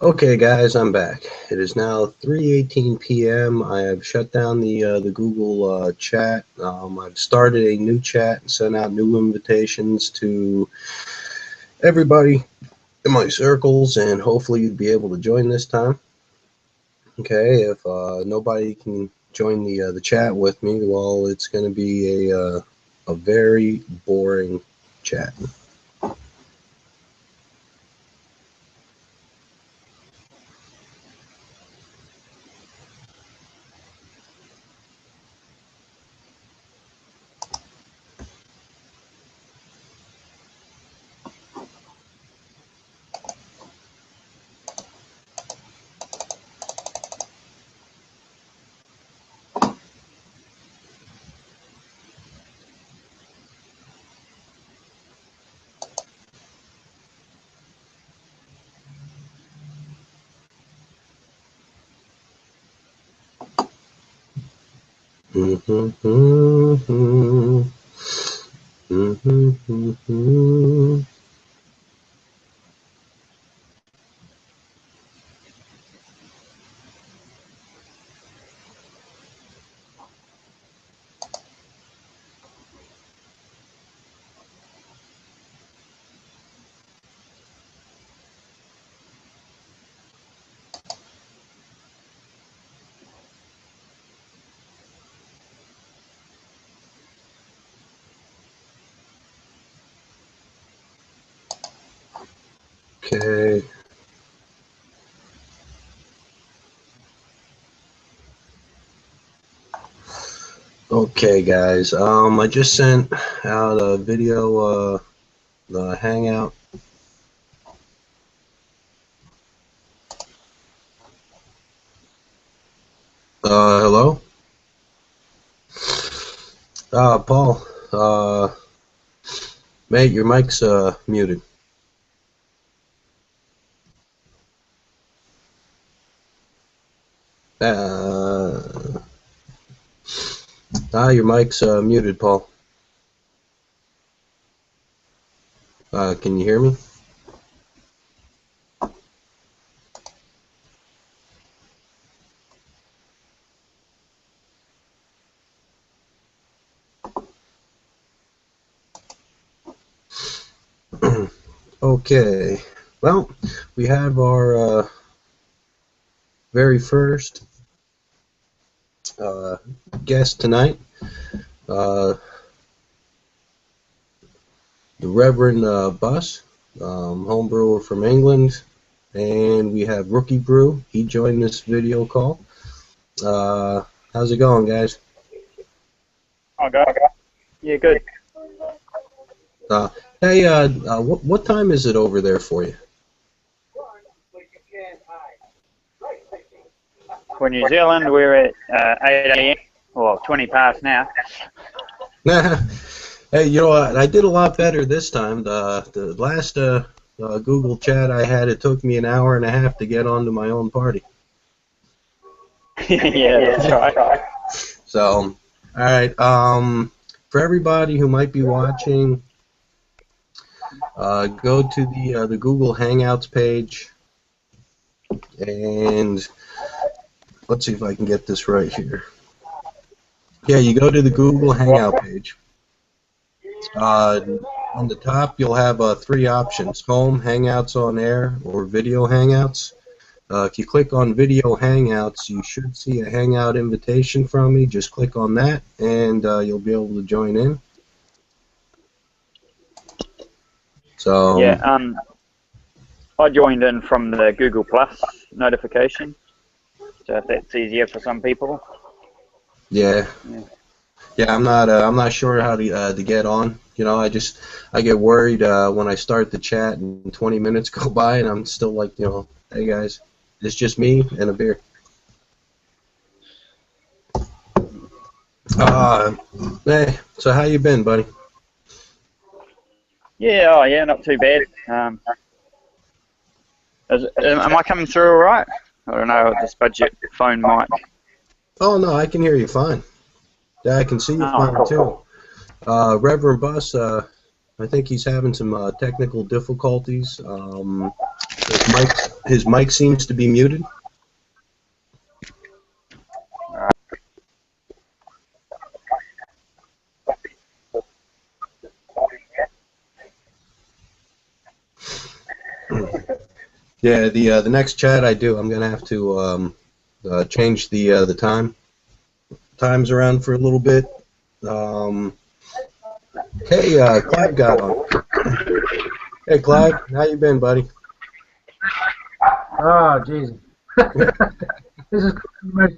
Okay, guys, I'm back. It is now 3:18 p.m. I have shut down the Google chat. I've started a new chat and sent out new invitations to everybody in my circles, and hopefully you'd be able to join this time. Okay, if nobody can join the chat with me, well, it's going to be a very boring chat. Okay. Okay, guys. I just sent out a video, the Hangout. Hello? Paul. Mate, your mic's muted. Your mic's muted, Paul. Can you hear me? Okay. Well, we have our very first guest tonight, the Reverend Bus, homebrewer from England, and we have Rookie Brew. He joined this video call. How's it going, guys? Okay. Yeah, good. Hey, what time is it over there for you? For New Zealand, we're at 8 a.m. Well, 20 past now. Hey, you know what? I did a lot better this time. The last Google chat I had, it took me an hour and a half to get onto my own party. Yeah, that's right. So, all right. For everybody who might be watching, go to the Google Hangouts page, and let's see if I can get this right here. Yeah, you go to the Google Hangout page. On the top, you'll have three options: Home, Hangouts on Air, or Video Hangouts. If you click on Video Hangouts, you should see a Hangout invitation from me. Just click on that, and you'll be able to join in. So yeah, I joined in from the Google Plus notification, so if that's easier for some people. yeah, I'm not sure how to get on. You know, I get worried when I start the chat and 20 minutes go by and I'm still like, hey guys, it's just me and a beer. Hey, so how you been, buddy? Yeah, oh yeah, not too bad. Am I coming through all right? I don't know, this budget phone mic. Oh no, I can hear you fine. Yeah, I can see you fine too. Reverend Bus, I think he's having some technical difficulties. His mic seems to be muted. Yeah, the next chat I do, I'm gonna have to change the times around for a little bit. Hey, Clive got on. Hey, Clive, how you been, buddy? Oh, Jesus. This is the most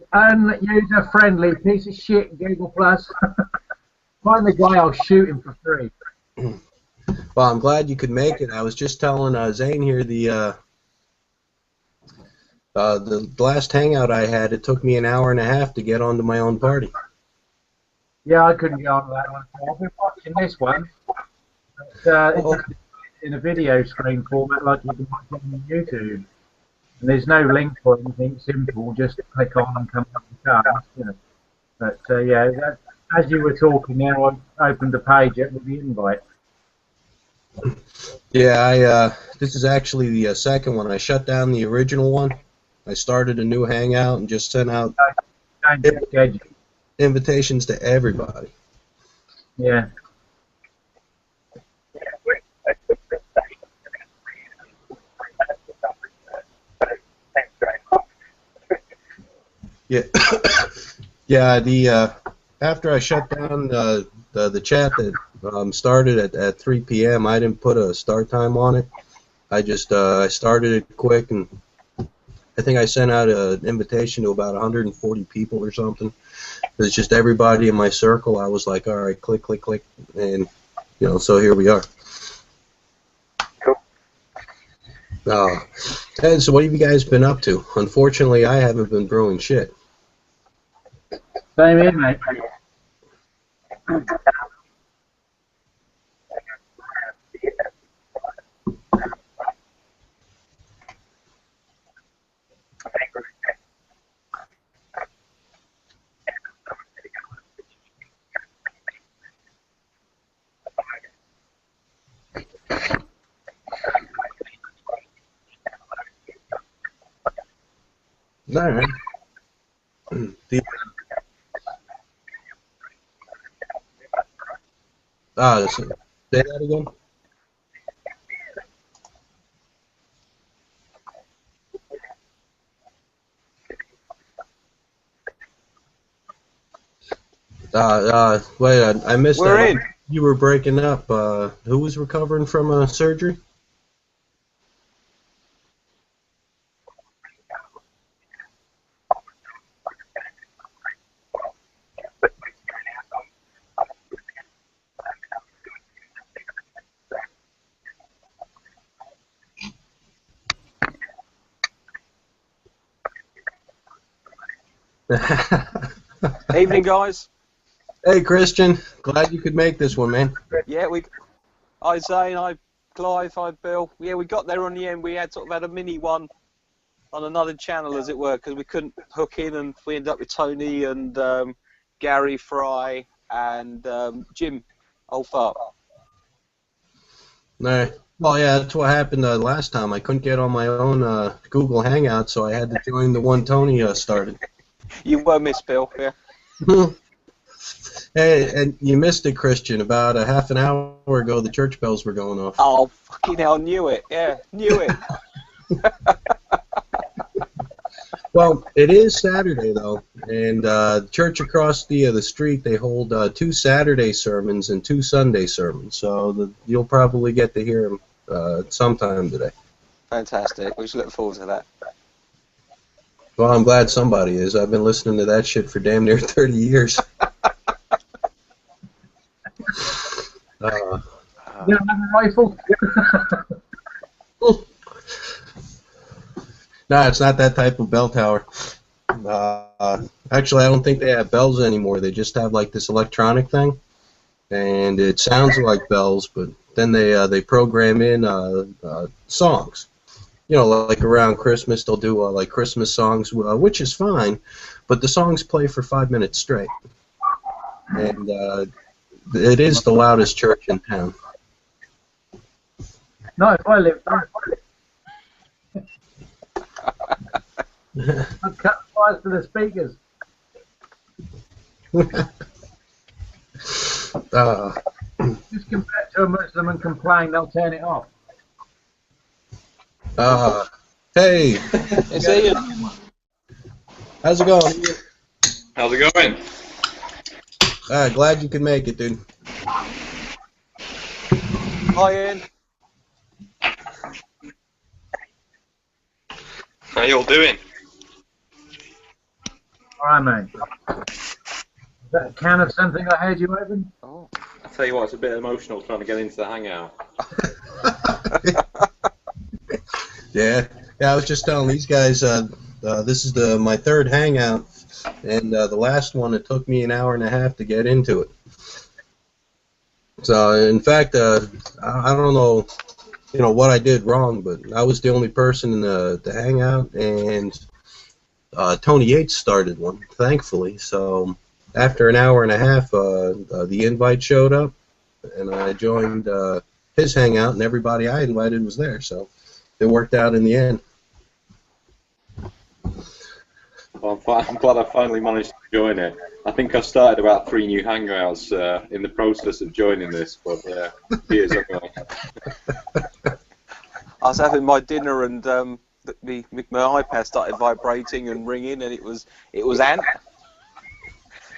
user-friendly piece of shit, Google Plus. Find the guy, I'll shoot him for free. Well, I'm glad you could make it. I was just telling Zane here the last hangout I had, it took me an hour and a half to get onto my own party. Yeah, I couldn't get on that one. I've been watching this one. But, it's in a video screen format like you can watch on YouTube. And there's no link or anything, simple, just click on and come up the chart. You know. But yeah, as you were talking now, I opened the page up with the invite. Yeah, this is actually the second one. I shut down the original one. I started a new hangout and just sent out invitations to everybody. Yeah. Yeah, yeah. After I shut down the chat that started at 3 p.m., I didn't put a start time on it. I just I started it quick, and I think I sent out an invitation to about 140 people or something. It was just everybody in my circle. I was like, all right, click, click, click, and so here we are. And so what have you guys been up to? Unfortunately, I haven't been brewing shit. Same here, mate. All right. Say that again. Wait, I missed We're that. in. You were breaking up. Who was recovering from surgery? Evening, guys. Hey, Christian. Glad you could make this one, man. Yeah, hi Zane, hi Clive, hi Bill. Yeah, we got there on the end. We had sort of had a mini one on another channel, as it were, because we couldn't hook in, and we ended up with Tony and Gary Fry and Jim Olfart. No. Well, yeah, that's what happened last time. I couldn't get on my own Google Hangout, so I had to join the one Tony started. You were missed, Bill. Yeah. Hey, and you missed it, Christian. About a half an hour ago, the church bells were going off. Oh, fucking hell, knew it. Yeah, knew it. Well, it is Saturday, though, and the church across the street, they hold 2 Saturday sermons and 2 Sunday sermons, so you'll probably get to hear them sometime today. Fantastic. We should look forward to that. Well, I'm glad somebody is. I've been listening to that shit for damn near 30 years. You have a rifle? No, it's not that type of bell tower. Actually, I don't think they have bells anymore. They just have like this electronic thing, and it sounds like bells, but then they program in songs. Like around Christmas, they'll do like Christmas songs, which is fine, but the songs play for 5 minutes straight, and it is the loudest church in town. No, if I live there. I'll cut wires to the speakers. Just compare it to a Muslim and complain, they'll turn it off. Hey, It's Ian. how's it going? How's it going? Glad you could make it, dude. Hi, Ian. How you all doing? Alright, mate. Is that a can of something I heard you open? Oh. I tell you what, it's a bit emotional trying to get into the hangout. Yeah, I was just telling these guys, this is my third hangout, and the last one, it took me an hour and a half to get into it. So, in fact, I don't know, what I did wrong, but I was the only person in the hangout, and Tony Yates started one, thankfully. So, after an hour and a half, the invite showed up, and I joined his hangout, and everybody I invited was there. So, it worked out in the end. Well, I'm glad I finally managed to join it. I think I've started about 3 new hangouts in the process of joining this, but here's anyway. I was having my dinner and my iPad started vibrating and ringing, and it was Ant.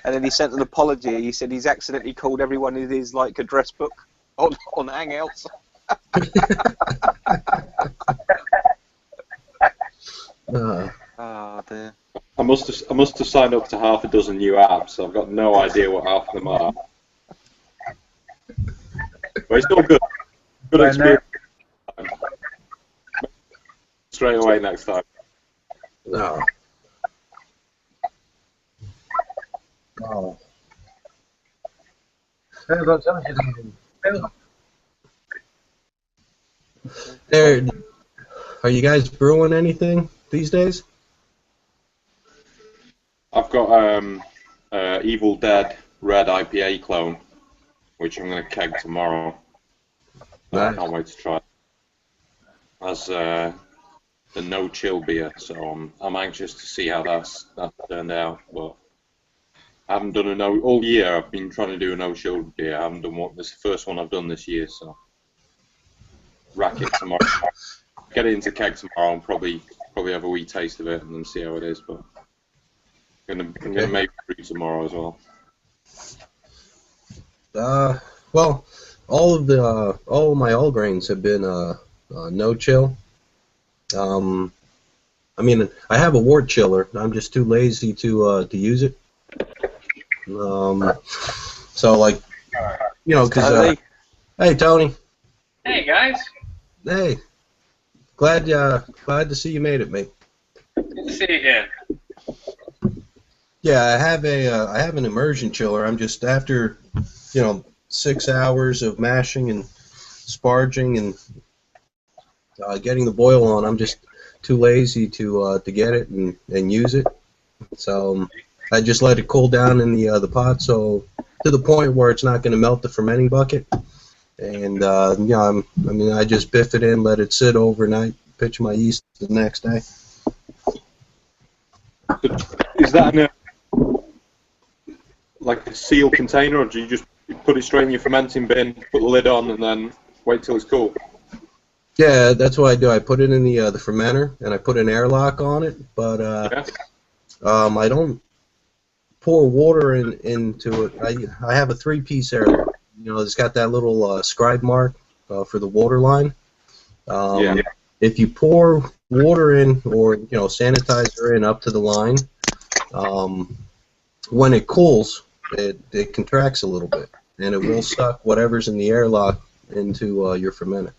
And then he sent an apology. He said he's accidentally called everyone in his address book on Hangouts. Oh dear. I must have signed up to half a dozen new apps, so I've got no idea what half of them are. But it's all good. Good experience. Straight away next time. No. Oh. Phil's got something to do. Phil. There, are you guys brewing anything these days? I've got Evil Dead Red IPA clone, which I'm going to keg tomorrow. Nice. I can't wait to try it. As the no chill beer, so I'm anxious to see how that turned out. But I haven't done all year. I've been trying to do a no chill beer. I haven't done one. This is the first one I've done this year, so rack it tomorrow. Get it into keg tomorrow and probably have a wee taste of it and then see how it is. But I'm gonna make brew tomorrow as well. Well, all of my all grains have been no chill. I mean, I have a wort chiller. I'm just too lazy to use it. So because hey Tony. Hey guys. Hey. Glad to see you made it, mate. Good to see you again. Yeah, I have an immersion chiller. I'm just after 6 hours of mashing and sparging and getting the boil on. I'm just too lazy to get it and use it. So I just let it cool down in the pot, so to the point where it's not going to melt the fermenting bucket. And I just biff it in, let it sit overnight, pitch my yeast the next day. Is that in a sealed container, or do you just put it straight in your fermenting bin, put the lid on, and then wait till it's cool? Yeah, that's what I do. I put it in the fermenter, and I put an airlock on it, but I don't pour water into it. I have a 3-piece airlock. It's got that little scribe mark for the water line. If you pour water in or sanitizer in up to the line, when it cools, it contracts a little bit, and it will suck whatever's in the airlock into your fermenter.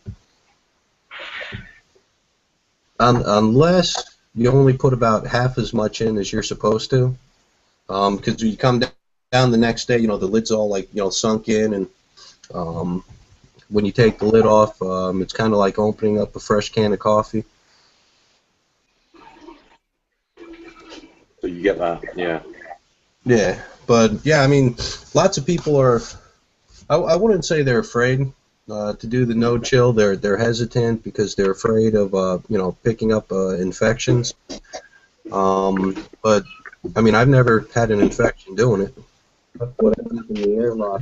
Unless you only put about half as much in as you're supposed to, because you come down the next day, the lid's all sunk in, and when you take the lid off, it's kind of like opening up a fresh can of coffee. So you get that, yeah. Yeah, but yeah, I mean, lots of people are. I wouldn't say they're afraid to do the no chill. They're hesitant because they're afraid of picking up infections. But I mean, I've never had an infection doing it. What happens in the airlock?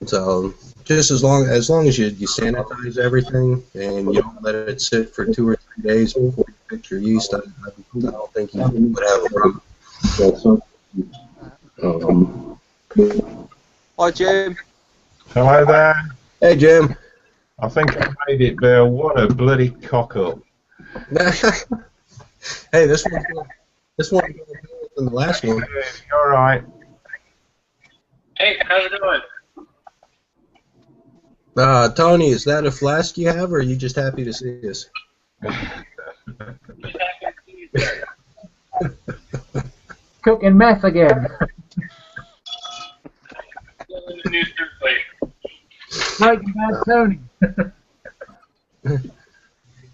So just as long as you sanitize everything and you don't let it sit for 2 or 3 days before you fix your yeast, I don't think you would have a problem. Hi, Jim. Hello there. Hey, Jim. I think I made it, Bill. What a bloody cock up. Hey, this one's better than the last one. You're right. Hey, how's it going? Tony, is that a flask you have, or are you just happy to see us? Cooking meth again. Breaking Bad Tony.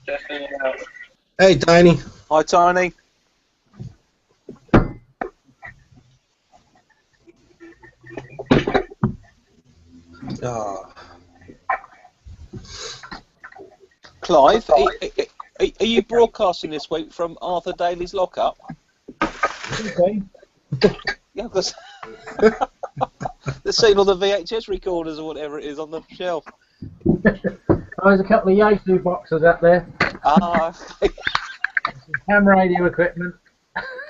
Testing it out. Hey, Tiny. Hi, Tony. Clive, are you broadcasting this week from Arthur Daly's lockup? Okay. Yeah, because they've seen all the VHS recorders or whatever it is on the shelf. There's a couple of Yaesu boxes up there. Ah, Some ham radio equipment.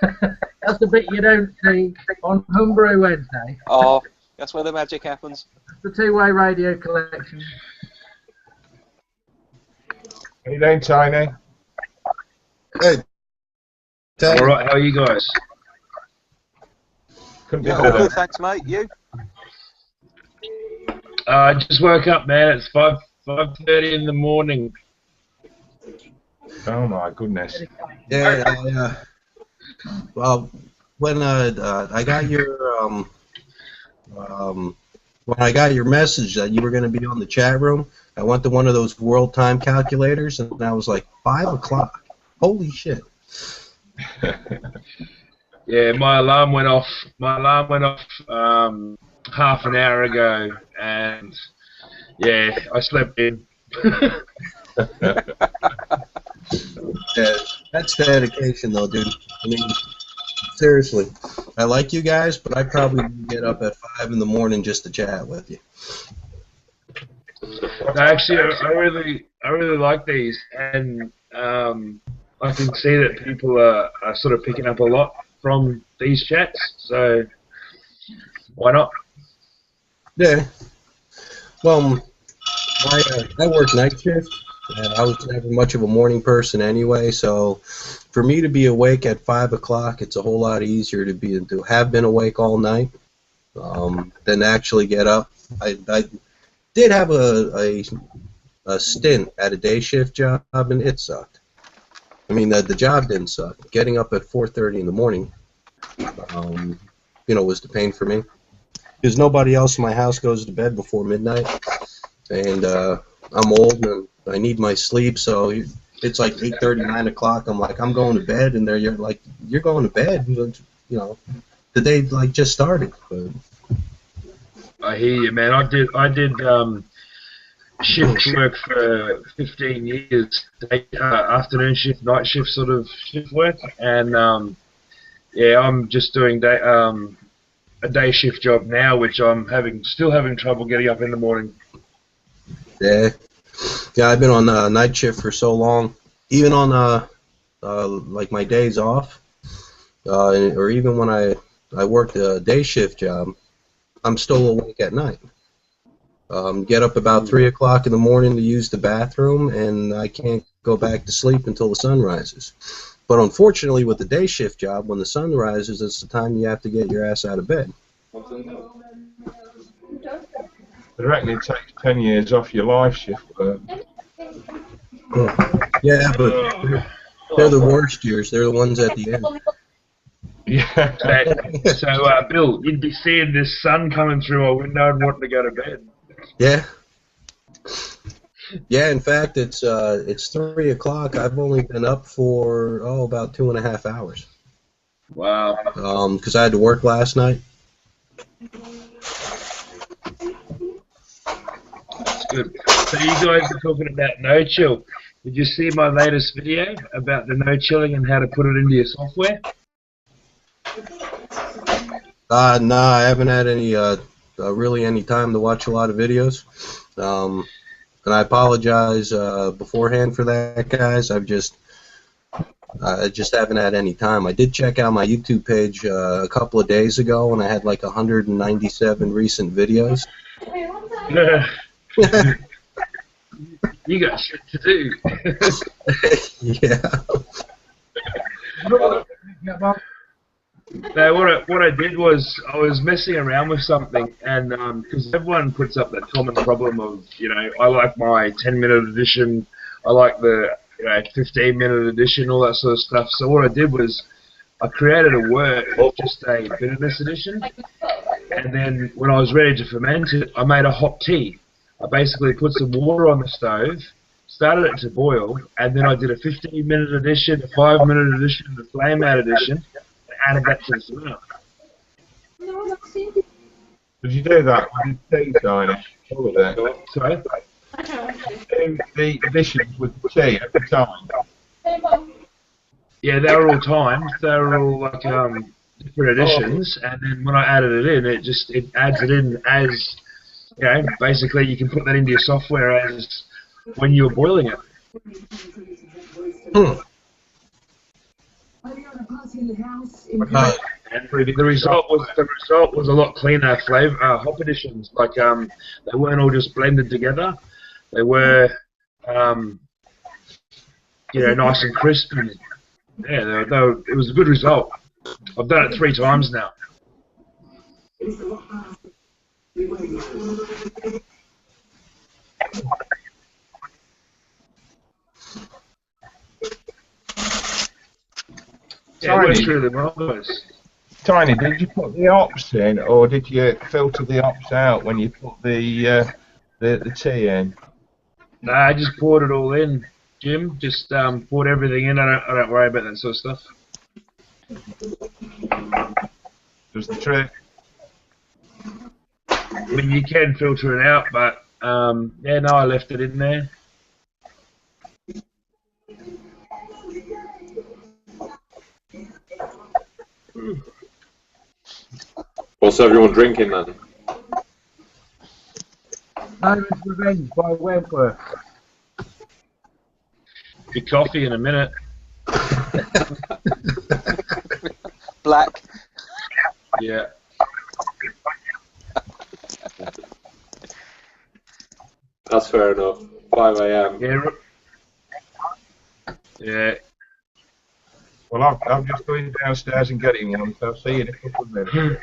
That's the bit you don't see on Homebrew Wednesday. oh, that's where the magic happens. The two-way radio collection. How you doing, Tiny? Hey, Tiny. All right, how are you guys? Couldn't be Yeah, all better. good, thanks, mate. You? I just woke up, man. It's 5:30 in the morning. Oh my goodness. Yeah. Well, when I got your when I got your message that you were going to be on the chat room, I went to one of those world time calculators, and I was like, 5 o'clock. Holy shit! Yeah, my alarm went off. Half an hour ago, and yeah, I slept in. Yeah, that's dedication, though, dude. I mean, seriously, I like you guys, but I probably would get up at 5 in the morning just to chat with you. Actually, I really like these, and I can see that people are sort of picking up a lot from these chats. So why not? Yeah. Well, I work night shift, and I was never much of a morning person anyway. So, for me to be awake at 5 o'clock, it's a whole lot easier to have been awake all night than to actually get up. I did have a stint at a day shift job, and it sucked. I mean, the job didn't suck. Getting up at 4:30 in the morning, was the pain for me. Because nobody else in my house goes to bed before midnight, and I'm old and I need my sleep. So it's like 8:30, 9 o'clock. I'm like, I'm going to bed, and you're like, you're going to bed. The day like just started. But I hear you, man. I did shift work for 15 years, afternoon shift, night shift sort of shift work, and yeah, I'm just doing a day shift job now, which I'm still having trouble getting up in the morning. yeah, I've been on night shift for so long. Even on like my days off, or even when I worked a day shift job, I'm still awake at night. Get up about 3 o'clock in the morning to use the bathroom, and I can't go back to sleep until the sun rises. But unfortunately, with the day shift job, when the sun rises, it's the time you have to get your ass out of bed. I reckon it takes 10 years off your life shift work. Yeah, but they're the worst years. They're the ones at the end. Yeah. So, Bill, you'd be seeing this sun coming through my window and wanting to go to bed. Yeah. Yeah, in fact, it's 3 o'clock. I've only been up for, about 2.5 hours. Wow. Because I had to work last night. good. So you guys are talking about no chill. Did you see my latest video about the no chilling and how to put it into your software? No, I haven't had any really any time to watch a lot of videos. And I apologize beforehand for that, guys. I just haven't had any time. I did check out my YouTube page a couple of days ago, and I had like 197 recent videos. You got shit to do. Yeah. No, what I did was I was messing around with something, and because everyone puts up that common problem of, you know, I like my 10-minute edition, I like the 15-minute edition, all that sort of stuff. So what I did was I created a word, just a bitterness edition, and then when I was ready to ferment it, I made a hot tea. I basically put some water on the stove, started it to boil, and then I did a 15-minute edition, a 5-minute edition, a flame out edition, added that to the ferment. Did you do that with the tea, Tiny? All of that? Sorry? Do the additions with the tea at the time? Yeah, they were all timed. They were all like different editions, and then when I added it in, it adds it in as, you know, basically you can put that into your software as when you're boiling it. And the result was a lot cleaner flavor hop additions. Like they weren't all just blended together. They were you know, nice and crisp, and yeah, it was a good result. I've done it 3 times now. Yeah, it works really well, guys. Tiny, did you put the hops in, or did you filter the hops out when you put the tea in? Nah, I just poured it all in, Jim. Just poured everything in. I don't worry about that sort of stuff. Does the trick? I mean, you can filter it out, but yeah, no, I left it in there. What's everyone drinking then? Simon's Revenge by Wentworth. Be coffee in a minute. Black. Yeah. That's fair enough. 5 AM. Yeah. Yeah. Well, I'm just going downstairs and getting one, so I'll see you in a couple of minutes.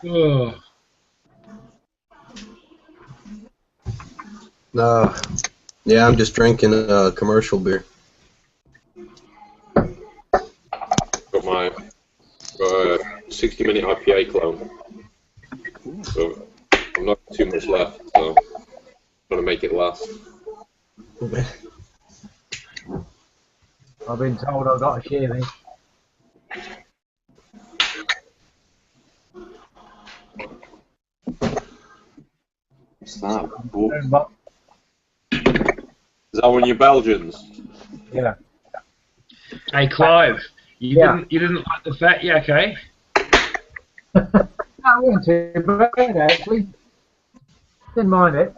Oh. No. Yeah, I'm just drinking commercial beer. Got my 60-minute IPA clone. So I'm not too much left, so I'm going to make it last. I've been told I've got to share this. What's that? Oh. Is that one of your Belgians? Yeah. Hey, Clive, you didn't like the fat yak, eh? I went to bed, actually. Didn't mind it.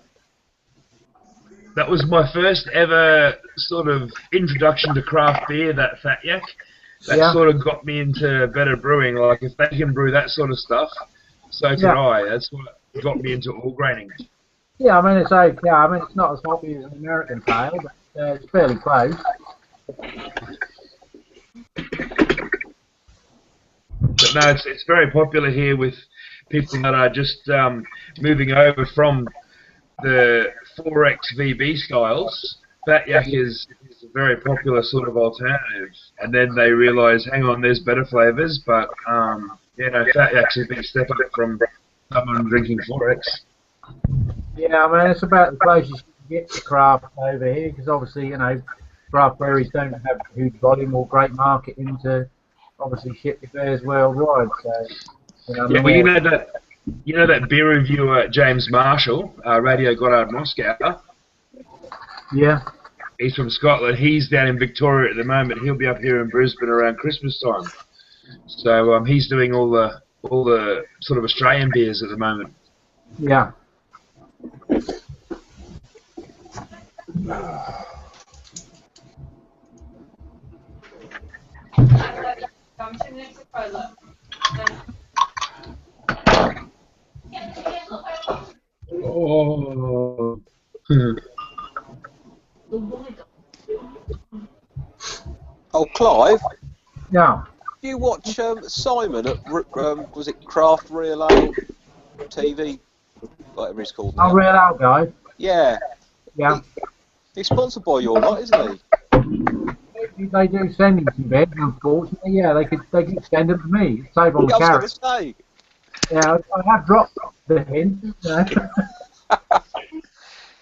That was my first ever sort of introduction to craft beer, that fat yak. That sort of got me into better brewing. Like, if they can brew that sort of stuff, so can I. That's what got me into all graining. Yeah, I mean, it's okay. I mean, it's not as hoppy as an American pale, but it's fairly close. But no, it's very popular here with people that are just moving over from the 4X VB styles. Fat yak is a very popular sort of alternative, and then they realise, hang on, there's better flavours, but fat yak's a big step up from someone drinking 4X. Yeah, I mean, it's about the closest you can get to craft over here, because obviously, you know, craft breweries don't have a huge volume or great marketing to obviously ship the beers worldwide. So, you know, Yeah, well, you know You know that beer reviewer James Marshall, Radio Goddard Moscow. Yeah. He's from Scotland. He's down in Victoria at the moment. He'll be up here in Brisbane around Christmas time. So he's doing all the sort of Australian beers at the moment. Yeah. Oh. Oh, Clive, Yeah. do you watch Simon at was it Craft Real Ale TV, whatever he's called now? Oh, Real Ale guy. Yeah, Yeah. he's sponsored by your lot, isn't he? They do send him some beds, unfortunately. Yeah, they could send them to me. Save on the I was carrot. going to say. Yeah, I have dropped the hint. You know.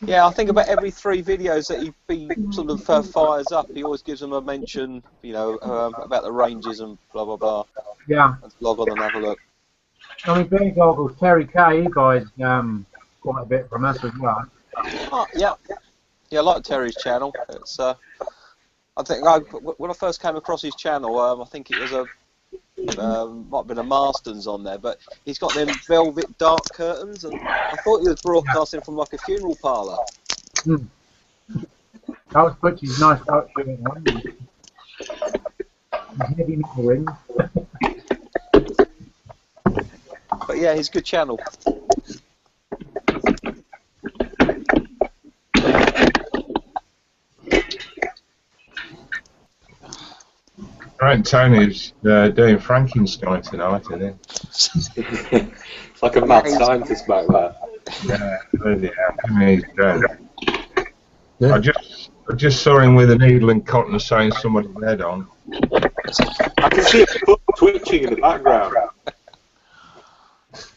Yeah, I think about every 3 videos that he sort of fires up, he always gives them a mention, you know, about the ranges and blah blah blah. Yeah. Let's log on and have a look. I mean, Beer Goggles, Terry K, he buys quite a bit from us as well. Oh, yeah, I like Terry's channel. It's I think when I first came across his channel, I think it was might have been a Marston's on there, but he's got them velvet dark curtains, and I thought he was broadcasting from like a funeral parlour. That was Butchie's nice dark shirt on. He's heavy metal ring. But yeah, he's a good channel. Right, Tony's doing Frankenstein tonight, isn't It's like a mad scientist back there. he? Yeah, really. I mean, he's done. Yeah. I just saw him with a needle and cotton sewing somebody's head on. I can see his foot twitching in the background.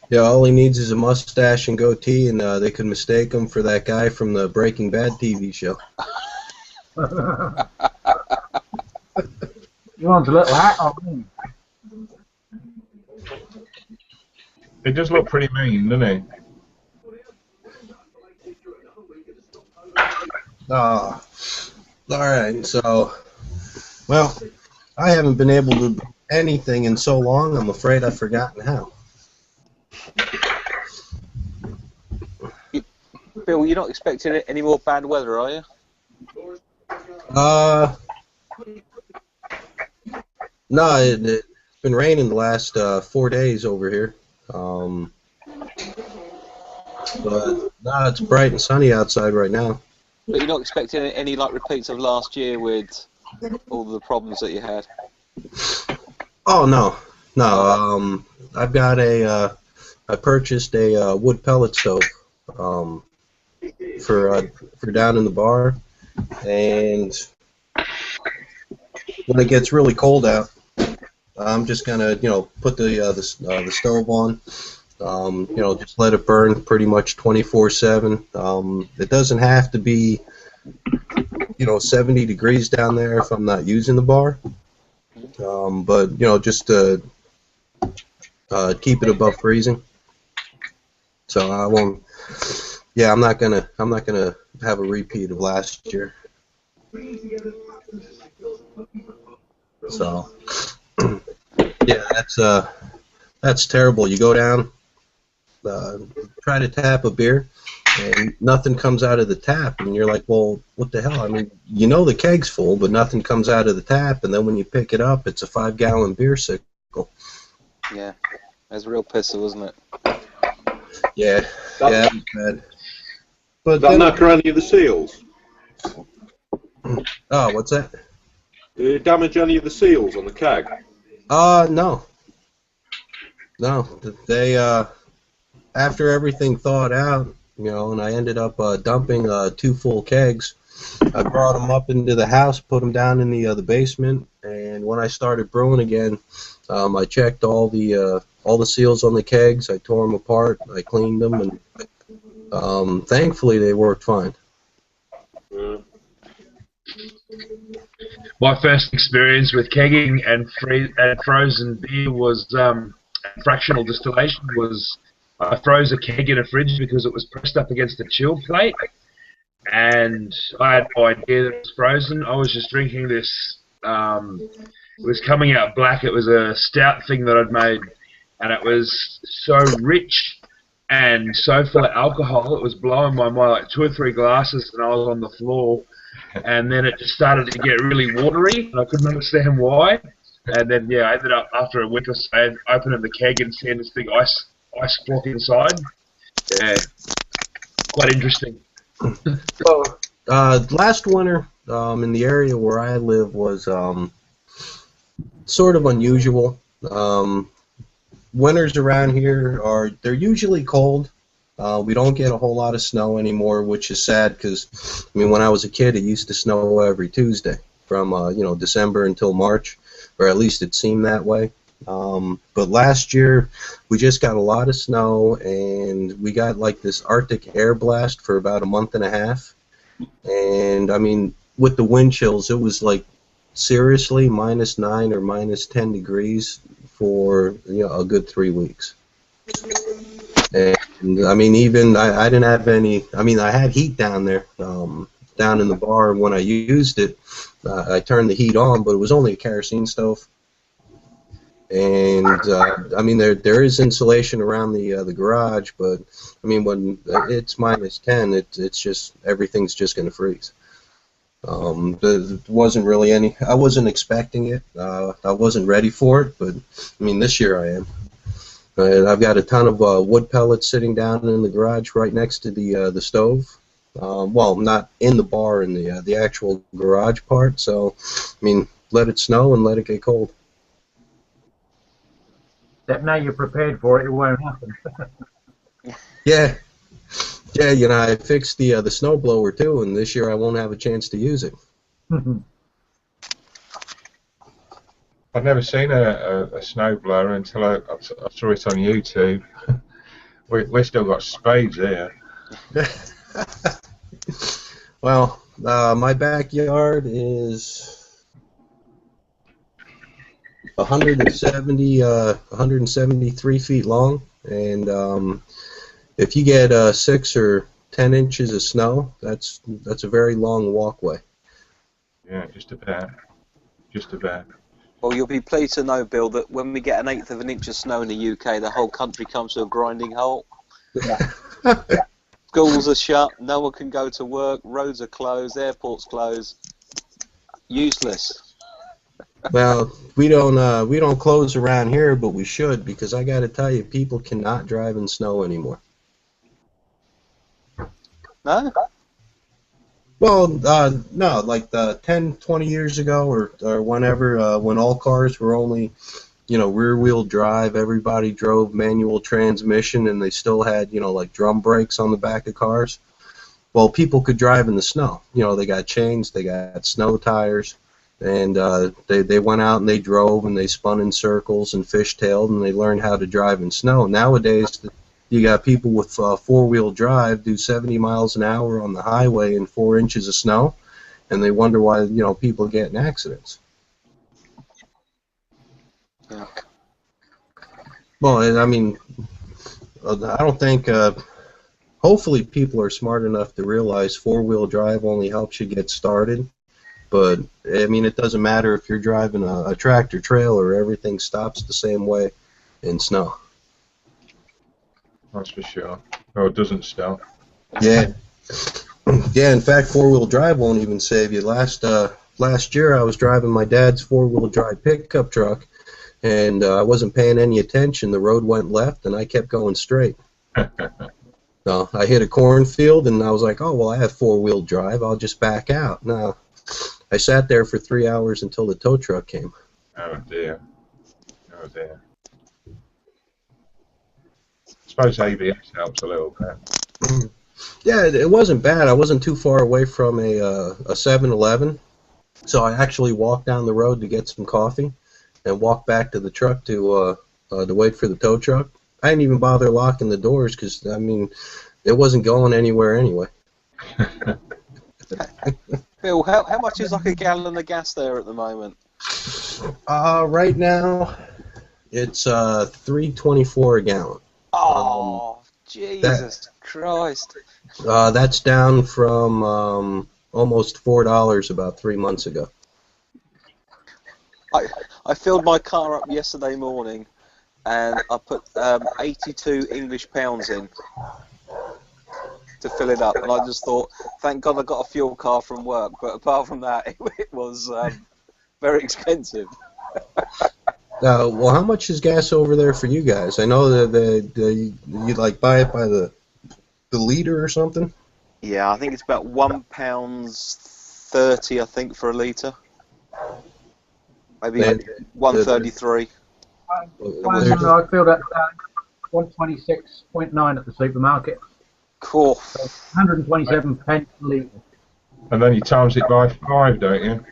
Yeah, all he needs is a mustache and goatee, and they could mistake him for that guy from the Breaking Bad TV show. He wants a little hat on. He does look pretty mean, doesn't he? Alright, so, well, I haven't been able to do anything in so long, I'm afraid I've forgotten how. Bill, you're not expecting any more bad weather, are you? No, it's been raining the last 4 days over here. But no, it's bright and sunny outside right now. But you're not expecting any like repeats of last year with all the problems that you had? Oh no, I've got I purchased a wood pellet stove for down in the bar, and when it gets really cold out, I'm just gonna put the stove on, just let it burn pretty much 24/7. It doesn't have to be 70 degrees down there if I'm not using the bar, but just to keep it above freezing. So I won't. Yeah, I'm not gonna have a repeat of last year. So yeah, that's terrible. You go down, try to tap a beer, and nothing comes out of the tap, and you're like, well, what the hell? I mean, the keg's full, but nothing comes out of the tap, and then when you pick it up, it's a 5-gallon beer sickle. Yeah, that's a real pistol, isn't it? Yeah, that was bad. But Did that knock around any of the seals? Oh, what's that? Did it damage any of the seals on the keg? No. No, they, after everything thawed out, and I ended up dumping 2 full kegs, I brought them up into the house, put them down in the basement, and when I started brewing again, I checked all the seals on the kegs, I tore them apart, I cleaned them, and thankfully they worked fine. My first experience with kegging and frozen beer was fractional distillation. I froze a keg in a fridge because it was pressed up against the chill plate, and I had no idea that it was frozen. I was just drinking this. It was coming out black. It was a stout thing that I'd made, and it was so rich and so full of alcohol. It was blowing my mind, like 2 or 3 glasses, and I was on the floor. And then it just started to get really watery, and I couldn't understand why. And then, yeah, I ended up, after a week or so, opening the keg and seeing this big ice block inside. Yeah, quite interesting. So, last winter in the area where I live was sort of unusual. Winters around here they're usually cold. We don't get a whole lot of snow anymore, which is sad because, I mean, when I was a kid, it used to snow every Tuesday from December until March, or at least it seemed that way. But last year, we just got a lot of snow, and we got like this Arctic air blast for about a month and a half. And I mean, with the wind chills, it was like seriously -9 or -10 degrees for a good 3 weeks. And I mean, even I didn't have any. I mean, I had heat down there, down in the bar. When I used it, I turned the heat on, but it was only a kerosene stove. And I mean, there is insulation around the garage, but I mean, when it's -10, it's just everything's just going to freeze. There wasn't really any. I wasn't expecting it. I wasn't ready for it, but I mean, this year I am. And I've got a ton of wood pellets sitting down in the garage right next to the stove. Well, not in the bar, in the actual garage part. So, I mean, let it snow and let it get cold. Except now you're prepared for it, it won't happen. Yeah, I fixed the snowblower too, and this year I won't have a chance to use it. I've never seen a snowblower until I saw it on YouTube. We've still got spades here. Well, my backyard is 173 feet long, and if you get 6 or 10 inches of snow, that's a very long walkway. Yeah, just about. Just about. Well, you'll be pleased to know, Bill, that when we get 1/8 of an inch of snow in the UK, the whole country comes to a grinding halt. Schools are shut, no one can go to work, roads are closed, airports closed. Useless. Well, we don't close around here, but we should, because I got to tell you, people cannot drive in snow anymore. No? Well, no, like 10, 20 years ago or whenever, when all cars were only, rear-wheel drive, everybody drove manual transmission, and they still had, like drum brakes on the back of cars. Well, people could drive in the snow. They got chains, they got snow tires, and they went out and they drove and they spun in circles and fishtailed, and they learned how to drive in snow. Nowadays, you got people with four-wheel drive do 70 miles an hour on the highway in 4 inches of snow, and they wonder why people get in accidents. Yeah. Well, I mean, I don't think. Hopefully, people are smart enough to realize four-wheel drive only helps you get started. But I mean, it doesn't matter if you're driving a tractor trailer; everything stops the same way in snow. That's for sure. Oh, it doesn't stop. Yeah. Yeah, in fact, four-wheel drive won't even save you. Last year, I was driving my dad's four-wheel drive pickup truck, and I wasn't paying any attention. The road went left, and I kept going straight. No, I hit a cornfield, and I was like, oh, well, I have four-wheel drive. I'll just back out. No, I sat there for 3 hours until the tow truck came. Oh, dear. Oh, dear. I suppose ABS helps a little bit. Yeah, it wasn't bad. I wasn't too far away from a 7-Eleven, so I actually walked down the road to get some coffee and walked back to the truck to wait for the tow truck. I didn't even bother locking the doors because, I mean, it wasn't going anywhere anyway. Bill, how much is like a gallon of gas there at the moment? Right now, it's $3.24 a gallon. Oh, Jesus Christ. That's down from almost $4 about 3 months ago. I filled my car up yesterday morning, and I put 82 English pounds in to fill it up, and I just thought, thank God I got a fuel car from work. But apart from that, it was very expensive. Well, how much is gas over there for you guys? I know that you like buy it by the liter or something. Yeah, I think it's about £1.30, I think, for a litre. Maybe And 1.33. I filled up 126.9 at the supermarket. Cool. 127 pence a litre. And then you times it by 5, don't you?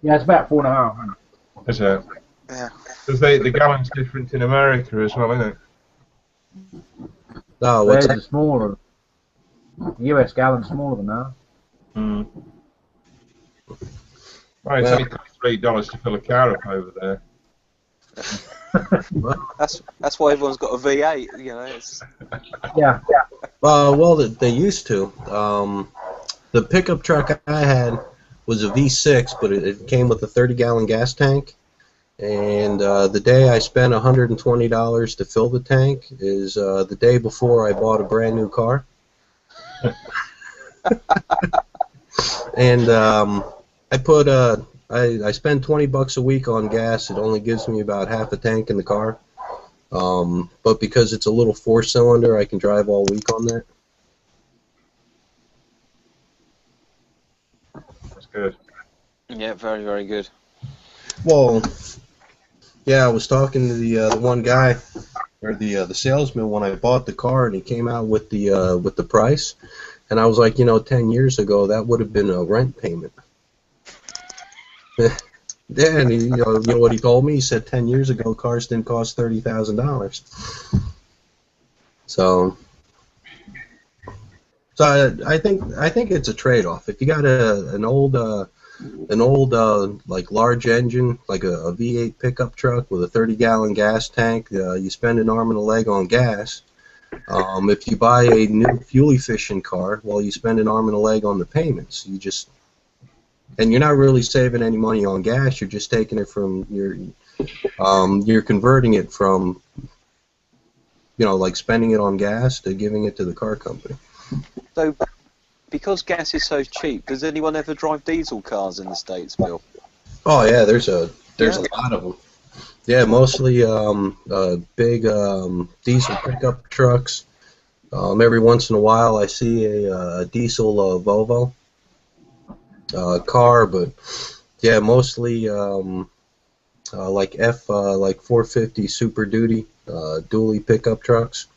Yeah, it's about 4.5. Is it? Yeah. Because the gallon's different in America as well, isn't it? Oh, what's Theirs that? are smaller. The US gallon's smaller than ours. Well, it's only $3 to fill a car up over there. That's why everyone's got a V8, you know. It's... Yeah. Well, they used to. The pickup truck I had was a V6, but it came with a 30-gallon gas tank. And the day I spent $120 to fill the tank is the day before I bought a brand new car. And I spend $20 a week on gas. It only gives me about half a tank in the car. But because it's a little 4-cylinder, I can drive all week on that. That's good. Yeah, very, very good. Well, yeah, I was talking to the one guy, or the salesman when I bought the car, and he came out with the price, and I was like, 10 years ago that would have been a rent payment. Yeah, and you know what he told me? He said 10 years ago cars didn't cost $30,000. So I think it's a trade-off. If you got an old like large engine, like a V8 pickup truck with a 30-gallon gas tank, you spend an arm and a leg on gas. If you buy a new fuel-efficient car, well, you spend an arm and a leg on the payments. And you're not really saving any money on gas. You're just taking it from you're converting it from, like spending it on gas to giving it to the car company. So, because gas is so cheap, does anyone ever drive diesel cars in the States, Bill? Oh yeah, there's a lot of them. Yeah, mostly big diesel pickup trucks. Every once in a while, I see a diesel Volvo car, but yeah, mostly like 450 Super Duty dually pickup trucks.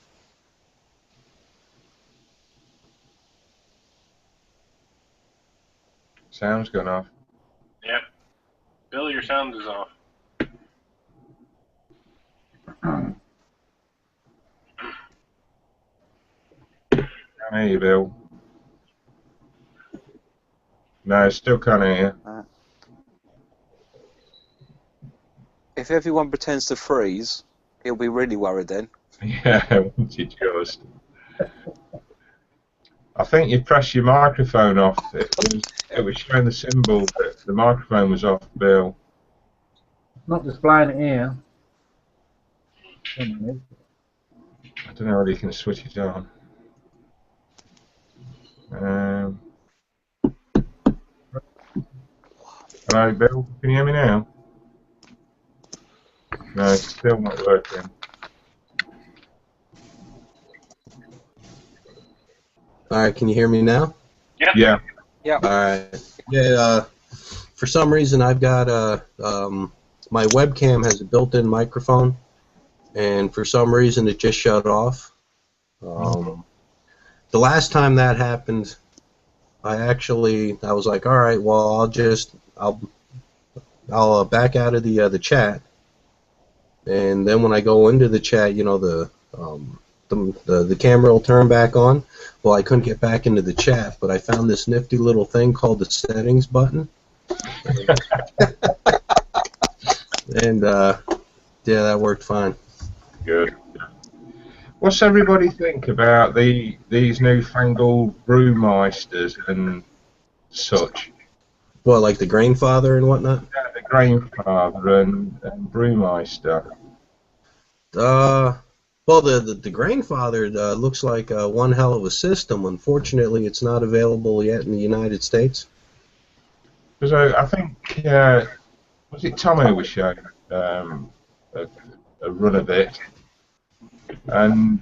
Sound's gone off. Yep. Bill, your sound is off. Can't hear you, Bill. No, still can't hear you. If everyone pretends to freeze, he'll be really worried then. Yeah, won't you just? I think you pressed your microphone off. It was showing the symbol that the microphone was off, Bill. Not displaying it here. I don't know whether you can switch it on. Hello, Bill. Can you hear me now? No, it's still not working. All right, can you hear me now? Yeah. All right. Yeah. For some reason, I've got my webcam has a built-in microphone, and for some reason, it just shut off. The last time that happened, I was like, all right, well, I'll back out of the chat, and then when I go into the chat, the camera will turn back on. Well, I couldn't get back into the chat, but I found this nifty little thing called the settings button. And yeah, that worked fine. Good. What's everybody think about these newfangled brewmeisters and such? Well, like the Grainfather and whatnot. Yeah, the Grainfather and brewmeister. Well, the Grainfather looks like one hell of a system. Unfortunately, it's not available yet in the United States. Because I think was it Tommy who was showing a run of it, and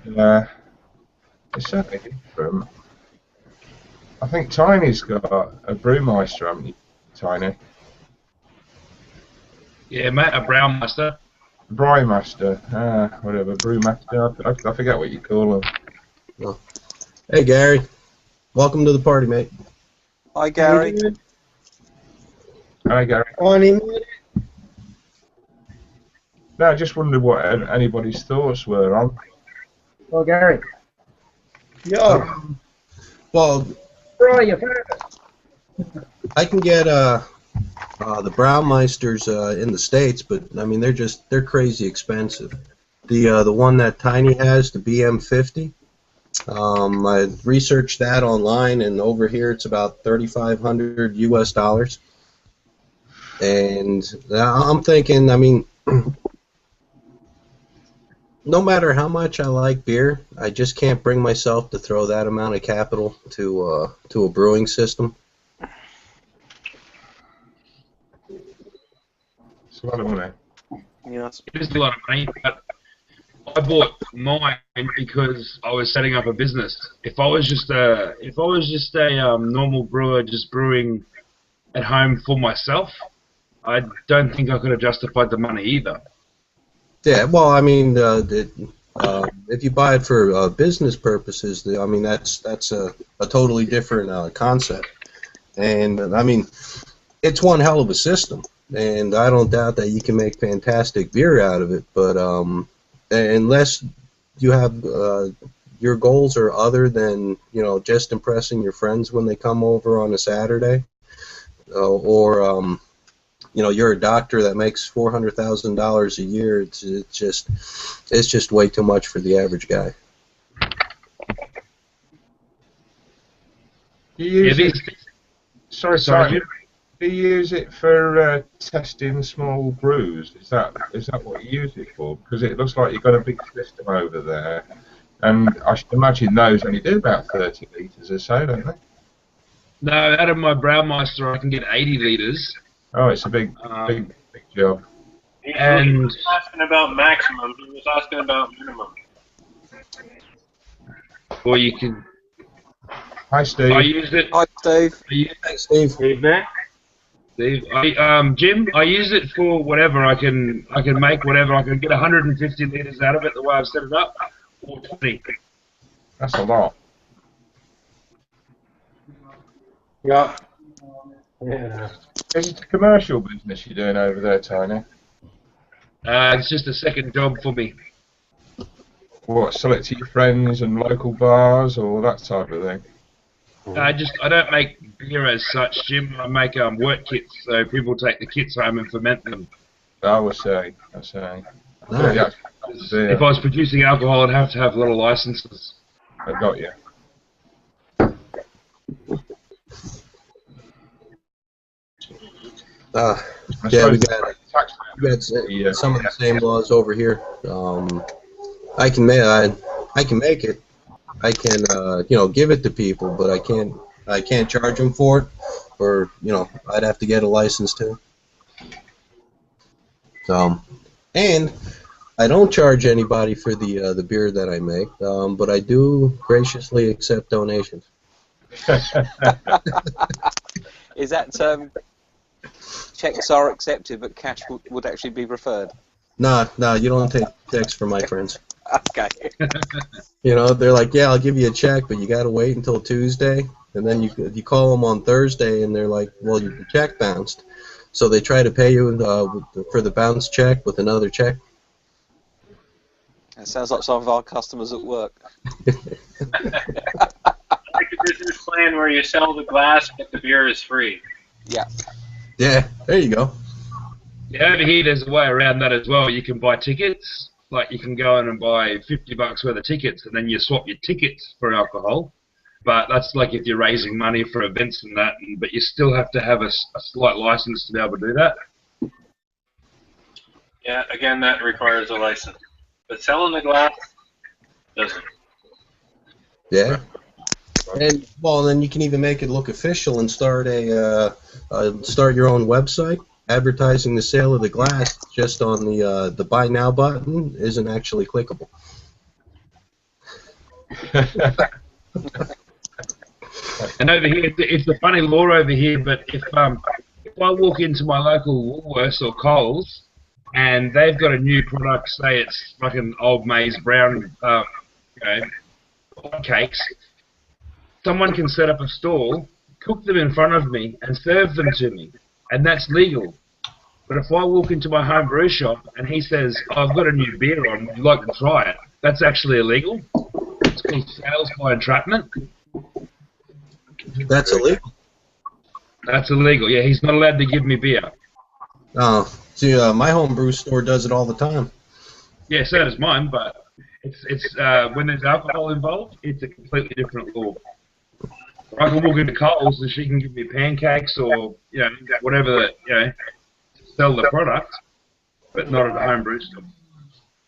it's certainly different. I think Tiny's got a brewmeister, haven't you, Tiny? Yeah, mate, a Brewmaster. Brewmaster, whatever, brewmaster. I forget what you call them. Oh. Hey, Gary. Welcome to the party, mate. Hi, Gary. Hi, Gary. Morning. No, I just wondered what anybody's thoughts were on. Well, Gary. Yeah. Well, Where are you first? I can get the Braummeisters in the States, but I mean they're crazy expensive. The one that Tiny has, the BM50. I researched that online, and over here it's about $3,500 US. And I'm thinking, I mean, no matter how much I like beer, I just can't bring myself to throw that amount of capital to a brewing system. It's a lot of money. Yes. It is a lot of money, but I bought mine because I was setting up a business. If I was just a normal brewer, just brewing at home for myself, I don't think I could have justified the money either. Yeah, well, I mean, if you buy it for business purposes, I mean that's a totally different concept. And I mean, it's one hell of a system, and I don't doubt that you can make fantastic beer out of it. But unless you have your goals are other than just impressing your friends when they come over on a Saturday, or you're a doctor that makes $400,000 a year. It's just way too much for the average guy. Do you use it? Sorry. Do you use it for testing small brews? Is that what you use it for? Because it looks like you've got a big system over there, and I should imagine those only do about 30 litres or so, don't they? No, out of my Brewmeister I can get 80 litres. Oh, it's a big job. He And- was asking about maximum. He was asking about minimum. Or you can. Hi, Steve. I use it. Hi, Steve. Thanks, Steve. Steve, Jim, I use it for whatever I can make whatever I can get 150 litres out of it the way I've set it up, or 20. That's a lot. Yeah. Is it a commercial business you're doing over there, Tiny? It's just a second job for me. What, sell it to your friends and local bars or that type of thing? I don't make beer as such, Jim. I make work kits, so people take the kits home and ferment them. I was saying. Nice. Yeah, If I was producing alcohol, I'd have to have little licenses. I got you. Yeah, we got some of the same laws over here. I can make it. I can give it to people, but I can't charge them for it, or I'd have to get a license too. So, and I don't charge anybody for the beer that I make, but I do graciously accept donations. Is that checks are accepted, but cash would actually be preferred? Nah, you don't take checks from my friends. Okay. They're like, yeah, I'll give you a check, but you got to wait until Tuesday, and then you call them on Thursday, and they're like, well, your check bounced. So they try to pay you for the bounce check with another check. That sounds like some of our customers at work. I like a business plan where you sell the glass, but the beer is free. Yeah. Yeah, there you go. Yeah, over here there's a way around that as well. You can buy tickets, like you can go in and buy $50 worth of tickets, and then you swap your tickets for alcohol. But that's like if you're raising money for events and that, but you still have to have a slight license to be able to do that. Yeah, again, that requires a license. But selling the glass doesn't. Yeah. And well, then you can even make it look official and start start your own website advertising the sale of the glass just on the buy now button isn't actually clickable. And over here, it's a funny law over here, but if I walk into my local Woolworths or Coles and they've got a new product, say it's fucking Old Maize brown, cakes, someone can set up a stall, cook them in front of me, and serve them to me, and that's legal. But if I walk into my home brew shop and he says, oh, I've got a new beer on, would you like to try it? That's actually illegal. It's called sales by entrapment. That's illegal. That's illegal. Yeah, he's not allowed to give me beer. Oh, see, my home brew store does it all the time. Yeah, so does mine, but it's when there's alcohol involved, it's a completely different law. I can walk into Coles and she can give me pancakes or whatever to sell the product, but not at a home brew store.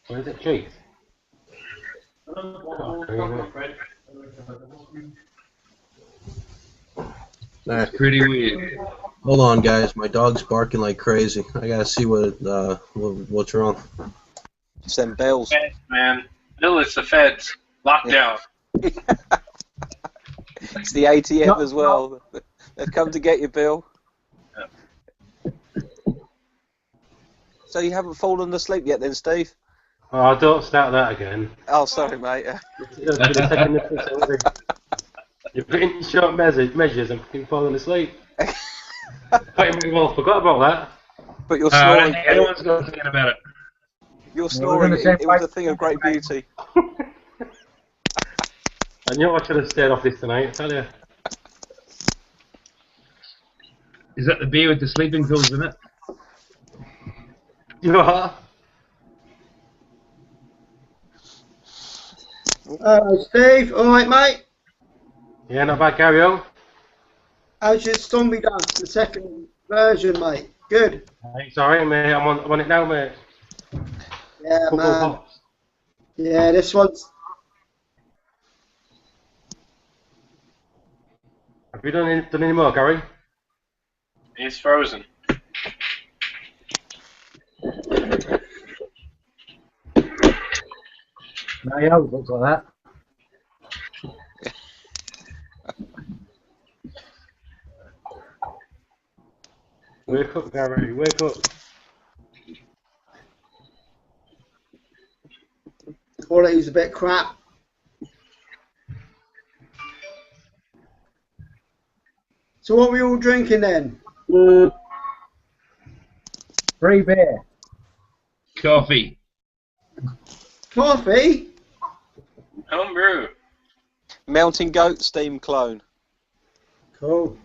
What is it, cheese? It's pretty weird. Hold on, guys. My dog's barking like crazy. I gotta see what's wrong. It's them bells. Feds, man. Bill, it's the feds. Lockdown. It's the ATM as well. They've come to get you, Bill. So you haven't fallen asleep yet then, Steve? Oh, don't start that again. Oh, sorry, mate. You're putting short measures and fucking falling asleep. Well, forgot about that. But you're snoring. Anyone's got to forget about it. You're snoring. It was a thing of great beauty. I knew I should have stayed off this tonight, I tell you. Is that the beer with the sleeping pills in it? You are? Steve, alright mate? Yeah, not bad, carry on. How's your zombie dance, the second version, mate? Good. It's alright, mate, I'm on it now, mate. Yeah, Couple man. of hops. Yeah, this one's... Have you done any more, Gary? He's frozen. No, yeah, it looks like that. Wake up, Gary, wake up. Quality's a bit crap. So what are we all drinking then? Free beer. Coffee. Coffee? Homebrew. Mountain Goat Steam Clone. Cool.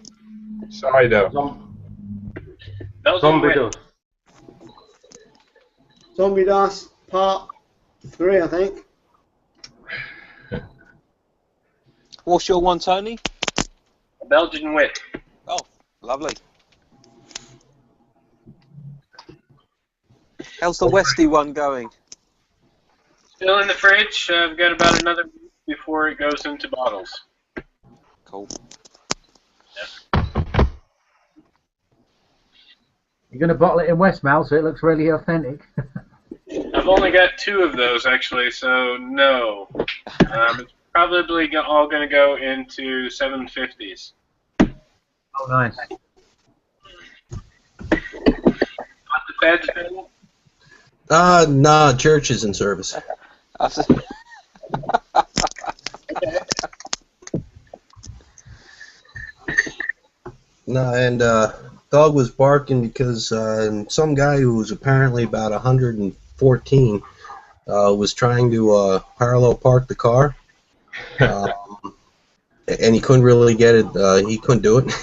Cider. Belgian Zombie wit. dust. Zombie dust, part 3, I think. What's your one, Tony? Belgian wit. Oh, lovely. How's the Westy one going? Still in the fridge. I've got about another week before it goes into bottles. Cool. You're going to bottle it in Westmail so it looks really authentic. I've only got 2 of those actually, so no. It's probably all going to go into 750s. Oh, nice. Not the feds, Bill? Nah, church is in service. No, and dog was barking because some guy who was apparently about 114 was trying to parallel park the car, and he couldn't really get it. He couldn't do it,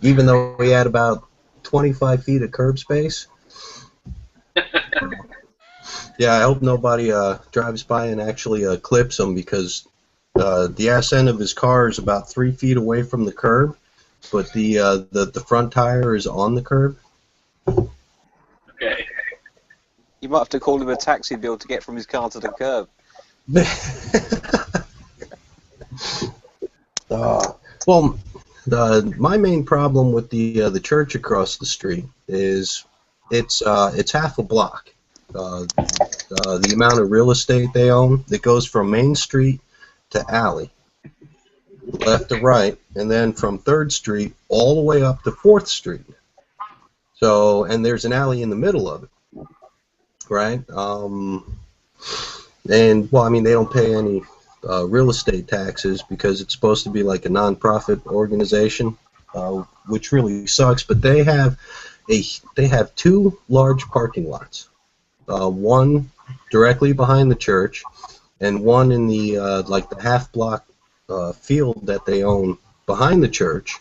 even though he had about 25 feet of curb space. Yeah, I hope nobody drives by and actually clips him, because the ass end of his car is about 3 feet away from the curb, but the front tire is on the curb. Okay. You might have to call him a taxi bill to get from his car to the curb. Well, my main problem with the church across the street is it's half a block. The amount of real estate they own, it goes from Main Street to alley, left to right, and then from 3rd Street all the way up to 4th Street. So, and there's an alley in the middle of it, right? And, well, I mean, they don't pay any real estate taxes because it's supposed to be like a non-profit organization, which really sucks. But they have 2 large parking lots, one directly behind the church, and one in the like the half-block field that they own behind the church.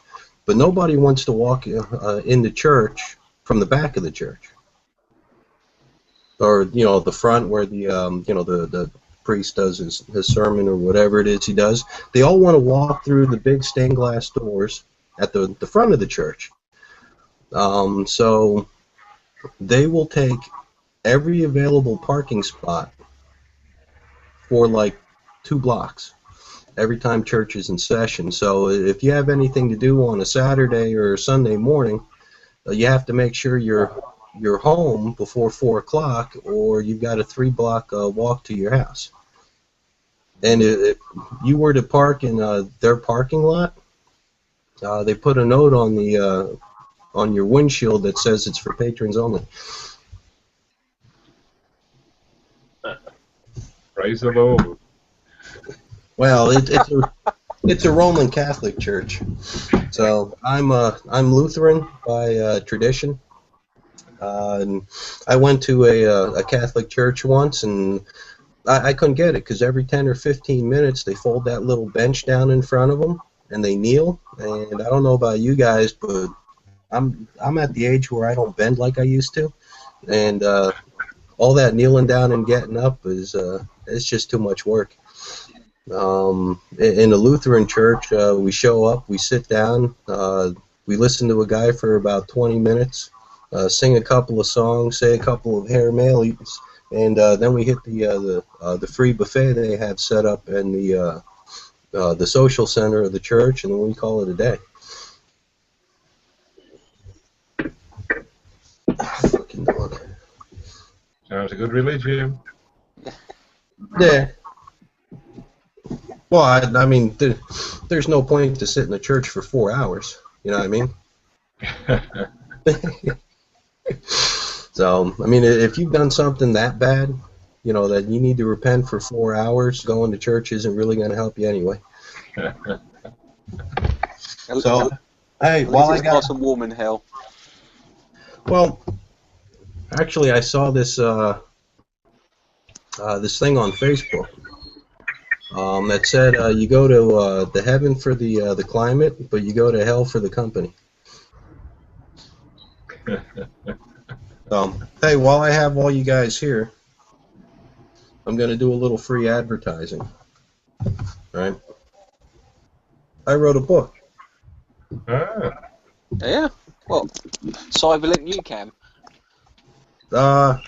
But nobody wants to walk in the church from the back of the church, or the front where the the priest does his sermon or whatever it is he does. They all want to walk through the big stained glass doors at the front of the church. So they will take every available parking spot for like 2 blocks every time church is in session. So if you have anything to do on a Saturday or a Sunday morning, you have to make sure you're home before 4 o'clock, or you've got a 3-block walk to your house. And if you were to park in their parking lot, they put a note on the on your windshield that says it's for patrons only. Praise the Lord. Well, it's a Roman Catholic church, so I'm Lutheran by tradition. And I went to a Catholic church once, and I couldn't get it because every 10 or 15 minutes they fold that little bench down in front of them and they kneel. And I don't know about you guys, but I'm at the age where I don't bend like I used to, and all that kneeling down and getting up is it's just too much work. In a Lutheran church, we show up, we sit down, we listen to a guy for about 20 minutes, sing a couple of songs, say a couple of Hail Marys, and then we hit the free buffet they have set up in the social center of the church, and then we call it a day. Fucking dog. Sounds a good religion. Yeah. Well, I mean, there's no point to sit in the church for 4 hours. You know what I mean? So, I mean, if you've done something that bad, that you need to repent for 4 hours, going to church isn't really going to help you anyway. So, hey, while I got nice and warm in hell. Well, actually, I saw this this thing on Facebook that said you go to the heaven for the climate, but you go to hell for the company. So, hey, while I have all you guys here, I'm going to do a little free advertising. All right? I wrote a book. Ah. Yeah? Well, Cyberlink you can. Well,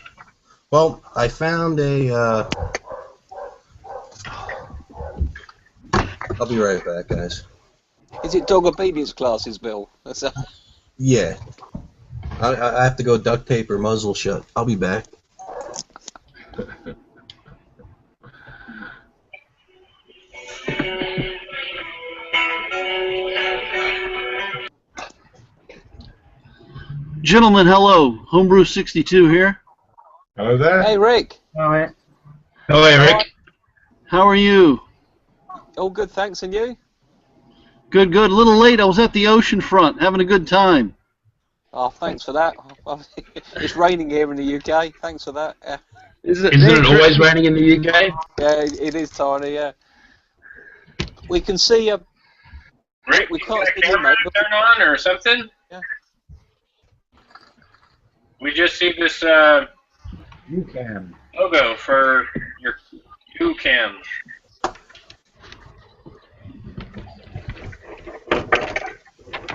I found a... I'll be right back, guys. Is it dog obedience classes, Bill? That's a... Yeah. I have to go duct tape her muzzle shut. I'll be back. Gentlemen, hello. Homebrew 62 here. Hello there. Hey, Rick. All right. Hello, Rick. How are you? All good, thanks, and you? Good, good. A little late. I was at the ocean front having a good time. Oh, thanks for that. It's raining here in the UK. Thanks for that. Yeah. Isn't it always raining in the UK? Yeah, it is, Tony, yeah. We can see a... Rick, we you can't got see a you, camera mate. turn on or something? Yeah. We just see this You can. Logo for your UCAN.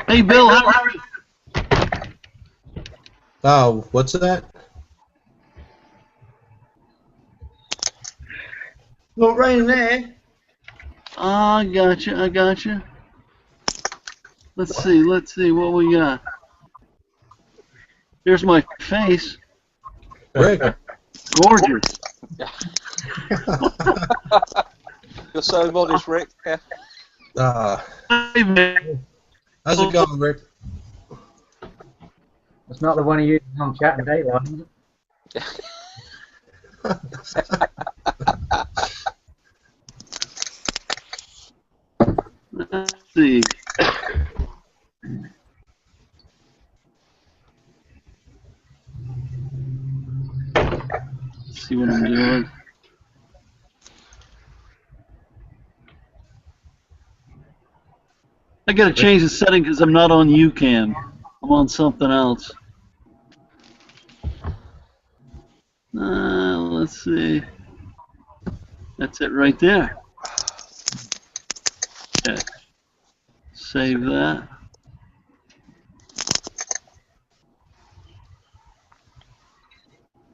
Hey, Bill, how are you? Oh, what's that? Not raining there. I gotcha. Let's see what we got. There's my face. Rick. Gorgeous. You're so modest, Rick. Yeah. Hey, man. How's it going, Rick? It's not the one you used on Chat and Dateline, is it? Let's see. Let's see what I'm doing. I gotta change the setting because I'm not on UCAN. I'm on something else. Let's see. That's it right there. Okay. Save that.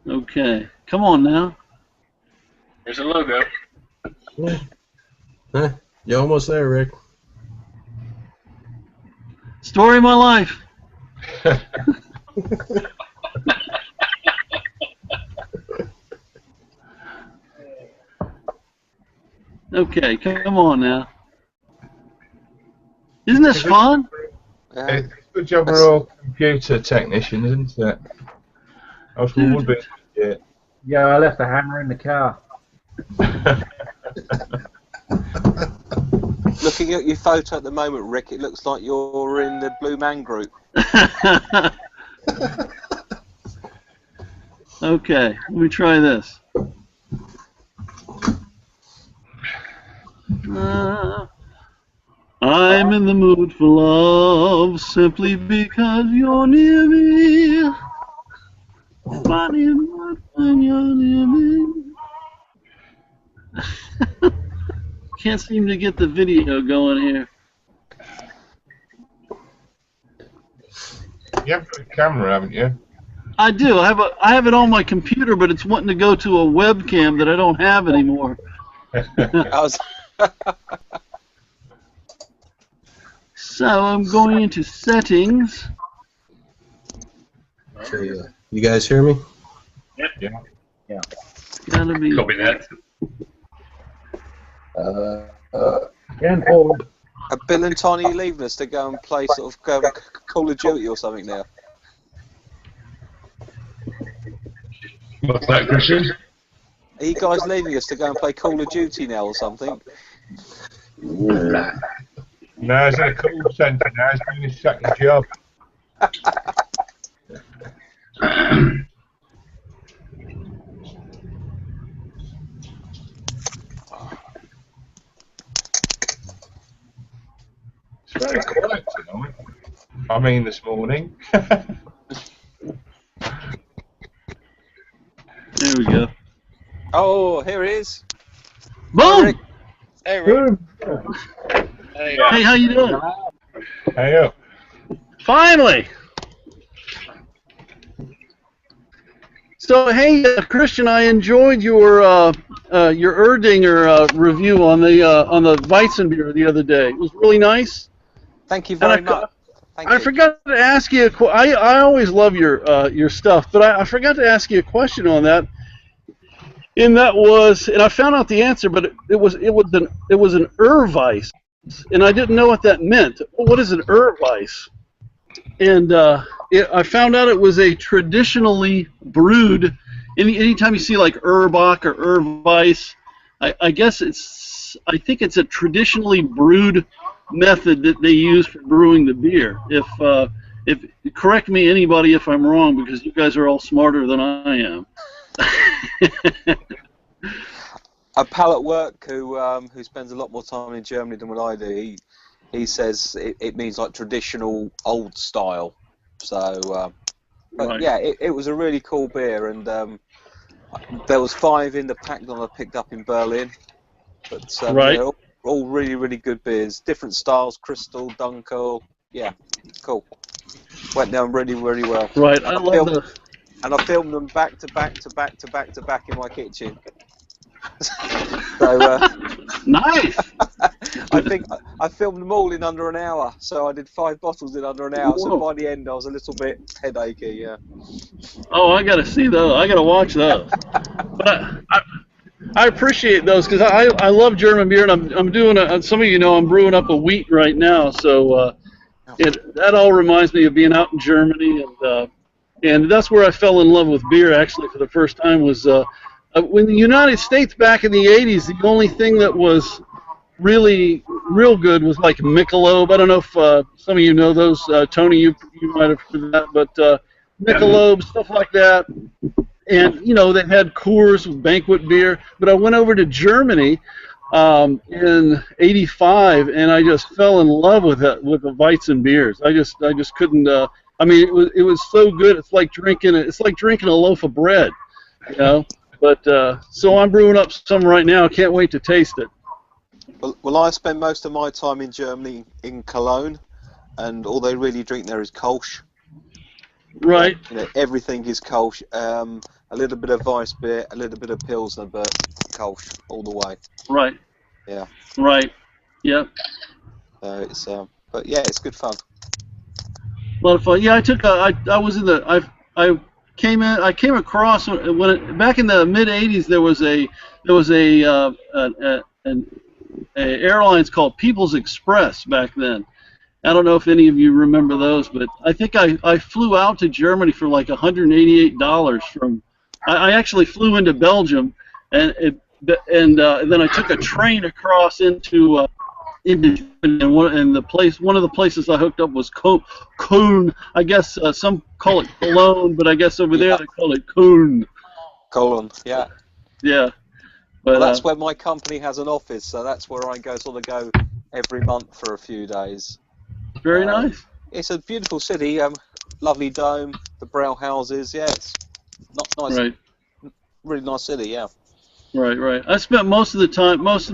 Okay. Come on now. There's a logo. Huh? You're almost there, Rick. Story of my life. Okay, come on now. Isn't this fun? It's a good job we're all computer technicians, isn't it? I was wondering. Yeah. Yeah, I left the hammer in the car. Looking at your photo at the moment, Rick, it looks like you're in the Blue Man Group. Okay, let me try this. I'm in the mood for love simply because you're near me. Funny when you're near me. Can't seem to get the video going here. You have got a camera, haven't you? I do. I have it on my computer, but it's wanting to go to a webcam that I don't have anymore. So I'm going into settings. So, you guys hear me? Yep. Yeah. Gotta be. Copy that. Again, Paul. Are Bill and Tony leaving us to go and play sort of Call of Duty or something now? What's that, Christian? Are you guys leaving us to go and play Call of Duty now or something? No, he's in a call centre now. He's doing his second job. It's very quiet tonight. I mean, this morning. There we go. Oh, here it is. Boom! Hey, Rick. Hey, how you doing? Hey up. Finally. So, hey, Christian, I enjoyed your Erdinger review on the Weizenbier the other day. It was really nice. Thank you very much. I forgot to ask you. I always love your stuff, but I forgot to ask you a question on that. And that was, and I found out the answer, but it was an Urweiss, and I didn't know what that meant. What is an Urweiss? And I found out it was a traditionally brewed. Anytime you see like Urbach or Urweiss, I guess I think it's a traditionally brewed method that they use for brewing the beer. If correct me, anybody, if I'm wrong, because you guys are all smarter than I am. A pal at work who spends a lot more time in Germany than what I do, he says it means like traditional old style. So, but Right. yeah, it was a really cool beer, and There was 5 in the pack that I picked up in Berlin, but Right. they're all really, really good beers. Different styles, Crystal, Dunkel. Yeah, cool. Went down really, really well. Right. I love the. And I filmed them back to back to back to back to back in my kitchen. So Nice. I think I filmed them all in under an hour. So I did 5 bottles in under an hour. So Whoa. by the end, I was a little bit headachy. Yeah. Oh, I gotta see those. I gotta watch those. But I appreciate those because I love German beer, and I'm doing some of you know I'm brewing up a wheat right now, so that all reminds me of being out in Germany, and that's where I fell in love with beer actually for the first time was when the United States back in the 80s. The only thing that was really real good was like Michelob. I don't know if some of you know those. Tony, you might have heard that, but Michelob, stuff like that. And, you know, they had Coors with banquet beer. But I went over to Germany in '85, and I just fell in love with the Weizen beers. I just couldn't. I mean, it was so good. It's like drinking a loaf of bread, you know. But so I'm brewing up some right now. Can't wait to taste it. Well, I spend most of my time in Germany in Cologne, and all they really drink there is Kolsch. Right. You know, everything is Kolsch. A little bit of Weiss beer, a little bit of Pilsner, but Kolsch all the way. Right. Yeah. Right. Yep. So it's but yeah, it's good fun. A lot of fun. Yeah, I was in the I came across back in the mid '80s there was an airlines called People's Express back then. I don't know if any of you remember those, but I think I flew out to Germany for like $188 from. I actually flew into Belgium, and then I took a train across into Germany, and one of the places I hooked up was Köln. I guess some call it Cologne, but I guess over there they call it Köln. Cologne, yeah. Yeah. But well, that's where my company has an office, so that's where I go every month for a few days. Very nice. It's a beautiful city, lovely dome, the Brauhauses, yeah, it's nice, right. Really nice city, yeah. Right. I spent most of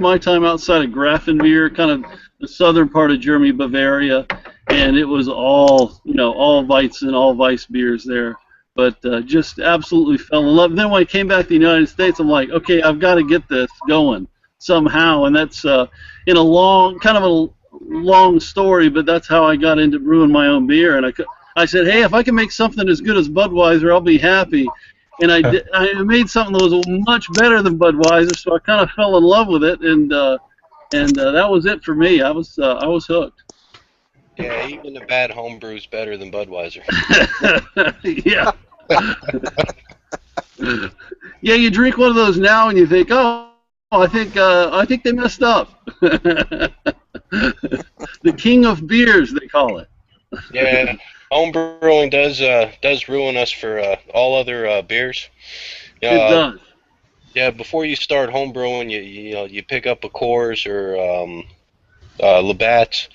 my time outside of Grafenwehr, kind of the southern part of Germany, Bavaria, and it was all Weizen, all Weiss beers there. But just absolutely fell in love. Then when I came back to the United States, I'm like, okay, I've got to get this going somehow, and that's in a long story, but that's how I got into brewing my own beer. And I said, hey, if I can make something as good as Budweiser, I'll be happy. And I made something that was much better than Budweiser, so I kind of fell in love with it, and that was it for me. I was hooked. Yeah, even a bad homebrew is better than Budweiser. Yeah. Yeah, you drink one of those now and you think, oh, I think they messed up. The king of beers, they call it. Yeah, homebrewing does ruin us for all other beers. It does. Yeah, before you start homebrewing, you pick up a Coors or Labatt's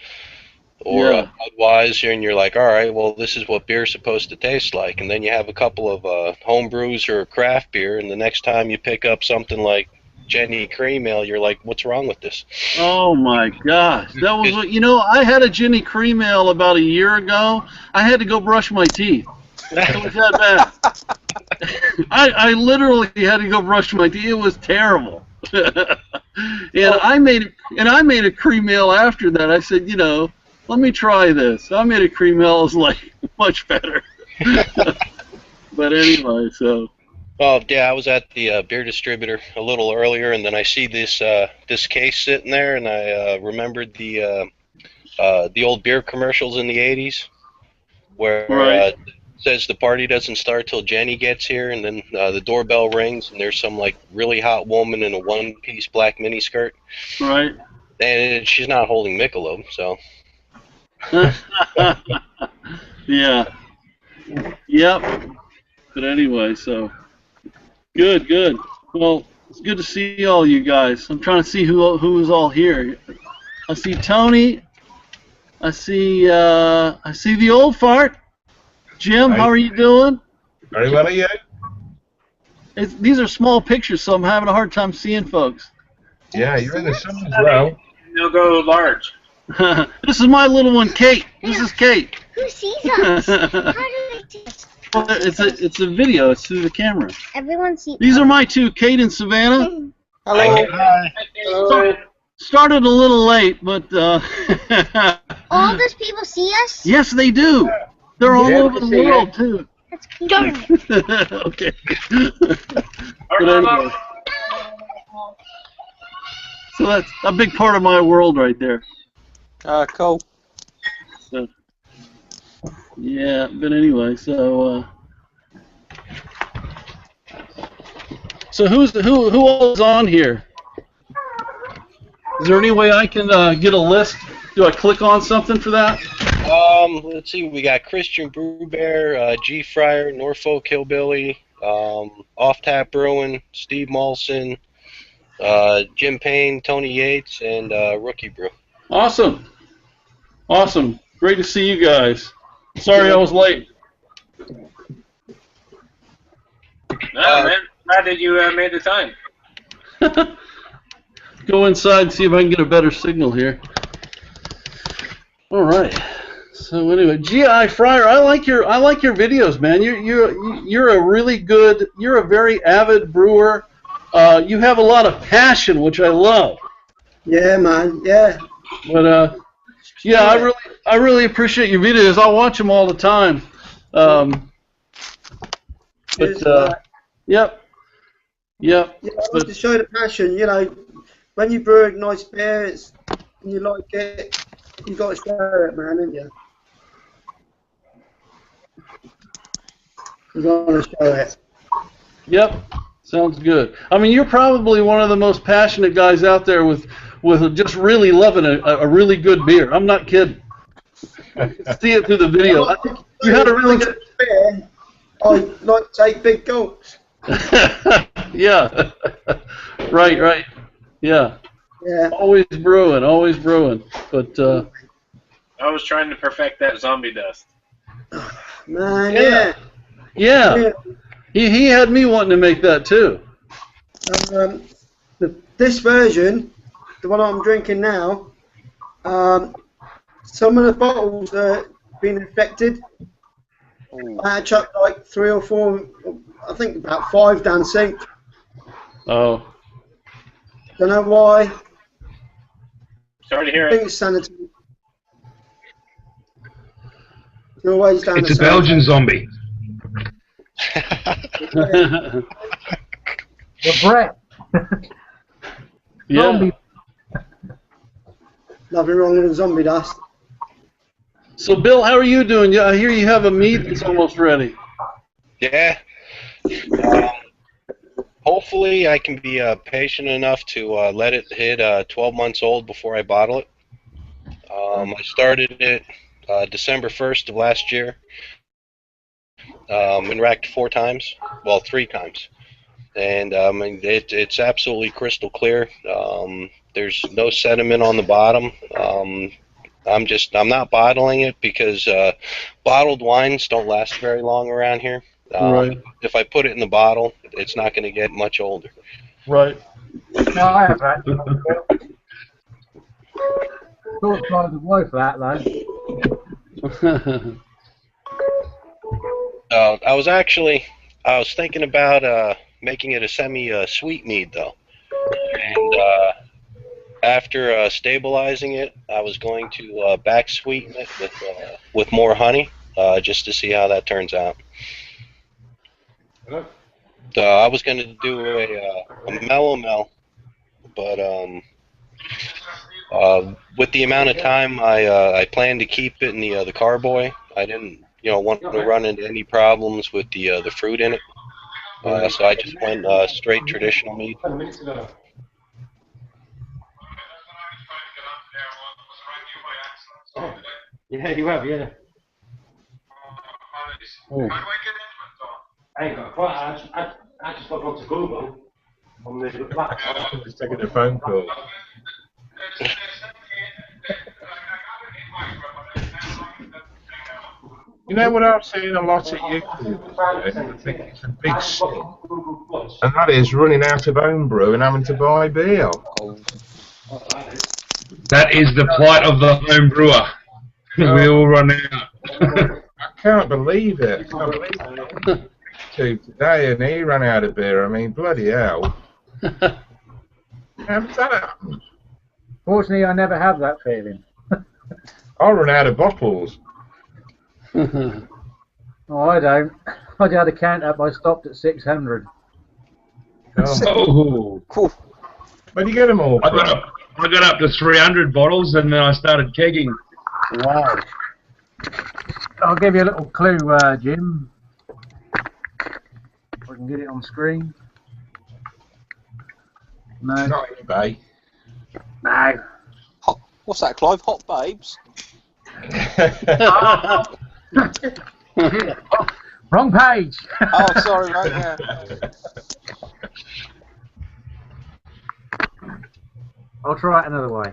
or Budweiser, and you're like, all right, well, this is what beer's supposed to taste like. And then you have a couple of home brews or craft beer, and the next time you pick up something like Jenny Cream Ale, you're like, what's wrong with this? Oh my gosh, that was I had a Jenny Cream Ale about a year ago. I had to go brush my teeth. It was that bad. I literally had to go brush my teeth. It was terrible. And I made a cream ale after that. I said, let me try this. I made a cream ale. It was like much better. But anyway, so. Well, yeah, I was at the beer distributor a little earlier, and then I see this case sitting there, and I remembered the old beer commercials in the '80s, where it says the party doesn't start till Jenny gets here, and then the doorbell rings, and there's some like really hot woman in a one-piece black miniskirt. Right. And she's not holding Michelob, so. Yeah. Yep. But anyway, so. Good. Well, it's good to see all you guys. I'm trying to see who is all here. I see Tony. I see the old fart. Jim, how are you doing? Very well, are you? these are small pictures, so I'm having a hard time seeing folks. Yeah, you're in the sun as well. They'll go large. This is my little one, Kate. This is Kate. Who sees us? How do they see us? Well, it's a video. It's through the camera. Everyone sees. These are my two, Kate and Savannah. Hello. Hello. Started a little late, but All those people see us? yes, they do. They're all over the world too. That's cute. Okay. But anyway, so that's a big part of my world right there. Cool. So, yeah, but anyway, so who all is on here? Is there any way I can get a list? Do I click on something for that? Let's see. We got Christian Brubear, G. Fryer, Norfolk Hillbilly, Off Tap Brewing, Steve Molson, Jim Payne, Tony Yates, and Rookie Brew. Awesome. Awesome. Great to see you guys. Sorry I was late. No, man. Glad that you made the time. Go inside and see if I can get a better signal here. All right. So anyway, GI Fryer, I like your videos, man. You're a really good. You're a very avid brewer. You have a lot of passion, which I love. Yeah, man. Yeah. But yeah, I really appreciate your videos. I watch them all the time. Yep. Yeah, I like to show the passion. You know, when you brew a nice beer, and you like it, you got to share it, man, haven't you? You got to show it. Yep. Sounds good. I mean, you're probably one of the most passionate guys out there with just really loving a really good beer. I'm not kidding. I can see it through the video. I think you had a really good beer. I like to take big gulps. Yeah. Right. Yeah. Yeah. Always brewing. But I was trying to perfect that zombie dust. Man, yeah. He had me wanting to make that too. This version, the one I'm drinking now, some of the bottles are being infected. I had chucked like 3 or 4, I think about 5 down sink. Oh. Don't know why. Sorry to hear I think it. it's sanitary. It's always down It's a Belgian zombie. The breath. Yeah. Zombie. Nothing wrong with zombie dust. So Bill, how are you doing? I hear you have a meat that's almost ready. Yeah. Hopefully I can be patient enough to let it hit 12 months old before I bottle it. I started it December 1st of last year. And racked 4 times. Well, 3 times. And it's absolutely crystal clear. There's no sediment on the bottom. I'm not bottling it because bottled wines don't last very long around here. Right. If I put it in the bottle, it's not going to get much older. Right. No, I have that. Thought trying to wife that though. I was thinking about making it a semi-sweet mead though, and after stabilizing it, I was going to back sweeten it with more honey, just to see how that turns out. So I was going to do a mellow, but with the amount of time I planned to keep it in the carboy, I didn't want to run into any problems with the fruit in it. So I just went straight traditional mead. Oh, yeah, you have, yeah. Oh. I ain't got quite. I just got to Google on the laptop. Just taking a phone call. You know what I've seen a lot of YouTubers doing? I think it's a big sin, and that is running out of home brew and having to buy beer. That is the plight of the home brewer. We all run out. I can't believe it. I can't believe it. Today, and he ran out of beer. I mean, bloody hell. How does that happen? Fortunately, I never have that feeling. I'll run out of bottles. Oh, I don't. I had a count up. I stopped at 600. Oh, cool. Where do you get them all? I got up to 300 bottles, and then I started kegging. Wow. I'll give you a little clue, Jim. If I can get it on screen. No. Not in the bay. No. What's that, Clive? Hot babes? Wrong page. Oh, sorry, right, yeah. I'll try it another way.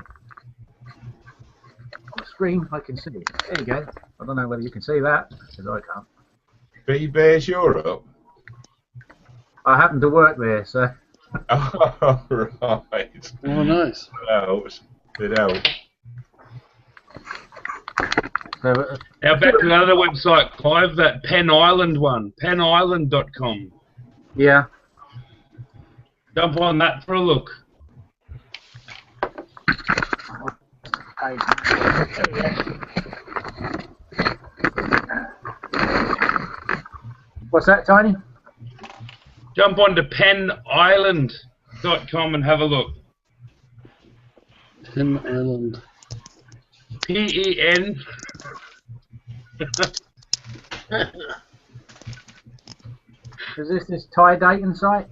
On the screen, I can see it. There you go. I don't know whether you can see that, because I can't. B Bears Europe. I happen to work there, so. Oh, right. Oh, nice. It helps. Now back to another website, Clive, that Penn Island one, PennIsland.com. Yeah. Jump on that for a look. What's that, Tiny? Jump on to PennIsland.com and have a look. Penn Island. P-E-N. Is this Thai dating site?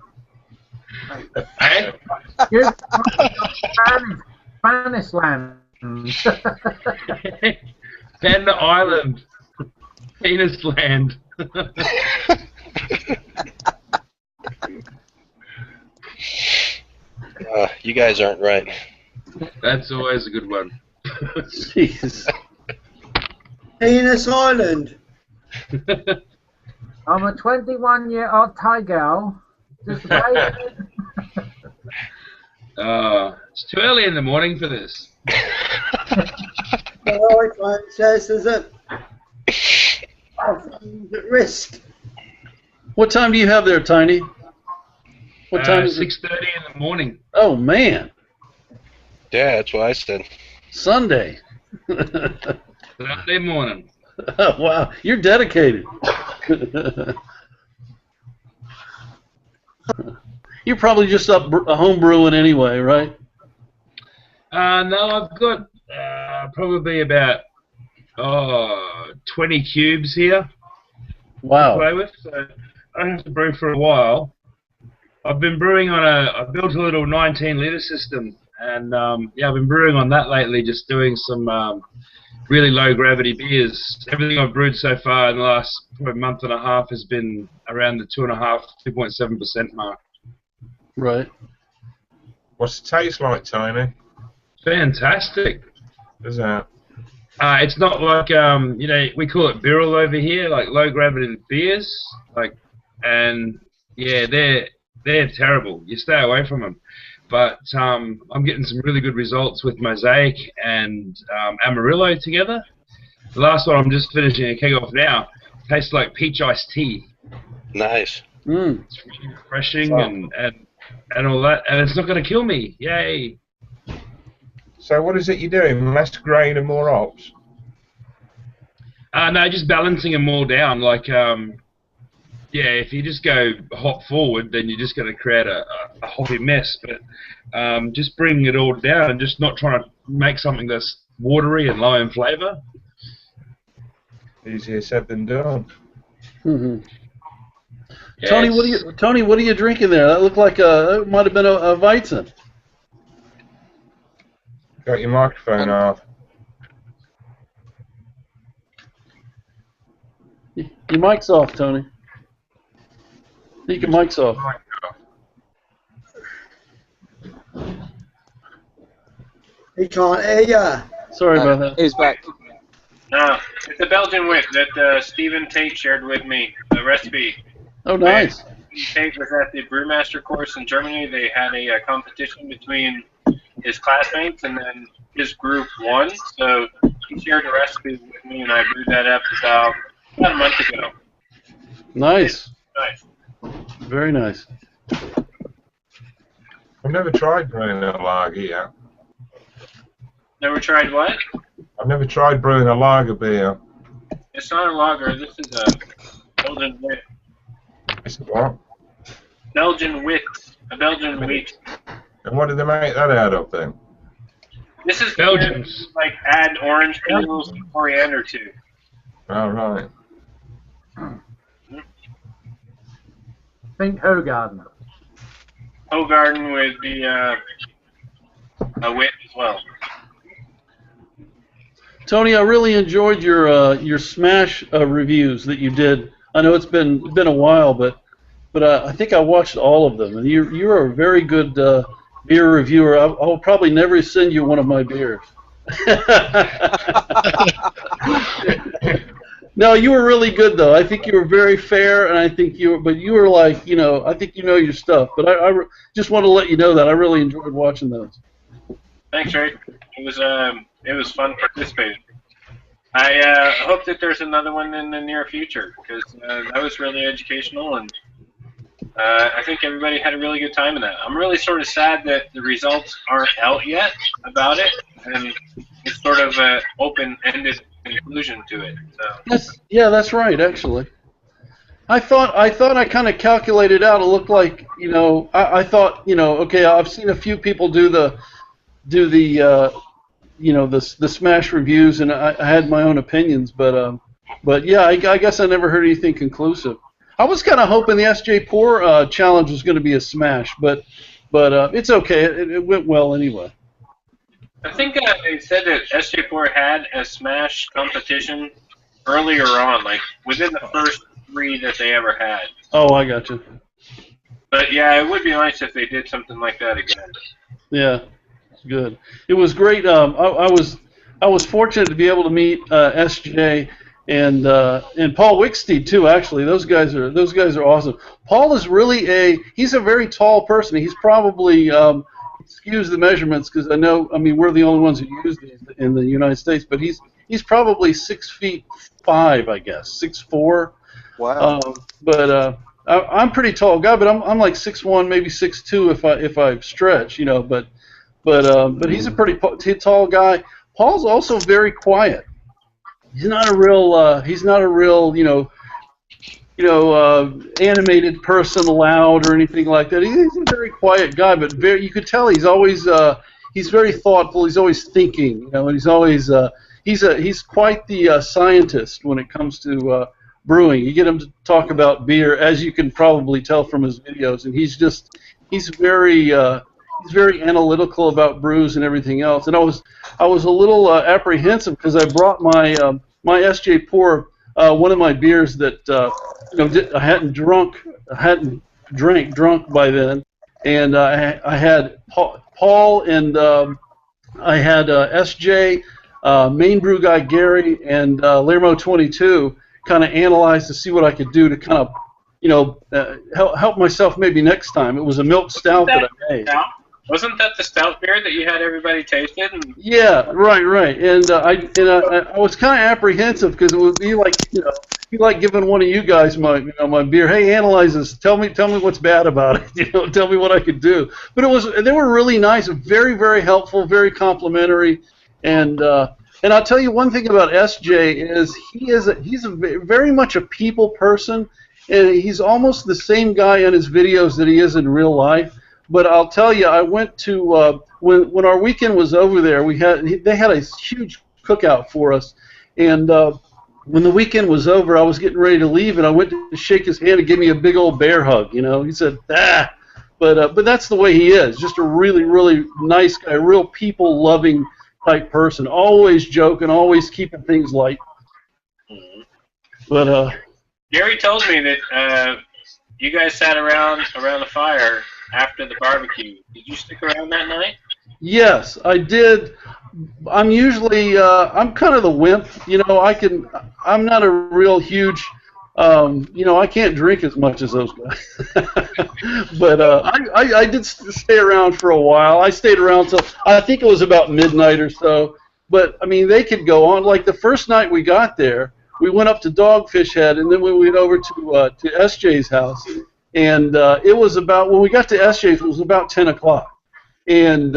Hey? Spanish land. Penn Island. Penis land. You guys aren't right. That's always a good one. Jeez. Penis Island. I'm a 21-year-old Thai girl. Just It's too early in the morning for this. Alright, Frances, is it? At risk. What time do you have there, Tiny? What time is it? 6:30 in the morning. Oh, man. Yeah, that's what I said. Sunday. Saturday morning. Wow, you're dedicated. You're probably just up home brewing anyway, right? No, I've got probably about 20 cubes here. Wow. To play with, so I don't have to brew for a while. I've been brewing on I built a little 19-litre system, and yeah, I've been brewing on that lately, just doing some really low gravity beers. Everything I've brewed so far in the last probably month and a half has been around the 2.5%, 2.7% mark. Right. What's the taste like, Tiny? Fantastic. Is that? It's not like you know, we call it Birrell over here, like low gravity beers, like, and yeah, they're terrible. You stay away from them. But I'm getting some really good results with Mosaic and Amarillo together. The last one I'm just finishing a keg off now tastes like peach iced tea. Nice. Mm. It's really refreshing and all that, and it's not going to kill me. Yay! So what is it you're doing? Less grain and more hops? No, just balancing them all down. Like, yeah, if you just go hop forward, then you're just going to create a hoppy mess. But just bringing it all down and just not trying to make something that's watery and low in flavour. Easier said than done. Mm-hmm. Yeah, Tony, what are you drinking there? That looked like it might have been a Weizen. Got your microphone off. Your mic's off, Tony. I think your mic's off. He can't hear ya. Sorry about that. He's back. No, it's a Belgian wit that Stephen Tate shared with me, the recipe. Oh, nice. Tate was at the Brewmaster course in Germany. They had a competition between his classmates, and then his group won. So he shared a recipe with me, and I brewed that up about a month ago. Nice. Nice. Very nice. I've never tried brewing a lager yet. Never tried what? I've never tried brewing a lager beer. It's not a lager. This is a Belgian wit. It's a what? Belgian wit. A Belgian wheat. And what did they make that out of then? This is Belgians. Like add orange peels and coriander to. Oh, right. Think Hogarden. Hogarden would be a wit as well. Tony, I really enjoyed your Smash reviews that you did. I know it's been a while, but I think I watched all of them, and you're a very good beer reviewer. I'll probably never send you one of my beers. No, you were really good though. I think you were very fair, and I think you were like, I think you know your stuff. But I just want to let you know that I really enjoyed watching those. Thanks, Ray. It was fun participating. I hope that there's another one in the near future, because that was really educational, and I think everybody had a really good time in that. I'm really sort of sad that the results aren't out yet about it, and it's sort of an open-ended conclusion to it. So. That's right, actually. I thought I kind of calculated out. It looked like, I thought, okay, I've seen a few people do the Smash reviews, and I had my own opinions, but yeah, I guess I never heard anything conclusive. I was kind of hoping the SJ Pour challenge was going to be a Smash, but it's okay. It went well anyway. I think they said that SJ Pour had a Smash competition earlier on, like within the first 3 that they ever had. Oh, I got you. But yeah, it would be nice if they did something like that again. Yeah, it's good. It was great. I was fortunate to be able to meet SJ and Paul Wicksteed too. Actually, those guys are awesome. Paul is really he's a very tall person. He's probably excuse the measurements, because I mean we're the only ones who use these in the United States, but he's probably 6'5", I guess, 6'4". Wow. But I'm a pretty tall guy, but I'm like 6'1", maybe 6'2" if I stretch, But he's a pretty tall guy. Paul's also very quiet. He's not a real animated person, loud or anything like that. He's a very quiet guy, but you could tell he's always he's very thoughtful. He's always thinking, and he's always he's quite the scientist when it comes to brewing. You get him to talk about beer, as you can probably tell from his videos, and he's very analytical about brews and everything else. And I was a little apprehensive because I brought my SJ Pour, one of my beers that I hadn't drunk by then, and I had Paul and I had SJ, main brew guy Gary, and Lermo 22 kind of analyze to see what I could do to kind of help myself maybe next time. It was a milk stout that I made. Wasn't that the stout beer that you had everybody tasted? Yeah, right. And I was kind of apprehensive because it would be like giving one of you guys my beer. Hey, analyze this. Tell me what's bad about it. Tell me what I could do. But they were really nice, very, very helpful, very complimentary, and I'll tell you one thing about SJ is he's very much a people person, and he's almost the same guy in his videos that he is in real life. But I'll tell you, I went to when our weekend was over there. They had a huge cookout for us, and when the weekend was over, I was getting ready to leave, and I went to shake his hand and give me a big old bear hug. He said, "Ah," but that's the way he is. Just a really, really nice guy, real people-loving type person. Always joking, always keeping things light. But Gary told me that you guys sat around the fire after the barbecue. Did you stick around that night? Yes, I did. I'm usually I'm kind of the wimp, you know. I'm not a real huge, you know, I can't drink as much as those guys. But I did stay around for a while. I stayed around till I think it was about midnight or so. But I mean, they could go on. Like the first night we got there, we went up to Dogfish Head, and then we went over to SJ's house, and it was about when we got to SJ's, it was about 10 o'clock, and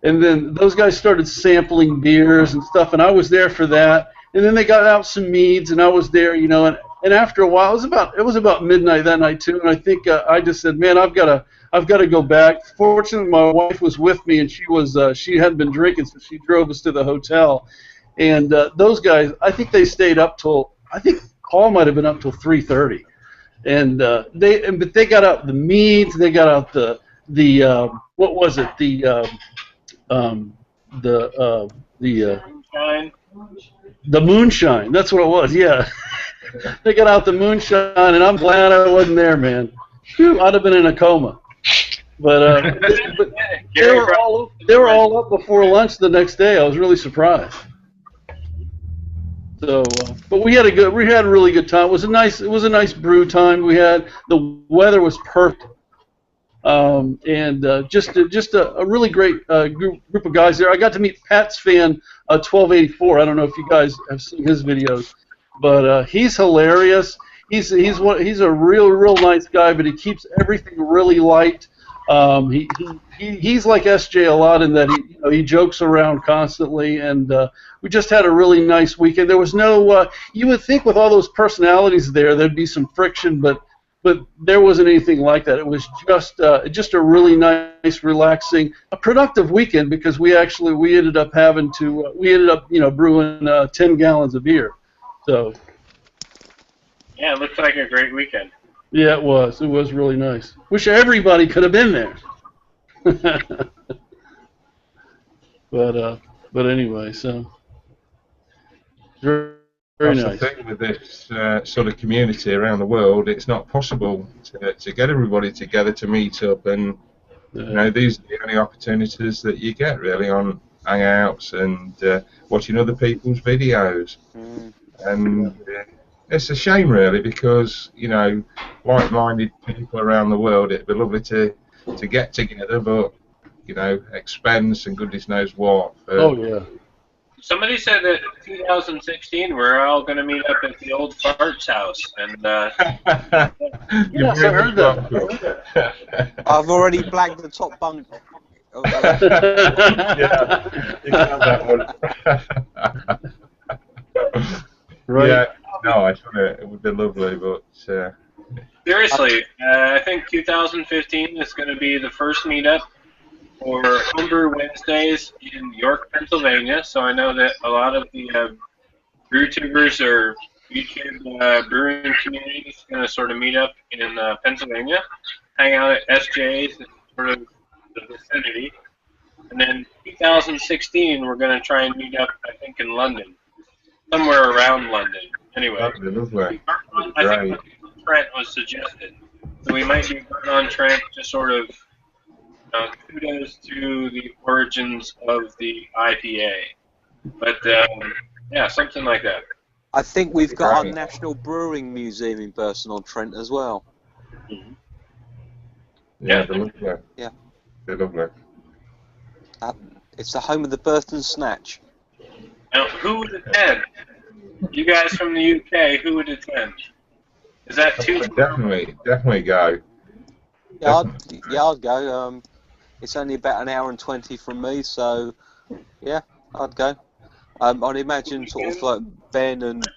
then those guys started sampling beers and stuff, and I was there for that. And then they got out some meads, and I was there, you know. And after a while, it was about midnight that night too. And I think I just said, man, I've got to go back. Fortunately, my wife was with me, and she hadn't been drinking, so she drove us to the hotel. And those guys, I think they stayed up till, I think Paul might have been up till 3:30. And but they got out the meads, they got out the what was it, the moonshine. That's what it was. Yeah, they got out the moonshine, and I'm glad I wasn't there, man. Whew, I'd have been in a coma. But they were all up before lunch the next day. I was really surprised. So, but we had a really good time. It was a nice brew time. We had, the weather was perfect. And just a really great group of guys there. I got to meet Pat's fan 1284. I don't know if you guys have seen his videos, but he's hilarious. He's a real nice guy, but he keeps everything really light. He's like SJ a lot in that he jokes around constantly, and we just had a really nice weekend. There was no you would think with all those personalities there'd be some friction, but there wasn't anything like that. It was just a really nice, relaxing, a productive weekend, because we ended up brewing 10 gallons of beer. So yeah, it looks like a great weekend. yeah, it was really nice. Wish everybody could have been there. But anyway, so very nice. The thing with this sort of community around the world, it's not possible to get everybody together to meet up, and these are the only opportunities that you get really on Hangouts and watching other people's videos. And it's a shame really, because like-minded people around the world, it'd be lovely to get together, but expense and goodness knows what. Oh yeah. Somebody said that 2016 we're all going to meet up at the old fart's house, and yes, I heard that. I've already blagged the top bunk. Yeah, you got that one. Right. Yeah, no, I thought it would be lovely, but seriously, I think 2015 is going to be the first meetup for Homebrew Wednesdays in York, Pennsylvania. So I know that a lot of the BrewTubers or YouTube brewing communities are going to sort of meet up in Pennsylvania, hang out at SJ's, sort of the vicinity. And then 2016, we're going to try and meet up, I think, in London, somewhere around London. Anyway, that'd be lovely. I think Trent was suggested. So we might be going on Trent to sort of kudos to the origins of the IPA. But, yeah, something like that. I think we've got our National Brewing Museum in person on Trent as well. Mm-hmm. Yeah, they're lovely. Yeah. They're lovely. It's the home of the Burton Snatch. Now, who would attend? You guys from the UK, who would attend? Is that too? Definitely go. Yeah, I'd go. It's only about an hour and 20 from me, so yeah, I'd go. I'd imagine sort of like Ben and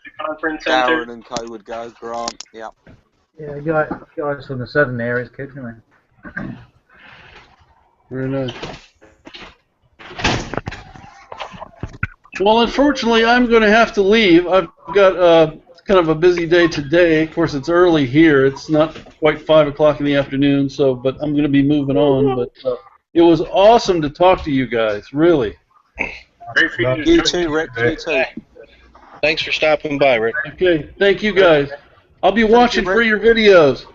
Darren and Co would go. Grant, yeah. Yeah, guys from the southern areas, kids, anyway. Very nice. Well, unfortunately, I'm going to have to leave. I've got kind of a busy day today. Of course, it's early here. It's not quite 5 o'clock in the afternoon, but I'm going to be moving on. But it was awesome to talk to you guys, really. Great for you. You too, Rick. You too. Thanks for stopping by, Rick. Okay, thank you guys. I'll be watching for your videos.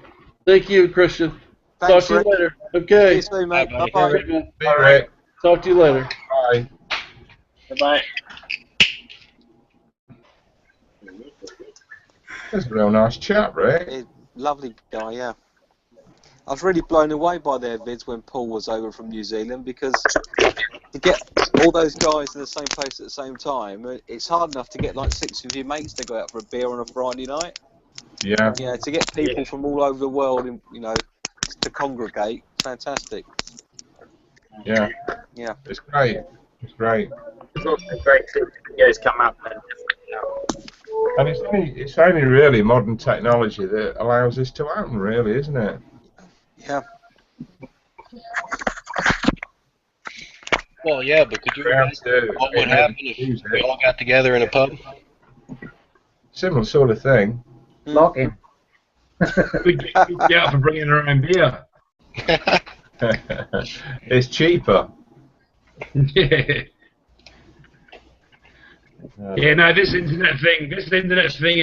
Thank you, Christian. Thanks, Talk to you Rick. later. Okay. See you soon, mate. Bye-bye. Bye-bye. Bye, Rick. Talk to you later. Bye. Bye. That's a real nice chat, Rick. Lovely guy, yeah. I was really blown away by their vids when Paul was over from New Zealand, because to get all those guys in the same place at the same time, it's hard enough to get like 6 of your mates to go out for a beer on a Friday night. Yeah. Yeah, to get people from all over the world, you know, to congregate, fantastic. Yeah. Yeah. It's great. It's great. It's also great to see videos come up and And it's only really modern technology that allows this to happen, really, isn't it? Yeah. Well, yeah, but could you imagine what would happen if we all got together in a pub? Similar sort of thing. Lock him. We'd get out for bringing our own beer. It's cheaper. Yeah. Yeah, no, this internet thing and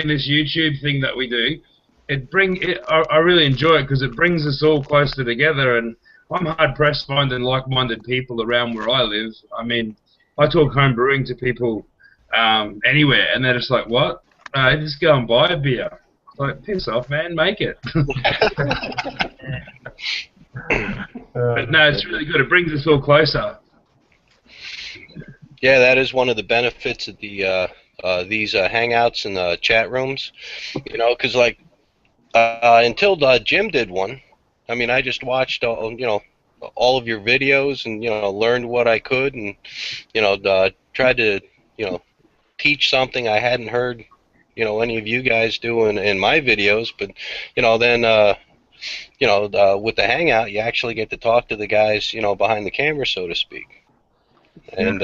this YouTube thing that we do, I really enjoy it because it brings us all closer together, and I'm hard pressed finding like-minded people around where I live. I mean, I talk home brewing to people anywhere, and they're just like, "What? Just go and buy a beer." Like, piss off, man, make it. But no, it's really good. It brings us all closer. Yeah, that is one of the benefits of the these hangouts and chat rooms. You know, because like until Jim did one, I mean, I just watched all of your videos and learned what I could, and tried to teach something I hadn't heard any of you guys do in my videos. But then with the hangout, you actually get to talk to the guys behind the camera, so to speak. And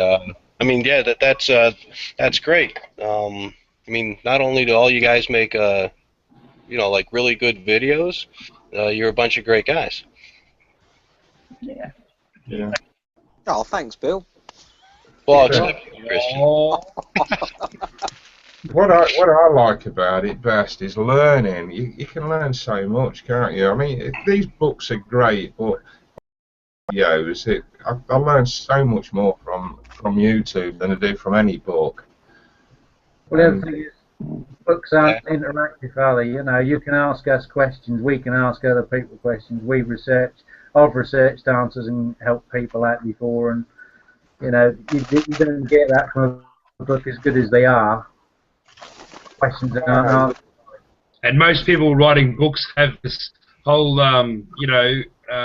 I mean, yeah, that's great. I mean, not only do all you guys make like really good videos, you're a bunch of great guys. Yeah. Yeah. Oh, thanks, Bill. Well, except for Christian. What I like about it best is learning. You can learn so much, can't you? I mean, these books are great, but I learn so much more from YouTube than I do from any book. Well, the other thing is, books aren't interactive, are they? You can ask us questions, we can ask other people questions. I've researched answers and helped people out before, and you don't get that from a book as good as they are. Questions that aren't answered. And most people writing books have this whole,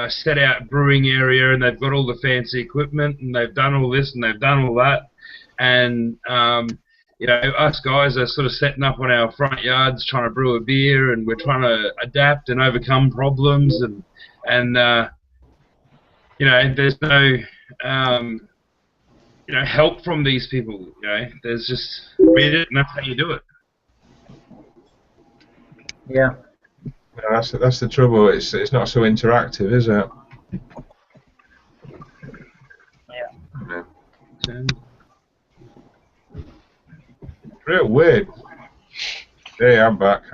set out brewing area, and they've got all the fancy equipment, and they've done all this and they've done all that, and us guys are sort of setting up on our front yards trying to brew a beer, and we're trying to adapt and overcome problems, and there's no help from these people. There's just read it and that's how you do it. Yeah. Yeah, that's the trouble. It's not so interactive, is it? Yeah. Real weird. Yeah, I'm back.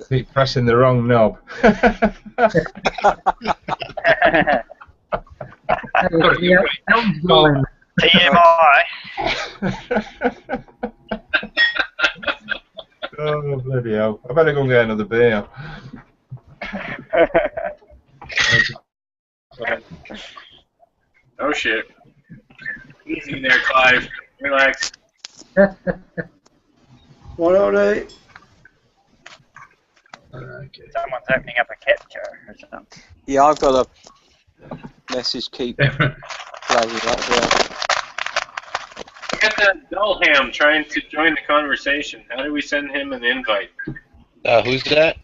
Keep pressing the wrong knob. TMI. Oh, bloody hell. I better go and get another beer. Oh shit. Easy there, Clive. Relax. What are they? Someone's opening up a capture or something. Yeah, I've got a message keep playing right there. We got that Dullham trying to join the conversation. How do we send him an invite? Who's that?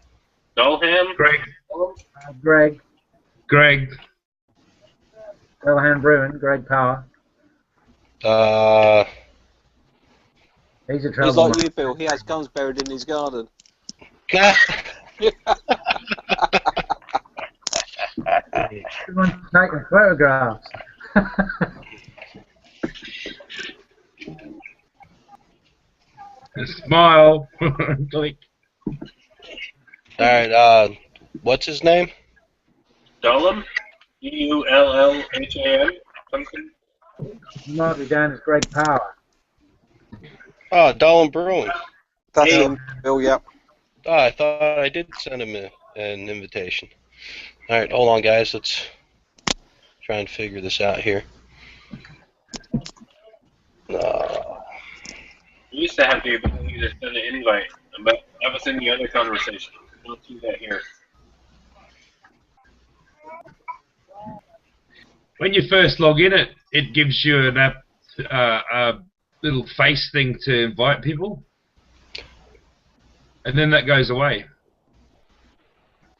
Dullham? Greg. Greg. Dullham Brewing, Greg Power. He's a He's trouble. like you, Bill. He has guns buried in his garden. Everyone's taking photographs. Smile. Click. All right. What's his name? Dullham? EULLHAM something. You might be down as Greg Power. Oh, Dolan Brewing. That's Hey. him, Bill. Yep. Oh, I thought I did send him an invitation. All right, hold on, guys. Let's try and figure this out here. We used to have the ability to send an invite, but that was in the other conversation. We'll do that here. When you first log in, it gives you an app, a little face thing to invite people, and then that goes away.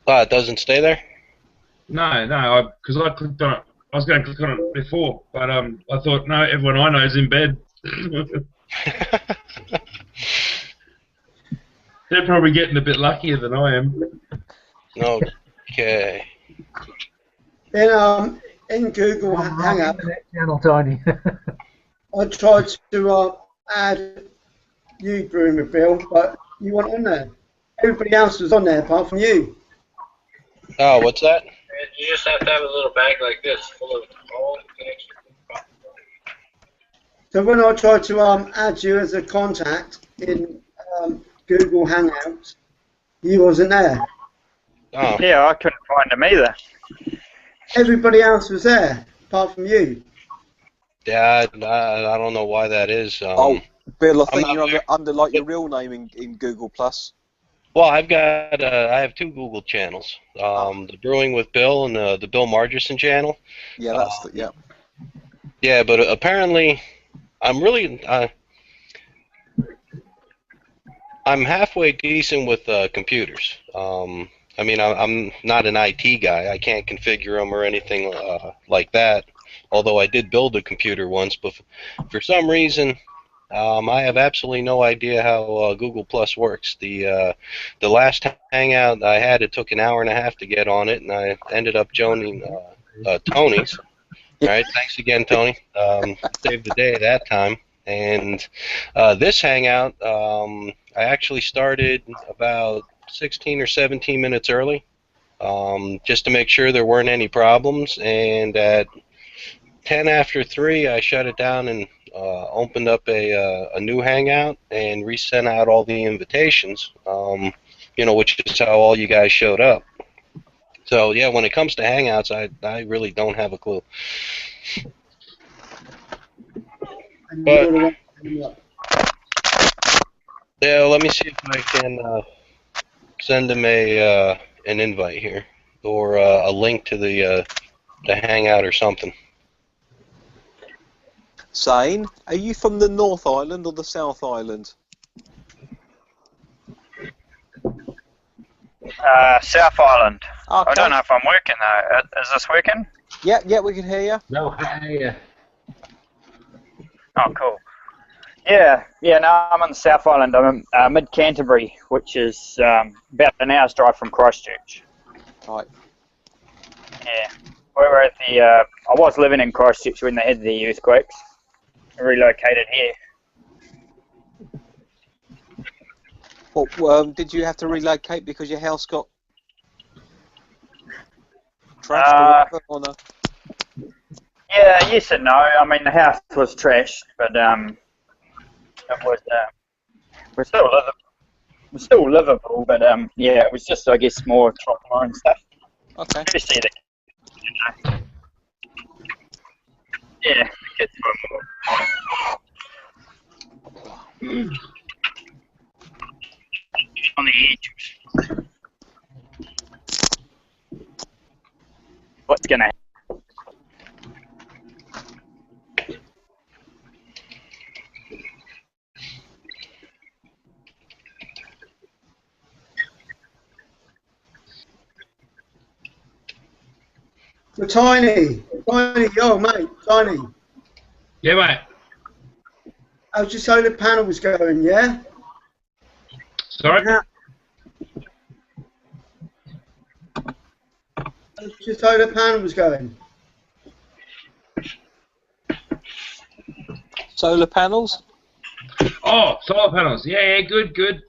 Oh, it doesn't stay there? No, because I clicked on it. I was going to click on it before, but I thought, no, everyone I know is in bed. They're probably getting a bit luckier than I am. Okay. Then in Google Hangout, Channel Tiny. I tried to add you, Brewing with Bill, but you weren't on there. Everybody else was on there apart from you. Oh, what's that? You just have to have a little bag like this full of all the connections. So when I tried to add you as a contact in Google Hangouts, you wasn't there. Oh. Yeah, I couldn't find him either. Everybody else was there apart from you. Yeah, I don't know why that is. Oh, Bill, I think I'm you're under like your real name in Google Plus. Well, I have two Google channels. The Brewing with Bill and the Bill Margerson channel. Yeah, that's yeah. Yeah, but apparently, I'm halfway decent with computers. I mean, I'm not an IT guy. I can't configure them or anything like that. Although I did build a computer once, but for some reason, I have absolutely no idea how Google Plus works. The last hangout I had, it took an hour and a half to get on it, and I ended up joining Tony's. All right, thanks again, Tony. Saved the day at that time. And this hangout, I actually started about 16 or 17 minutes early, just to make sure there weren't any problems. And at 10 after 3, I shut it down and opened up a new hangout and resent out all the invitations, which is how all you guys showed up. So yeah, when it comes to hangouts, I really don't have a clue. But yeah, let me see if I can send him an invite here, or a link to the hangout or something. Zane, are you from the North Island or the South Island? South Island. Okay. I don't know if I'm working though. Is this working? Yeah, we can hear you. No, yeah. Oh, cool. Yeah, no, I'm on the South Island. I'm in mid-Canterbury, which is about an hour's drive from Christchurch. Right. Yeah. We were at the, I was living in Christchurch when they had the earthquakes. I relocated here. Well, did you have to relocate because your house got trashed or whatever? Yeah, yes and no. I mean, the house was trashed, but it was we're still livable, but yeah, it was just, I guess, more trauma and stuff. Okay. You see the, yeah, the kids were more on the edge. What's gonna happen? So Tiny, yo mate, Tiny. Yeah, mate. How's your solar panels going, yeah? Sorry? How's your solar panels going? Solar panels? Oh, solar panels. Yeah, good.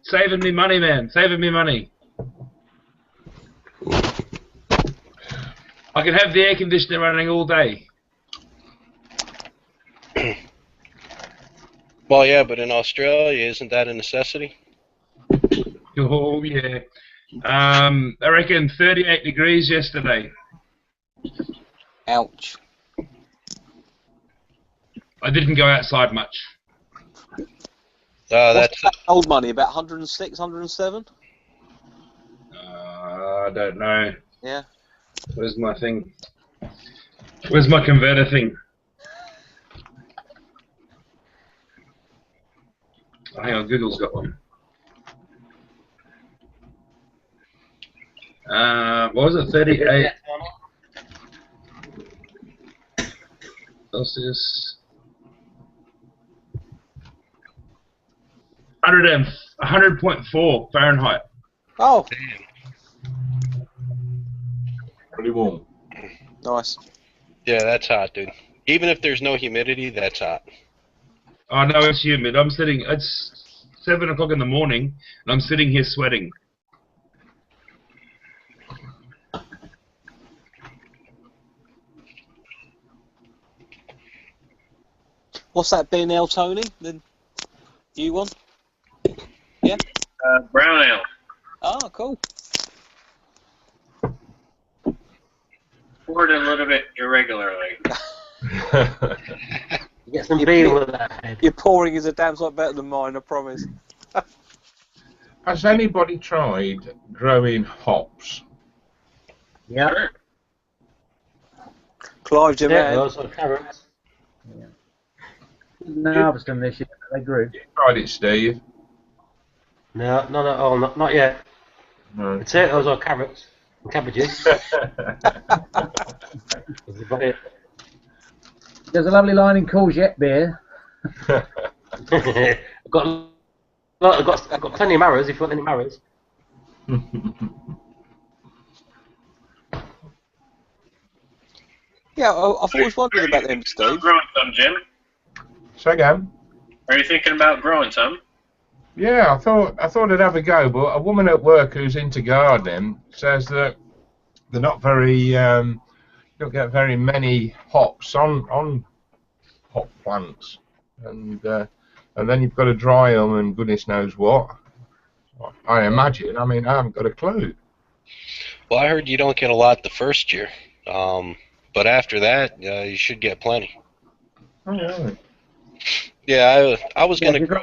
Saving me money, man. Saving me money. I can have the air conditioner running all day. Well, yeah, but in Australia, isn't that a necessity? Oh yeah. I reckon 38 degrees yesterday. Ouch. I didn't go outside much. That's What's that old money, about 106, 107? I don't know. Yeah. Where's my thing? Where's my converter thing? Oh, hang on, Google's got one. What was it? 38 Celsius. 100.4 Fahrenheit. Oh, Pretty warm. nice. Yeah, that's hot, dude. Even if there's no humidity, that's hot. Oh no, it's humid. I'm sitting. It's 7 o'clock in the morning, and I'm sitting here sweating. What's that beer now, Tony? The new one? Yeah? Brown ale. Oh, cool. Poured a little bit irregularly. Get some beer with that. Your pouring is a damn sight better than mine, I promise. Has anybody tried growing hops? Yeah. Sure. Clive, Jim, Yeah, also carrots. Yeah. No, harvesting this year, they grew. You tried it, Steve? No, not yet. No. Potatoes or carrots and cabbages. That's about it. There's a lovely line in courgette beer. I've got plenty of marrows if you want any marrows. Yeah, I've always wondered about them, Steve. Growing some, Jim? So again? Are you thinking about growing some? Yeah, I thought I'd have a go, but a woman at work who's into gardening says that they're not very, you don't get very many hops on hop plants, and then you've got to dry them and goodness knows what. I imagine. I mean, I haven't got a clue. Well, I heard you don't get a lot the first year, but after that, you should get plenty. Oh, really? Yeah, I was gonna grow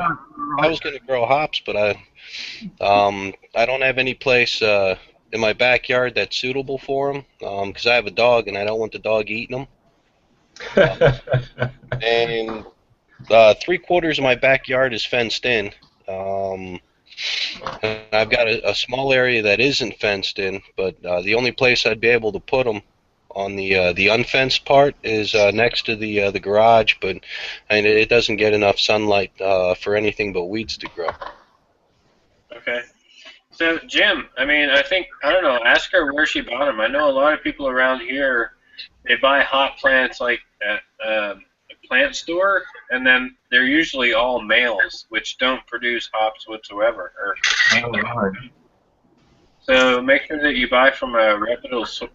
hops, but I don't have any place in my backyard that's suitable for them because I have a dog and I don't want the dog eating them. And 3/4 of my backyard is fenced in. And I've got a small area that isn't fenced in, but the only place I'd be able to put them on the unfenced part is next to the garage, but I mean, it doesn't get enough sunlight for anything but weeds to grow. Okay. So, Jim, I mean, I don't know, ask her where she bought them. I know a lot of people around here, they buy hop plants like at a plant store, and then they're usually all males, which don't produce hops whatsoever. So make sure that you buy from a reputable source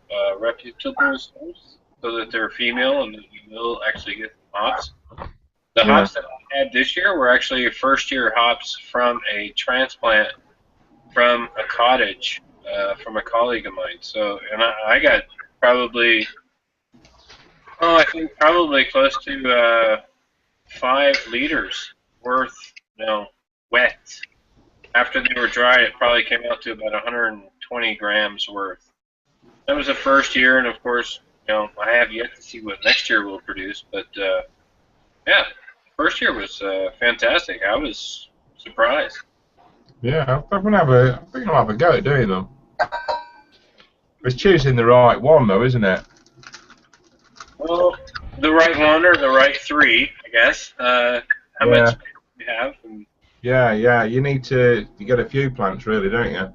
so that they're female and that you will actually get hops. The hops that I had this year were actually first-year hops from a transplant from a cottage from a colleague of mine. So, and I got probably, I think probably close to 5 liters worth, wet. After they were dry, it probably came out to about 120 grams worth. That was the first year, and of course, I have yet to see what next year will produce. But yeah, first year was fantastic. I was surprised. Yeah, I think I'll have a go at doing them. It's choosing the right one, though, isn't it? Well, the right one or the right 3, I guess. How much you have? And Yeah, you get a few plants, really, don't you?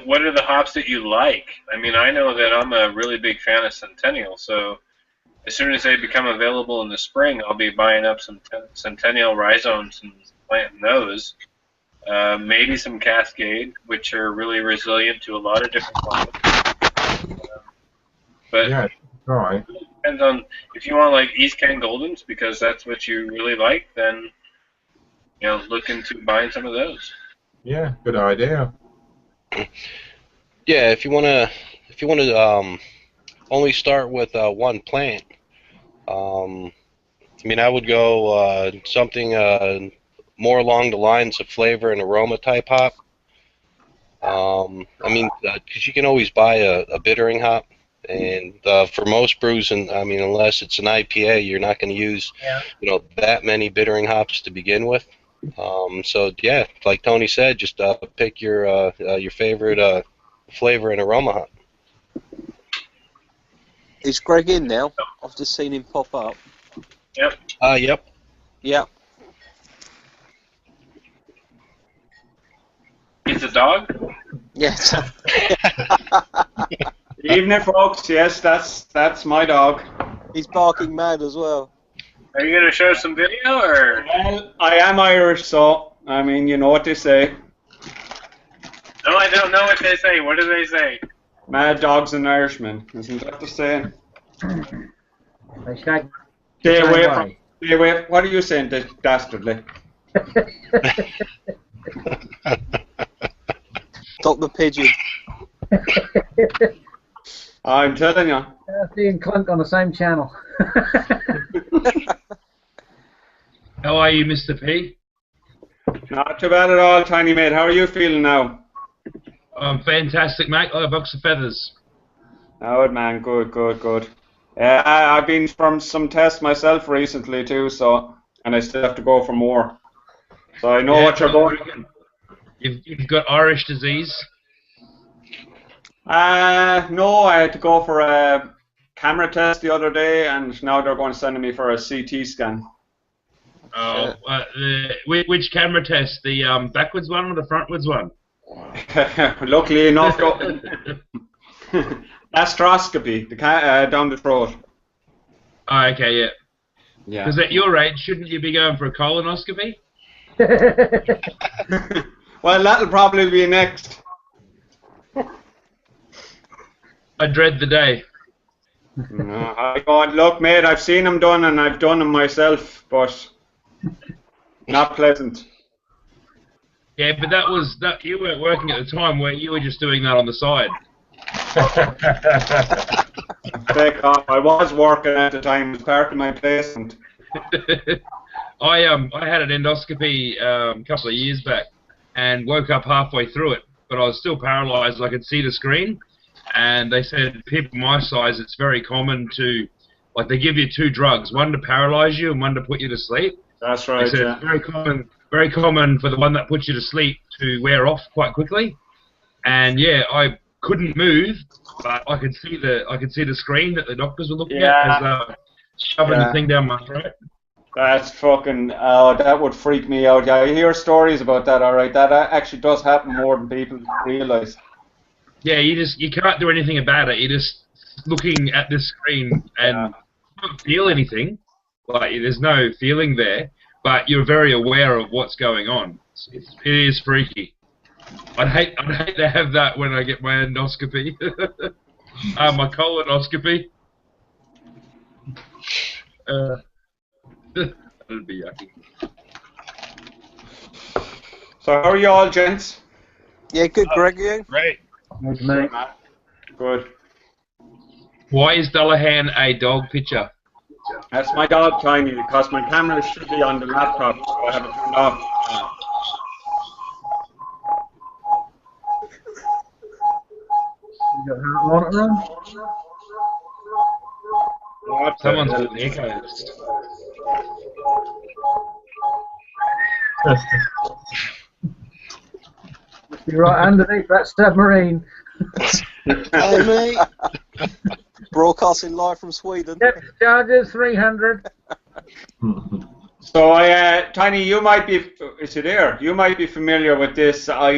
what are the hops that you like? I mean, I know that I'm a really big fan of Centennial, so as soon as they become available in the spring, I'll be buying up some Centennial rhizomes and planting those. Maybe some Cascade, which are really resilient to a lot of different climates. But Yeah, right. depends on if you want like East Kent Goldens because that's what you really like. Then look into buying some of those. Yeah, good idea. Yeah, if you wanna only start with one plant, I mean, I would go something more along the lines of flavor and aroma type hop. I mean, because you can always buy a bittering hop, and for most brews, and I mean, unless it's an IPA, you're not going to use that many bittering hops to begin with. So yeah, like Tony said, just pick your favorite flavor and aroma hop. Is Greg in now? I've just seen him pop up. Yep. Yep. Yep. He's a dog? Yes. Evening, folks. Yes, that's my dog. He's barking mad as well. Are you going to show some video, or? Well, I am Irish, so, I mean, you know what they say. No, I don't know what they say. What do they say? Mad dogs and Irishmen. Isn't that the saying? They shag Stay the away same from... way. Stay away. What are you saying, dastardly? Stop the pigeon. I'm telling you. Earthy and Clunk on the same channel. How are you, Mr. P? Not too bad at all, Tiny Mate. How are you feeling now? I'm fantastic, mate. Like a box of feathers. Good, man. Good, good, good. I've been from some tests myself recently, too, so... And I still have to go for more. So I know what you're going... You've got Irish disease? No, I had to go for a camera test the other day, and now they're going to send me for a CT scan. Oh, which camera test? The backwards one or the frontwards one? Luckily enough, astroscopy, down the throat. Oh, okay, yeah. Yeah. Because at your age, shouldn't you be going for a colonoscopy? Well, that'll probably be next. I dread the day. Look, mate, I've seen them done, and I've done them myself, but not pleasant. Yeah, but that you weren't working at the time, where you were just doing that on the side. Take off. I was working at the time as part of my placement. I had an endoscopy a couple of years back, and woke up halfway through it, but I was still paralysed. I could see the screen, and they said people my size, it's very common to, like, they give you two drugs, one to paralyse you and one to put you to sleep. That's right. They said Yeah. it's very common for the one that puts you to sleep to wear off quite quickly. And yeah, I couldn't move, but I could see the screen that the doctors were looking at as shoving the thing down my throat. That's fucking. That would freak me out. Yeah, I hear stories about that. All right, that actually does happen more than people realise. Yeah, you can't do anything about it. You're just looking at this screen and you don't feel anything. Like, there's no feeling there, but you're very aware of what's going on. It is freaky. I'd hate to have that when I get my endoscopy, my colonoscopy. That'd be yucky. So how are you all, gents? Yeah, good, Greg. You? Great. Good, mate. Good. Why is Dullahan a dog picture? That's my dog, Tiny, because my camera should be on the laptop, so I have it turned off. You got heart monitor on? What Someone's the got echoes. Must be right underneath that submarine. Hey, mate. Broadcasting live from Sweden. Yep, Chargers 300. So, Tiny, you might be. Is it there? You might be familiar with this. I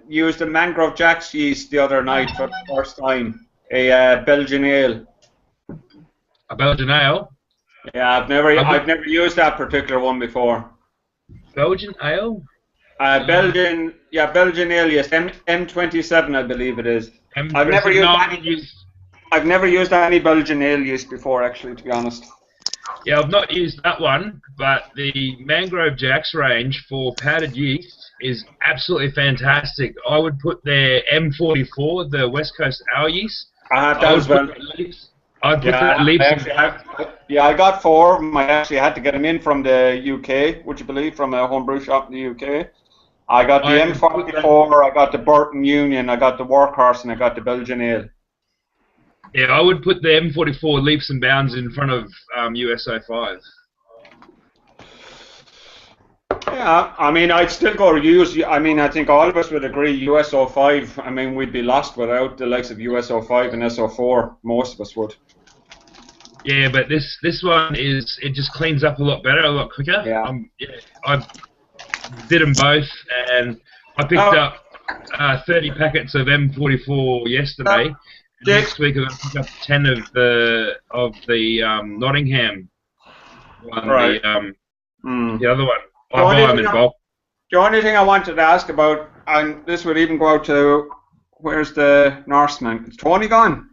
used a Mangrove Jack's yeast the other night for the first time. A Belgian ale. A Belgian ale? Yeah, I've never used that particular one before. Belgian ale? Belgian ale, yes, M27, I believe it is. I've never used that. I've never used any Belgian ale yeast before, actually, to be honest. Yeah, I've not used that one, but the Mangrove Jacks range for powdered yeast is absolutely fantastic. I would put their M44, the West Coast Ale yeast. I have that as well. I'd put that leaves. I got 4 of them. I actually had to get them in from the UK, would you believe, from a homebrew shop in the UK. I got the M44, I got the Burton Union, I got the Workhorse, and I got the Belgian Ale. Yeah, I would put the M44 leaps and bounds in front of USO5. Yeah, I mean, I'd still go use. I mean, I think all of us would agree USO5. I mean, we'd be lost without the likes of USO5 and SO4. Most of us would. Yeah, but this one it just cleans up a lot better, a lot quicker. Yeah. I did them both, and I picked up 30 packets of M44 yesterday. Next week I'm going to pick up 10 of the Nottingham one, right. The other one. The only thing I wanted to ask about, and this would even go out to, where's the Norseman? Is Tony gone?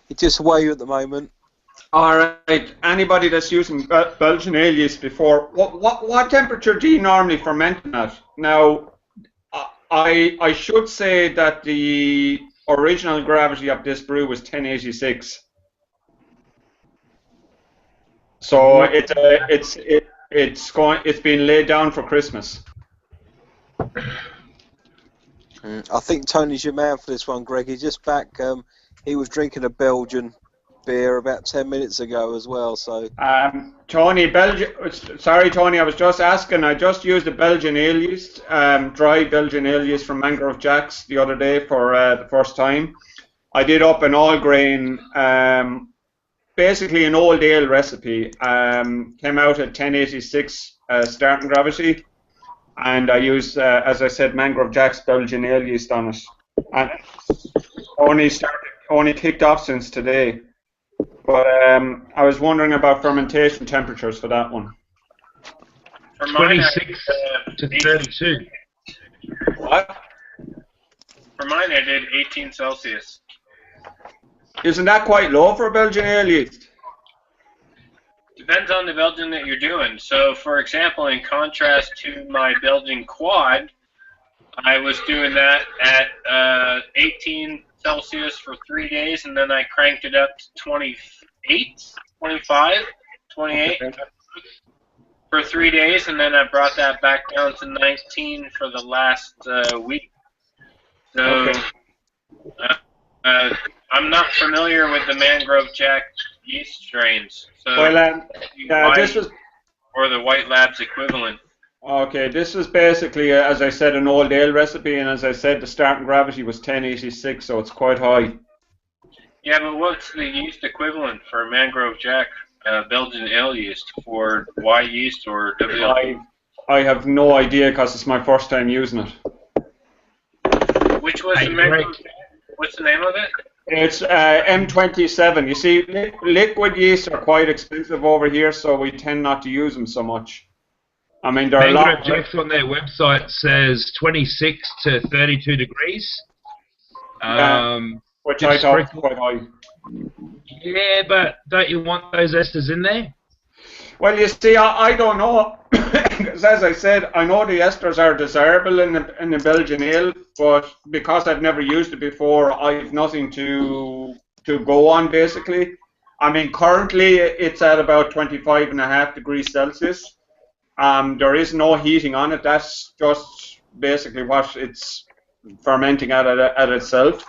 He's just away at the moment. Alright, anybody that's using Belgian ale yeast before, what temperature do you normally ferment them at? Now, I should say that the original gravity of this brew was 1086. So it's been laid down for Christmas. I think Tony's your man for this one, Greg. He's just back. He was drinking a Belgian beer about 10 minutes ago as well. So Tony, sorry, Tony, I was just asking. I just used the Belgian ale yeast, dry Belgian ale yeast from Mangrove Jacks the other day for the first time. I did up an all grain. Basically an old ale recipe, came out at 1086 starting gravity, and I used, as I said, Mangrove Jacks Belgian ale yeast on it. And only kicked off since today. But I was wondering about fermentation temperatures for that one. For mine, 26 to 32. What? For mine, I did 18 Celsius. Isn't that quite low for a Belgian ale yeast? Depends on the Belgian that you're doing. So, for example, in contrast to my Belgian quad, I was doing that at 18 Celsius for 3 days, and then I cranked it up to 28, 25, 28 for 3 days, and then I brought that back down to 19 for the last week. So, I'm not familiar with the Mangrove Jack yeast strains. So this was, or the White Labs equivalent. Okay, this was basically, as I said, an old ale recipe, and as I said, the starting gravity was 1086, so it's quite high. Yeah, but what's the yeast equivalent for Mangrove Jack Belgian ale yeast for Y yeast or WL? I have no idea because it's my first time using it. Which was the Mangrove Jack? What's the name of it? It's M27. You see, liquid yeasts are quite expensive over here, so we tend not to use them so much. I mean, there are a lot. Jacks on their website says 26 to 32 degrees. Which I thought was quite high. Yeah, but don't you want those esters in there? Well, you see, I don't know. Because as I said, I know the esters are desirable in the Belgian ale, but because I've never used it before, I've nothing to go on, basically. I mean, currently it's at about 25.5 degrees Celsius. There is no heating on it. That's just basically what it's fermenting at itself.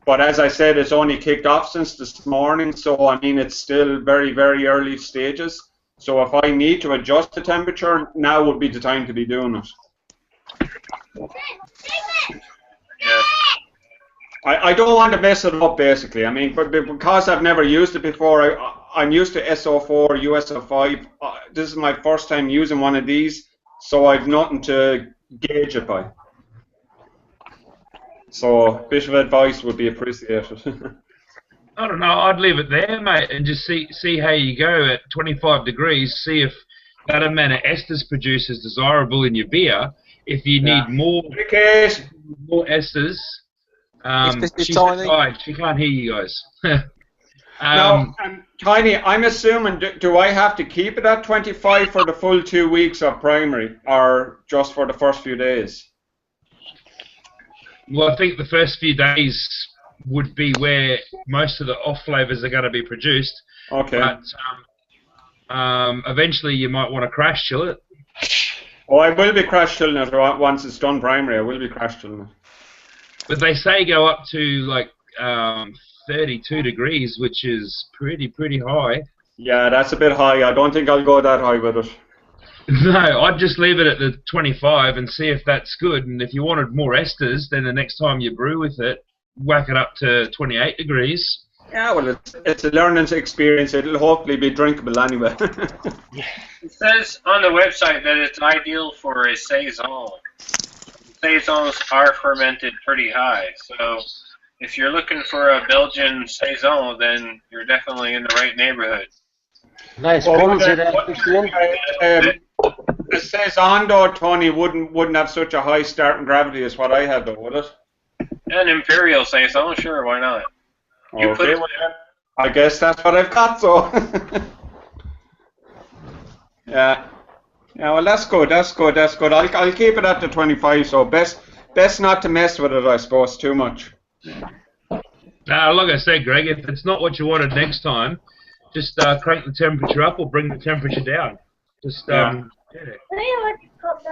But as I said, it's only kicked off since this morning, so I mean, it's still very, very early stages. So if I need to adjust the temperature, now would be the time to be doing it. Yeah. I don't want to mess it up, basically. I mean, but because I've never used it before, I'm used to SO4, USO5. This is my first time using one of these, so I've nothing to gauge it by. So a bit of advice would be appreciated. I don't know. I'd leave it there, mate, and just see how you go at 25 degrees. See if that amount of esters produced is desirable in your beer. If you need more esters, It's She's Tiny. tired. She can't hear you guys. Now, Tiny, I'm assuming, do I have to keep it at 25 for the full 2 weeks of primary, or just for the first few days? Well, I think the first few days would be where most of the off flavors are going to be produced. Okay. But eventually you might want to crash chill it. Oh, I will be crash chilling it once it's done primary. I will be crash chilling it. But they say go up to like 32 degrees, which is pretty high. Yeah, that's a bit high. I don't think I'll go that high with it. No, I'd just leave it at the 25 and see if that's good. And if you wanted more esters, then the next time you brew with it, whack it up to 28 degrees. Yeah, well, it's a learning experience. It'll hopefully be drinkable anyway. It says on the website that it's ideal for a saison. Saisons are fermented pretty high, so if you're looking for a Belgian saison, then you're definitely in the right neighborhood. Nice sponsor there, Christian. The saison, though, Tony, wouldn't have such a high starting gravity as what I had, though, would it? An imperial saison, sure, why not? You put Okay, well, I guess that's what I've got, so. Yeah. Yeah, well, that's good. I'll keep it at the 25, so best not to mess with it, I suppose, too much. Like I said, Greg, if it's not what you wanted next time, just crank the temperature up or bring the temperature down. Just Yeah.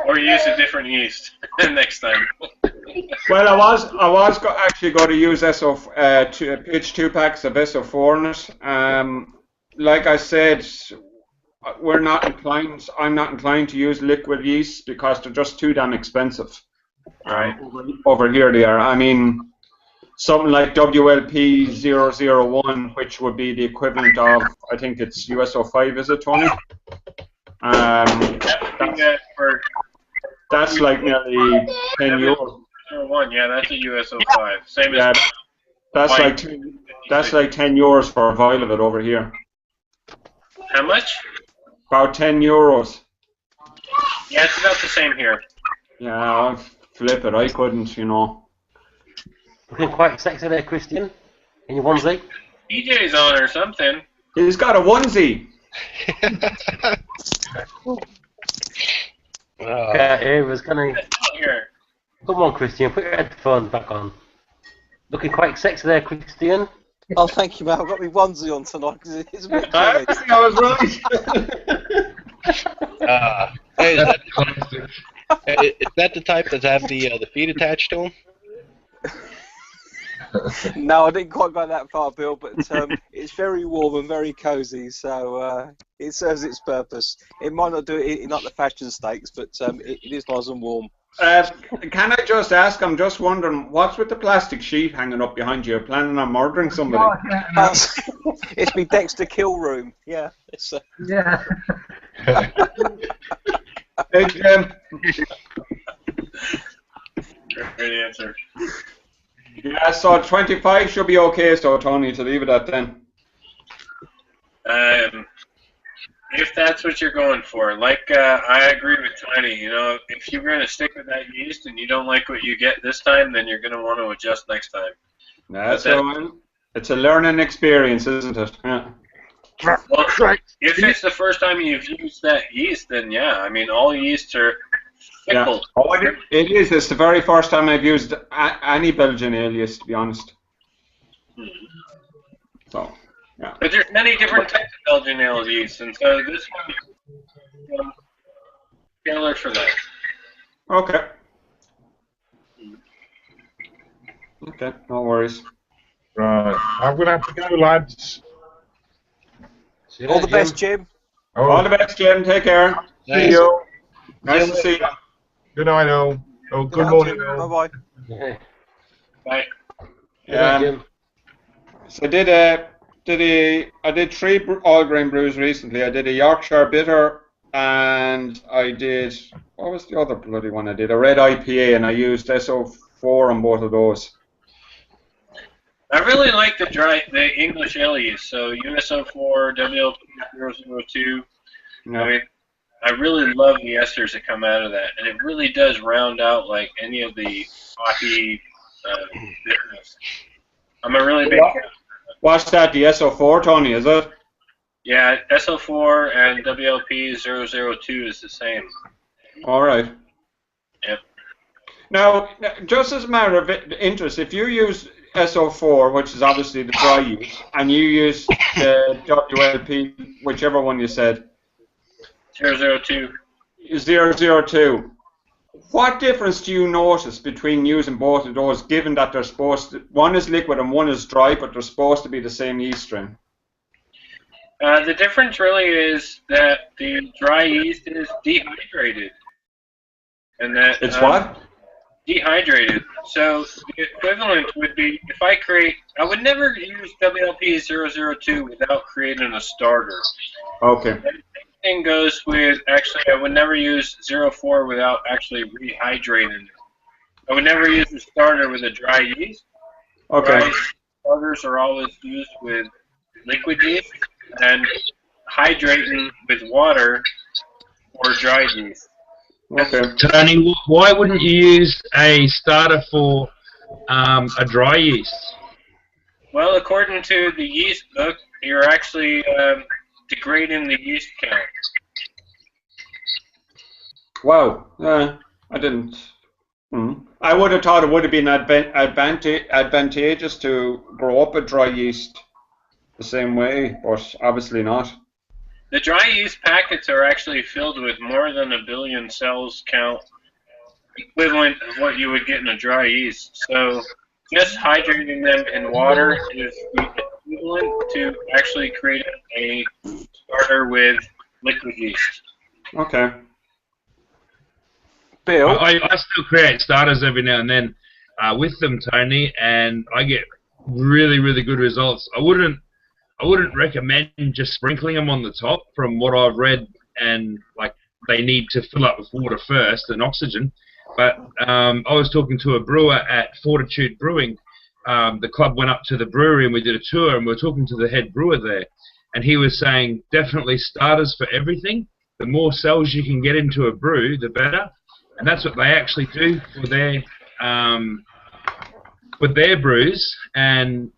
Or use a different yeast next time. Well, I was actually going to use pitch 2 packs of SO4 in it. Like I said, I'm not inclined to use liquid yeast because they're just too damn expensive. Right. Over here they are. I mean, something like WLP001, which would be the equivalent of, I think it's USO5, is it, Tony? That's like nearly 10 euros. Yeah, that's a USO5. Same as that's like 10 euros for a vial of it over here. How much? About 10 euros. Yeah, it's about the same here. Yeah, I'll flip it. I couldn't, you know. Looking quite sexy there, Christian. In your onesie. DJ's on or something. He's got a onesie. It was kind of. Here. Come on, Christian, put your headphones back on. Looking quite sexy there, Christian. Oh, thank you, Mal. I've got my onesie on tonight because it's a bit chilly. I was right. Hey, is that the type that have the feet attached to them? No, I didn't quite go that far, Bill, but it's very warm and very cosy, so it serves its purpose. It might not do it in like the fashion stakes, but it is nice and warm. Can I just ask, I'm just wondering, what's with the plastic sheet hanging up behind you? You're planning on murdering somebody? It's my Dexter kill room. Yeah. It's, Yeah. Hey, Jim. Great answer. Yeah, so 25 should be okay, so Tony, to leave it at then. If that's what you're going for, I agree with Tiny. You know, if you're going to stick with that yeast and you don't like what you get this time, then you're going to want to adjust next time. It's a learning experience, isn't it? Yeah. Well, if it's the first time you've used that yeast, then yeah, I mean, all yeasts are fickle. Yeah. Oh, it is. It's the very first time I've used any Belgian ale yeast, to be honest. So, yeah. But there's many different types of Belgian ale yeast, and so this one is tailored for that. Okay. Okay, no worries. Right, I'm going to have to go, lads. all the best, Jim. All the best, Jim. Take care. Nice. See you. Nice to see you. Good night, all. Oh, good morning, all. Bye-bye. Bye. So I did 3 all grain brews recently. I did a Yorkshire bitter, and I did, what was the other bloody one I did? A red IPA, and I used SO4 on both of those. I really like the English ale yeast, so USO4, WLP002. Yeah. I mean, I really love the esters that come out of that, and it really does round out like any of the hoppy bitterness. I'm a really big fan. What's that? The SO4, Tony? Is it? Yeah, SO4 and WLP 002 is the same. All right. Yep. Now, just as a matter of interest, if you use SO4, which is obviously the dry use, and you use the WLP, whichever one you said, 002. 002, what difference do you notice between using both of those, given that they're supposed to, one is liquid and one is dry, but they're supposed to be the same yeast strain? The difference really is that the dry yeast is dehydrated. And that It's what? Dehydrated. So the equivalent would be, if I would never use WLP 002 without creating a starter. Okay. And the same thing goes with, actually, I would never use 04 without actually rehydrating it. I would never use a starter with a dry yeast. Okay. Dry starters are always used with liquid yeast, and hydrating with water or dry yeast. Okay. Tony, why wouldn't you use a starter for a dry yeast? Well, according to the yeast book, you're actually degrading the yeast count. Wow. I didn't. I would have thought it would have been advantageous to grow up a dry yeast the same way, but obviously not. The dry yeast packets are actually filled with more than 1 billion cells count, equivalent of what you would get in a dry yeast. So just hydrating them in water is equivalent to actually creating a starter with liquid yeast. Okay. Bill? I still create starters every now and then with them, Tony, and I get really, really good results. I wouldn't recommend just sprinkling them on the top from what I've read, and like they need to fill up with water first and oxygen. But I was talking to a brewer at Fortitude Brewing. The club went up to the brewery and we did a tour, and we were talking to the head brewer there, and he was saying definitely starters for everything. The more cells you can get into a brew, the better, and that's what they actually do for their brews. And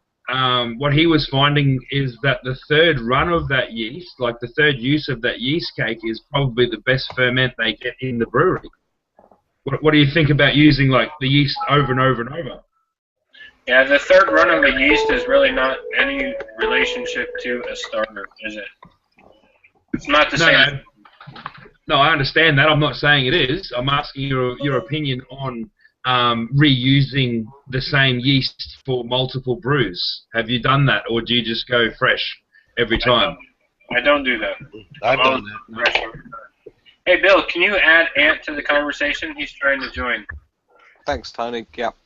what he was finding is that the third run of that yeast, like the third use of that yeast cake, is probably the best ferment they get in the brewery. What do you think about using like the yeast over and over and over? Yeah, the third run of a yeast is really not any relationship to a starter, is it? It's not the same. No, I understand that. I'm not saying it is. I'm asking your opinion on reusing the same yeast for multiple brews. Have you done that, or do you just go fresh every time? I don't do that. I've done that. Hey, Bill, can you add Ant to the conversation? He's trying to join. Thanks, Tony. Yep.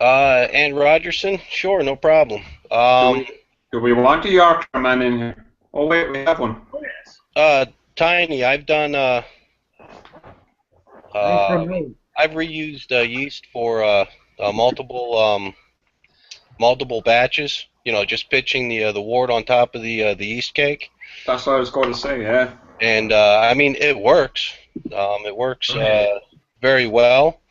Ant Rogerson? Sure, no problem. Do we want a Yorkshire man in here? Oh, wait, we have one. Tiny, I've done, I've reused yeast for multiple batches. You know, just pitching the wort on top of the yeast cake. That's what I was going to say, yeah. And I mean, it works. It works very well.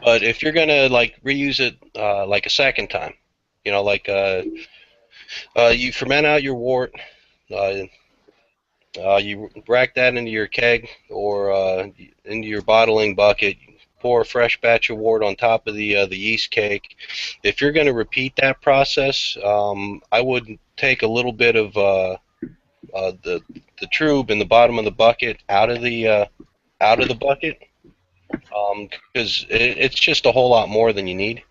But if you're gonna like reuse it like a second time, you know, like you ferment out your wort. You rack that into your keg or into your bottling bucket. Pour a fresh batch of wort on top of the yeast cake. If you're going to repeat that process, I would take a little bit of the trube in the bottom of the bucket out of the bucket, because it's just a whole lot more than you need.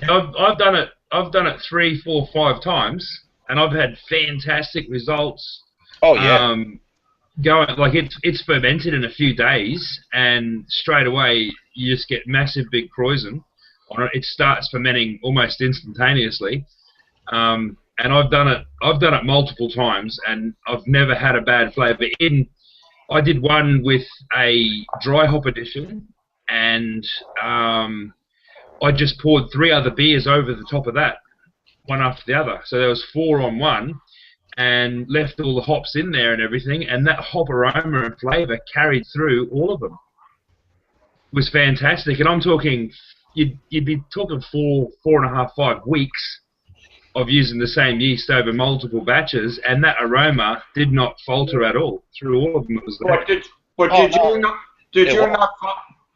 I've done it 3, 4, 5 times. And I've had fantastic results. Oh yeah. Going like it's fermented in a few days, and straight away you just get massive big kreuzen on it. It starts fermenting almost instantaneously. And I've done it multiple times, and I've never had a bad flavour. I did one with a dry hop edition, and I just poured 3 other beers over the top of that, one after the other. So there was 4 on one, and left all the hops in there and everything, and that hop aroma and flavour carried through all of them. was fantastic. And I'm talking, you'd be talking 4.5, 5 weeks of using the same yeast over multiple batches, and that aroma did not falter at all through all of them. It was there.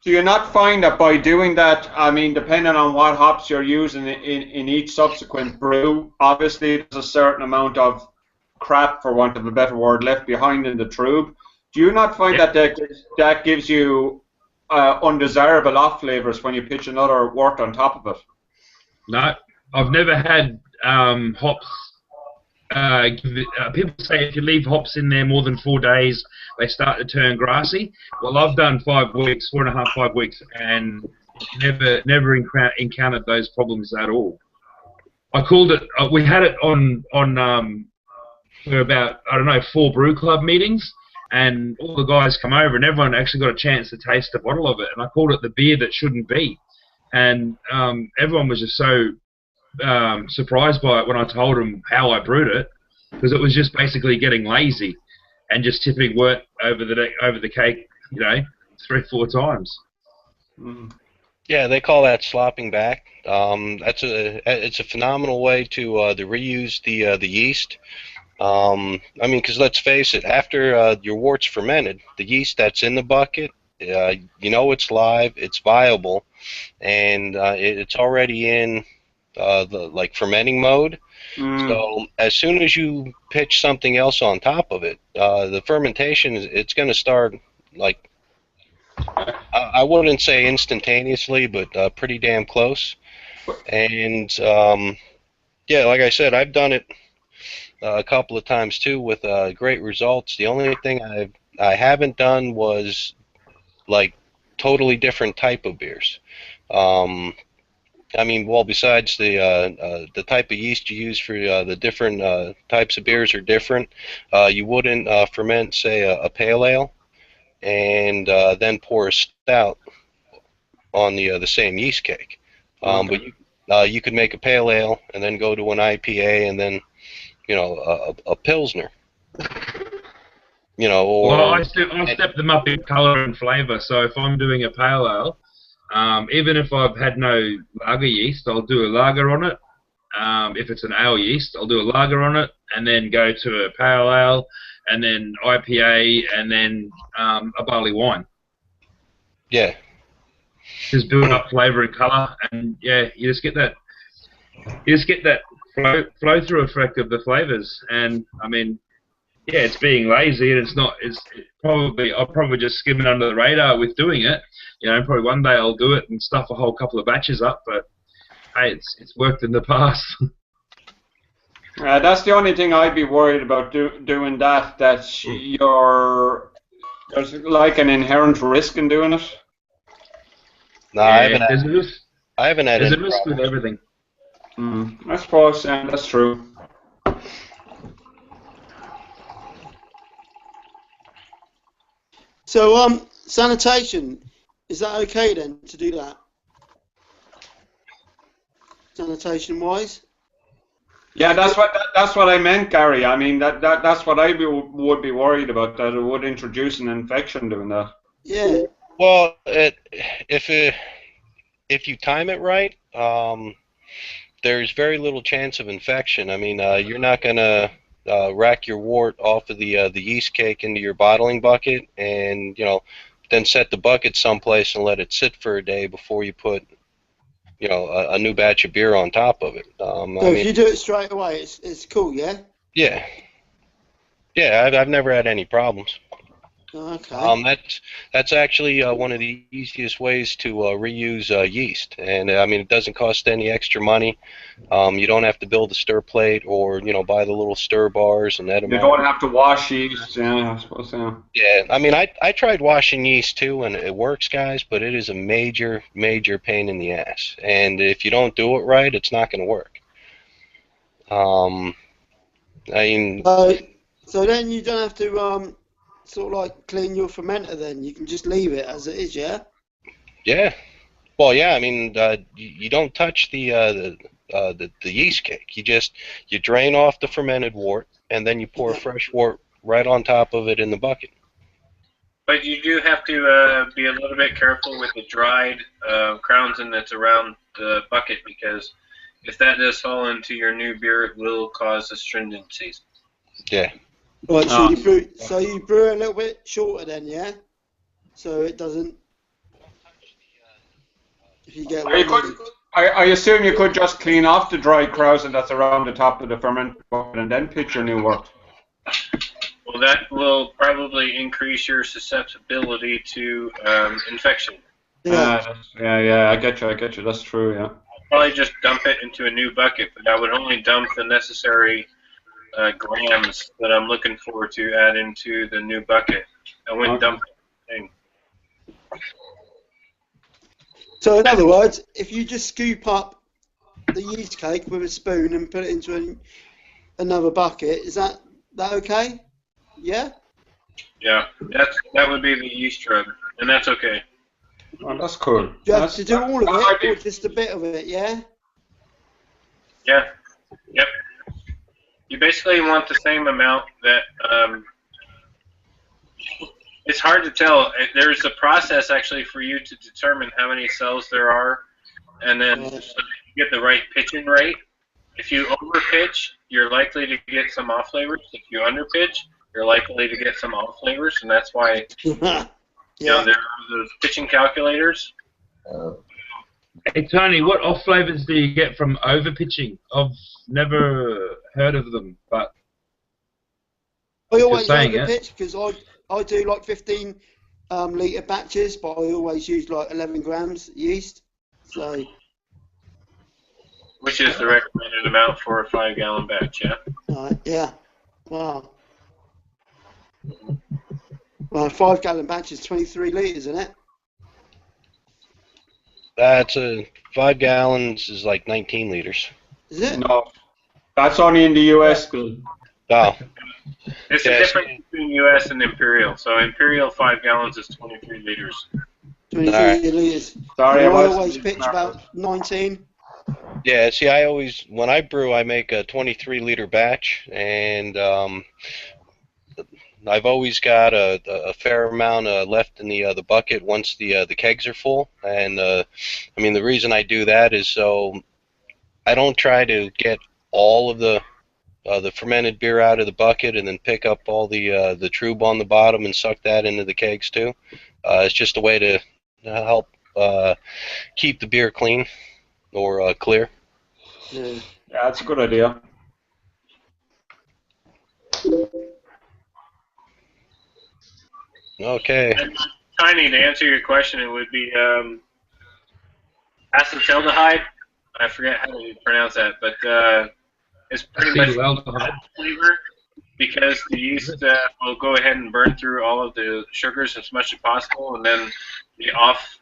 Do you not find that by doing that, I mean, depending on what hops you're using in each subsequent brew, obviously there's a certain amount of crap, for want of a better word, left behind in the trube. Do you not find that gives you undesirable off flavors when you pitch another wort on top of it? No, I've never had hops. People say if you leave hops in there more than 4 days, they start to turn grassy. Well, I've done 5 weeks, 4.5, 5 weeks, and never encountered those problems at all. I called it. We had it on for about, I don't know, 4 brew club meetings, and all the guys come over, and everyone actually got a chance to taste a bottle of it. And I called it the beer that shouldn't be, and everyone was just so surprised by it when I told them how I brewed it, because it was just basically getting lazy and just tipping wort over the cake, 3-4 times. Yeah, they call that slopping back. It's a phenomenal way to reuse the yeast. I mean, because let's face it, after your wort's fermented, the yeast that's in the bucket, it's live, it's viable, and it's already in the fermenting mode. So as soon as you pitch something else on top of it, the fermentation it's going to start I wouldn't say instantaneously, but pretty damn close. And yeah, like I said, I've done it a couple of times too with great results. The only thing I haven't done was totally different type of beers. I mean, well, besides the type of yeast you use for the different types of beers are different. You wouldn't ferment, say, a pale ale, and then pour a stout on the same yeast cake. But you could make a pale ale and then go to an IPA and then a pilsner. Or well, I step them up in colour and flavour. So if I'm doing a pale ale, even if I've had no lager yeast, I'll do a lager on it. If it's an ale yeast, I'll do a lager on it, and then go to a pale ale, and then IPA, and then a barley wine. Yeah. Just build up flavour and colour, and yeah, you just get that flow through effect of the flavours. And I mean, yeah, it's being lazy, and I'll probably just skim it under the radar with doing it. Probably one day I'll do it and stuff a whole couple of batches up, but hey, it's worked in the past. That's the only thing I'd be worried about doing that. There's like an inherent risk in doing it. No, yeah, I haven't had there's any a risk with problems. everything. I suppose that's true. So, sanitation, is that okay then to do that? Sanitation-wise? Yeah, that's what I meant, Gary. I mean, that's what I would be worried about, that it would introduce an infection doing that. Yeah. Well, if you time it right, there's very little chance of infection. I mean, you're not gonna rack your wort off of the yeast cake into your bottling bucket, and then set the bucket someplace and let it sit for a day before you put a new batch of beer on top of it. So if you do it straight away, it's cool, yeah? Yeah. Yeah, I've never had any problems. Okay. That's actually one of the easiest ways to reuse yeast, and I mean, it doesn't cost any extra money. You don't have to build a stir plate or buy the little stir bars and that. You don't have to wash yeast. Yeah, I suppose so. Yeah, I mean, I tried washing yeast too, and it works, guys, but it is a major pain in the ass, and if you don't do it right, it's not going to work. I mean. So then you don't have to sort of like clean your fermenter then. You can just leave it as it is, yeah? Yeah. Well, yeah, I mean, you don't touch the yeast cake. You drain off the fermented wort, and then you pour fresh wort right on top of it in the bucket. But you do have to be a little bit careful with the dried Crowns that's around the bucket, because if that does fall into your new beer, it will cause astringencies. Yeah. Right, so you brew it a little bit shorter then, yeah? So it doesn't... If you get I assume you could just clean off the dry Krausen that's around the top of the ferment bucket and then pitch your new wort. Well, that will probably increase your susceptibility to infection. Yeah, I get you. That's true, yeah. I'll probably just dump it into a new bucket, but I would only dump the necessary grams that I'm looking for to add into the new bucket. I wouldn't dump anything. So in other words, if you just scoop up the yeast cake with a spoon and put it into another bucket, is that okay? Yeah? Yeah, that would be the yeast rub, and that's okay. Oh, that's cool. Do you have to do all of it, or just a bit of it, yeah? Yeah, yep. You basically want the same amount that, it's hard to tell. There's a process actually for you to determine how many cells there are, and then you get the right pitching rate. If you over-pitch, you're likely to get some off flavors. If you under-pitch, you're likely to get some off flavors, and that's why you know, there are those pitching calculators. Hey Tony, what off flavors do you get from over pitching? I've never heard of them, but I always saying over-pitch because I do like 15 litre batches, but I always use like 11 grams yeast. So. Which is the recommended amount for a 5-gallon batch, yeah? Right, yeah. Wow. Well, a 5-gallon batch is 23 litres, isn't it? That's 5 gallons is like 19 liters. Is it? No, that's only in the US, Bill. Oh. It's the difference between US and Imperial. So Imperial 5 gallons is 23 liters. 23 litres. Sorry, I always pitch about 19. Yeah, see, when I brew, I make a 23-liter batch, and I've always got a fair amount left in the bucket once the kegs are full. And I mean, the reason I do that is so I don't try to get all of the fermented beer out of the bucket and then pick up all the trub on the bottom and suck that into the kegs too. It's just a way to help keep the beer clean or clear. Yeah, that's a good idea. Okay. Tiny, to answer your question, it would be acetaldehyde. I forget how you pronounce that, but it's pretty much flavor because the yeast will go ahead and burn through all of the sugars as much as possible, and then the off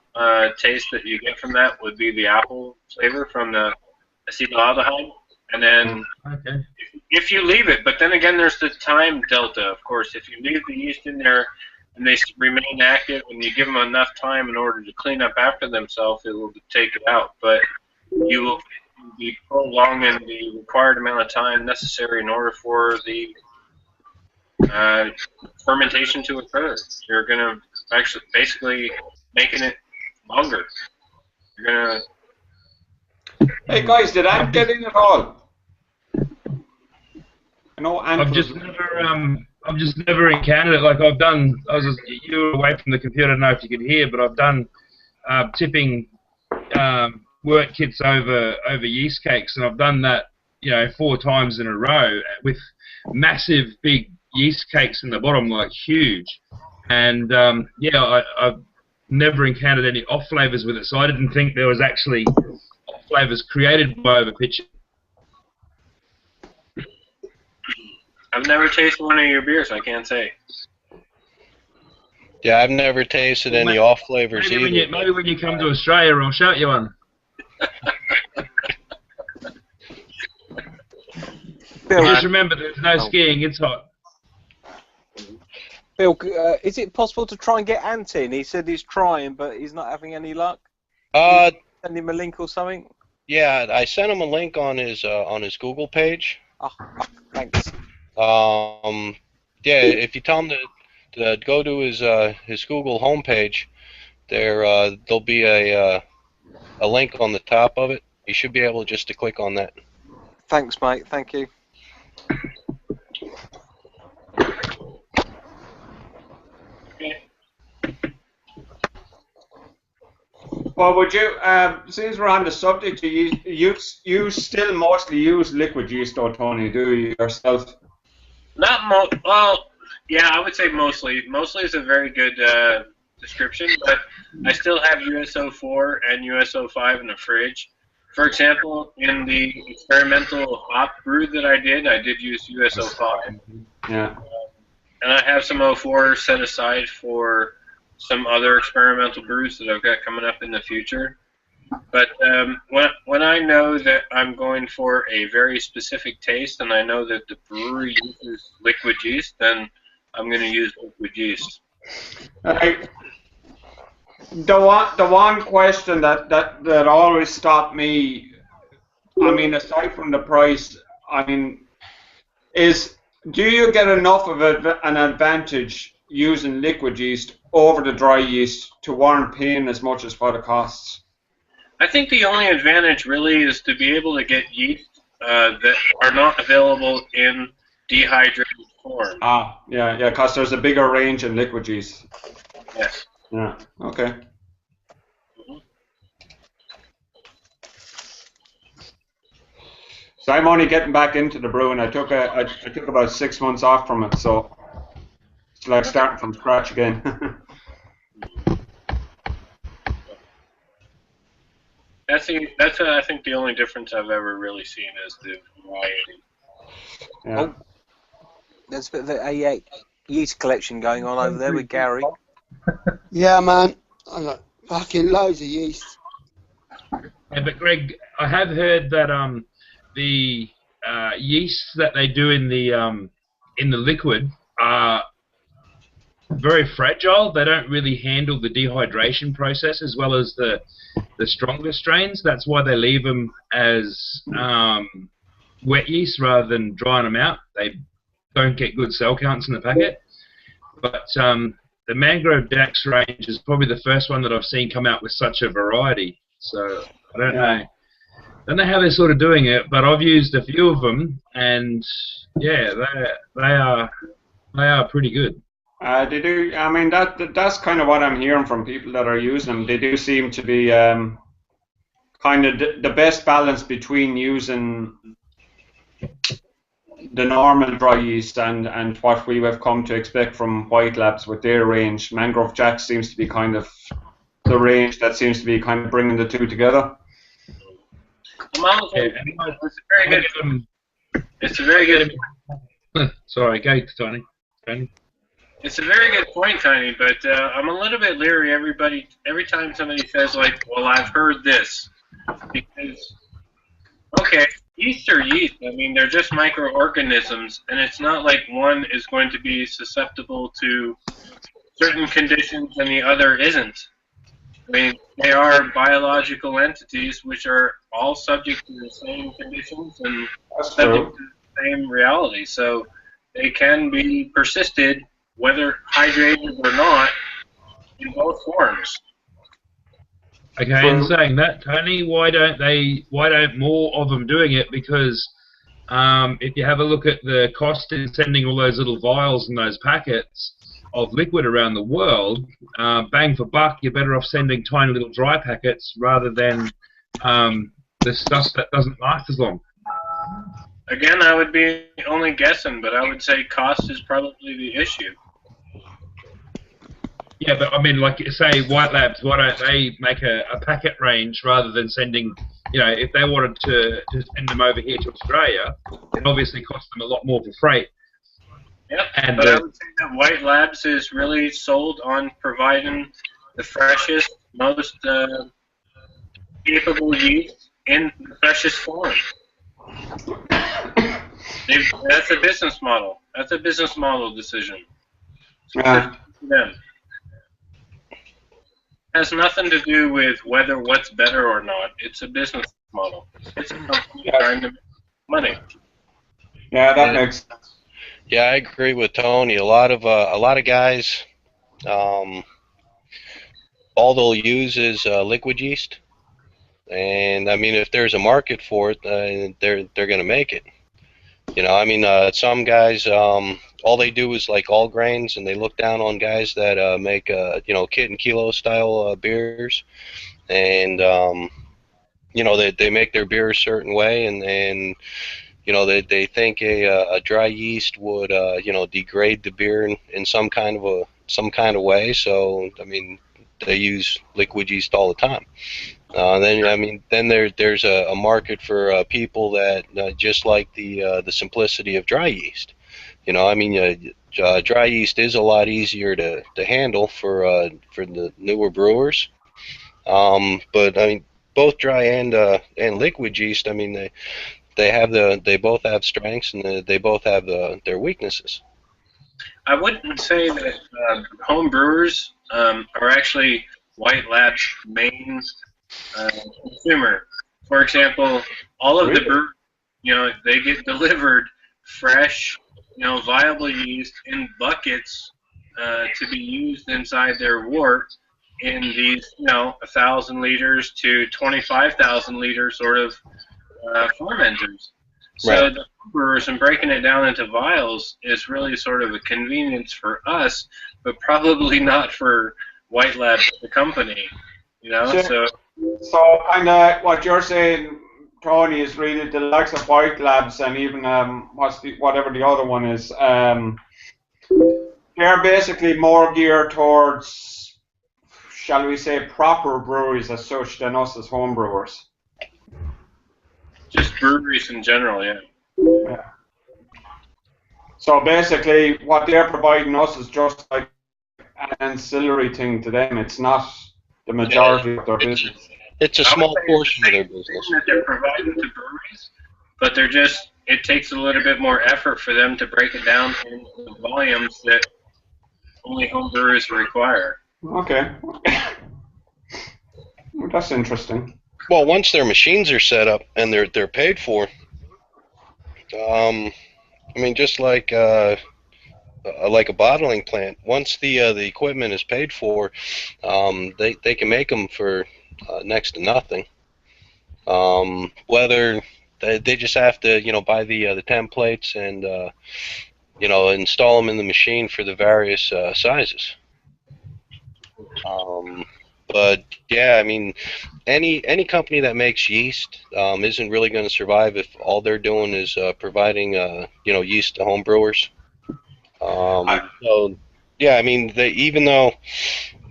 taste that you get from that would be the apple flavor from the acetaldehyde. And then if you leave it, but then again, there's the time delta, of course. If you leave the yeast in there and they remain active and you give them enough time in order to clean up after themselves, it will take it out. But you will be prolonging the required amount of time necessary in order for the fermentation to occur. You're going to actually basically making it longer. You're going to... Hey guys, did Ant get in at all? I know Ant I've just never encountered it. Like you were away from the computer. I don't know if you could hear, but I've done tipping wort kits over yeast cakes, and I've done that 4 times in a row with massive big yeast cakes in the bottom, like huge. And I've never encountered any off flavors with it, so I didn't think there was actually off flavors created by overpitching. I've never tasted one of your beers, I can't say. Yeah, I've never tasted any off flavors either. Maybe when you come to Australia, I'll show you one. Just remember, there's no skiing. It's hot. Bill, is it possible to try and get Ant in? He said he's trying, but he's not having any luck. Send him a link or something. Yeah, I sent him a link on his Google page. Oh, thanks. Yeah, if you tell him to go to his Google homepage. There'll be a link on the top of it. You should be able just to click on that. Thanks, mate. Thank you. Well, would you, since we're on the subject, you still mostly use liquid yeast, though, Tony, do you yourself? Well, yeah, I would say mostly. Mostly is a very good description, but I still have USO4 and USO5 in the fridge. For example, in the experimental hop brew that I did use USO5. Yeah. And I have some O4 set aside for some other experimental brews that I've got coming up in the future. But when I know that I'm going for a very specific taste and I know that the brewery uses liquid yeast, then I'm going to use liquid yeast. The one question that always stopped me, I mean, aside from the price, I mean, is do you get enough of an advantage using liquid yeast over the dry yeast to warrant paying as much as what it costs? I think the only advantage really is to be able to get yeast that are not available in dehydrated form. Yeah, because there's a bigger range in liquid yeast. Yes. Yeah, okay. So I'm only getting back into the brewing. I took about 6 months off from it, so it's like starting from scratch again. That's I think the only difference I've ever really seen is the variety. Yeah. Oh, there's a bit of a yeast collection going on over there with Gary. Yeah, man. I got fucking loads of yeast. Yeah, but Greg, I have heard that the yeasts that they do in the liquid are very fragile. They don't really handle the dehydration process as well as the stronger strains. That's why they leave them as wet yeast rather than drying them out. They don't get good cell counts in the packet. But the Mangrove Jack's range is probably the first one that I've seen come out with such a variety. So I don't know how they're sort of doing it, but I've used a few of them, and yeah, they are pretty good. They do. I mean, that's kind of what I'm hearing from people that are using them. They do seem to be kind of the best balance between using the normal dry yeast and what we have come to expect from White Labs with their range. Mangrove Jack seems to be kind of the range that seems to be kind of bringing the two together. It's a very good. Sorry, go, Tony. It's a very good point, Tiny, but I'm a little bit leery every time somebody says, like, well, I've heard this. Because, okay, yeast are yeast. I mean, they're just microorganisms, and it's not like one is going to be susceptible to certain conditions and the other isn't. I mean, they are biological entities which are all subject to the same conditions and subject to the same reality. So they can be persisted, whether hydrated or not, in both forms. Okay, in saying that, Tony, why don't more of them doing it? Because if you have a look at the cost in sending all those little vials and those packets of liquid around the world, bang for buck, you're better off sending tiny little dry packets rather than the stuff that doesn't last as long. Again, I would be only guessing, but I would say cost is probably the issue. Yeah, but I mean, like, say, White Labs, why don't they make a packet range rather than sending, if they wanted to send them over here to Australia, it obviously costs them a lot more for freight. Yep, but I would say that White Labs is really sold on providing the freshest, most capable yeast in the freshest form. That's a business model. That's a business model decision. Them. Has nothing to do with whether what's better or not. It's a business model. It's a company trying to make money. Yeah, that makes sense. Yeah, I agree with Tony. A lot of guys, all they'll use is liquid yeast, and I mean, if there's a market for it, they're gonna make it. You know, I mean, some guys, all they do is like all grains, and they look down on guys that make, you know, kit and kilo style beers, and you know, they make their beer a certain way, and you know, they think a dry yeast would, you know, degrade the beer in some kind of way. So I mean, they use liquid yeast all the time. Then I mean, then there's a market for people that just like the simplicity of dry yeast. You know, I mean, dry yeast is a lot easier to handle for the newer brewers. But I mean, both dry and liquid yeast, I mean, they both have strengths, and they both have their weaknesses. I wouldn't say that home brewers are actually White Lab's main consumer. For example, all of the brewers, you know, they get delivered fresh, you know, viable yeast in buckets to be used inside their wort in these, you know, 1,000 liters to 25,000 liters sort of fermenters. So Right. the brewers and breaking it down into vials is really sort of a convenience for us, but probably not for White Lab, the company. You know, So kind of what you're saying, Tony, is really the likes of White Labs and even whatever the other one is. They're basically more geared towards, shall we say, proper breweries as such than us as home brewers. just breweries in general, yeah. Yeah. So basically, what they're providing us is just like an ancillary thing to them. It's not the majority of their business. It's a small portion of their business. That they're providing to breweries, but they're just, it takes a little bit more effort for them to break it down in the volumes that only home brewers require. Okay. Well, that's interesting. Well, once their machines are set up and they're paid for, I mean, just like a bottling plant, once the equipment is paid for, they can make them for next to nothing. Whether they just have to, buy the templates and install them in the machine for the various sizes. But yeah, I mean, any company that makes yeast isn't really going to survive if all they're doing is providing yeast to home brewers. So yeah, I mean, even though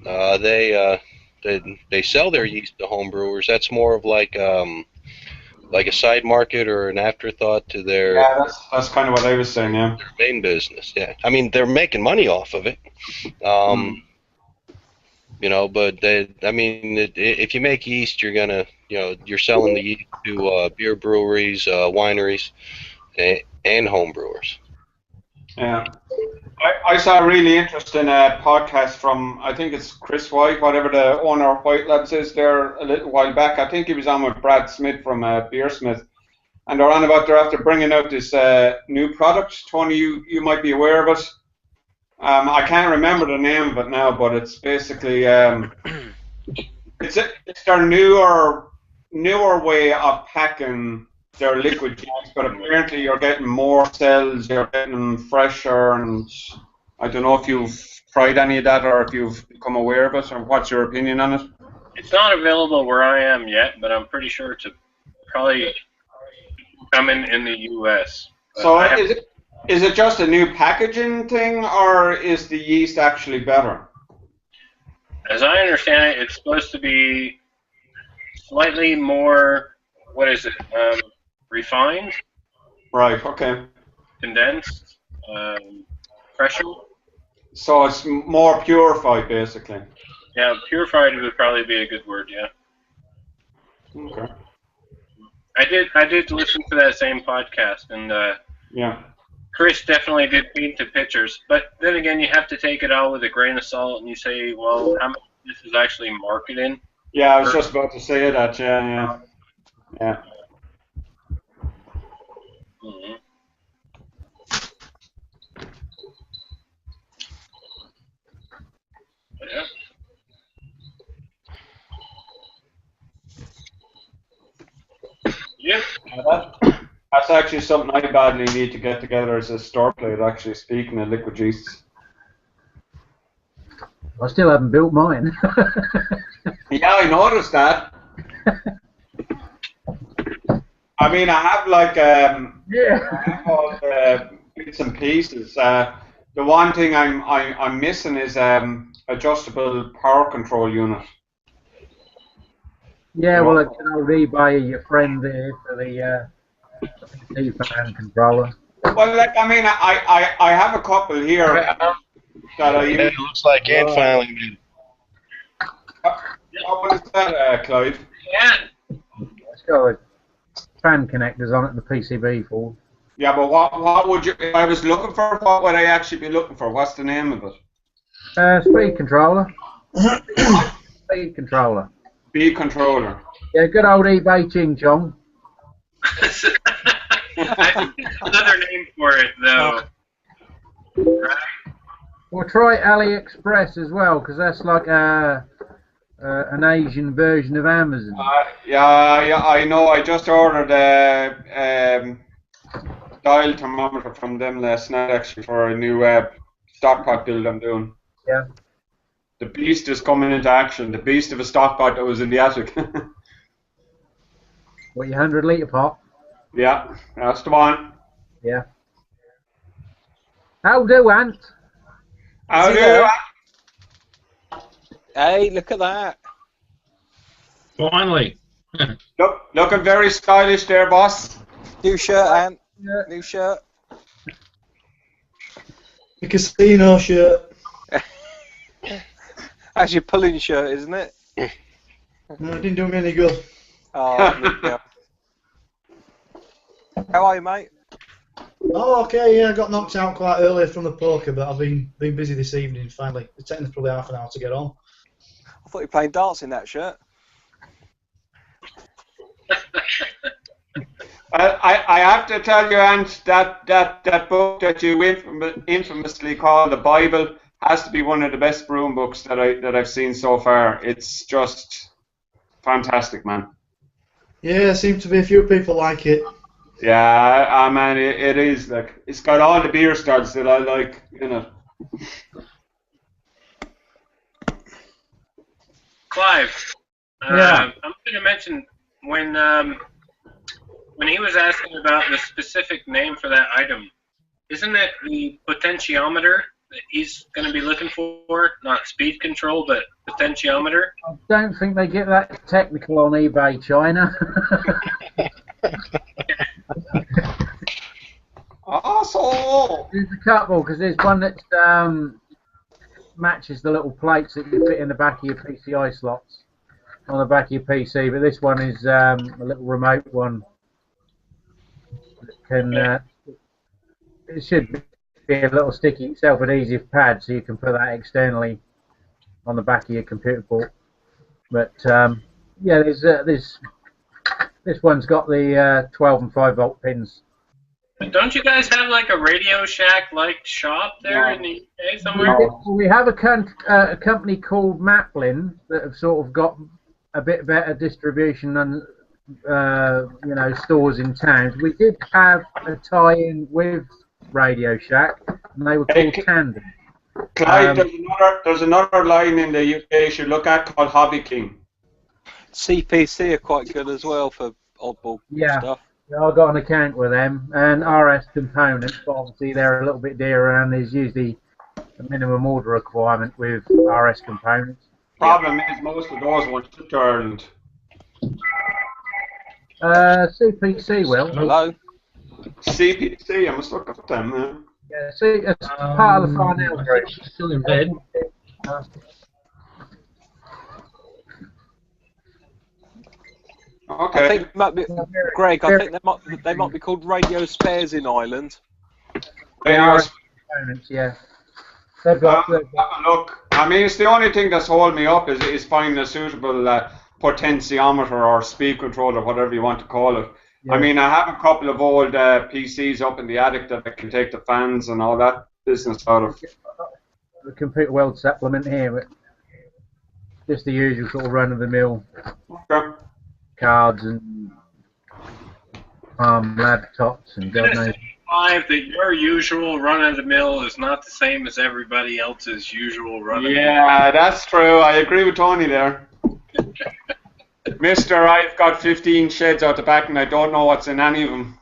they sell their yeast to home brewers, that's more of like a side market or an afterthought to their that's kind of what I was saying. Yeah, their main business. Yeah, I mean, they're making money off of it. But if you make yeast, you're gonna, you're selling the yeast to beer breweries, wineries, and home brewers. Yeah. I saw a really interesting podcast from, I think it's Chris White, whatever the owner of White Labs is, there a little while back. I think he was on with Brad Smith from Beersmith. And they're on about they're after bringing out this new product. Tony, you might be aware of it. I can't remember the name of it now, but it's basically it's their newer way of packing their liquid yeast, but apparently you're getting more cells, you're getting them fresher, and I don't know if you've tried any of that or if you've become aware of it, or what's your opinion on it? It's not available where I am yet, but I'm pretty sure it's probably coming in the U.S. So is it just a new packaging thing, or is the yeast actually better? As I understand it, it's supposed to be slightly more, refined? Right, okay. Condensed? Fresher? So it's more purified, basically. Yeah, purified would probably be a good word, yeah. Okay. I did listen to that same podcast, and yeah. Chris definitely did paint the pictures, but then again, you have to take it all with a grain of salt, and you say, well, how much this is actually marketed? Yeah, I was just about to say that, yeah. Mm-hmm. Yeah. Yep. That's actually something I badly need to get together as a store plate, actually, speaking of liquid juice. I still haven't built mine. Yeah, I noticed that. I mean, I have like I have all the bits and pieces. The one thing I'm missing is adjustable power control unit. Yeah, well, it's an old eBay, your friend there for the PC fan controller. Well, like, I mean, I have a couple here that I use. It looks like Ant finally did. What is that, Clive? Yeah. It's got fan connectors on it, the PCB for. Yeah, but what would you, if I was looking for, what would I actually be looking for? What's the name of it? Speed controller. Speed controller. Speed controller. Yeah, good old eBay Ching Chong. Another name for it, though. Right? Well, try AliExpress as well, because that's like an Asian version of Amazon. Yeah, I know. I just ordered a dial thermometer from them last night, actually, for a new stockpot build I'm doing. Yeah. The beast is coming into action. The beast of a stockpot that was in the attic. What, your 100-litre pot? Yeah, that's the one. Yeah. How do, Ant? How do? Hey, look at that. Finally. Looking very stylish there, boss. New shirt, Ant. Yeah. New shirt. The casino shirt. That's your pulling shirt, isn't it? No, it didn't do me any good. Oh, yeah. How are you, mate? Oh, okay, yeah, I got knocked out quite early from the poker, but I've been busy this evening, finally. It's taken us probably half an hour to get on. I thought you were playing darts in that shirt. I have to tell you, Ant, that book that you infamously call the Bible has to be one of the best broom books that I've seen so far. It's just fantastic, man. Yeah, there seem to be a few people like it. Yeah, man, it is. Like, it's got all the beer studs that I like in it. Clive, Yeah. I'm going to mention when he was asking about the specific name for that item, isn't it the potentiometer that he's going to be looking for? Not speed control, but potentiometer? I don't think they get that technical on eBay China. Awesome. There's a couple, because there's one that matches the little plates that you fit in the back of your PCI slots on the back of your PC, but this one is a little remote one that can it should be a little sticky self-adhesive pad, so you can put that externally on the back of your computer port. But yeah, there's this one's got the 12 and 5 volt pins. Don't you guys have like a Radio Shack-like shop there in the UK somewhere? We have a company called Maplin that have sort of got a bit better distribution than you know, stores in towns. We did have a tie-in with Radio Shack, and they were called Tandem. Clyde, there's another line in the UK you should look at called Hobby King. CPC are quite good as well for oddball stuff. Yeah, I got an account with them, and RS Components, but obviously they're a little bit dearer, and there's usually a minimum order requirement with RS Components. Problem is most of those ones are turned. CPC will. Hello? CPC, I must look up them. Yeah, see, it's part of the Farnell group. Still in bed. Okay. I think it might be, Greg, I think they might be called Radio Spares in Ireland. They are components, yeah. They've got, look, I mean, it's the only thing that's holding me up is finding a suitable potentiometer or speed controller, whatever you want to call it. Yeah. I mean, I have a couple of old PCs up in the attic that I can take the fans and all that business out of. The Computer World supplement here, but Just the usual sort of run-of-the-mill Okay. cards and laptops and God knows. Five, that your usual run-of-the-mill is not the same as everybody else's usual run-of-the-mill. Yeah, that's true. I agree with Tony there. Mister, I've got 15 sheds out the back and I don't know what's in any of them.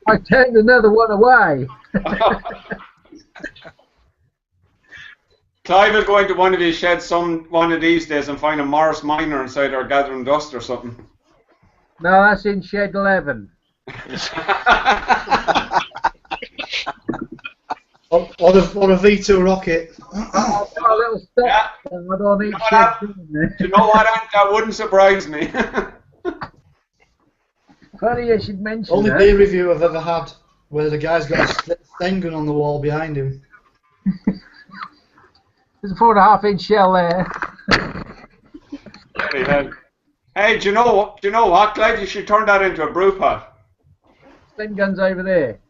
I turned another one away. Clive will go into one of his sheds one of these days and find a Morris Minor inside or gathering dust or something. No, that's in shed 11. Or a V2 rocket. Oh, a little step. I don't need shed. You know what, Ant? That wouldn't surprise me. Funny you should mention Only that. beer review I've ever had where the guy's got a Sten gun on the wall behind him. There's a 4.5-inch shell there. Hey, do you know what, Clive? You should turn that into a brew pot. Sten gun's over there.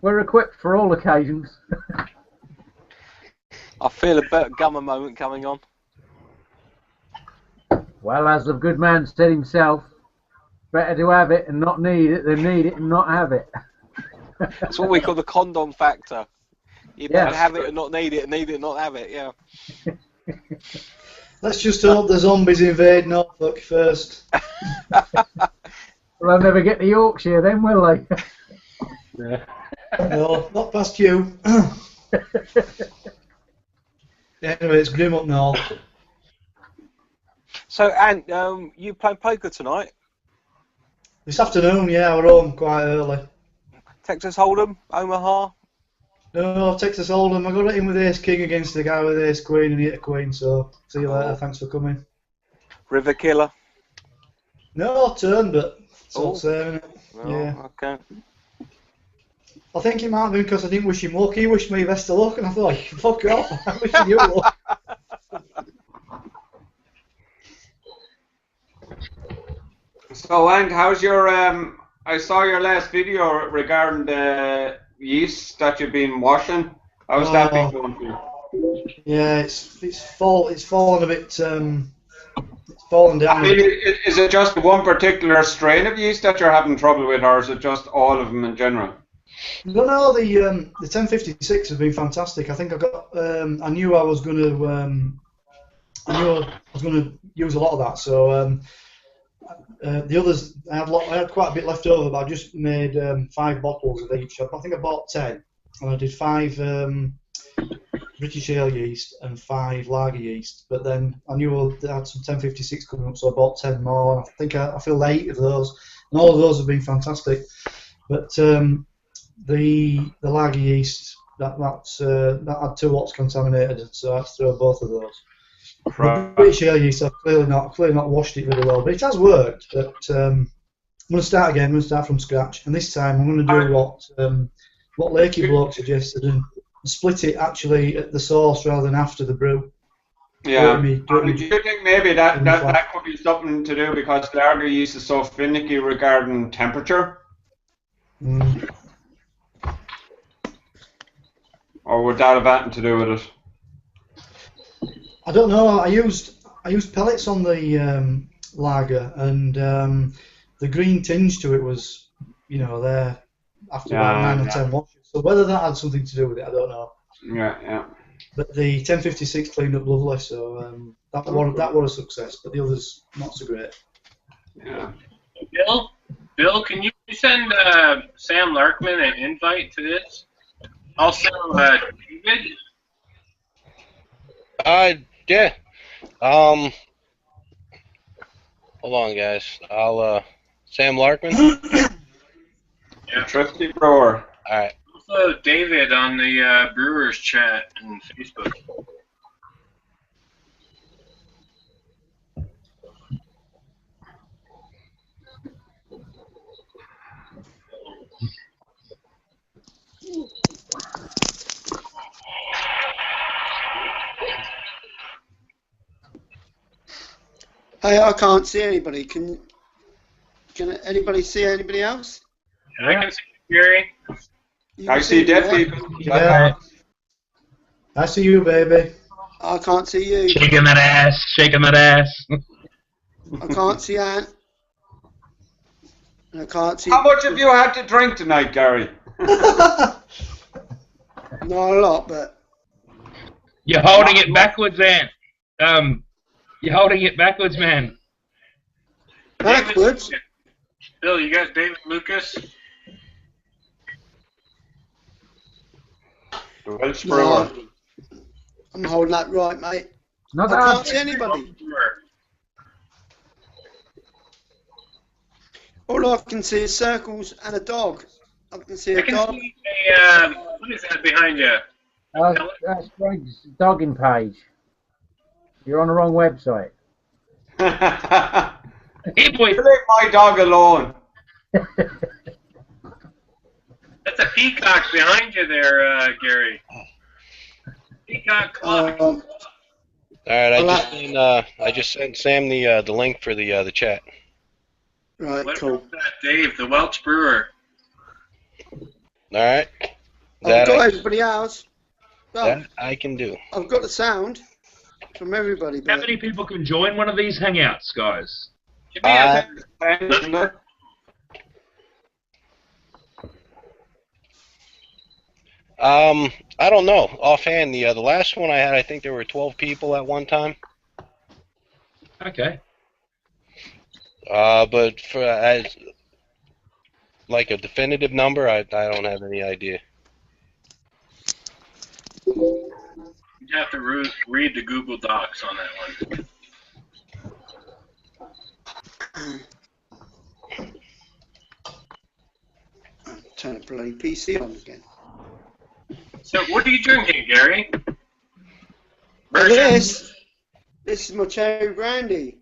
We're equipped for all occasions. I feel a Bert Gummer moment coming on. Well, as the good man said himself, better to have it and not need it than need it and not have it. That's what we call the condom factor. You better Yes. have it and not need it, and need it and not have it, yeah. Let's just hope the zombies invade Norfolk first. Well, they'll never get to Yorkshire then, will they? No, not past you. Anyway, it's grim up north. So, Ant, you playing poker tonight? This afternoon, yeah, we're home quite early. Texas Hold'em, Omaha? No, Texas Hold'em. I got it in with Ace King against the guy with Ace Queen and he hit a Queen, so see you later. Thanks for coming. River Killer? No, turn, but it's all Oh. the same, isn't it? Oh, Yeah. okay. I think it might have been because I didn't wish him luck. He wished me best of luck, and I thought, fuck off, I'm wishing you luck. So, Ant, how's your? I saw your last video regarding the yeast that you've been washing. How's that been going for you? Yeah, it's fallen a bit. It's fallen down. I mean, is it just one particular strain of yeast that you're having trouble with, or is it just all of them in general? No, the 1056 has been fantastic. I think I got. I knew I was going to. Use a lot of that. So the others, I had quite a bit left over, but I just made 5 bottles of each. I think I bought 10, and I did 5 British ale yeast and 5 lager yeast. But then I knew I had some 1056 coming up, so I bought 10 more. And I think I filled 8 of those, and all of those have been fantastic. But the lager yeast that had 2 lots contaminated, so I had to throw both of those. The British ale yeast, I've clearly not washed it very well, but it has worked. But I'm going to start again. I'm going to start from scratch, and this time I'm going to do what Lakey Bloke suggested and split it actually at the source rather than after the brew. Yeah. Do you think maybe that could be something to do because lager yeast is so finicky regarding temperature? Mm. Or would that have anything to do with it? I don't know. I used pellets on the lager, and the green tinge to it was, there after about 9 or 10 washes. So whether that had something to do with it, I don't know. Yeah. But the 1056 cleaned up lovely, so that was a success. But the others not so great. Yeah. Bill, can you send Sam Larkman an invite to this? Also, David. Yeah. Hold on, guys. I'll Sam Larkman. Yeah. Trusty brewer. All right. Also, David on the Brewers chat on Facebook. Hey, I can't see anybody. Can Can anybody see anybody else? I can see you, Gary. You I can see me, Deathly. Yeah. I see you, baby. I can't see you. Shaking that ass, shaking that ass. I can't see Ant. I can't see. How much have you had to drink tonight, Gary? Not a lot, but. You're holding it backwards, Ant. You're holding it backwards, man. Backwards? Bill, you got David Lucas? Welsh No, brewer. I'm holding that right, mate. Not I that. can't see anybody. All I can see is circles and a dog. I can see I a can dog. see what is that behind you? That's Greg's dogging page. You're on the wrong website. Hey, boy. Leave my dog alone. That's a peacock behind you there, Gary. Peacock clock. All right, I just sent Sam the link for the chat. Right, What cool. about that, Dave, the Welch brewer? All right, I've got everybody else. Well, that I can do. I've got the sound from everybody. How But many people can join one of these hangouts, guys? I don't know offhand. The last one I had, I think there were 12 people at one time. Okay. But for as like a definitive number, I don't have any idea. You have to read the Google Docs on that one. turn the bloody PC on again. So, what are you drinking, Gary? Look at this. This is my cherry brandy.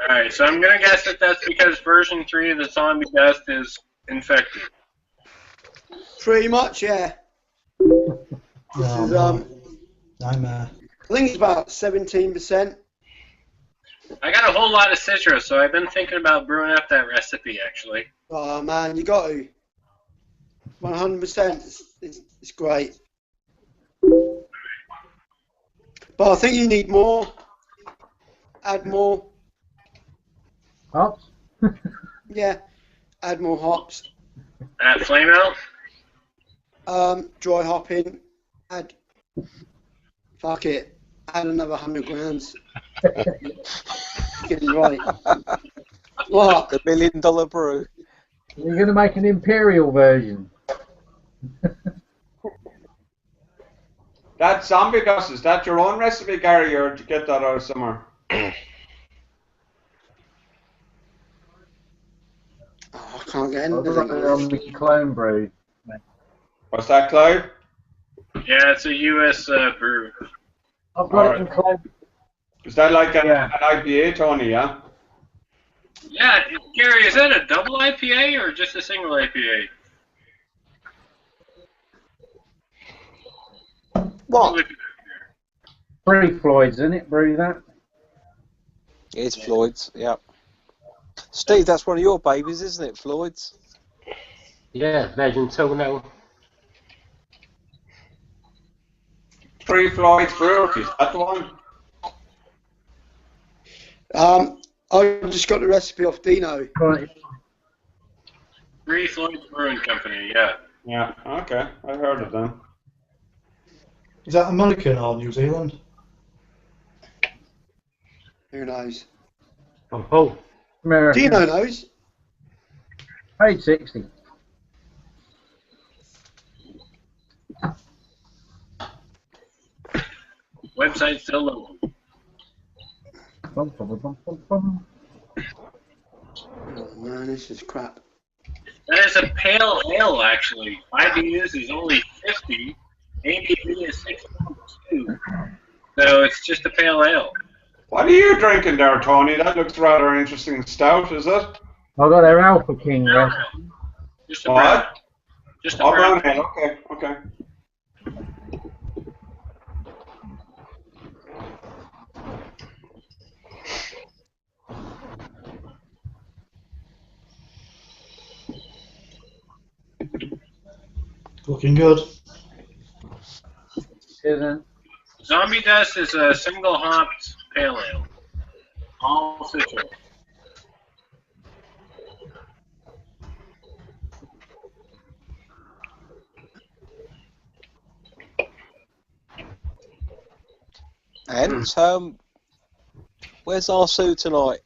Alright, so I'm going to guess that that's because version 3 of the zombie dust is infected. Pretty much, yeah. This is, I think it's about 17%. I got a whole lot of citrus, so I've been thinking about brewing up that recipe, actually. Oh man, you got to. 100%. It's great. But I think you need more. Add more. Hops? Yeah. Add more hops. At Flame Out? Dry hopping. Add. Fuck it. Add another 100 grams. Getting right. What? The $1 million brew. You're going to make an imperial version. That zombie dust, is that your own recipe, Gary, or did you get that out of somewhere? Oh, I can't get I've anything. got it on the clone brew. What's that, Clive? Yeah, it's a US brew. I've got it in clone. Is that like an IPA, Tony, yeah? Yeah, Gary, is that a double IPA or just a single IPA? What? Brew Floyd's, isn't it? Brew that. It's Floyd's, yeah. Steve, that's one of your babies, isn't it, Floyd's? Yeah, version 2 now. Free Floyd's Brewery, is that the one? I just got the recipe off Dino. Right. Free Floyd's Brewing Company, yeah. Yeah, okay. I heard of them. Is that American or New Zealand? Who knows? Oh, American. Dino knows. Page 60. Website still loading. Bum, bum, bum, bum, bum. Oh man, this is crap. That is a pale ale, actually. IBUs is only 50. ABV is 6.2. So it's just a pale ale. What are you drinking there, Tony? That looks rather interesting stout, is it? I got their Alpha King recipe. Just a brown. What? Just a Oh, brown. brown ale, okay, okay. Looking good. Isn't. Zombie Dust is a single hopped pale ale. All citrus. And where's Arsu tonight?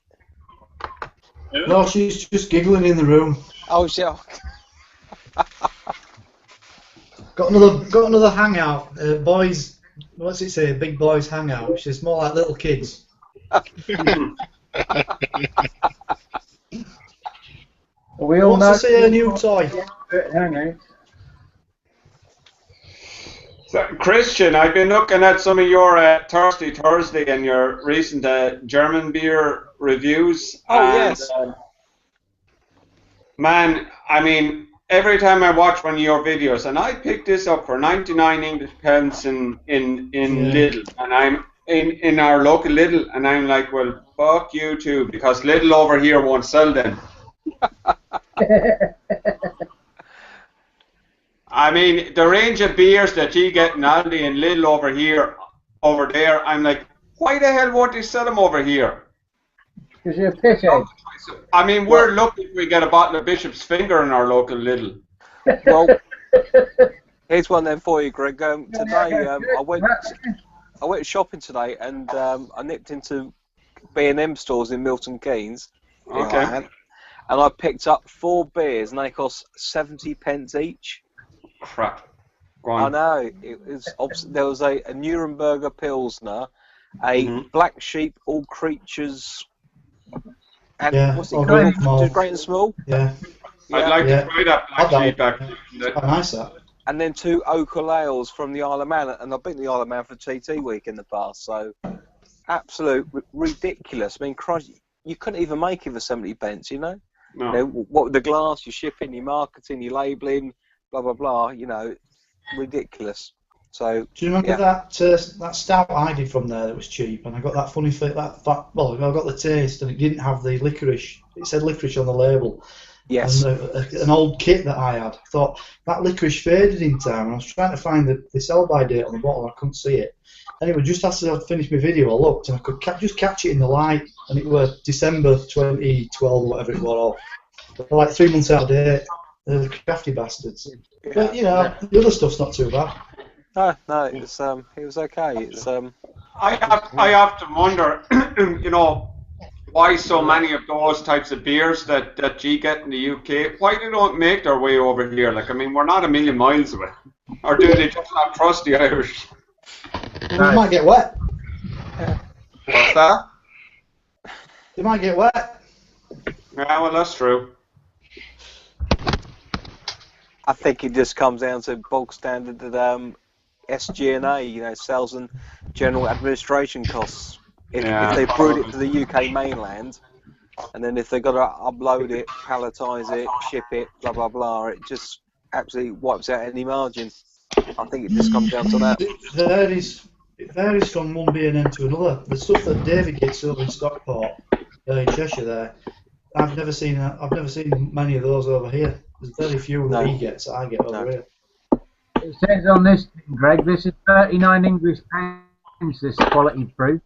No, she's just giggling in the room. Oh, yeah. Got another hangout. Boys, what's it say? Big boys hangout. Which is more like little kids. We all Wants know. to see her new toy. Hang on. So, Christian, I've been looking at some of your Thirsty Thursday and your recent German beer reviews. Oh, and, yes. Man, I mean, every time I watch one of your videos, and I picked this up for 99 English pence in Lidl, and I'm in our local Lidl, and I'm like, well, fuck you too, because Lidl over here won't sell them. I mean, the range of beers that you get in Aldi and Lidl over there, I'm like, why the hell won't they sell them over here? Because you're a pisshead. I mean, we're lucky if we get a bottle of Bishop's Finger in our local Lidl. Well, here's one then for you, Greg. Today, I went shopping today, and I nipped into B&M stores in Milton Keynes. Okay. And I picked up 4 beers, and they cost 70 pence each. Crap. Go I on. know. There was a Nuremberger Pilsner, a Black Sheep, All Creatures, and what's it all called? great and small. Just Great and Small. Yeah. I'd like to try that Black Sheep actually. Quite nice that. And then 2 Oakle Ales from the Isle of Man, and I've been to the Isle of Man for TT week in the past, so absolute ridiculous. I mean, Christ, you couldn't even make it for 70 pence, you know? No. You know, what with the glass, your shipping, your marketing, your labelling, blah blah blah. You know, ridiculous. So. Do you remember that stout I did from there that was cheap, and I got that funny fit, well, I got the taste, and it didn't have the licorice. It said licorice on the label. Yes. And an old kit that I had. I thought that licorice faded in time, and I was trying to find the sell-by date on the bottle, and I couldn't see it. Anyway, just after I finished my video, I looked, and I could just catch it in the light, and it was December 2012, whatever it was. Like 3 months out of date. The crafty bastards. Yeah. But you know, the other stuff's not too bad. No, it was okay. It's I often wonder, you know, why so many of those types of beers that you get in the UK, why they don't make their way over here? Like, I mean, we're not a million miles away. Or do they just not trust the Irish? They might get wet. What's that? They might get wet. Yeah, well, that's true. I think it just comes down to bog standard SG&A, you know, sales and general administration costs. If they brewed it for the UK mainland, and then if they've got to upload it, palletise it, ship it, blah blah blah, it just absolutely wipes out any margin. I think it just comes down to that. It varies from one B&M to another. The stuff that David gets over in Stockport, in Cheshire, there, I've never seen many of those over here. There's very few that he gets that I get over here. It says on this thing, Greg, this is 39 English pounds, this quality proof.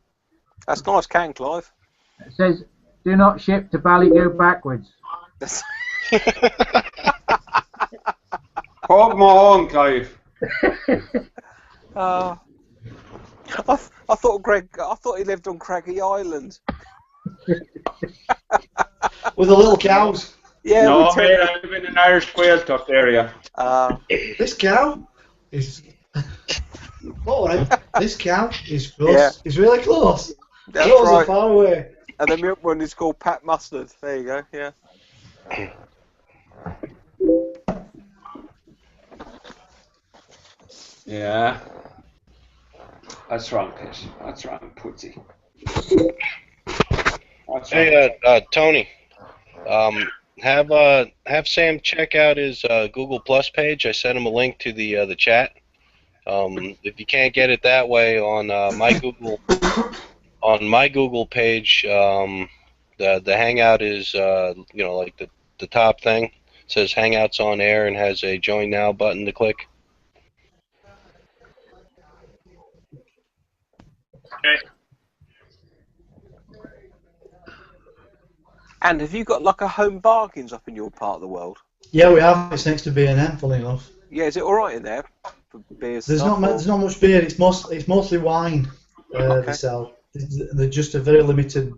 That's nice can, Clive. It says, do not ship to Ballygo backwards. Hold my own, Clive. I thought he lived on Craggy Island. With the little cows. Yeah. No, mate, I live in an Irish Quail tuft area. This cow is. Alright, this cow is close. Yeah. It's really close. That's Close right. and far away. And the milk one is called Pat Mustard. There you go. Yeah. Yeah. That's wrong, Pish. That's wrong, Putty. Hey, Tony. Have Sam check out his Google Plus page. I sent him a link to the chat. If you can't get it that way on my Google page, the Hangout is like the top thing. It says Hangouts on air and has a join now button to click. Okay. And have you got like a Home Bargains up in your part of the world? Yeah, we have. It's next to B&M, funny enough. Yeah, is it all right in there for beers? There's not much beer. It's mostly wine they sell. They're just a very limited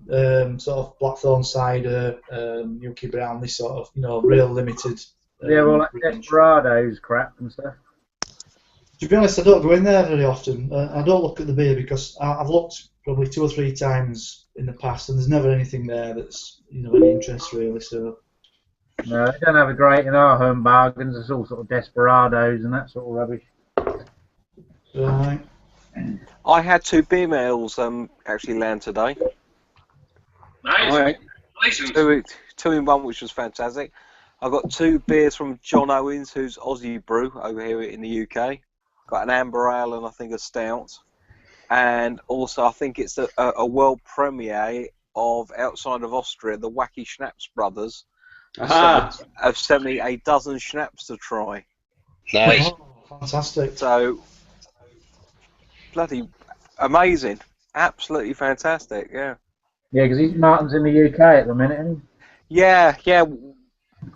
sort of Blackthorn cider, Yuki Brown, this sort of real limited. Yeah, well, like Desperados crap and stuff. To be honest, I don't go in there very often. I don't look at the beer because I've looked probably 2 or 3 times in the past, and there's never anything there that's any interest really. So. No, they don't have a great in our Home Bargains. It's all sort of Desperados and that sort of rubbish. Right. I had 2 beer mails actually land today. Nice. Two in one, which was fantastic. I got 2 beers from John Owens, who's Aussie Brew over here in the UK. Got an amber ale and I think a stout. And also I think it's a world premiere of outside of Austria, the Wacky Schnapps brothers have sent me a dozen schnapps to try. Nice. Oh, fantastic. So bloody amazing. Absolutely fantastic, yeah. Yeah, because Martin's in the UK at the minute, isn't he? Yeah.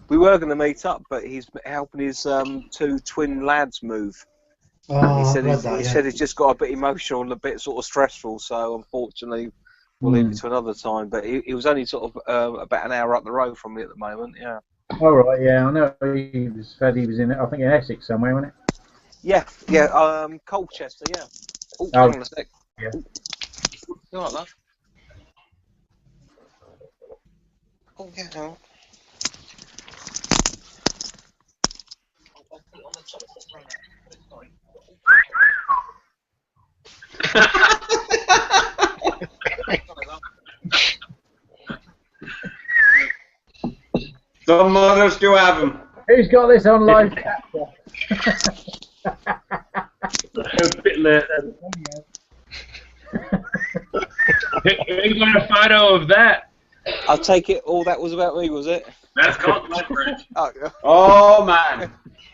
We were going to meet up, but he's helping his 2 twin lads move. Oh, he said he said he's just got a bit emotional and a bit sort of stressful, so unfortunately we'll leave it to another time. But he was only sort of about an hour up the road from me at the moment, yeah. All right, yeah, I know he said he was in, I think in Essex somewhere, wasn't it? Yeah, Colchester, yeah. Oh, hang on a sec. Yeah. You all right, love? Oh, yeah, hang on. I'll put it on the top of the screen. Sorry. Some mothers do have them. Who's got this on live capture? A bit late then. Who got a photo of that? I'll take it. All that was about me, was it? That's called leverage. Oh man,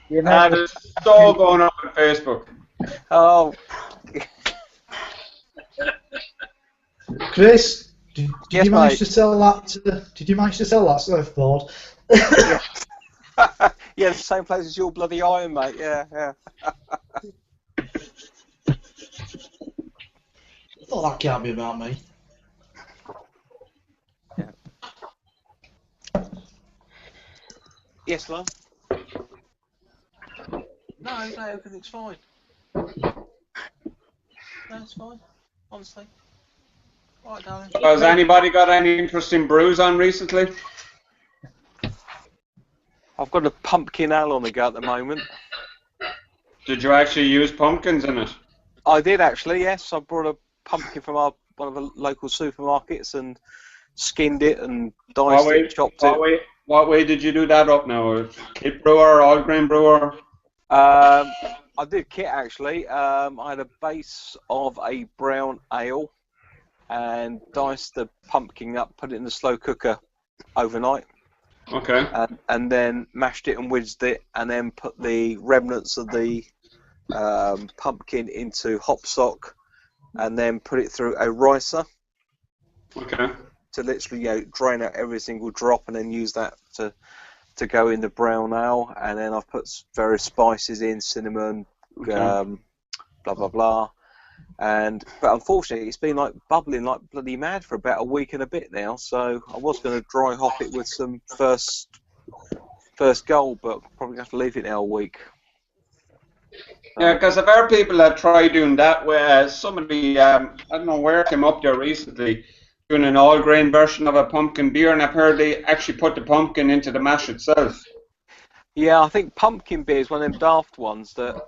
that is so going up on Facebook. Oh. Chris, did Yes, you manage mate. to sell that? Did you manage to sell that surfboard? Yeah, the same place as your bloody iron, mate. Yeah. Oh, that can't be about me. Yes, love. No, everything's fine. No, it's fine. Honestly. All right, darling. Has anybody got any interesting brews on recently? I've got a pumpkin ale on the go at the moment. Did you actually use pumpkins in it? I did actually, yes. I brought a pumpkin from one of the local supermarkets and skinned it and diced it, chopped it. What way did you do that up now? Kit brewer, all grain brewer? I did kit actually. I had a base of a brown ale and diced the pumpkin up, put it in the slow cooker overnight. Okay. And then mashed it and whizzed it, and then put the remnants of the pumpkin into hop sock, and then put it through a ricer. Okay. To literally drain out every single drop, and then use that to go in the brown ale. And then I've put various spices in, cinnamon, blah blah blah. But unfortunately, it's been like bubbling like bloody mad for about a week and a bit now. So I was going to dry hop it with some first gold, but probably have to leave it now a week. Yeah, because I've heard people that try doing that where somebody, I don't know where it came up there recently, doing an all-grain version of a pumpkin beer, and I've heard they actually put the pumpkin into the mash itself. Yeah, I think pumpkin beer is one of them daft ones that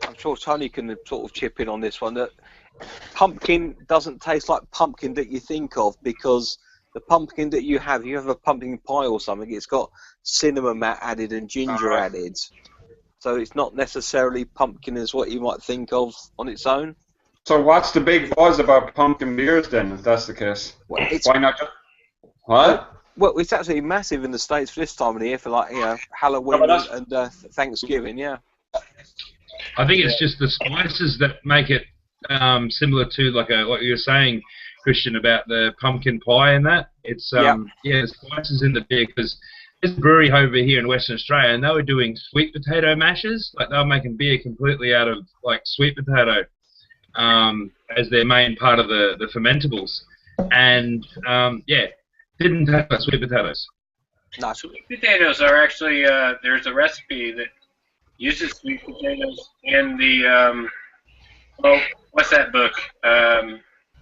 I'm sure Tony can sort of chip in on this one, that pumpkin doesn't taste like pumpkin that you think of, because the pumpkin that you have a pumpkin pie or something, it's got cinnamon mat added and ginger added. So it's not necessarily pumpkin as what you might think of on its own. So what's the big buzz about pumpkin beers then, if that's the case? Well, why not just... What? Well, it's actually massive in the States for this time of the year, for like, Halloween and Thanksgiving, yeah. I think it's just the spices that make it similar to like what you were saying, Christian, about the pumpkin pie and that. It's Yep. yeah, the spices in the beer because there's a brewery over here in Western Australia and they were doing sweet potato mashes. Like they were making beer completely out of like sweet potato as their main part of the fermentables, and yeah, didn't taste like sweet potatoes. No. Sweet potatoes are actually there's a recipe that uses sweet potatoes in the what's that book?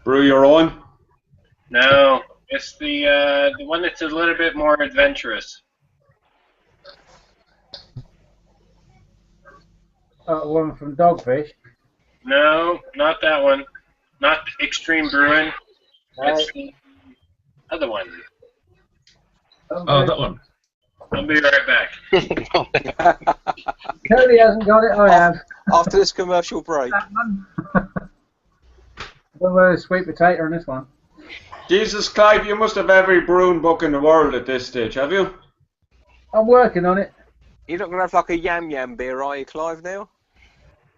Brew your own. No, it's the one that's a little bit more adventurous. One from Dogfish. No, not that one. Not Extreme Brewing. It's the other one. Oh, that one. I'll be right back. Cody hasn't got it. I have. After this commercial break. Well, there's sweet potato in this one. Jesus, Clive, you must have every brewing book in the world at this stage, have you? I'm working on it. You're not going to have like a yam beer, are you, Clive, now?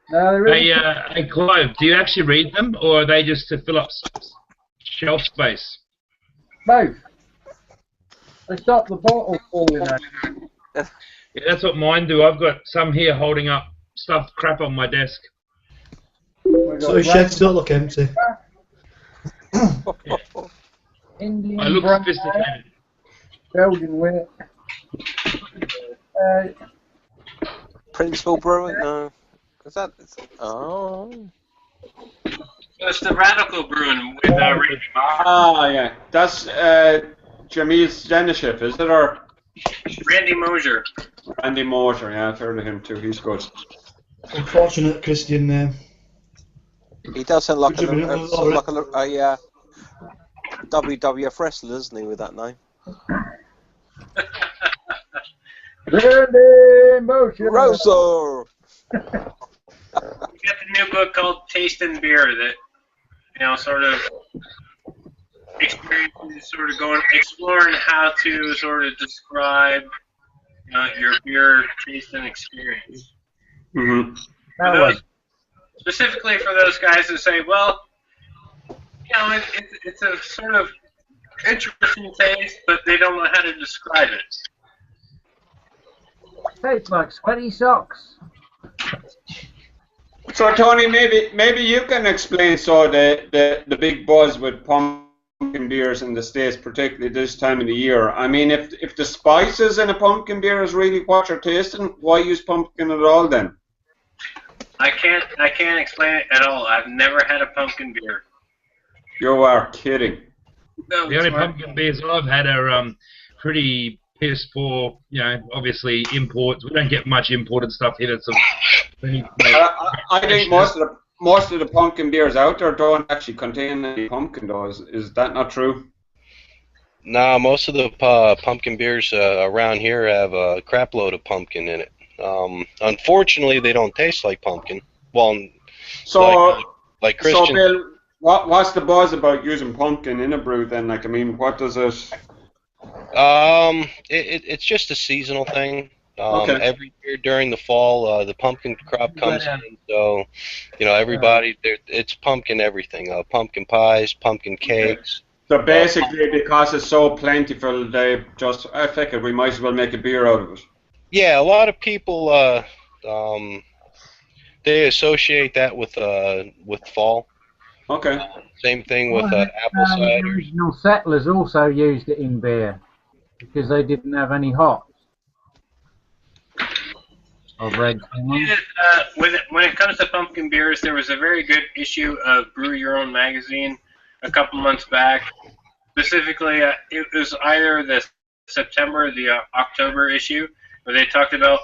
No, there isn't. Hey, Clive, do you actually read them, or are they just to fill up shelf space? Both. They stop the bottle falling out. Yeah, that's what mine do. I've got some here holding up stuffed crap on my desk. So his shed still look empty. Indian I look brown sophisticated. Belgian wit. Principal Brewing? No. Is that? Oh. It's the Radical Brewing with Randy Moser. Ah, yeah. That's Jamil's generalship, is it? Or Randy Moser. Randy Moser, yeah, I've heard of him too. He's good. Unfortunate Christian name. He does sound like Would you be a WWF wrestler, doesn't he, with that name? Randy Motion. Rosa! We got the new book called Tasting Beer that, sort of experiences, sort of exploring how to sort of describe your beer tasting experience. Mm-hmm. Specifically for those guys who say, well, it's a sort of interesting taste, but they don't know how to describe it. Tastes like sweaty socks. So Tony, maybe you can explain the big buzz with pumpkin beers in the States, particularly this time of the year. I mean, if the spices in a pumpkin beer is really what you're tasting, why use pumpkin at all then? I can't explain it at all. I've never had a pumpkin beer. You are kidding. No, The only pumpkin beers I've had are pretty piss poor. Obviously imports. We don't get much imported stuff here. That's I think most of the pumpkin beers out there don't actually contain any pumpkin, though. Is that not true? Nah, most of the pumpkin beers around here have a crap load of pumpkin in it. Unfortunately, they don't taste like pumpkin. Well, like Christian. So Bill, what's the buzz about using pumpkin in a brew then? Like, I mean, what does it? It's just a seasonal thing. Okay. Every year during the fall, the pumpkin crop comes in, so everybody it's pumpkin everything. Pumpkin pies, pumpkin cakes. So basically, because it's so plentiful, they just I figured we might as well make a beer out of it. Yeah, a lot of people they associate that with fall. Okay. Same thing with apple cider. The original settlers also used it in beer because they didn't have any hops. When it comes to pumpkin beers, there was a very good issue of Brew Your Own magazine a couple months back. Specifically, it was either the September or the October issue where they talked about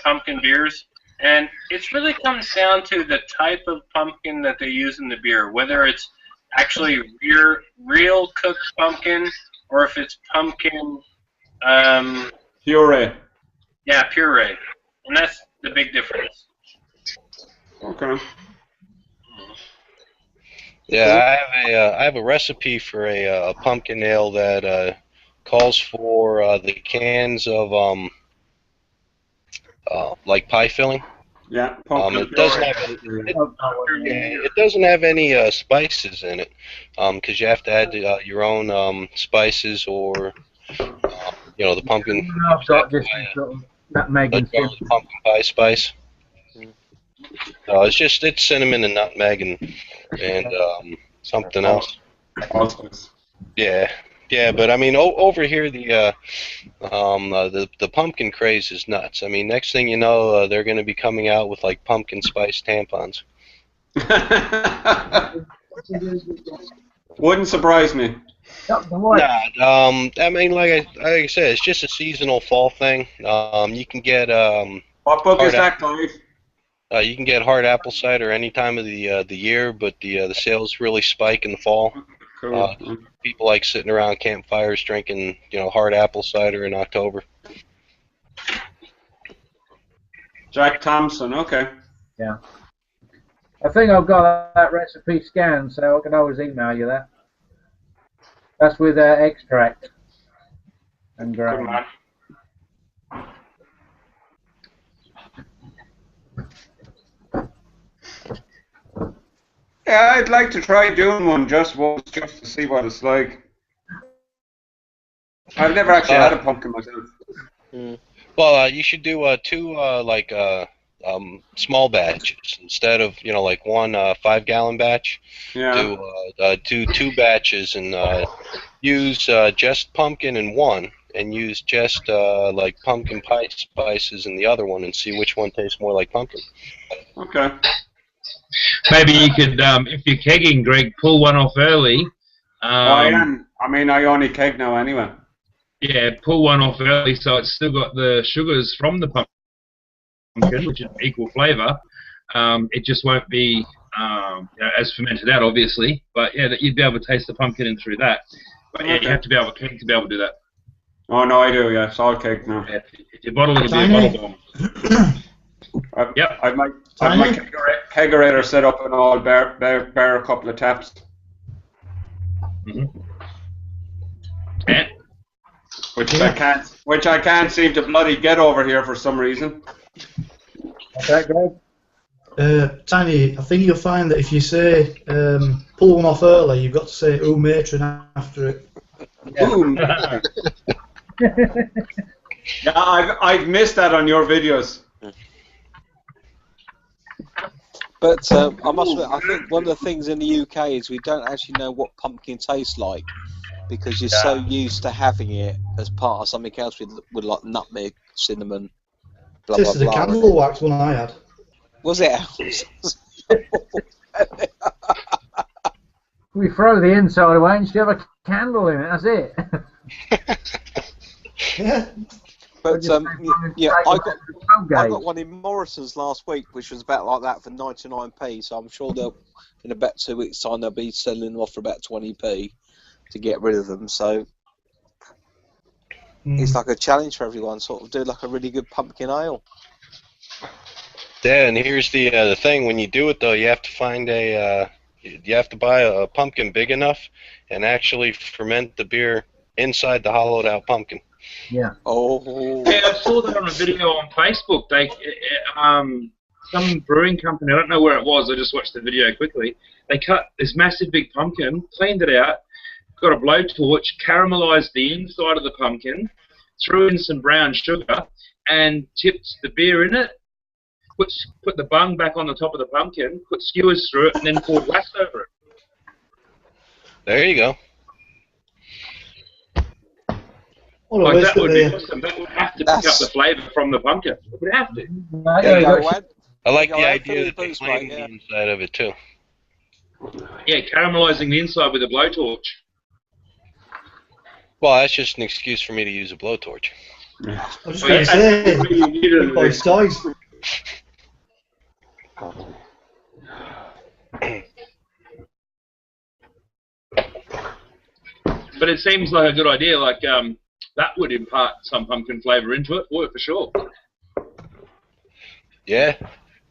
pumpkin beers. And it really comes down to the type of pumpkin that they use in the beer, whether it's actually real cooked pumpkin or if it's pumpkin puree. Yeah, puree. And that's the big difference. Okay. Yeah, I have a recipe for a pumpkin ale that calls for the cans of like pie filling. Yeah. It doesn't have it doesn't have any spices in it, because you have to add your own spices or the pumpkin. I've got just some sort of nutmeg and the pumpkin pie spice. No, it's cinnamon and nutmeg and something else. Yeah, but I mean over here the pumpkin craze is nuts. I mean, next thing you know, they're going to be coming out with like pumpkin spice tampons. Wouldn't surprise me. Nah, I mean, like I said, it's just a seasonal fall thing. You can get what book is that, Clive? You can get hard apple cider any time of the year, but the sales really spike in the fall. Cool. People like sitting around campfires drinking, hard apple cider in October. Jack Thompson, okay. Yeah. I think I've got that recipe scanned, so I can always email you that. That's with extract and grain. Yeah, I'd like to try doing one just once, just to see what it's like. I've never actually had a pumpkin myself. Well, you should do two small batches instead of like one 5-gallon batch. Yeah. Do two batches and use just pumpkin in one, and use just like pumpkin pie spices in the other one, and see which one tastes more like pumpkin. Okay. Maybe you could, if you're kegging, Greg, pull one off early. I am. I mean, I only keg now anyway. Yeah, pull one off early so it's still got the sugars from the pumpkin, which is equal flavour. It just won't be as fermented out, obviously. But yeah, you'd be able to taste the pumpkin in through that. But yeah, you have to be able to keg to be able to do that. Oh no, I do. Yeah, it's all keg now. Yeah, if you bottle it, it'll be a bottle bomb. Yep, I've my kegerator set up and all, bear a couple of taps. Yeah. Which I can't seem to bloody get over here for some reason. Okay, Greg. Tiny, I think you'll find that if you say pull one off early, you've got to say "ooh matron" after it. Yeah. Yeah, I've missed that on your videos. But I must admit, I think one of the things in the UK is we don't actually know what pumpkin tastes like, because you're so used to having it as part of something else with like nutmeg, cinnamon, blah blah This is blah. the candle wax one I had. Was it? We throw the inside away and shove a candle in it. That's it. Yeah. But yeah, I got one in Morrison's last week, which was about like that for 99p. So I'm sure they'll, in about 2 weeks' time, they'll be selling them off for about 20p to get rid of them. So it's like a challenge for everyone, sort of do like a really good pumpkin ale. Yeah, and here's the thing: when you do it, though, you have to find you have to buy a pumpkin big enough and actually ferment the beer inside the hollowed-out pumpkin. Yeah. Oh. Yeah, I saw that on a video on Facebook. They, some brewing company, I don't know where it was. I just watched the video quickly. They cut this massive big pumpkin, cleaned it out, got a blowtorch, caramelized the inside of the pumpkin, threw in some brown sugar, and tipped the beer in it. Put the bung back on the top of the pumpkin, put skewers through it, and then poured wax over it. There you go. Like that would be awesome. That would have to pick up the flavour from the pumpkin. It would have to. I like the idea that they clean the inside of it too. Yeah, caramelizing the inside with a blowtorch. Well, that's just an excuse for me to use a blowtorch. I was just going to say, big boys' toys. But it seems like a good idea. Like that would impart some pumpkin flavour into it, for sure. Yeah,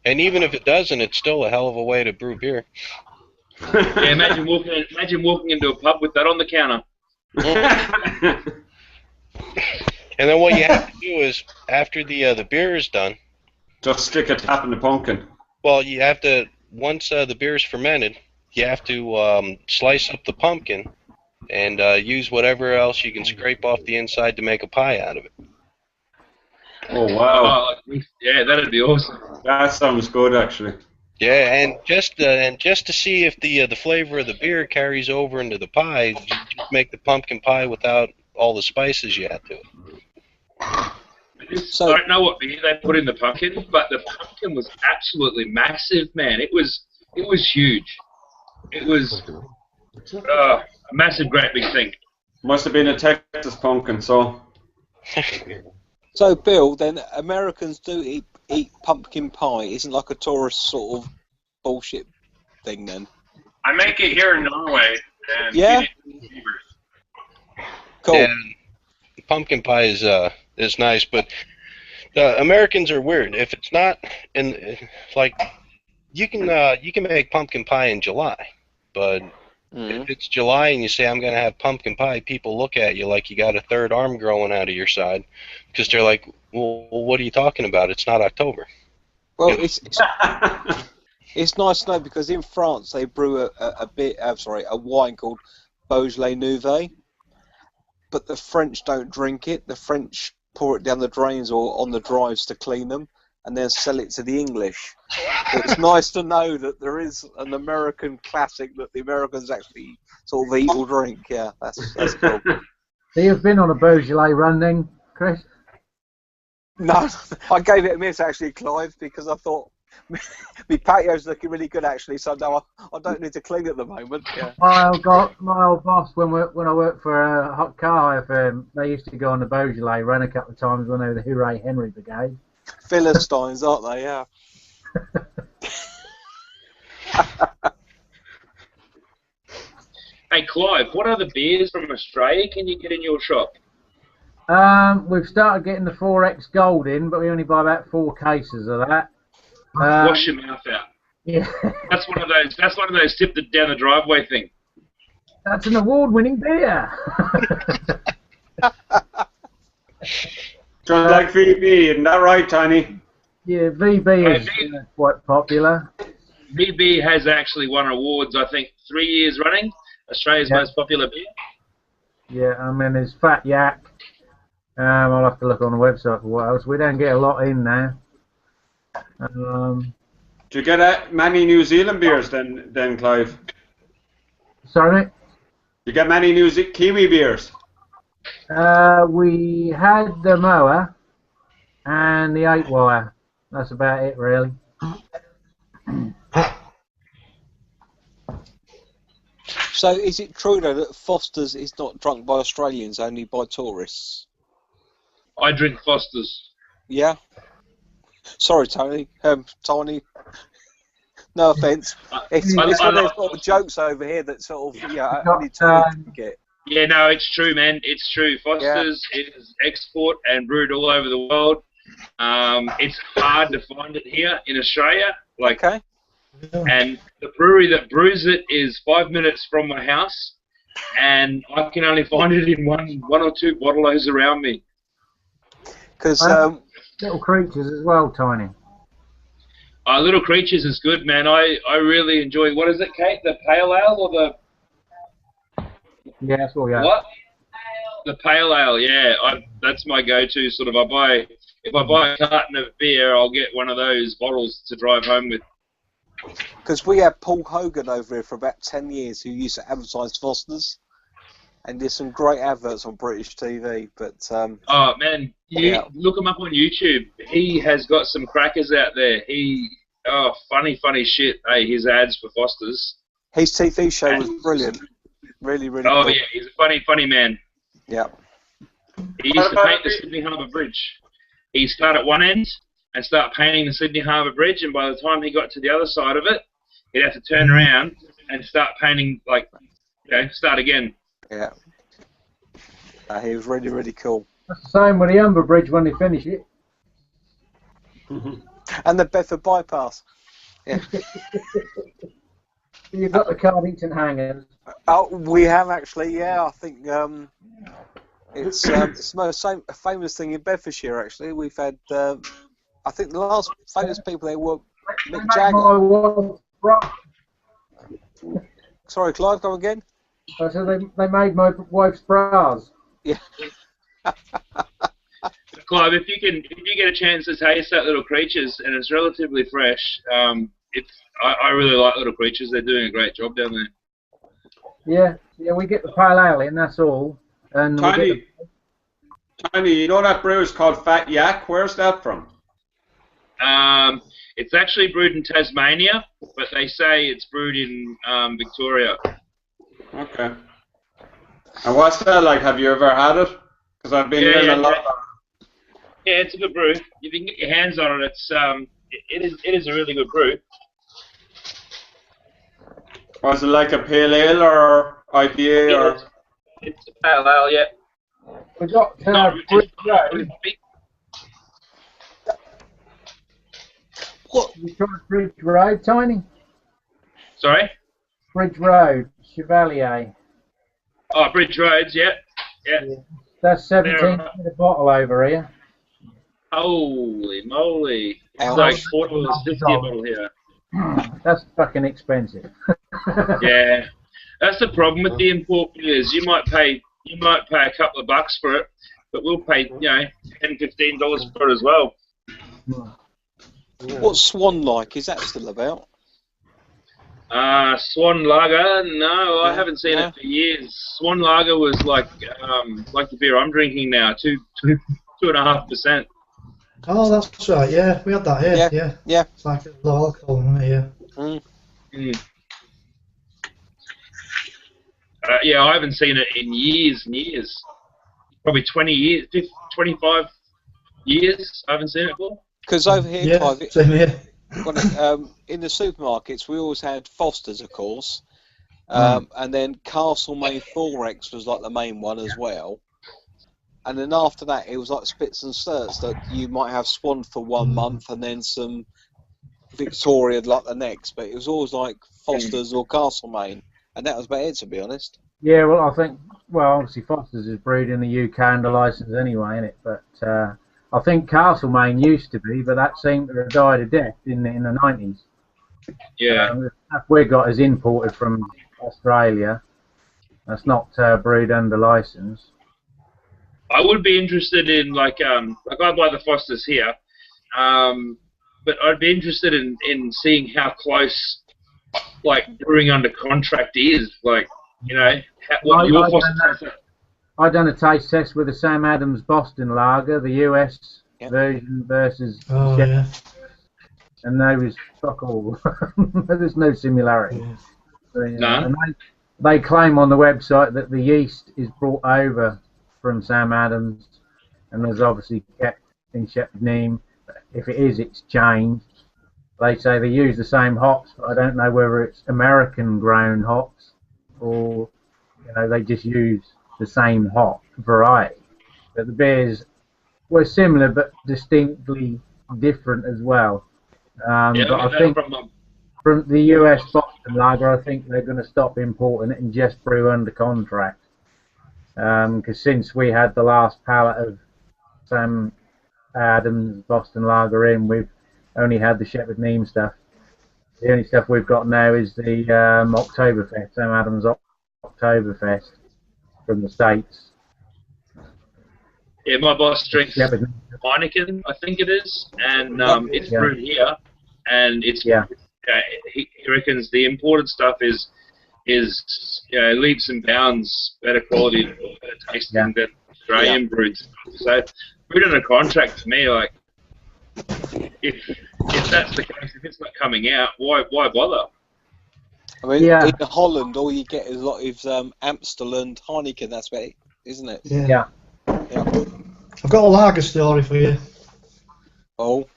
and even if it doesn't, it's still a hell of a way to brew beer. Yeah, imagine walking into a pub with that on the counter. And then what you have to do is, after the beer is done, Just stick a tap in the pumpkin. Well, you have to, once the beer is fermented, you have to slice up the pumpkin and use whatever else you can scrape off the inside to make a pie out of it. Oh wow! Yeah, that'd be awesome. That sounds good, actually. Yeah, and just to see if the flavor of the beer carries over into the pie, you just make the pumpkin pie without all the spices you add to it. I don't know what beer they put in the pumpkin, but the pumpkin was absolutely massive, man. It was huge. It was a massive, great big thing. Must have been a Texas pumpkin, so. So, Bill, then Americans do eat pumpkin pie. Isn't like a tourist sort of bullshit thing, then? I make it here in Norway. And Yeah? eat it in beavers. Cool. Yeah, pumpkin pie is nice, but Americans are weird. If it's not like you can make pumpkin pie in July, but if it's July and you say I'm gonna have pumpkin pie, people look at you like you got a third arm growing out of your side, because they're like, well, what are you talking about? It's not October. Well, it's nice to know because in France they brew a wine called Beaujolais Nouveau, but the French don't drink it. The French pour it down the drains or on the drives to clean them, and then sell it to the English. So it's nice to know that there is an American classic that the Americans actually sort of eat or drink. Yeah, that's cool. So you've been on a Beaujolais run then, Chris? No, I gave it a miss actually, Clive, because I thought my patio's looking really good actually. So no, I don't need to clean at the moment. Yeah. My old boss, when I worked for a hot car hire firm, they used to go on the Beaujolais run a couple of times when they were the Hooray Henry Brigade. Philistines, aren't they? Yeah. Hey, Clive, what other beers from Australia can you get in your shop? We've started getting the 4X Gold in, but we only buy about 4 cases of that. Wash your mouth out. Yeah. That's one of those tip it down the driveway thing. That's an award-winning beer. Just like VB, isn't that right, Tiny? Yeah, VB is quite popular. VB has actually won awards, I think, 3 years running. Australia's most popular beer. Yeah, I mean, there's Fat Yak. I'll have to look on the website for what else. We don't get a lot in now. Do you get many New Zealand beers then, Clive? Sorry, mate? You get many Kiwi beers? We had the Moa and the 8-wire. That's about it, really. So is it true though that Foster's is not drunk by Australians, only by tourists? I drink Foster's. Yeah. Sorry, Tony. Tiny. No offence. It's one of those sort of jokes over here that sort of only tourists get. Yeah, no, it's true, man. It's true. Foster's is export and brewed all over the world. It's hard to find it here in Australia. And the brewery that brews it is 5 minutes from my house, and I can only find it in one or two bottle-os around me. Because Little Creatures as well, Tiny. Little Creatures is good, man. I really enjoy. What is it, Kate? The pale ale or the? Yeah, that's what we got. What? The pale ale. Yeah, that's my go-to. Sort of. If I buy a carton of beer, I'll get one of those bottles to drive home with. Because we had Paul Hogan over here for about 10 years who used to advertise Foster's, and did some great adverts on British TV. But oh man, look him up on YouTube. He has got some crackers out there. Funny shit. Hey, his ads for Foster's. His TV show was brilliant. Really Oh cool. yeah, he's a funny man. Yeah. He used to paint the Sydney Harbour Bridge. He'd start at one end and start painting the Sydney Harbour Bridge, and by the time he got to the other side of it, he'd have to turn around and start painting, start again. Yeah. He was really cool. That's the same with the Humber Bridge when they finish it. And the Bedford Bypass. Yeah. You've got the Cardington hangers. Oh, we have actually, yeah. I think it's the most famous thing in Bedfordshire, actually. We've had I think the last famous people there were They Mick make Jagger. my wife's bra. Sorry, Clive, come again? I said they made my wife's bras. Yeah. Clive, if you get a chance to taste that Little Creatures, and it's relatively fresh, I really like Little Creatures. They're doing a great job down there. Yeah, we get the pale ale in, that's all. And we get Tiny, you know that brew is called Fat Yak? Where's that from? It's actually brewed in Tasmania, but they say it's brewed in Victoria. Okay. And what's that like? Have you ever had it? Because I've been hearing a lot about it. Yeah, it's a good brew. If you can get your hands on it, it is a really good brew. Was it like a pale ale or IPA or? It's a pale ale, yeah. We got Bridge Road. What? You tried Bridge Road, Tiny? Sorry? Bridge Road, Chevalier. Oh, Bridge Roads, yeah. That's 17 quid a bottle over here. Holy moly. It's How like much? $4.50 a bottle here. That's fucking expensive. Yeah. That's the problem with the import beers. You might pay a couple of bucks for it, but we'll pay, $10, $15 for it as well. What's Swan like? Is that still about? Swan Lager? No, I haven't seen it for years. Swan Lager was like the beer I'm drinking now, 2.5%. Oh, that's right. Yeah, we had that here. Yeah. It's like a low alcohol, isn't it? Yeah. Mm. Yeah, I haven't seen it in years and years. Probably 20 years, 25 years. I haven't seen it before. Because over here, Clive, same here. In the supermarkets, we always had Foster's, of course, and then Castlemaine Forex was like the main one as well. And then after that, it was like Spits and Certs that you might have Swan for 1 month and then some Victoria like the next. But it was always like Foster's or Castlemaine, and that was about it, to be honest. Yeah, well, I think, obviously Foster's is brewed in the UK under license anyway, innit? But I think Castlemaine used to be, but that seemed to have died a death in the 90s. Yeah. The stuff we got is imported from Australia. That's not brewed under license. I would be interested in I buy the Fosters here, but I'd be interested in seeing how close brewing under contract is. What your Fosters. I done a taste test with the Sam Adams Boston Lager, the US version versus and there was fuck all. There's no similarity. And they claim on the website that the yeast is brought over from Sam Adams, and there's obviously kept in Shepherd Neame. If it is, it's changed. They say they use the same hops, but I don't know whether it's American-grown hops or they just use the same hop variety. But the beers were similar but distinctly different as well. But I think from the US Boston Lager, I think they're going to stop importing it and just brew under contract. Because since we had the last pallet of Sam Adams Boston Lager in, we've only had the Shepherd Neame stuff. The only stuff we've got now is the Oktoberfest, Sam Adams Oktoberfest from the States. Yeah, my boss drinks Heineken, I think it is, and it's brewed here, and it's he reckons the imported stuff is leaps and bounds better quality, better tasting than Australian brewed stuff. So brewed on a contract to me, if that's the case, if it's not coming out, why bother? I mean, in Holland, all you get is a lot of Amstel and Heineken. That's about it, isn't it? Yeah. I've got a lager story for you. Oh.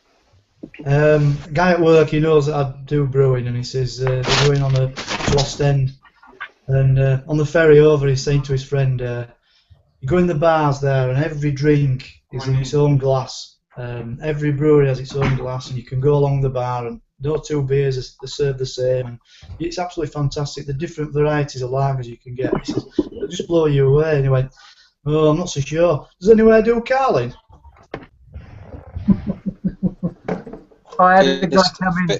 A guy at work, he knows that I do brewing, and he says they're going on a Lost End, and on the ferry over, he's saying to his friend, you go in the bars there, and every drink is in its own glass. Every brewery has its own glass, and you can go along the bar, and no two beers are served the same, and it's absolutely fantastic. The different varieties of lagers you can get, he says, it'll just blow you away. And he went, oh, I'm not so sure. Does anyone do Carling? I had a guy come in, a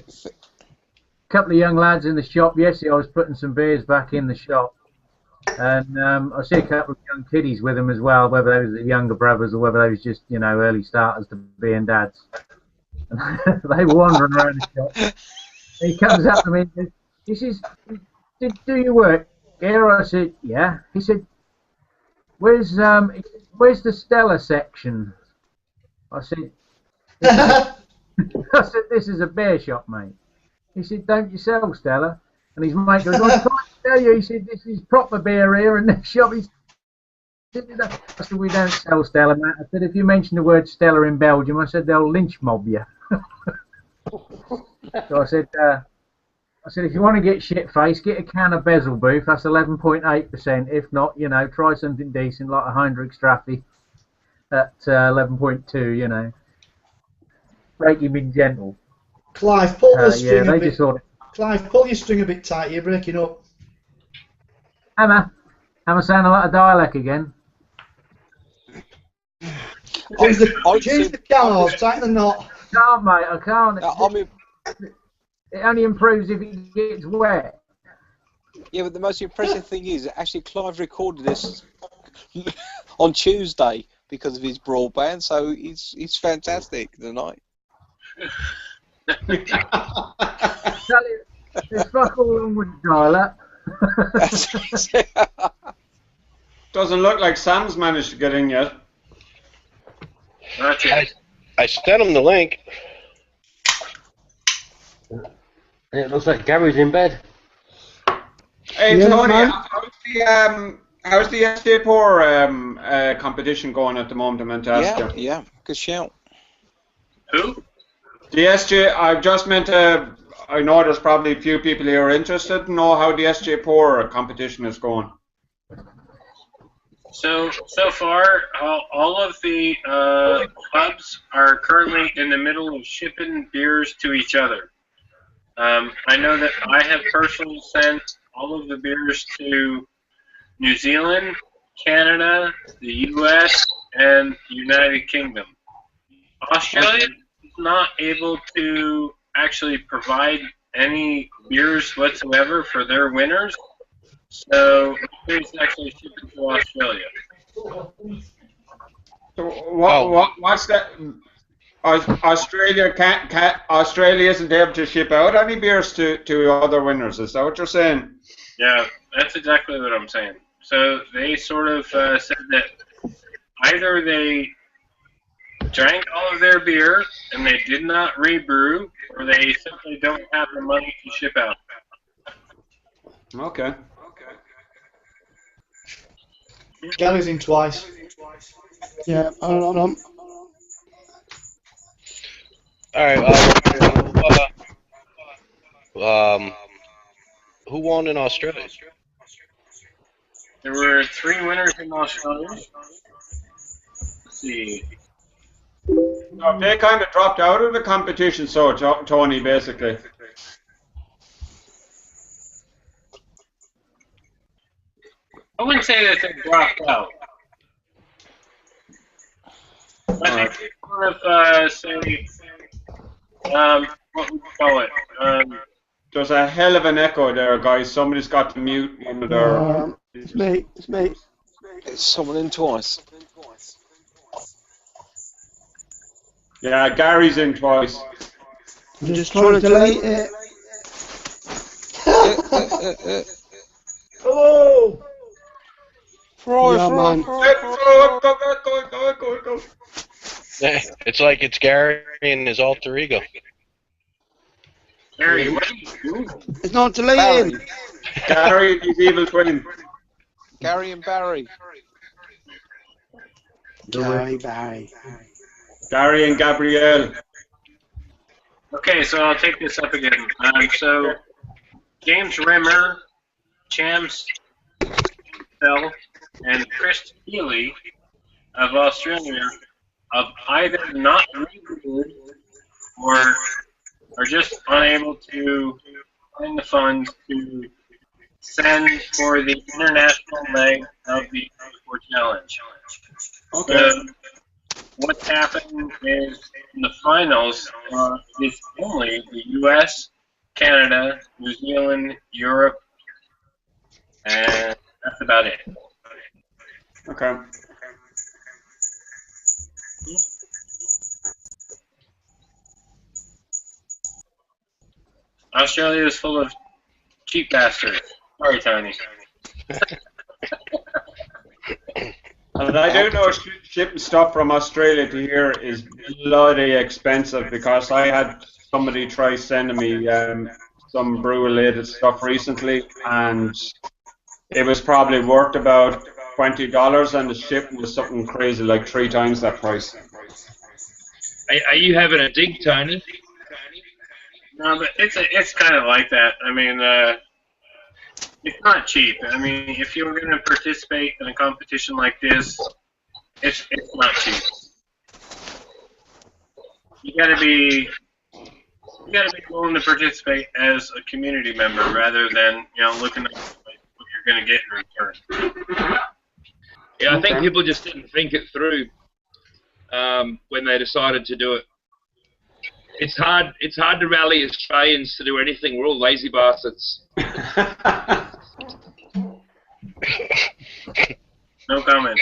couple of young lads in the shop yesterday. I was putting some beers back in the shop, and I see a couple of young kiddies with them as well, whether they was the younger brothers or whether they was just, you know, early starters to being dads. They were wandering around the shop. He comes up to me and says, he says, do you work here? I said, yeah. He said, where's the Stella section? I said, this is a beer shop, mate. He said, don't you sell Stella? And his mate goes, well, I can't tell you. He said, this is proper beer here in the shop. He said, I said, we don't sell Stella, mate. I said, if you mention the word Stella in Belgium, I said, they'll lynch mob you. So I said, if you want to get shit-faced, get a can of Bezel Booth. That's 11.8%. If not, you know, try something decent like a Heinrich Straffe at 11.2, you know. Break him in gentle. Clive, pull the string yeah, a they bit. just sort of... Clive, pull your string a bit tight. You're breaking up. Hammer sound a lot of dialect again. Change the cars, tighten the knot. I can't, mate. I can't. It only improves if it gets wet. Yeah, but the most impressive thing is actually Clive recorded this on Tuesday because of his broadband, so it's fantastic tonight. There's fuck all wrong with dialect. Doesn't look like Sam's managed to get in yet. I sent him the link. It looks like Gary's in bed. Hey, Yeah, Tony, man. how's the SJ4 competition going at the moment? I meant to ask you. Yeah, good shout. Who? The SJ, I've just meant to, I know there's probably a few people here interested to know how the SJ4 competition is going. So far, all of the clubs are currently in the middle of shipping beers to each other. I know that I have personally sent all of the beers to New Zealand, Canada, the U.S., and United Kingdom. Australia is not able to actually provide any beers whatsoever for their winners, so it's actually shipping to Australia. So what's that? Australia Australia isn't able to ship out any beers to other winners. Is that what you're saying? Yeah, that's exactly what I'm saying. So they sort of said that either they drank all of their beer and they did not rebrew, or they simply don't have the money to ship out. Okay. Gary's in twice. Yeah, hold on. All right. Who won in Australia? There were 3 winners in Australia. Let's see. No, they kind of dropped out of the competition, so Tony, basically. I wouldn't say that they dropped out. I think they sort of say, what would you call it? There's a hell of an echo there, guys. Somebody's got to mute one of their... It's me. It's someone in twice. Yeah, Gary's in twice. I'm just trying to delete it. Oh! Man. Go. It's like it's Gary and his alter ego. Gary, what are you doing? It's not deleting. Gary and his evil twin. Gary and Barry. Barry. Gary and Gabrielle. Okay, so I'll take this up again. So James Rimmer, Chams Bell, and Chris Healy of Australia have either not reviewed or are just unable to find the funds to send for the international leg of the Transport Challenge. Okay. So what's happened is in the finals is only the U.S., Canada, New Zealand, Europe, and that's about it. Okay. Australia is full of cheap bastards. Sorry, Tony. And I do know shipping stuff from Australia to here is bloody expensive because I had somebody try sending me some brew-related stuff recently, and it was probably worth about $20, and the shipping was something crazy like 3 times that price. Are you having a dig, Tony? No, but it's kind of like that. I mean, it's not cheap. I mean, if you were going to participate in a competition like this, it's not cheap. You got to be willing to participate as a community member rather than looking at what you're going to get in return. Yeah, I think people just didn't think it through when they decided to do it. It's hard to rally Australians to do anything. We're all lazy bastards. No comment.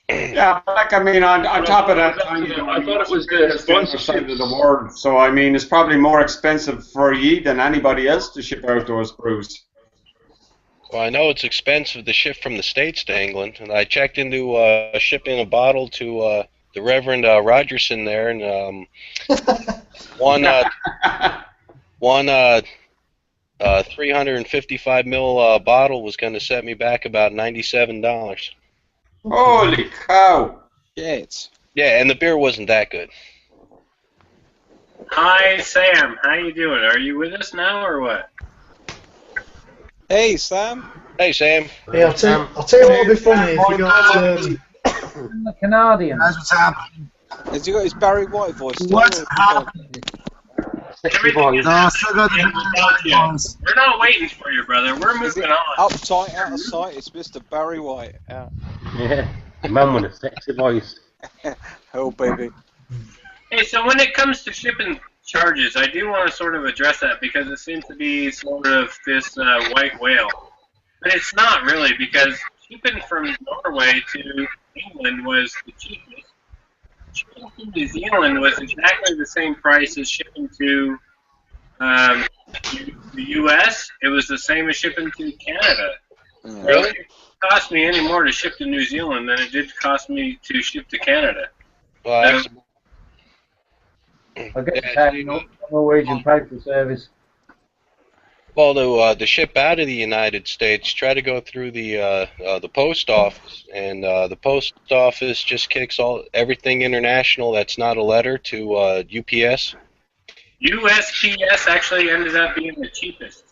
Yeah, like I mean, on top of that, I thought it was the sponsorship of the world. So I mean, it's probably more expensive for ye than anybody else to ship out those brews. Well, I know it's expensive to ship from the States to England, and I checked into shipping a bottle to the Reverend Rogerson there, and one 355 ml bottle was going to set me back about $97. Holy cow! Yeah, and the beer wasn't that good. Hi, Sam. How you doing? Are you with us now or what? Hey, Sam. Hey, Sam. Yeah, I'll tell you what would be funny if you got The Canadian. That's what's happening. Has he got his Barry White voice? What's happening? Everything is No, I still got the voice. We're not waiting for you, brother. We're moving on. Uptight, out of sight. It's Mr. Barry White. Yeah. Yeah, the man with a sexy voice. Oh, baby. Hey, so when it comes to shipping charges, I do want to sort of address that because it seems to be sort of this white whale. But it's not really, because shipping from Norway to England was the cheapest. Shipping to New Zealand was exactly the same price as shipping to the U.S. It was the same as shipping to Canada. Really? It didn't cost me any more to ship to New Zealand than it did cost me to ship to Canada. Well, I get Norwegian Postal Service. Well, to ship out of the United States, try to go through the post office, and the post office just kicks everything international that's not a letter to UPS. USPS actually ended up being the cheapest.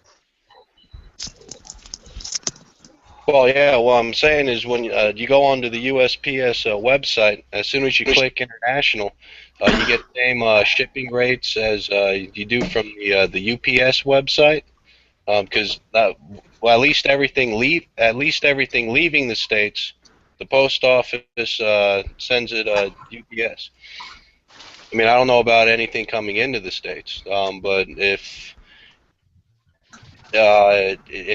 Well, yeah. What I'm saying is when you go onto the USPS website, as soon as you click international, you get the same shipping rates as you do from the UPS website. Because at least everything leaving the states, the post office sends it UPS. I mean, I don't know about anything coming into the states, but if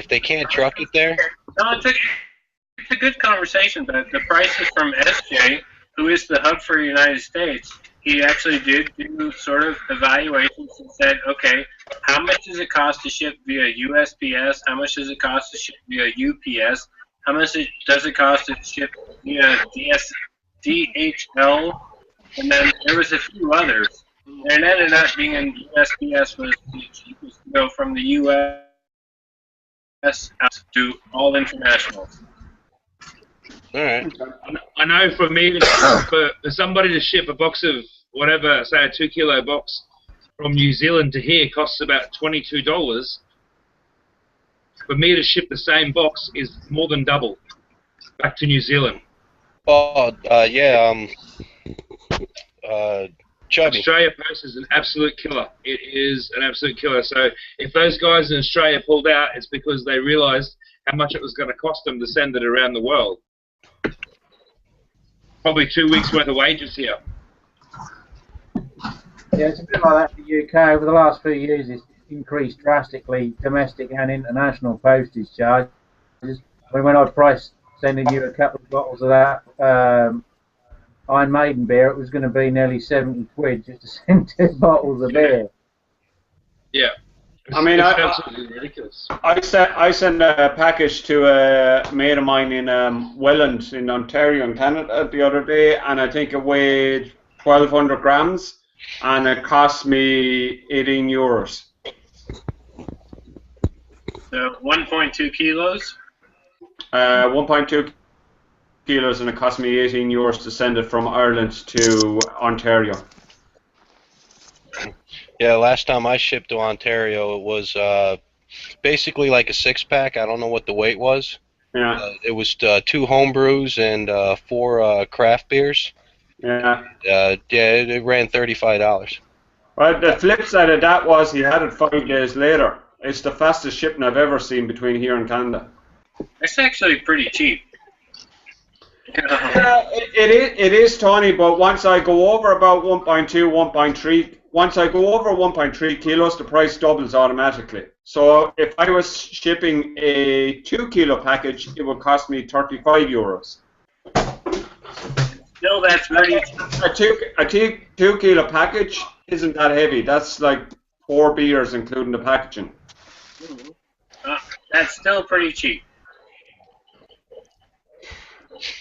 they can't truck it there, No, it's a good conversation, but the prices from SJ, who is the hub for the United States, he actually did do sort of evaluations and said, okay, how much does it cost to ship via USPS? How much does it cost to ship via UPS? How much does it cost to ship via DHL? And then there was a few others. And it ended up being USPS was the cheapest to go from the US to all internationals. all right. I know for me, for somebody to ship a box of whatever, say a 2 kilo box from New Zealand to here costs about $22. For me to ship the same box is more than double back to New Zealand. Oh, yeah. Chubby. Australia Post is an absolute killer. It is an absolute killer. So if those guys in Australia pulled out, it's because they realised how much it was going to cost them to send it around the world. Probably 2 weeks' worth of wages here. Yeah, it's a bit like that in the UK. Over the last few years, it's increased drastically domestic and international postage charges. I mean, when I priced sending you a couple of bottles of that Iron Maiden beer, it was going to be nearly 70 quid just to send 2 bottles of beer. Yeah. I mean, It's absolutely ridiculous. I sent a package to a mate of mine in Welland in Ontario in Canada the other day, and I think it weighed 1,200 grams, and it cost me 18 euros. So 1.2 kilos. 1.2 kilos, and it cost me 18 euros to send it from Ireland to Ontario. Yeah, last time I shipped to Ontario, it was basically like a 6-pack. I don't know what the weight was. Yeah. It was 2 home brews and 4 craft beers. Yeah. It ran $35. Well, the flip side of that was he had it 5 days later. It's the fastest shipping I've ever seen between here and Canada. It's actually pretty cheap. Yeah, it is, Tony, but once I go over about 1.2, 1.3, once I go over 1.3 kilos, the price doubles automatically. So if I was shipping a 2 kilo package, it would cost me 35 euros. Still, that's pretty A 2 kilo package isn't that heavy. That's like 4 beers, including the packaging. That's still pretty cheap.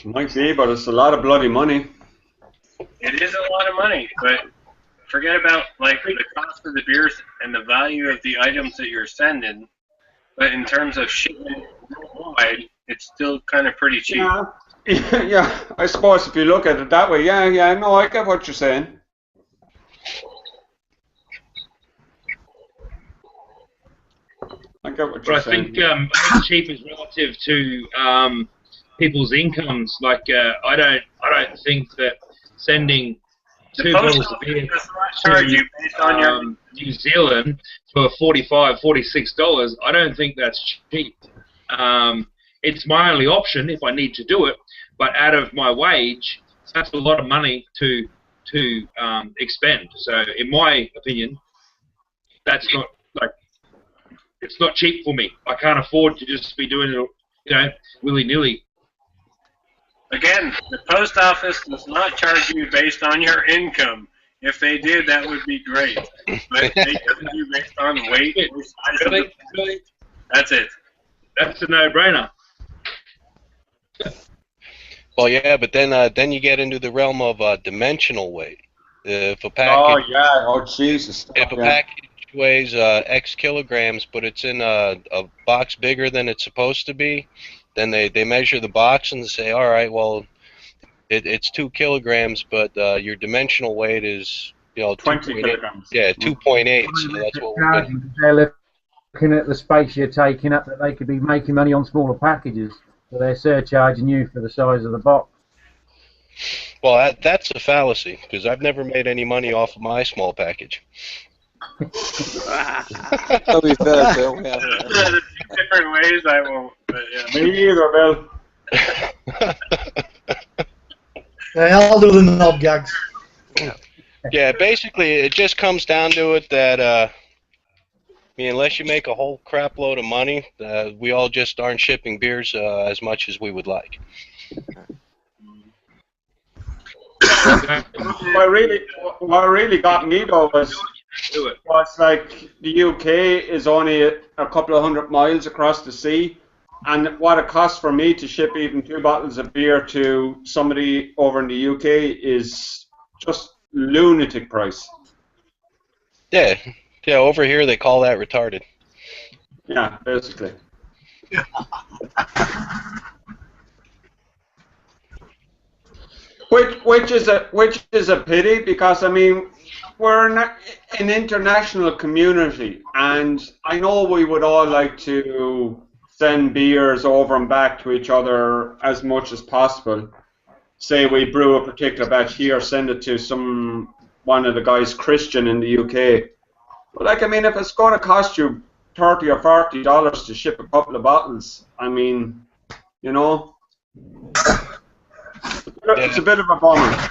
Might be, but it's a lot of bloody money. It is a lot of money, but forget about like the cost of the beers and the value of the items that you're sending. But in terms of shipment worldwide, it's still kind of pretty cheap. Yeah. Yeah, I suppose if you look at it that way, yeah, no, I get what you're saying. I get what But you're I saying. think cheap is relative to people's incomes. Like I don't think that sending The 2 post bottles of office beer does not charge you based on your New Zealand for $45, $46, I don't think that's cheap. It's my only option if I need to do it, but out of my wage, that's a lot of money to expend. So, in my opinion, that's not like it's not cheap for me. I can't afford to just be doing it, willy nilly. Again, the post office does not charge you based on your income. If they did, that would be great. But they charge you based on weight or size of the Really? That's it. That's a no-brainer. Well, yeah, but then you get into the realm of dimensional weight. If a package, Oh, yeah, oh, Jesus. if a package weighs X kilograms, but it's in a box bigger than it's supposed to be, then they measure the box and say, all right, well, it's 2 kilograms, but your dimensional weight is 20 2.8. kilograms. Yeah, 2.8. So that's what we're getting. They're looking at the space you're taking up, that they could be making money on smaller packages, so they're surcharging you for the size of the box. Well, that's a fallacy, because I've never made any money off of my small package. To be fair, Bill, we have Different ways, I won't. But yeah. Me either, Bill. Hey, I'll do the knob gags. Yeah, basically, it just comes down to it that, I mean, unless you make a whole crap load of money, we all just aren't shipping beers as much as we would like. What really got me though was like the UK is only a couple of 100 miles across the sea, and what it costs for me to ship even 2 bottles of beer to somebody over in the UK is just lunatic price. Yeah, over here they call that retarded. Yeah, basically. Which is a pity, because I mean we're an international community, and I know we would all like to send beers over and back to each other as much as possible. Say we brew a particular batch here, send it to one of the guys, Christian, in the UK. But like, I mean, if it's going to cost you $30 or $40 to ship a couple of bottles. I mean, you know, it's a bit of a bummer.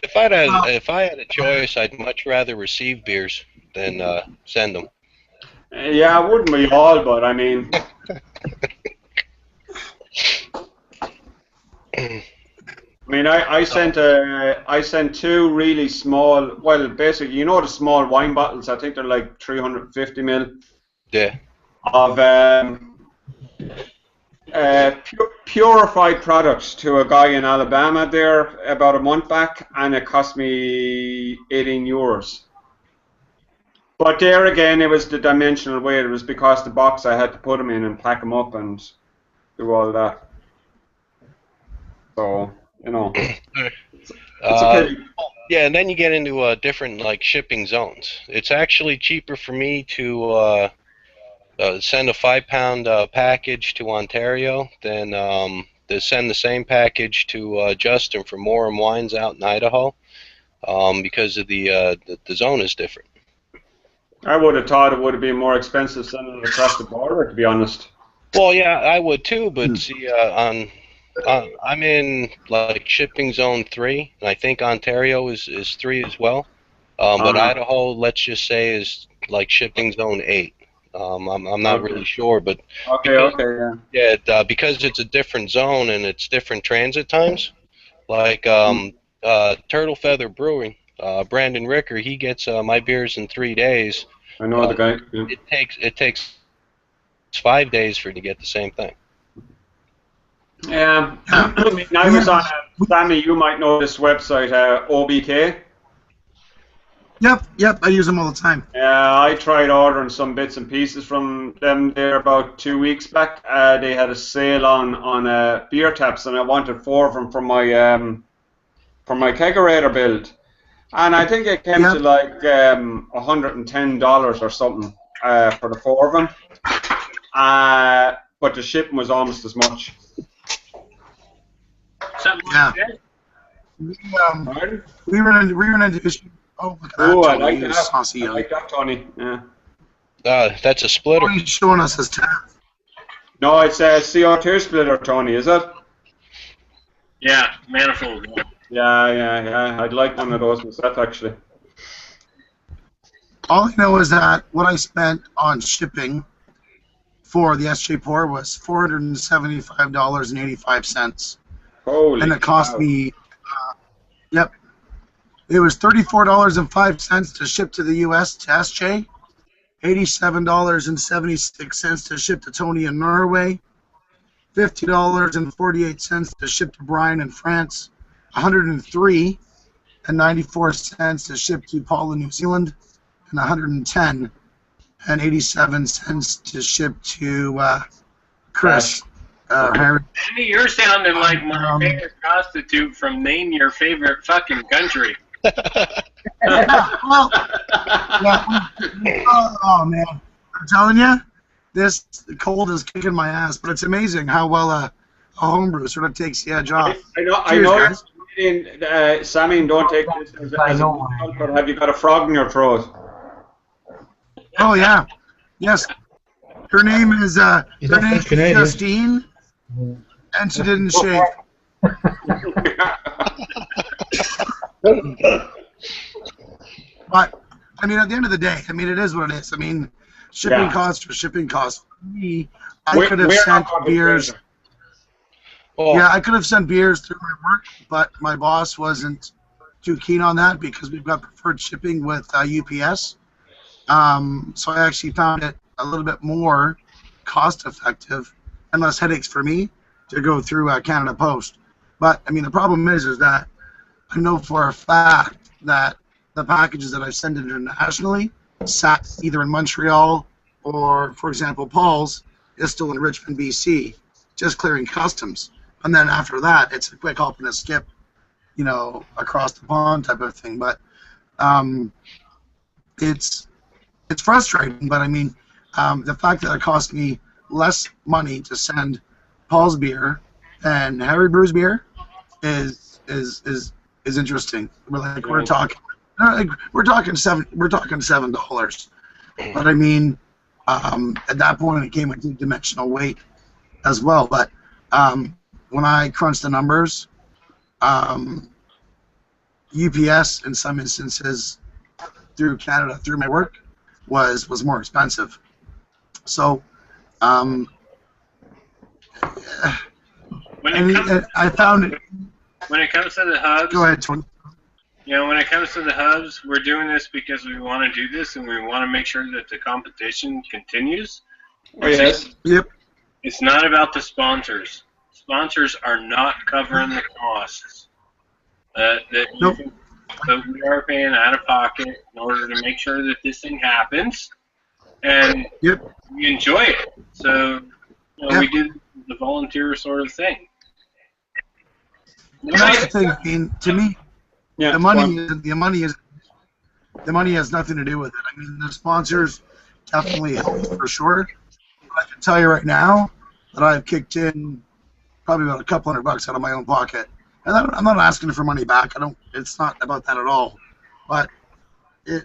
If I had a choice, I'd much rather receive beers than send them. Yeah, wouldn't we all? But I mean, I sent two really small. Well, basically, you know the small wine bottles. I think they're like 350 ml. Yeah. Of purified products to a guy in Alabama there about a month back, and it cost me €18. But there again, it was the dimensional weight. It was because the box I had to put them in and pack them up and do all that. So, you know, it's a pity. Yeah, and then you get into different like shipping zones. It's actually cheaper for me to send a 5-pound package to Ontario than to send the same package to Justin for Morum Wines out in Idaho, because of the zone is different. I would have thought it would have been more expensive sending it across the border, to be honest. Well, yeah, I would too, but see, I'm in like shipping zone 3, and I think Ontario is 3 as well. But Idaho, let's just say, is like shipping zone 8. I'm not really sure, but because it's a different zone and it's different transit times. Like Turtle Feather Brewing, Brandon Ricker, he gets my beers in 3 days. I know the guy. Yeah. It takes 5 days for you to get the same thing. Yeah, I mean, I was on Sammy. You might know this website, OBK. Yep, I use them all the time. Yeah, I tried ordering some bits and pieces from them there about 2 weeks back. They had a sale on beer taps, and I wanted 4 of them for my kegerator build. And I think it came to like $110 or something for the 4 of them. But the shipping was almost as much. Yeah. We run into issues. Oh, look at that. I like that. Saucy, I like that, Tony. Yeah. That's a splitter. Tony's showing us his tab. No, it's a CO2 splitter, Tony, is it? Yeah, manifold. Yeah. I'd like one of those myself, actually. All I know is that what I spent on shipping for the SJ Pour was $475.85. Holy and it cost me, it was $34.05 to ship to the U.S. to SJ, $87.76 to ship to Tony in Norway, $50.48 to ship to Brian in France, $103.94 to ship to Paul in New Zealand, and $110.87 to ship to Chris. Harry. Andy, you're sounding like my favorite prostitute from Name Your Favorite Fucking Country. Oh man, I'm telling you, this cold is kicking my ass. But it's amazing how well a homebrew sort of takes the edge off. I know. Sammy, don't take this as a but have you got a frog in your throat? Oh yeah, yes. Her name is Justine, and she didn't shave. But I mean, at the end of the day, I mean, it is what it is. I mean, shipping costs for shipping costs. Me, I could have sent beers. Yeah, I could have sent beers through my work, but my boss wasn't too keen on that because we've got preferred shipping with UPS. So I actually found it a little bit more cost-effective and less headaches for me to go through Canada Post. But I mean, the problem is that I know for a fact that the packages that I send internationally sat either in Montreal or, for example, Paul's is still in Richmond, BC, just clearing customs. And then after that, it's a quick hop and a skip, you know, across the pond type of thing. But it's frustrating. But I mean, the fact that it cost me less money to send Paul's beer than Harry Brew's beer is interesting. We're talking $7. But I mean, At that point, it came with two-dimensional weight as well. But when I crunched the numbers, UPS in some instances through Canada, through my work, was more expensive. So I found it. When it comes to the hubs, Go ahead, Tony. You know, when it comes to the hubs, we're doing this because we want to do this, and we want to make sure that the competition continues. Oh, yes. Yep. It's not about the sponsors. Sponsors are not covering the costs that we are paying out of pocket in order to make sure that this thing happens, and we enjoy it. So we do the volunteer sort of thing. And that's the thing. I mean, to me, the money has nothing to do with it. I mean, the sponsors definitely help for sure. But I can tell you right now that I've kicked in probably about a couple $100 out of my own pocket, and I'm not asking for money back. I don't. It's not about that at all. But you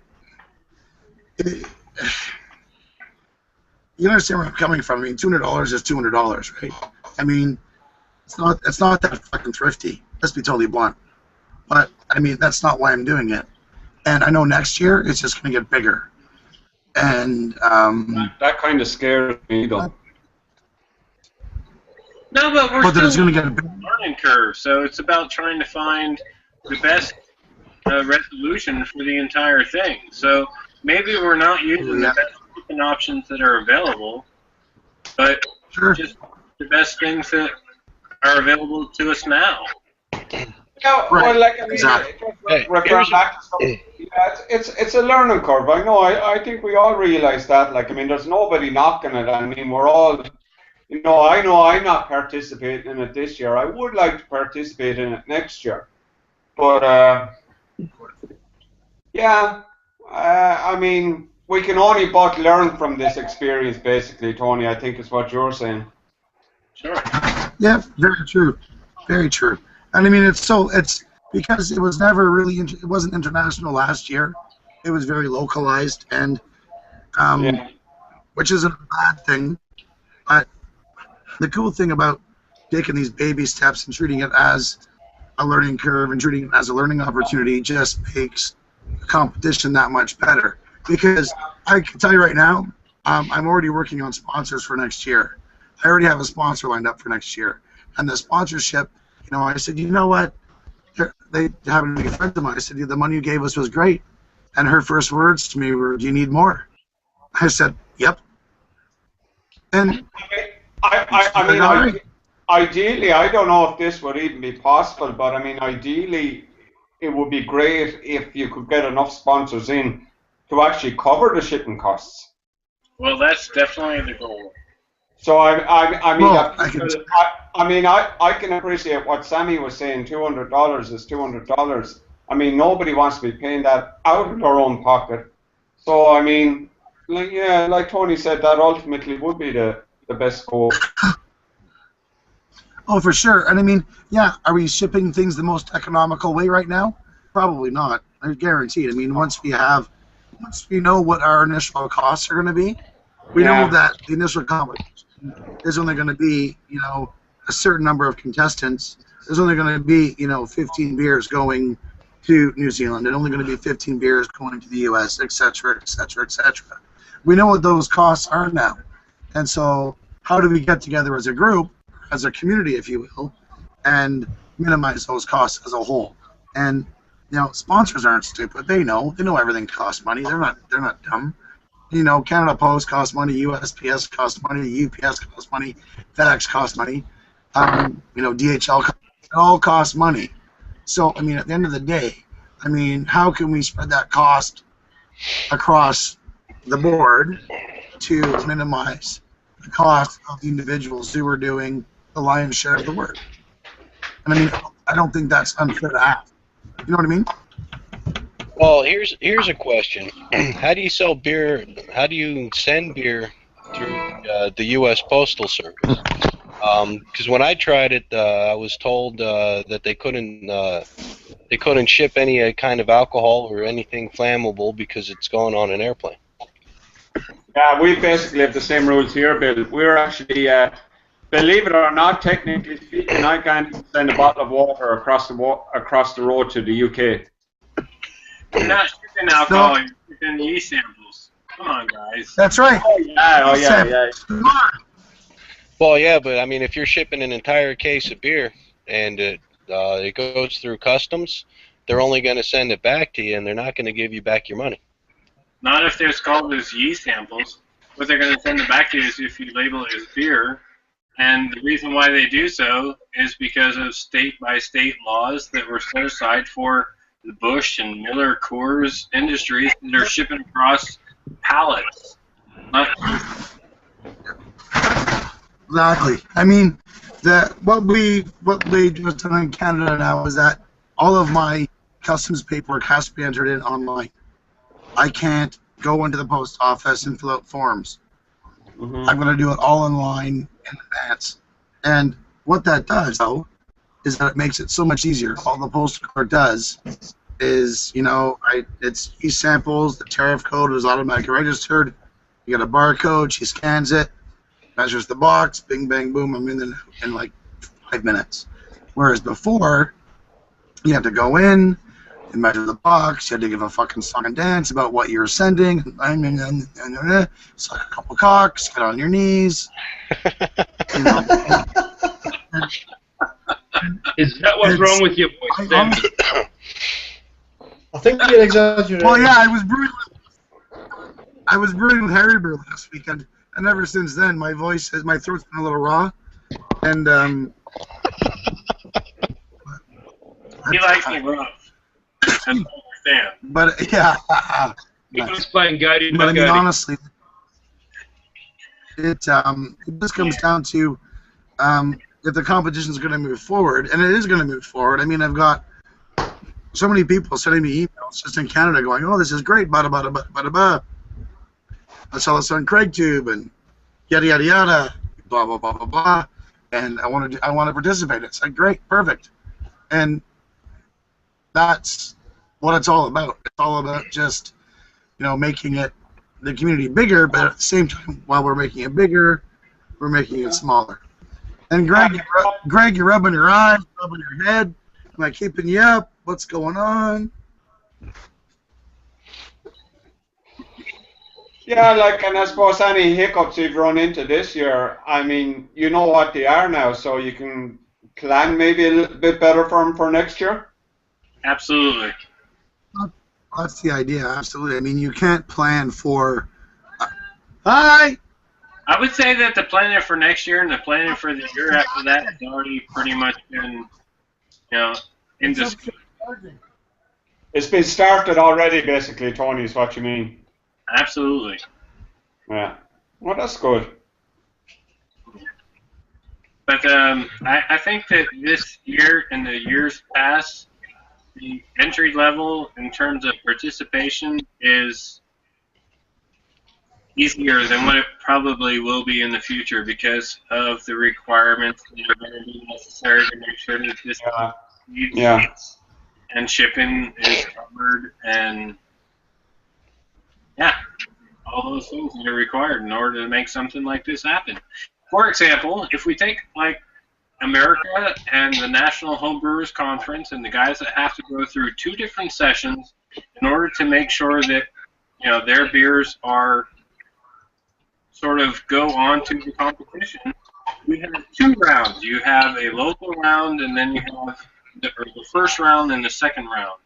understand where I'm coming from. I mean, $200 is $200, right? I mean, it's not that fucking thrifty. Let's be totally blunt. But I mean, that's not why I'm doing it. And I know next year it's just going to get bigger. And that kind of scares me, though. No, but we're it's still going to get a on a learning curve. So it's about trying to find the best resolution for the entire thing. So maybe we're not using the best shipping options that are available, but just the best things that are available to us now. Yeah, well, like I mean, referring back to something, it's a learning curve. I know. I think we all realize that. Like, I mean, there's nobody knocking it. I mean, we're all, I know I'm not participating in it this year. I would like to participate in it next year, but I mean, we can only but learn from this experience, basically, Tony. I think is what you're saying. Sure. Yeah, very true. Very true. And I mean, it's because it was never really, it wasn't international last year. It was very localized, and which isn't a bad thing. But the cool thing about taking these baby steps and treating it as a learning curve and treating it as a learning opportunity just makes the competition that much better. Because I can tell you right now, I'm already working on sponsors for next year. I already have a sponsor lined up for next year. And the sponsorship, I said, you know what? They happen to be friends of mine. I said, the money you gave us was great. And her first words to me were, do you need more? I said, yep. And I mean, ideally, I don't know if this would even be possible, but I mean, ideally, it would be great if you could get enough sponsors in to actually cover the shipping costs. Well, that's definitely the goal. So I can appreciate what Sammy was saying. $200 is $200. I mean, nobody wants to be paying that out of their own pocket. So I mean, like Tony said, that ultimately would be the best goal. Oh, for sure. And I mean, are we shipping things the most economical way right now? Probably not. I guarantee it. I mean, once we know what our initial costs are going to be, we know that the initial competition is only going to be, a certain number of contestants. There's only going to be, 15 beers going to New Zealand, and only going to be 15 beers going to the U.S., et cetera, et cetera, et cetera. We know what those costs are now. And so how do we get together as a group, as a community, if you will, and minimize those costs as a whole? And, sponsors aren't stupid. They know everything costs money. They're not dumb. Canada Post costs money, USPS costs money, UPS costs money, FedEx costs money, DHL, it all costs money. So, I mean, at the end of the day, I mean, how can we spread that cost across the board to minimize the cost of the individuals who are doing the lion's share of the work? And I mean, I don't think that's unfair to ask. You know what I mean? Well, here's a question. How do you sell beer? How do you send beer through the U.S. Postal Service? Because when I tried it, I was told that they couldn't ship any kind of alcohol or anything flammable because it's going on an airplane. Yeah, we basically have the same rules here, Bill. We're actually, believe it or not, technically speaking, I can't send a bottle of water across the road to the UK. You're not shipping alcohol, you're shipping yeast samples. Come on, guys. That's right. Oh yeah. Well, yeah, but I mean, if you're shipping an entire case of beer and it goes through customs, they're only going to send it back to you, and they're not going to give you back your money. Not if there's called as yeast samples. What they're going to send it back to you is if you label it as beer. And the reason why they do so is because of state-by-state laws that were set aside for the Bush and Miller Coors industries that are shipping across pallets. Exactly. I mean, what we just done in Canada now is that all of my customs paperwork has to be entered in online. I can't go into the post office and fill out forms. I'm going to do it all online in advance. And what that does, though, is that it makes it so much easier. All the postal clerk does is, it's yeast samples, the tariff code is automatically registered. You got a barcode, she scans it, measures the box, bing, bang, boom, I'm in like 5 minutes. Whereas before, you had to go in and measure the box, you had to give a fucking song and dance about what you're sending, suck a couple cocks, get on your knees. Is that what's wrong with your voice, then? I think you're exaggerating. Well, yeah, I was brewing with Harry Brew last weekend, and ever since then, my throat's been a little raw, and he likes me rough. I understand. But yeah, He was playing Goaty. but I mean, honestly, it just comes down to if the competition is going to move forward, and it is going to move forward. I mean, I've got so many people sending me emails just in Canada going, "Oh, this is great, bada bada bada bada bada. I saw this on CraigTube and yada yada yada, blah blah blah blah blah, and I want to participate." It's like, great, perfect, and that's what it's all about. It's all about just making the community bigger, but at the same time, while we're making it bigger, we're making it smaller. And Greg, you're rubbing your eyes, rubbing your head. Am I keeping you up? What's going on? Yeah, and I suppose any hiccups you've run into this year, I mean, you know what they are now, so you can plan maybe a little bit better for them for next year. Absolutely. That's the idea, absolutely. I mean, you can't plan for... Hi! I would say that the planning for next year and the planning for the year after that has already pretty much been, in discussion. It's been started already, basically, Tony, is what you mean. Absolutely. Yeah. Well, that's good. But I think that this year and the years past, the entry level in terms of participation is easier than what it probably will be in the future because of the requirements that are going to be necessary to make sure that this and shipping is covered and all those things that are required in order to make something like this happen. For example, if we take America and the National Homebrewers Conference and the guys that have to go through 2 different sessions in order to make sure that their beers are sort of go on to the competition, we have 2 rounds. You have a local round, and then you have the first round and the second round.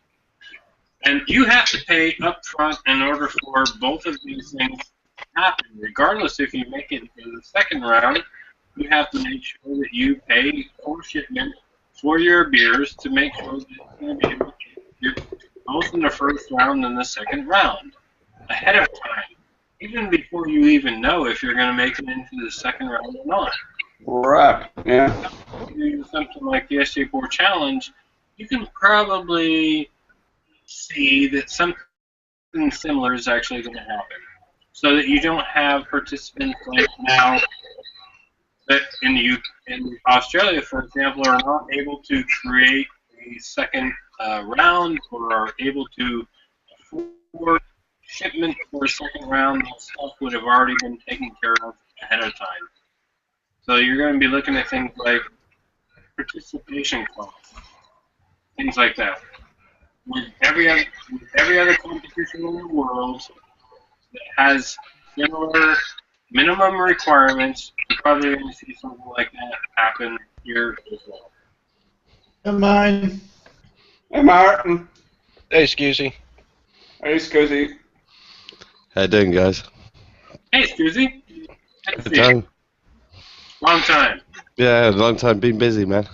And you have to pay up front in order for both of these things to happen. Regardless if you make it to the second round, you have to make sure that you pay for shipment for your beers to make sure that it's going to be able to get both in the first round and the second round ahead of time, even before you even know if you're going to make it into the second round or not. Right. Yeah. If you do something like the SJ4 Challenge, you can probably see that something similar is actually going to happen, so that you don't have participants like now that in Australia, for example, are not able to create a second round or are able to afford shipment for a second round, that stuff would have already been taken care of ahead of time. So you're going to be looking at things like participation costs, things like that. With every other competition in the world that has similar minimum requirements, you're probably going to see something like that happen here as well. Never mind. Hey, Martin. Hey, Scuzzy. Hey, Scuzzy. How you doing, guys? Hey, Scuzzy. Good time. Long time. Yeah, long time. Been busy, man.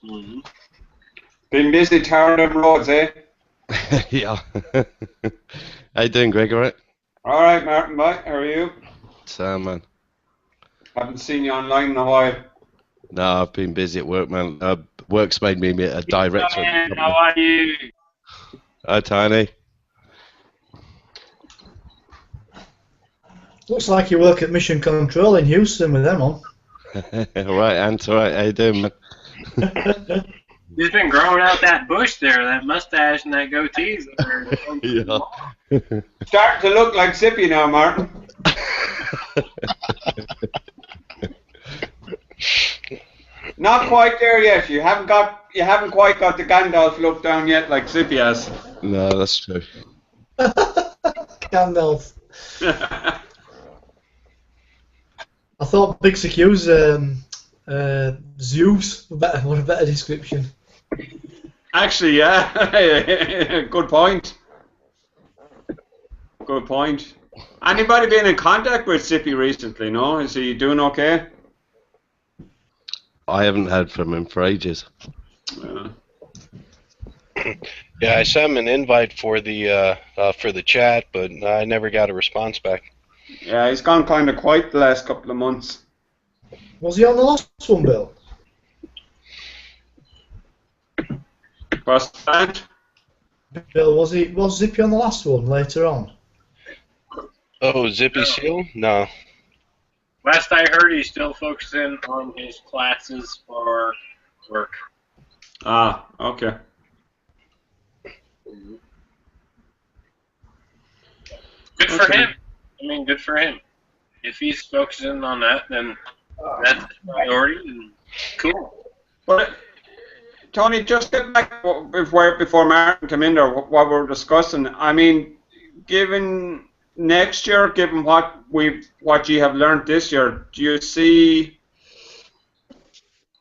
Mm-hmm. Been busy tearing them roads, eh? Yeah. How you doing, Greg? All right? All right, Martin. Bye. How are you? Sam, man. Haven't seen you online in a while. No, I've been busy at work, man. Work's made me a director. Man, how are you? Hi, Tiny. Looks like you work at Mission Control in Houston with them on. All right, Ant. All right. How you doing, man? He's been growing out that bush there, that mustache and that goatee. Yeah. Starting to look like Zippy now, Martin. Not quite there yet. You haven't quite got the Gandalf look down yet, like Zippy has. No, that's true. Gandalf. I thought Big Q's Zeus. What a better description. Actually, yeah. Good point. Good point. Anybody been in contact with Zippy recently? No? Is he doing okay? I haven't heard from him for ages. Yeah, I sent him an invite for the chat, but I never got a response back. Yeah, he's gone kind of quiet the last couple of months. Was he on the last one, Bill? What's that? Bill, was Zippy on the last one later on? Oh, Zippy Seal? No. Last I heard, he's still focusing on his classes for work. Ah, okay. Good for him. I mean, good for him. If he's focusing on that, then that's his priority, and cool. But Tony, just get back before Martin came in there, what we were discussing. I mean, given next year, given what you have learned this year, do you see?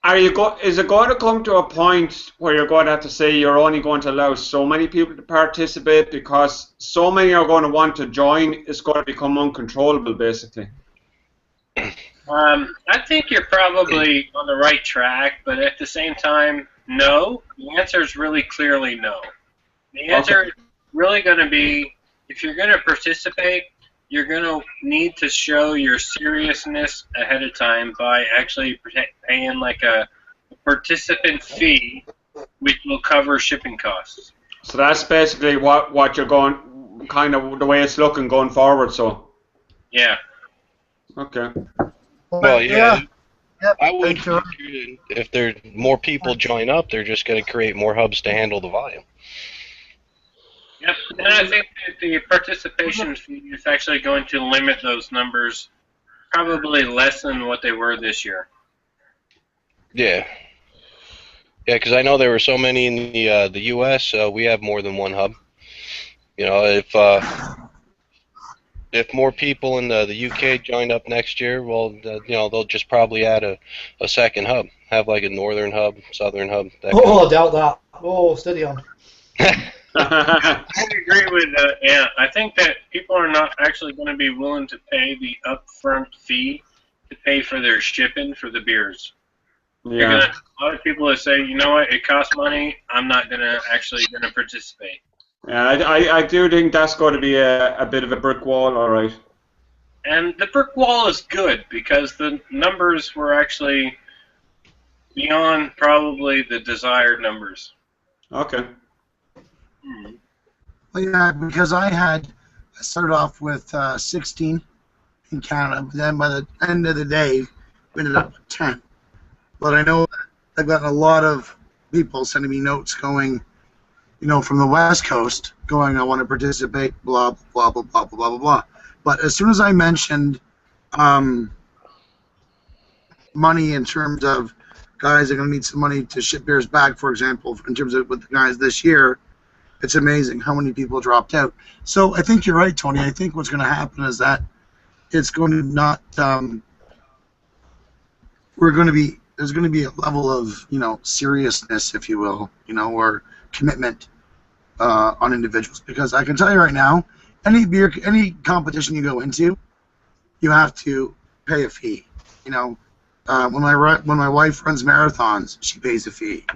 Is it going to come to a point where you're going to have to say you're only going to allow so many people to participate because so many are going to want to join? It's going to become uncontrollable, basically. I think you're probably on the right track, but at the same time, no. The answer is really clearly no. The answer is really going to be, if you're going to participate, you're going to need to show your seriousness ahead of time by actually paying like a participant fee, which will cover shipping costs. So that's basically what you're going, kind of the way it's looking going forward. So. Yeah. Okay. Well, yeah. Yep, I would. If there more people join up, they're just going to create more hubs to handle the volume. Yep, and I think that the participation fee is actually going to limit those numbers probably less than what they were this year. Yeah. Yeah, because I know there were so many in the U.S. We have more than one hub. You know, if more people in the UK joined up next year, well, you know, they'll just probably add a second hub, have like a northern hub, southern hub. I doubt that. Oh, steady on. I agree with Ant. I think that people are not actually going to be willing to pay the upfront fee to pay for their shipping for the beers. Yeah. A lot of people that say, you know what, it costs money, I'm not actually going to participate. Yeah, I do think that's going to be a bit of a brick wall, all right. And the brick wall is good because the numbers were actually beyond probably the desired numbers. Okay. Well, yeah, because I started off with 16 in Canada, but then by the end of the day, we ended up with 10. But I know I've gotten a lot of people sending me notes going, from the West Coast going, I want to participate, blah, blah, blah, blah, blah, blah, blah. But as soon as I mentioned money in terms of guys are going to need some money to ship beers back, for example, in terms of with the guys this year, it's amazing how many people dropped out. So I think you're right, Tony. I think what's going to happen is that it's going to not there's going to be a level of seriousness, if you will, or commitment on individuals, because I can tell you right now, any competition you go into, you have to pay a fee. When my wife runs marathons, she pays a fee.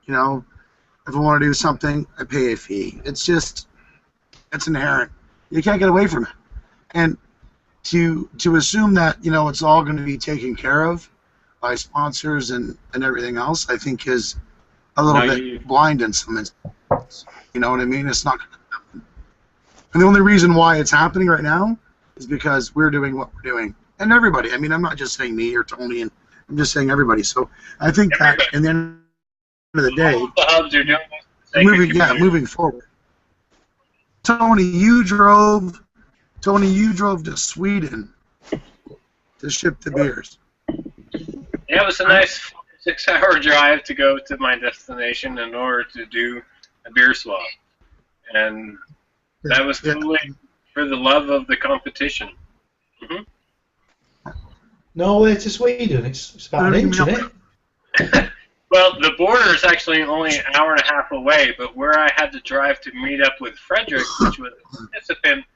If I want to do something, I pay a fee. It's inherent. You can't get away from it. And to assume that it's all going to be taken care of by sponsors and everything else, I think is a little bit blind in some instances. You know what I mean? It's not going to happen. And the only reason why it's happening right now is because we're doing what we're doing. And everybody. I mean, I'm not just saying me or Tony, and I'm just saying everybody. So I think that in the end of the day, the hubs are doing moving forward. Tony, you drove to Sweden to ship the beers. Yeah, it was a nice 6-hour drive to go to my destination in order to do a beer swap. And that was totally for the love of the competition. No way to Sweden. It's about an inch, isn't it? Well, the border is actually only an hour and a half away, but where I had to drive to meet up with Frederick, which was a participant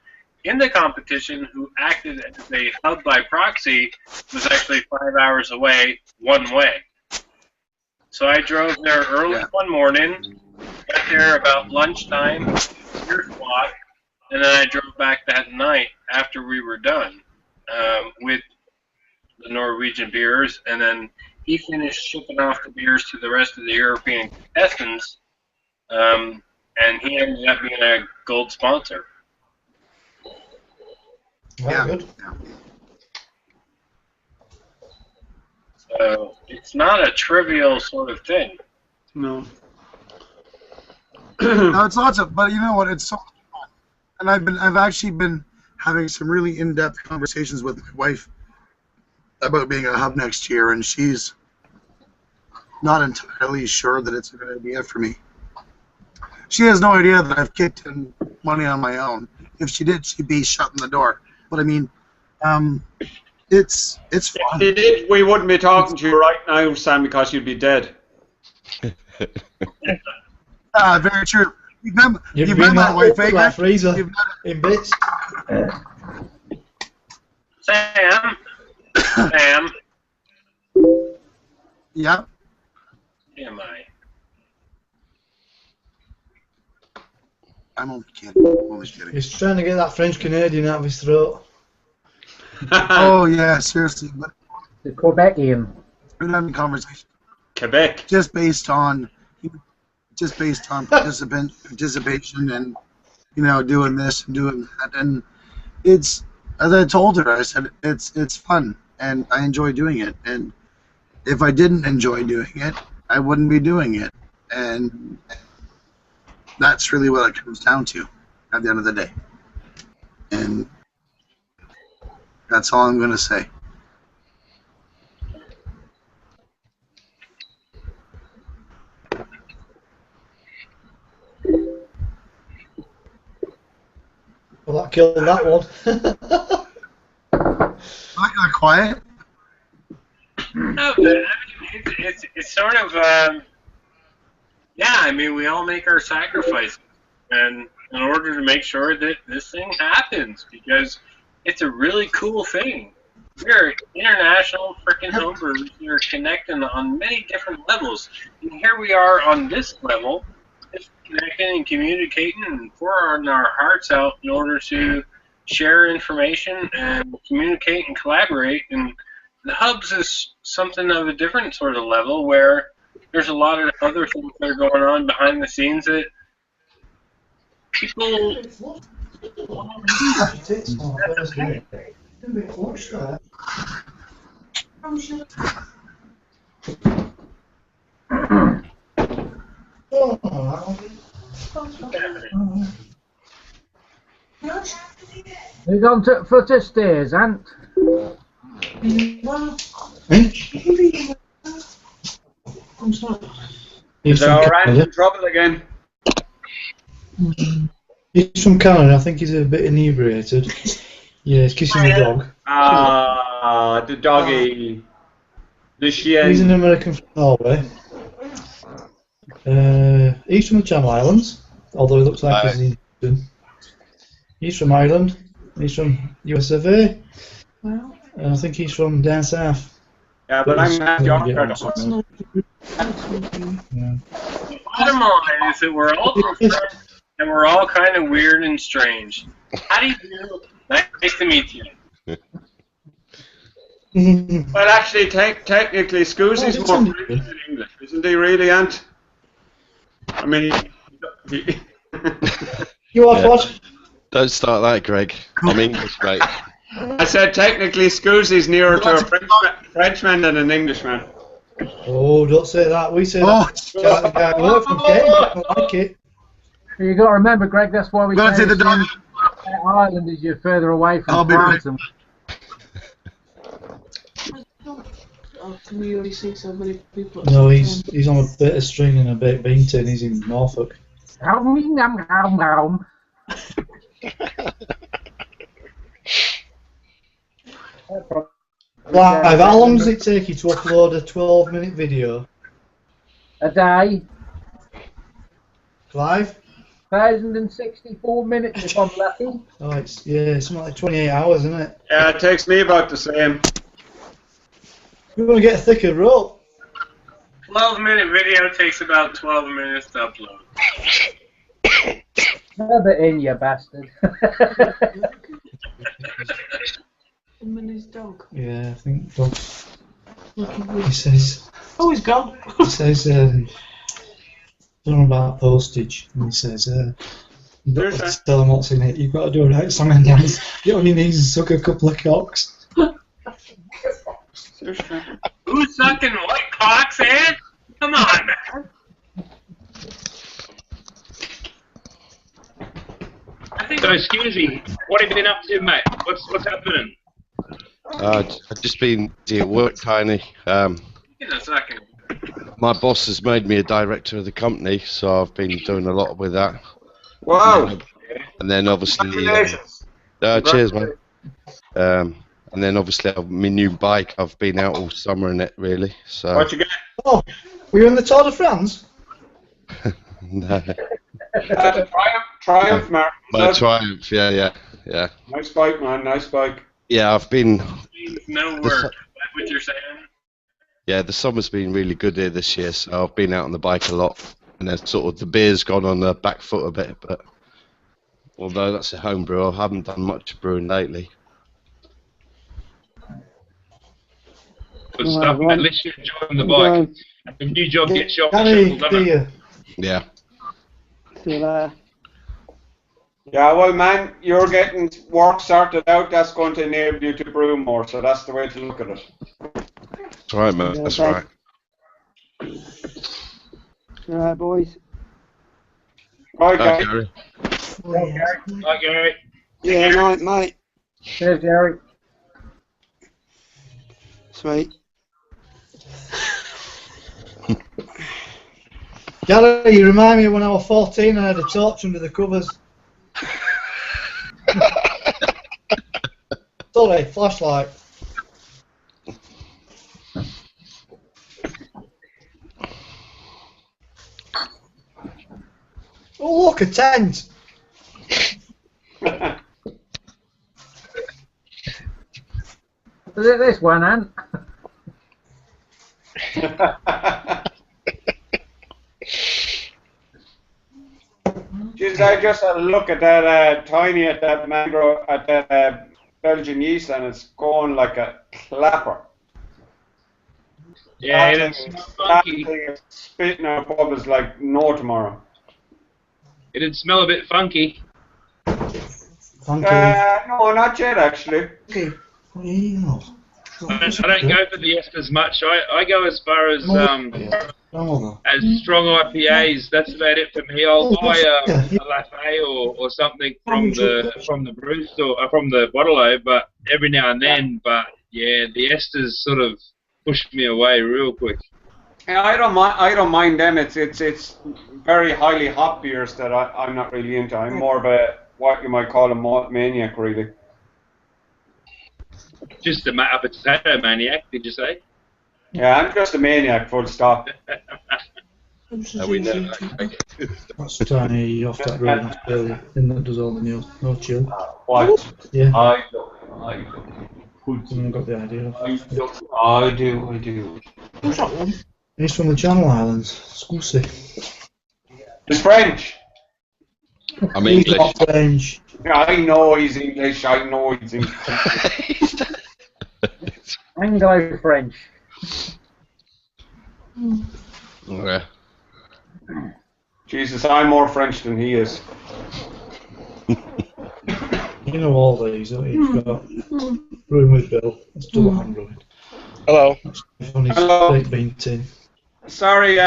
in the competition who acted as a hub by proxy, was actually 5 hours away one way. So I drove there early one morning, got there about lunchtime, beer swap, and then I drove back that night after we were done with the Norwegian beers, and then he finished shipping off the beers to the rest of the European contestants, and he ended up being a gold sponsor. Yeah. Good. So it's not a trivial sort of thing. No. No, it's lots of, but you know what? It's so much fun, and I've actually been having some really in-depth conversations with my wife about being a hub next year, and she's not entirely sure that it's a good idea for me. She has no idea that I've kicked in money on my own. If she did, she'd be shutting the door. But I mean, it's fun. If you did, we wouldn't be talking to you right now, Sam, because you'd be dead. Very true. You've met my wife, eh? Freezer in bits. Sam. Yeah. Am I? I'm only kidding. He's trying to get that French Canadian out of his throat. Oh yeah, seriously. But the Quebecian. We're having a conversation. Quebec. Just based on participation and doing this and doing that, and it's, as I told her, I said it's fun and I enjoy doing it, and if I didn't enjoy doing it, I wouldn't be doing it, and that's really what it comes down to at the end of the day, and that's all I'm going to say. Well, that killed that one. I got quiet. No, but I mean, it's sort of, yeah, I mean, we all make our sacrifices, and in order to make sure that this thing happens, because it's a really cool thing. We're international freaking homebrewers. We're connecting on many different levels, and here we are on this level, just connecting and communicating and pouring our hearts out in order to share information and communicate and collaborate. And the hubs is something of a different sort of level where there's a lot of other things that are going on behind the scenes that people. Who's on foot of stairs, Ant? He's Is from our Ant Canada. in trouble again? He's from Canada. I think he's a bit inebriated. Yeah, he's kissing the dog. Ah, the doggy. The Shien. He's an American from Norway. He's from the Channel Islands, although he looks like he's in England. He's from Ireland. He's from US of A. And I think he's from down south. Yeah, but I'm not Yeah. John. Bottom line is that we're all from France and we're all kind of weird and strange. How do you do? Nice to meet you. Well, actually, technically, Scoozy's more British than English, isn't he? Really, Ant? I mean, You are what? Don't start that, Greg. I'm English, mate. I said technically, Scoozy's nearer to a Frenchman than an Englishman. Oh, don't say that. We say that. We're from Kent. I like it. You got to remember, Greg. That's why we Gotta say the dog. Ireland is you're further away from I'll be France. right. How can you only see so many people? No, he's on a bit of string and a baked bean tin. He's in Norfolk. Live, how long does it take you to upload a 12-minute video? A day. Clive? 1,064 minutes if I'm lucky. Oh, it's something like 28 hours, isn't it? Yeah, it takes me about the same. You're going to get a thicker rope. 12-minute video takes about 12 minutes to upload. Rub it in, you bastard. Him and his dog. Yeah, I think dog. He says. Oh, he's gone. He says. Something about postage. And he says. You've got to tell him what's in it. You've got to do a right song and dance. Get on your knees and suck a couple of cocks. Who's sucking what cocks, Ed? Come on, man. So, excuse me, what have you been up to, mate? What's happening? I've just been busy at work, Tiny. In a second. My boss has made me a director of the company, so I've been doing a lot with that. Wow. And then obviously... Congratulations. Cheers, mate. And then obviously my new bike, I've been out all summer in it, really. So. What you get? Oh, were you in the Tour de France? No. Triumph, Mark. My Triumph, yeah. Nice bike, man. Nice bike. Yeah, I've been... No work. Is that what you're saying? Yeah, the summer's been really good here this year, so I've been out on the bike a lot. And then sort of the beer's gone on the back foot a bit, but... Although that's a home brew, I haven't done much brewing lately. Good stuff, mate. At least you're enjoying the bike. The new job gets you off the shuffle, doesn't it? Yeah. See you later. Yeah, well, man, you're getting work sorted out. That's going to enable you to brew more, so that's the way to look at it. That's right, mate. That's right. Alright, boys. Bye, Bye, Gary. Gary. Bye, Gary. Yeah, night, mate. Cheers, Gary. Sweet. Gary, you remind me of when I was 14 and I had a torch under the covers. Sorry, flashlight. Oh, look, a tent. Is it this one, Ant? Jeez, I just had a look at that Tiny at that mangrove at that Belgian yeast, and it's going like a clapper. Yeah, it didn't smell funky. Spitting out bubbles like no tomorrow. It did smell a bit funky. Funky. No, not yet actually. Okay. I don't go for the esters much. I go as far as As strong IPAs, that's about it for me. I'll buy a latte or something from the brew store, from the bottle-o, but every now and then. But yeah, the esters sort of pushed me away real quick. Yeah, I don't mind them. It's very highly hop beers that I'm not really into. I'm more of a what you might call a malt maniac, really. Just a potato maniac, did you say? Yeah, I'm just a maniac, full stop. We know. That's Tiny off that road that's early, and that does all the no chill. What? Yeah. I got the idea. I do. Who's that one? He's from the Channel Islands. Scusi. He's French. I'm He's English. not French. Yeah, I know he's English. I know he's English. Anglo-French. Yeah. Jesus, I'm more French than he is. You know all these, don't you? You've got Room with Bill. That's double hand brewing. Hello. On his Hello. baked bean tin. Sorry,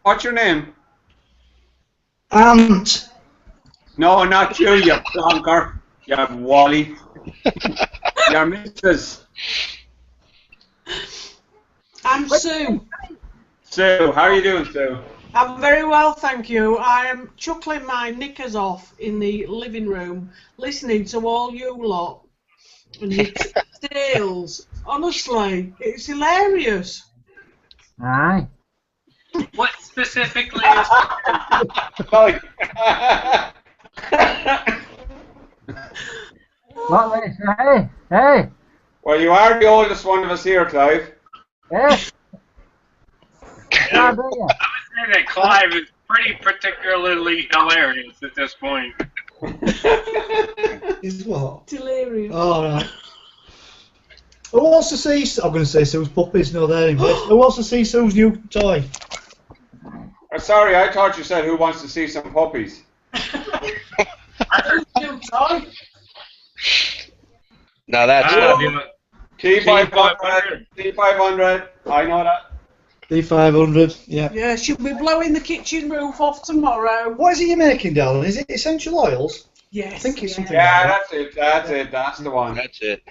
what's your name? Ant. No, not you, you plonker. You Wally. You're Mrs. I'm Sue. Sue, how are you doing, Sue? I'm very well, thank you. I am chuckling my knickers off in the living room, listening to all you lot and your tales. Honestly, it's hilarious. Aye. What specifically is What they say? Hey. Well, you are the oldest one of us here, Clive. Hey. I would say that Clive is pretty particularly hilarious at this point. Is what? Delirious. Oh, right. Who wants to see? I'm going to say Sue's puppies. No, they're in bed. Who wants to see Sue's new toy? Sorry, I thought you said who wants to see some puppies. Now that's not. T500. T500. I know that. D500. Yeah. Yeah, she'll be blowing the kitchen roof off tomorrow. What is it you're making, darling? Is it essential oils? Yes. I think it's something. Yeah, like that's it. That's it. That's the one. That's it.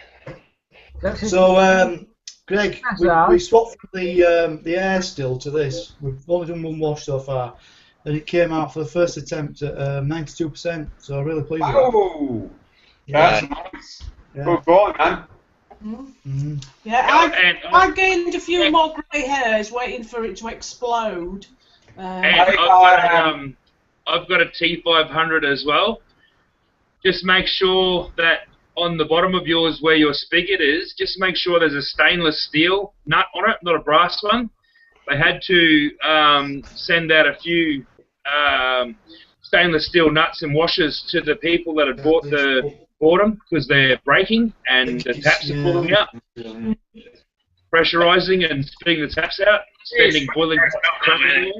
So, Greg, we swapped from the air still to this. We've only done one wash so far, and it came out for the first attempt at 92%. So I'm really pleased with that. Oh, that's nice. Yeah. Good going, man. Mm-hmm. Yeah, I gained a few more grey hairs waiting for it to explode. I've got a T500 as well. Just make sure that on the bottom of yours where your spigot is, just make sure there's a stainless steel nut on it, not a brass one. They had to send out a few stainless steel nuts and washers to the people that had bought them because they're breaking and the taps are pulling out. Pressurizing and spitting the taps out, spending boiling crap in there.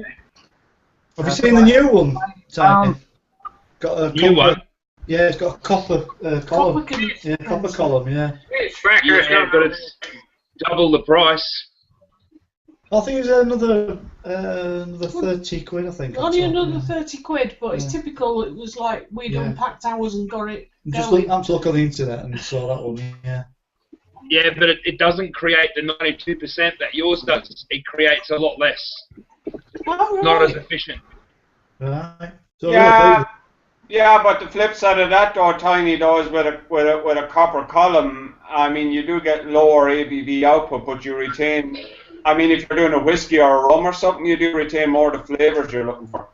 Have you seen the new one, Tiny? Got a New one? Yeah, it's got a copper column. Yeah, copper column, yeah. Yeah, but it's double the price. I think it was another 30 quid, I think. Only another 30 quid, but it's typical. It was like we'd unpacked ours and got it going. I'm to look on the internet and saw that one, yeah. Yeah, but it doesn't create the 92% that yours does. It creates a lot less. Oh, right. Not as efficient. Right. So Yeah, but the flip side of that, though, Tiny, though, is with a copper column. I mean, you do get lower ABV output, but you retain. I mean, if you're doing a whiskey or a rum or something, you do retain more of the flavors you're looking for.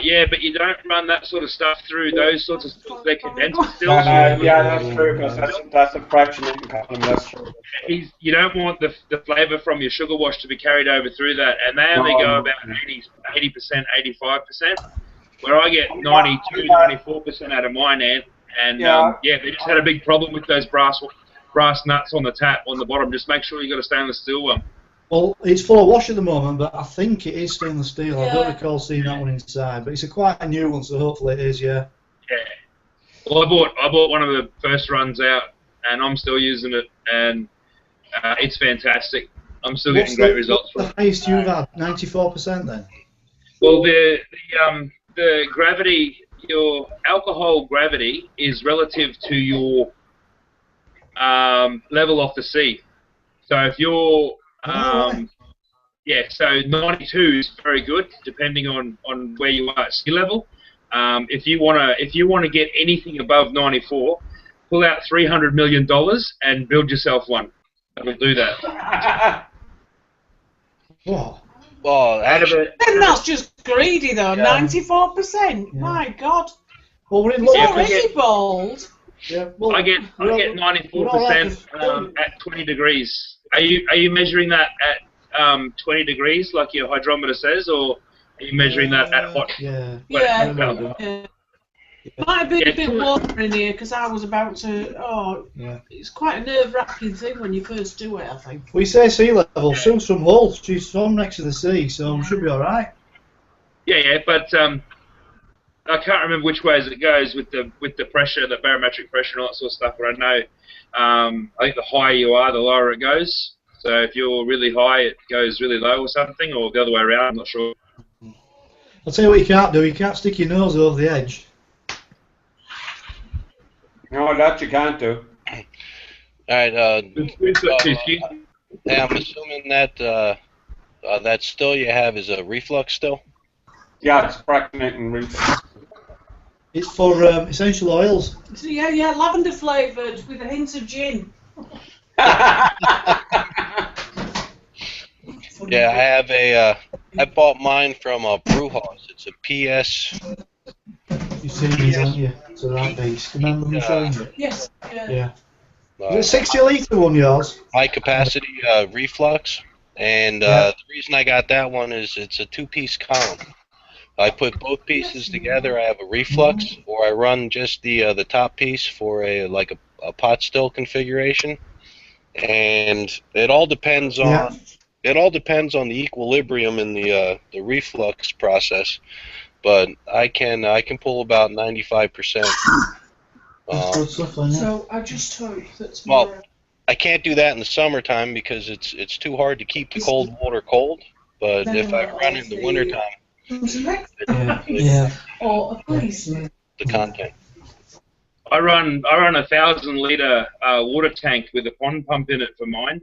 Yeah, but you don't run that sort of stuff through those sorts of stills. They're condensed stills. Yeah, that's true, because that's a fractionating column, that's true. You don't want the flavour from your sugar wash to be carried over through that, and they only go about 80%, 85%, where I get 92, 94% out of mine, and they just had a big problem with those brass nuts on the tap on the bottom. Just make sure you got a stainless steel one. Well, it's full of wash at the moment, but I think it is stainless steel. I don't recall seeing that one inside, but it's quite a new one, so hopefully it is, yeah. Yeah. Well, I bought one of the first runs out, and I'm still using it, and it's fantastic. I'm still getting great results from The it. highest you've had, 94% then? Well, the gravity, your alcohol gravity is relative to your level off the sea. So if you're yeah, so 92 is very good, depending on where you are at sea level. If you wanna get anything above 94, pull out $300 million and build yourself one. That'll do that. Whoa. Well, actually, Then that's just greedy though. Yeah. 94%. My God. Well, we're in It's luck. already bold. Yeah, well, I get 94% at 20 degrees. Are you measuring that at 20 degrees like your hydrometer says, or are you measuring that at hot? Yeah. Yeah. Might have been a bit warmer in here because I was about to. Oh, Yeah. it's quite a nerve-wracking thing when you first do it, I think. We say sea level. Sue's from Hull. She's from next to the sea, so we should be all right. Yeah, but I can't remember which ways it goes with the pressure, the barometric pressure, and all that sort of stuff. But I know, I think the higher you are, the lower it goes. So if you're really high, it goes really low or something, or the other way around. I'm not sure. I'll tell you what you can't do. You can't stick your nose over the edge. No, that you can't do. all right. Hey, I'm assuming that that still you have is a reflux still. Yeah, it's fractionating reflux. It's for essential oils. So yeah, lavender flavoured with a hint of gin. Yeah, I have a. I bought mine from Brewhouse. It's a PS. You've seen these, haven't you? It's a right beast. Remember me showing you? Yes. Yeah. Is it 60 litre one, yours? High capacity reflux, and the reason I got that one is it's a two-piece column. I put both pieces together. I have a reflux, or I run just the top piece for a pot still configuration, and it all depends on the equilibrium in the reflux process. But I can pull about 95%. So I just hope that Well, I can't do that in the summertime because it's too hard to keep the cold water cold. But if I run in the wintertime, or a policeman. the content. I run a 1,000-litre water tank with a pond pump in it for mine,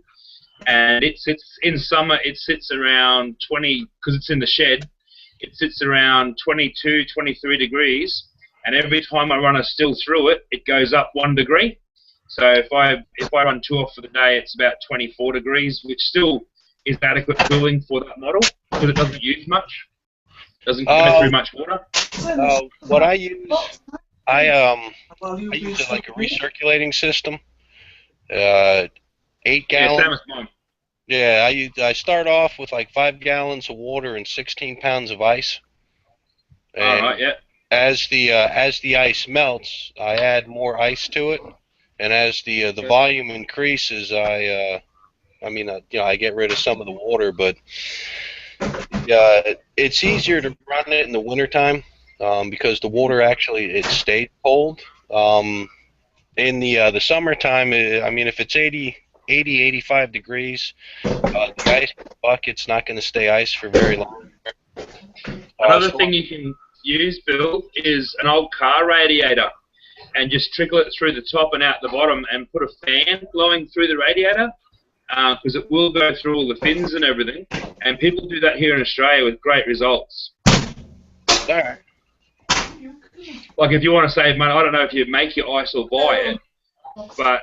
and it sits in summer. It sits around 20 because it's in the shed. It sits around 22, 23 degrees, and every time I run a still through it, it goes up 1 degree. So if I run 2 off for the day, it's about 24 degrees, which still is adequate cooling for that model because it doesn't use much. Doesn't go through much water. What I use, I use like a recirculating system. 8 gallons. Yeah, same as mine. Yeah, I start off with like 5 gallons of water and 16 pounds of ice. And Alright, yeah. as the ice melts, I add more ice to it, and as the volume increases, I get rid of some of the water, but it's easier to run it in the wintertime because the water actually it stays cold. In the summertime, if it's 80, 85 degrees, the ice bucket's not going to stay ice for very long. Another thing you can use, Bill, is an old car radiator and just trickle it through the top and out the bottom and put a fan blowing through the radiator because it will go through all the fins and everything. And people do that here in Australia with great results. Alright. Like if you want to save money, I don't know if you make your ice or buy it, but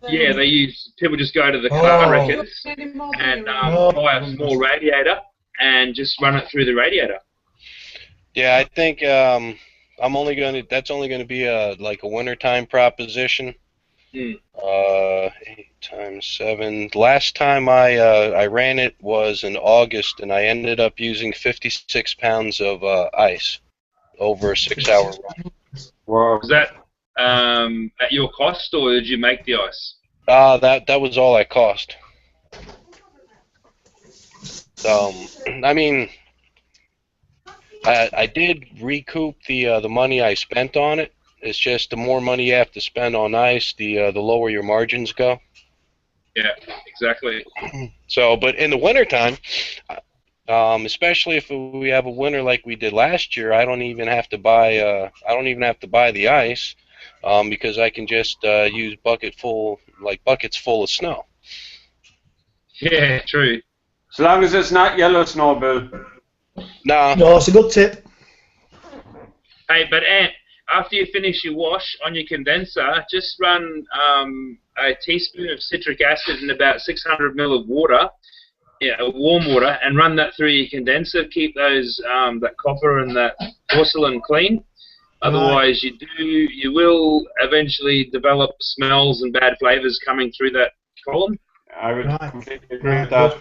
yeah, people just go to the car wreckers and buy a small radiator and just run it through the radiator. Yeah, I think that's only going to be a wintertime proposition. 8 times 7. Last time I ran it was in August, and I ended up using 56 pounds of ice over a 6-hour run. Wow. Was that at your cost, or did you make the ice? That was all I cost. I did recoup the money I spent on it. It's just the more money you have to spend on ice, the lower your margins go. Yeah, exactly. So, but in the wintertime, especially if we have a winter like we did last year, I don't even have to buy the ice, because I can just use buckets full of snow. Yeah, true. As long as it's not yellow snow, Bill. No. No, it's a good tip. Hey, but Ant, after you finish your wash on your condenser, just run a teaspoon of citric acid in about 600 ml of water, warm water, and run that through your condenser. Keep those that copper and that porcelain clean. Otherwise, you will eventually develop smells and bad flavors coming through that column. I would completely agree with that.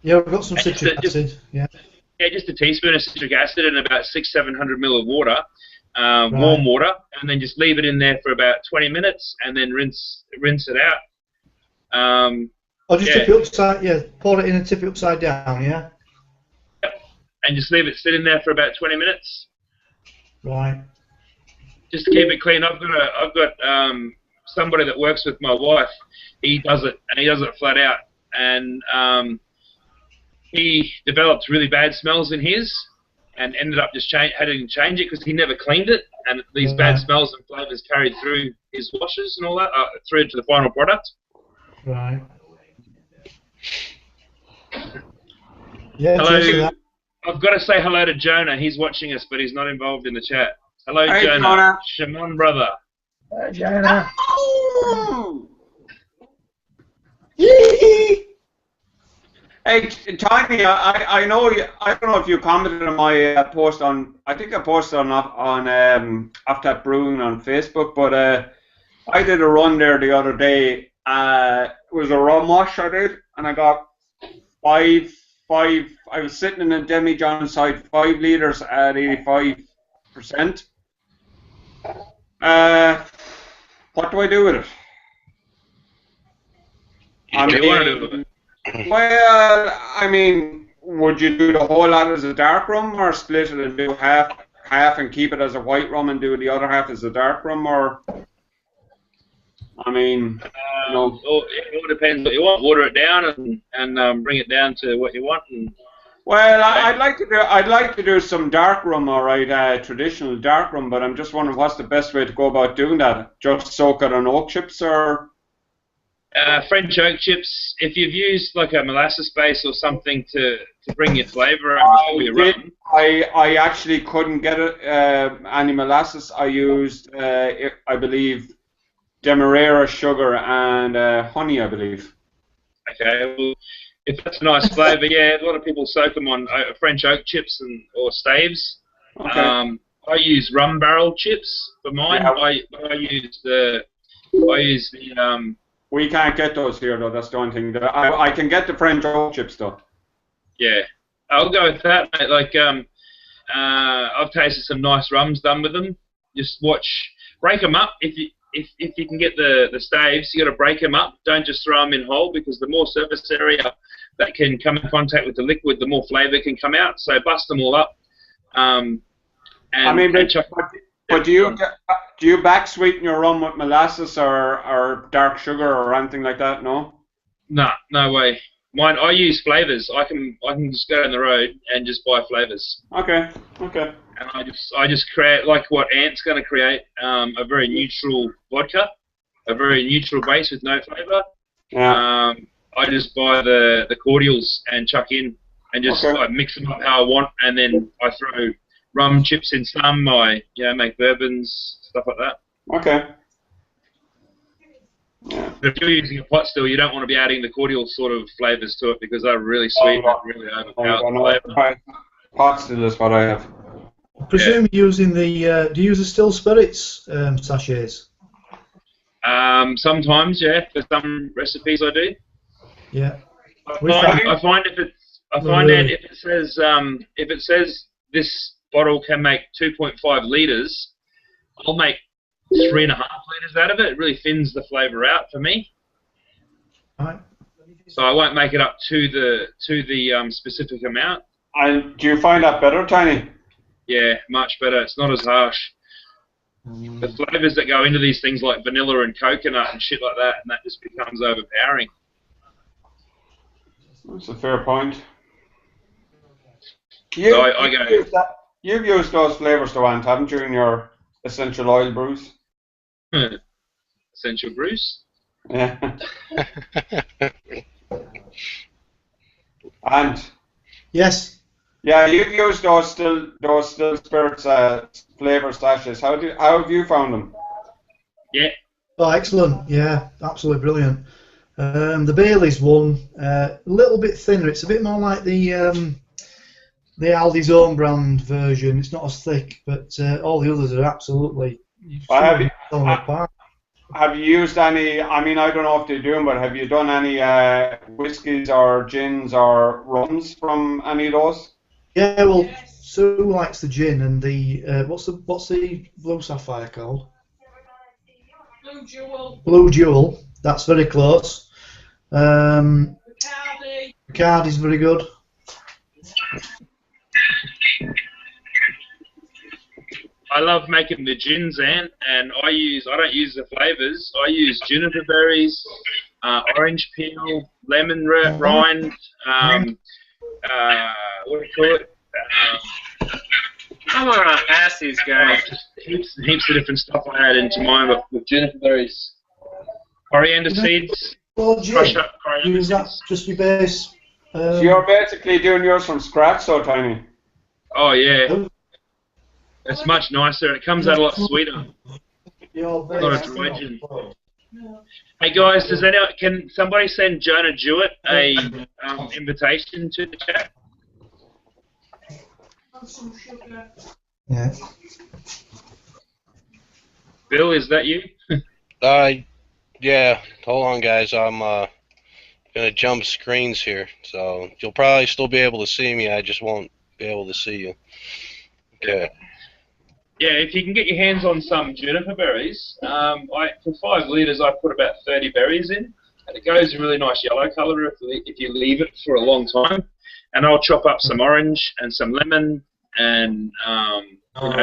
Yeah, we've got some citric acid. Yeah. Yeah, just a teaspoon of citric acid and about 600-700 ml of water, warm water, and then just leave it in there for about 20 minutes, and then rinse it out. Or just tip it upside, pour it in and tip it upside down, yeah? Yep. And just leave it sit in there for about 20 minutes. Right. Just to keep it clean. I've got somebody that works with my wife. He does it, and he does it flat out. And he developed really bad smells in his, and ended up just having to change it because he never cleaned it, and these bad smells and flavors carried through his washes and all that, through to the final product. Right. Yeah. Hello. I've got to say hello to Jonah. He's watching us, but he's not involved in the chat. Hello, Hey, Jonah. Jonah. Shimon, brother. Hey, Jonah. Hey, Tiny, I know I don't know if you commented on my post on. I think I posted on Off Tap Brewing on Facebook, but I did a run there the other day. It was a rum wash I did, and I got five. I was sitting in a demi-john side, 5 liters at 85%. What do I do with it? Well, I mean, would you do the whole lot as a dark rum, or split it and do half and keep it as a white rum and do the other half as a dark rum, or? I mean, it all depends what you want. Water it down and bring it down to what you want. Well, I'd like to do some dark rum, all right, traditional dark rum. But I'm just wondering what's the best way to go about doing that. Just soak it on oak chips, or? French oak chips. If you've used like a molasses base or something to bring your flavour out before you run. I actually couldn't get it, any molasses. I used, I believe, Demerara sugar and honey, I believe. Okay, well, if that's a nice flavour, yeah, a lot of people soak them on French oak chips or staves. Okay. I use rum barrel chips for mine. Yeah. I use the. We can't get those here though. That's the only thing. I can get the French oak chips though. Yeah, I'll go with that, mate. Like I've tasted some nice rums done with them. Just break them up if you can get the staves. You got to break them up. Don't just throw them in whole, because the more surface area that can come in contact with the liquid, the more flavour can come out. So bust them all up. But do you back sweeten your rum with molasses or dark sugar or anything like that? No. No way. Mine, I use flavours. I can just go down the road and just buy flavours. Okay. And I just create, like what Ant's going to create, a very neutral vodka, a very neutral base with no flavour. Yeah. I just buy the cordials and chuck in and just like, mix them up how I want, and then I throw rum chips in some. I make bourbons, stuff like that. Okay. Yeah. But if you're using a pot still, you don't want to be adding the cordial sort of flavours to it, because they're really sweet and really overpower the flavour. Pot still is what I have. I presume you're using the. Do you use the still spirits sachets? Sometimes, yeah. For some recipes, I do. Yeah. I find if it says this bottle can make 2.5 litres, I'll make 3.5 litres out of it. It really thins the flavour out for me. Right. So I won't make it up to the specific amount. And do you find that better, Tiny? Yeah, much better. It's not as harsh. The flavors that go into these things like vanilla and coconut and shit like that, and that just becomes overpowering. That's a fair point. You've used those flavors, though, Ant, haven't you, in your essential oil brews? Essential brews? Yeah. And yes. Yeah, you've used those still spirits flavor sachets. How have you found them? Yeah. Oh, excellent. Yeah, absolutely brilliant. The Bailey's one, a little bit thinner. It's a bit more like the Aldi's own brand version. It's not as thick, but all the others are absolutely. Have you used any? I mean, I don't know if they do them, but have you done any whiskies or gins or rums from any of those? Yeah, well, Sue likes the gin and the what's the Blue Sapphire called? Blue Jewel. Blue Jewel. That's very close. Bacardi's very good. I love making the gins, and I don't use the flavors. I use juniper berries, orange peel, lemon rind, what do you call it? I'm gonna ask these guys. Heaps of different stuff I add into mine with juniper berries, coriander seeds. Well, gin. Use that just your base. So you're basically doing yours from scratch, so Tiny. Oh yeah. It's much nicer. It comes out a lot sweeter. Not a dry gin. Hey guys, can somebody send Jonah Jewett a invitation to the chat? Yeah. Bill, is that you? Yeah. Hold on, guys. I'm gonna jump screens here, so you'll probably still be able to see me. I just won't be able to see you. Okay. Yeah, if you can get your hands on some juniper berries, for 5 litres I put about 30 berries in, and it goes a really nice yellow colour if you leave it for a long time. And I'll chop up some orange and some lemon, and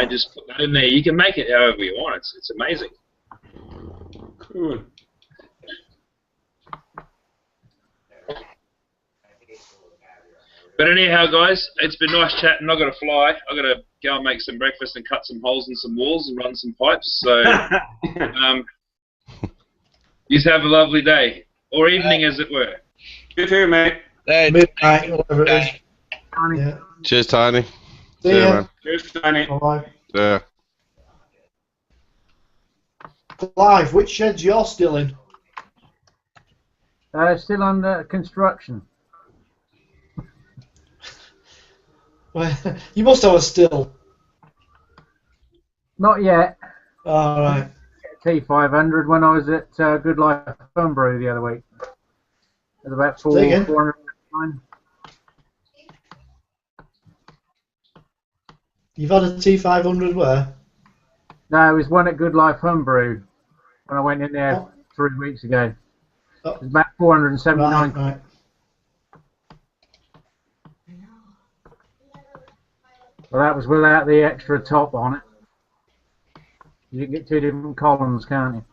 just put that in there. You can make it however you want. It's amazing. Cool. But anyhow, guys, it's been nice chatting. I've got to fly. I've got to go and make some breakfast and cut some holes in some walls and run some pipes. So, you have a lovely day. Or evening, as it were. You too, mate. Hey. Midnight, whatever it is. Yeah. Cheers, Tiny. See ya, ya. man. Cheers, Tiny. Bye. Yeah. Clive, which sheds you're still in? Still under construction. Well, you must have a still. Not yet. All right. T500 when I was at Good Life Homebrew the other week. It was about 409. You've had a T500 where? No, it was one at Good Life Homebrew when I went in there 3 weeks ago. It was about 479. Right. Well, that was without the extra top on it. You can get 2 different columns, can't you?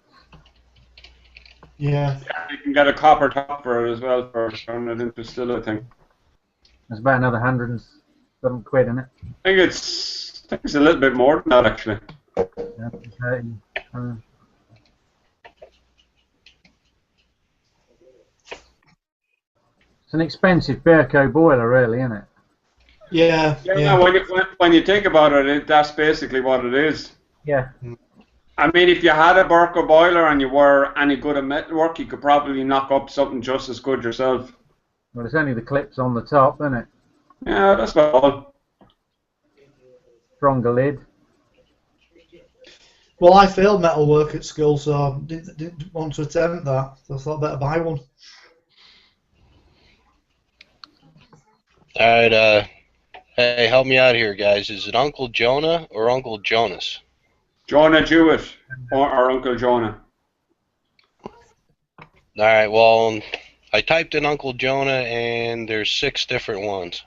Yeah. You can get a copper top for it as well for turning it into still, I think. There's about another 100 and some quid in it. I think it's a little bit more than that, actually. Yeah, it's an expensive Berco boiler, really, isn't it? Yeah. Yeah. When you think about it, that's basically what it is. Yeah. I mean, if you had a Berco boiler and you were any good at metalwork, you could probably knock up something just as good yourself. Well, it's only the clips on the top, isn't it? Yeah, that's all. Stronger lid. Well, I failed metalwork at school, so I didn't want to attempt that. So I thought I'd better buy one. Alright, hey, help me out here, guys. Is it Uncle Jonah or Uncle Jonas? Jonah Jewett or Uncle Jonah. Alright, well, I typed in Uncle Jonah and there's 6 different ones.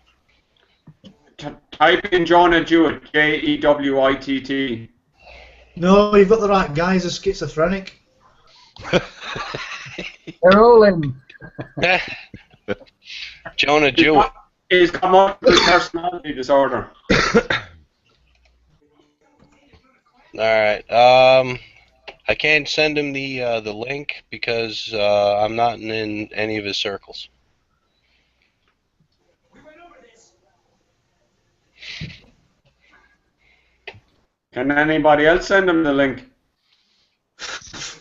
Type in Jonah Jewett, Jewitt. No, you've got the right guy. He's a schizophrenic. They're all in. Jonah Jewett. He's come up with personality disorder. Alright, I can't send him the link because I'm not in any of his circles. Can anybody else send him the link?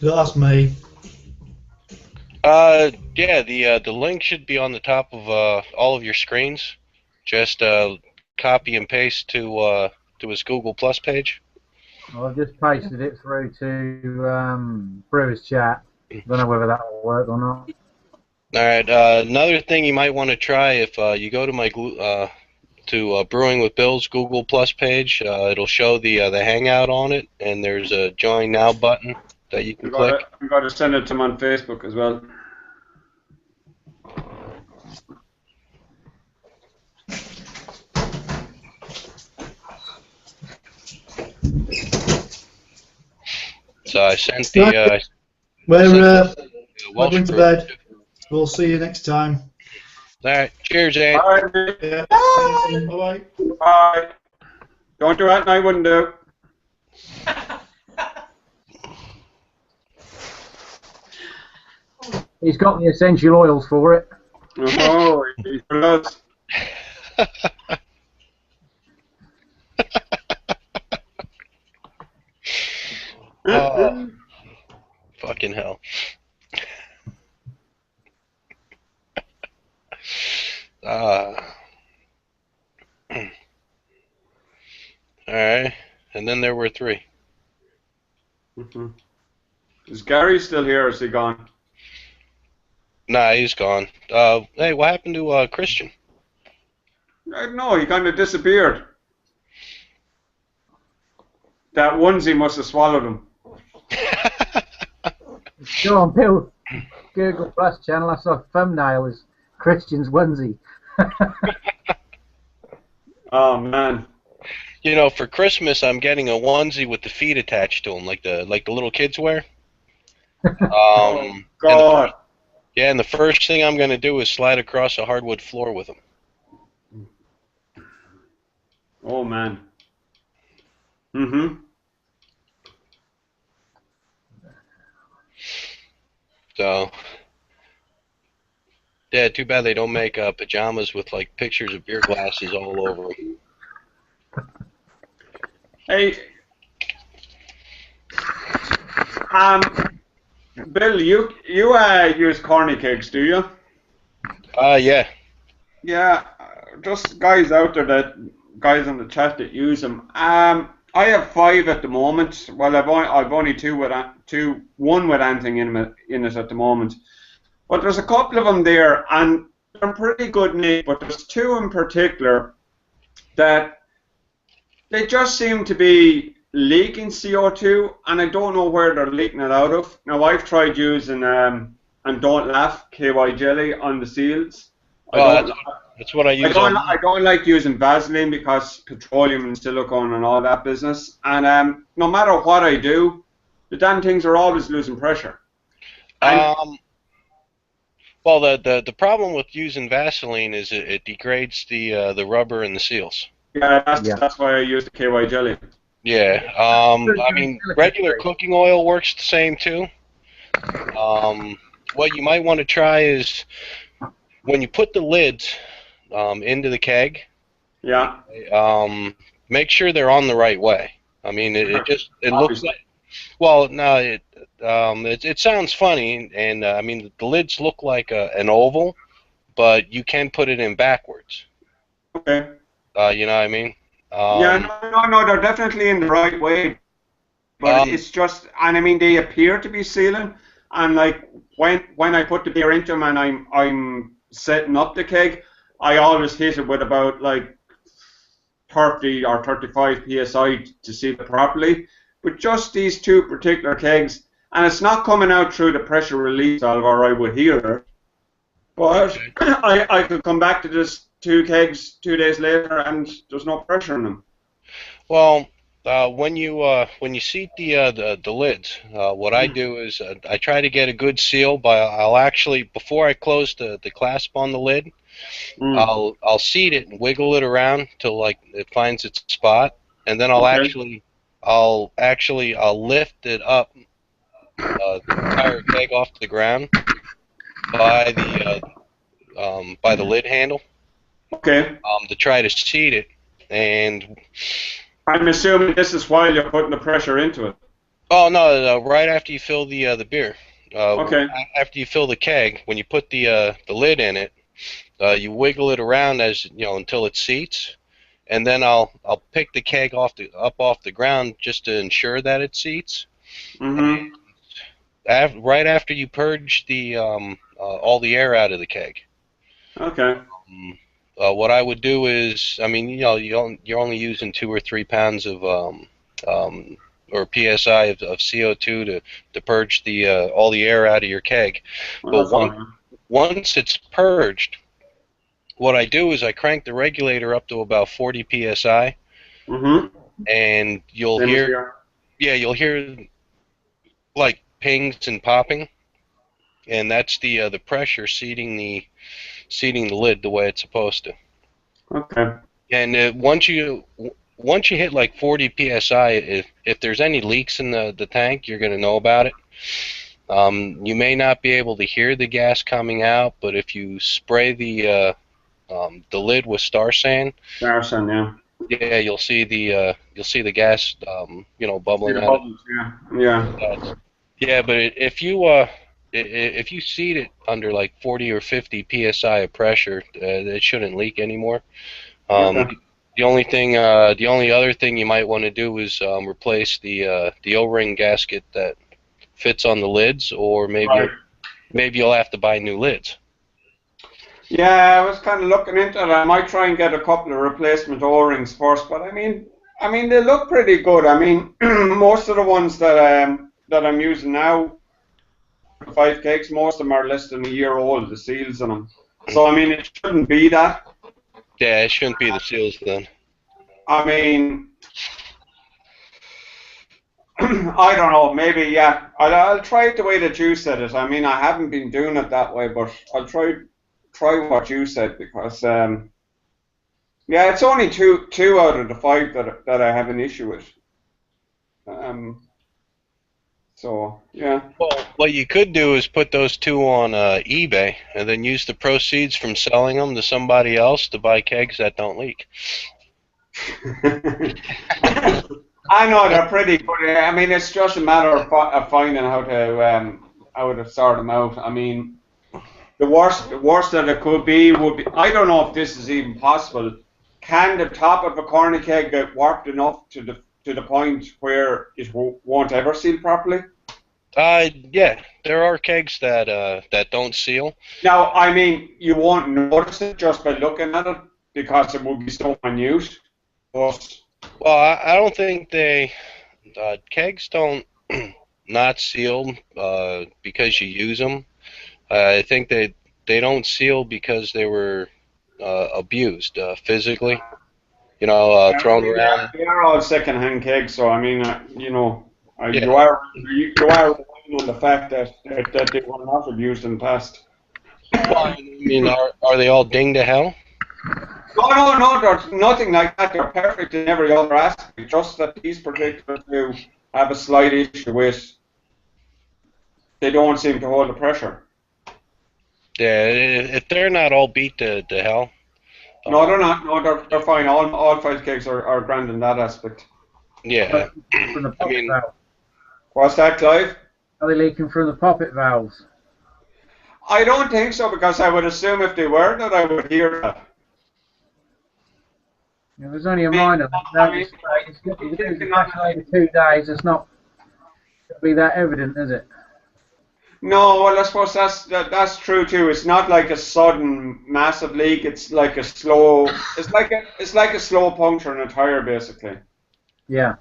That's me. Yeah, the link should be on the top of all of your screens. Just copy and paste to his Google Plus page. Well, I've just pasted it through to Brewer's chat. Don't know whether that will work or not. Alright, another thing you might want to try if you go to my Brewing with Bill's Google Plus page, it'll show the Hangout on it, and there's a Join Now button that you can click. I'm going to send it to him on Facebook as well. So I sent the. We're going to bed. We'll see you next time. Alright, cheers, Ed. Bye. Yeah. Bye. Bye. Don't do that, and I wouldn't do. He's got the essential oils for it. Oh, he does. Oh, fucking hell. Alright, and then there were 3. Is Gary still here or is he gone? Nah, he's gone. Hey, what happened to Christian? I don't know, he kind of disappeared. That onesie must have swallowed him. Go on, Bill. Google Plus channel. I saw a thumbnail is Christian's onesie. Oh man. You know, for Christmas, I'm getting a onesie with the feet attached to them, like the little kids wear. Oh God. And the first thing I'm going to do is slide across a hardwood floor with them. Oh man. Mm-hmm. So, yeah, too bad they don't make pajamas with like pictures of beer glasses all over them. Hey, Bill, you use corny kegs, do you? Yeah. Yeah, just guys out there guys in the chat that use them. I have 5 at the moment. Well, I've only 2 with one with anything in it at the moment. But there's a couple of them there, and they're pretty good nick. But there's 2 in particular that they just seem to be leaking CO2, and I don't know where they're leaking it out of. Now I've tried using and Don't Laugh KY jelly on the seals. That's what I use. I don't like using Vaseline because petroleum and silicone and all that business. And no matter what I do, the damn things are always losing pressure. Well, the problem with using Vaseline is it degrades the rubber and the seals. Yeah, that's why I use the KY jelly. Yeah, I mean, regular cooking oil works the same too. What you might want to try is when you put the lids into the keg. Yeah. Make sure they're on the right way. I mean, it looks like. Well, no, it sounds funny, and I mean the lids look like an oval, but you can put it in backwards. Okay. You know what I mean? No, they're definitely in the right way. But it's just, and I mean, they appear to be sealing, and like when I put the beer into them and I'm setting up the keg, I always hit it with about like 30 or 35 psi to seal it properly. But just these 2 particular kegs, and it's not coming out through the pressure release valve, or I would hear it. But I could come back to this 2 kegs 2 days later, and there's no pressure in them. Well, When you seat the lids, what I do is I try to get a good seal. I'll actually, before I close the clasp on the lid, I'll seat it and wiggle it around till like it finds its spot, and then I'll lift it up, the entire keg off the ground by the lid handle. Okay. To try to seat it, and I'm assuming this is while you're putting the pressure into it. oh no, right after you fill the beer. Okay. After you fill the keg, when you put the lid in it, you wiggle it around until it seats, and then I'll pick the keg off the ground just to ensure that it seats. Mm-hmm. Right after you purge the all the air out of the keg. Okay. What I would do is, you're only using 2 or 3 pounds of or psi of CO2 to purge all the air out of your keg. Well, but once it's purged, what I do is I crank the regulator up to about 40 psi, and you'll hear like pings and popping, and that's the pressure seating the lid the way it's supposed to. Okay. And once you hit like 40 psi, if there's any leaks in the tank, you're going to know about it. You may not be able to hear the gas coming out, but if you spray the lid with Star San, yeah, you'll see the gas bubbling out. Yeah, but if you seat it under like 40 or 50 psi of pressure, it shouldn't leak anymore. The only other thing you might want to do is replace the O-ring gasket that fits on the lids, or maybe you'll have to buy new lids. Yeah, I was kind of looking into it. I might try and get a couple of replacement O-rings first, but I mean they look pretty good. I mean, most of the ones that I'm using now, 5 kegs, most of them are less than a year old, the seals on them. So I mean, it shouldn't be that. Yeah, it shouldn't be the seals then. I mean, I don't know, maybe, yeah. I'll try it the way that you said it. I mean, I haven't been doing it that way, but I'll try what you said, because, yeah, it's only two out of the 5 that I have an issue with. So, yeah. Well, what you could do is put those 2 on eBay, and then use the proceeds from selling them to somebody else to buy kegs that don't leak. I know they're pretty, but I mean, it's just a matter of finding how to sort them out. I mean, the worst that it could be would be, I don't know if this is even possible. Can the top of a corny keg get warped enough to the point where it won't ever seal properly? Yeah, there are kegs that don't seal. Now, I mean, you won't notice it just by looking at it because it will be so minute. But well, I don't think kegs don't not seal because you use them. I think they don't seal because they were abused physically. Thrown around. They are all second-hand kegs, so I mean, you are relying on the fact that they were not abused in the past. Well, I mean, are they all ding to hell? No, there's nothing like that. They're perfect in every other aspect. Just that these particular 2 have a slight issue with. They don't seem to hold the pressure. Yeah, if they're not all beat to hell. No, they're not. No, they're fine. All 5 kegs are grand in that aspect. Yeah. From the poppet valve. What's that, Clive? Are they leaking through the poppet valves? I don't think so, because I would assume if they were that I would hear that. Yeah, there's only a minor. It's actually 2 days. It's not going to be that evident, is it? No, well, I suppose that's true too. It's not like a sudden massive leak. It's like a slow. It's like a slow puncture in a tire, basically. Yeah.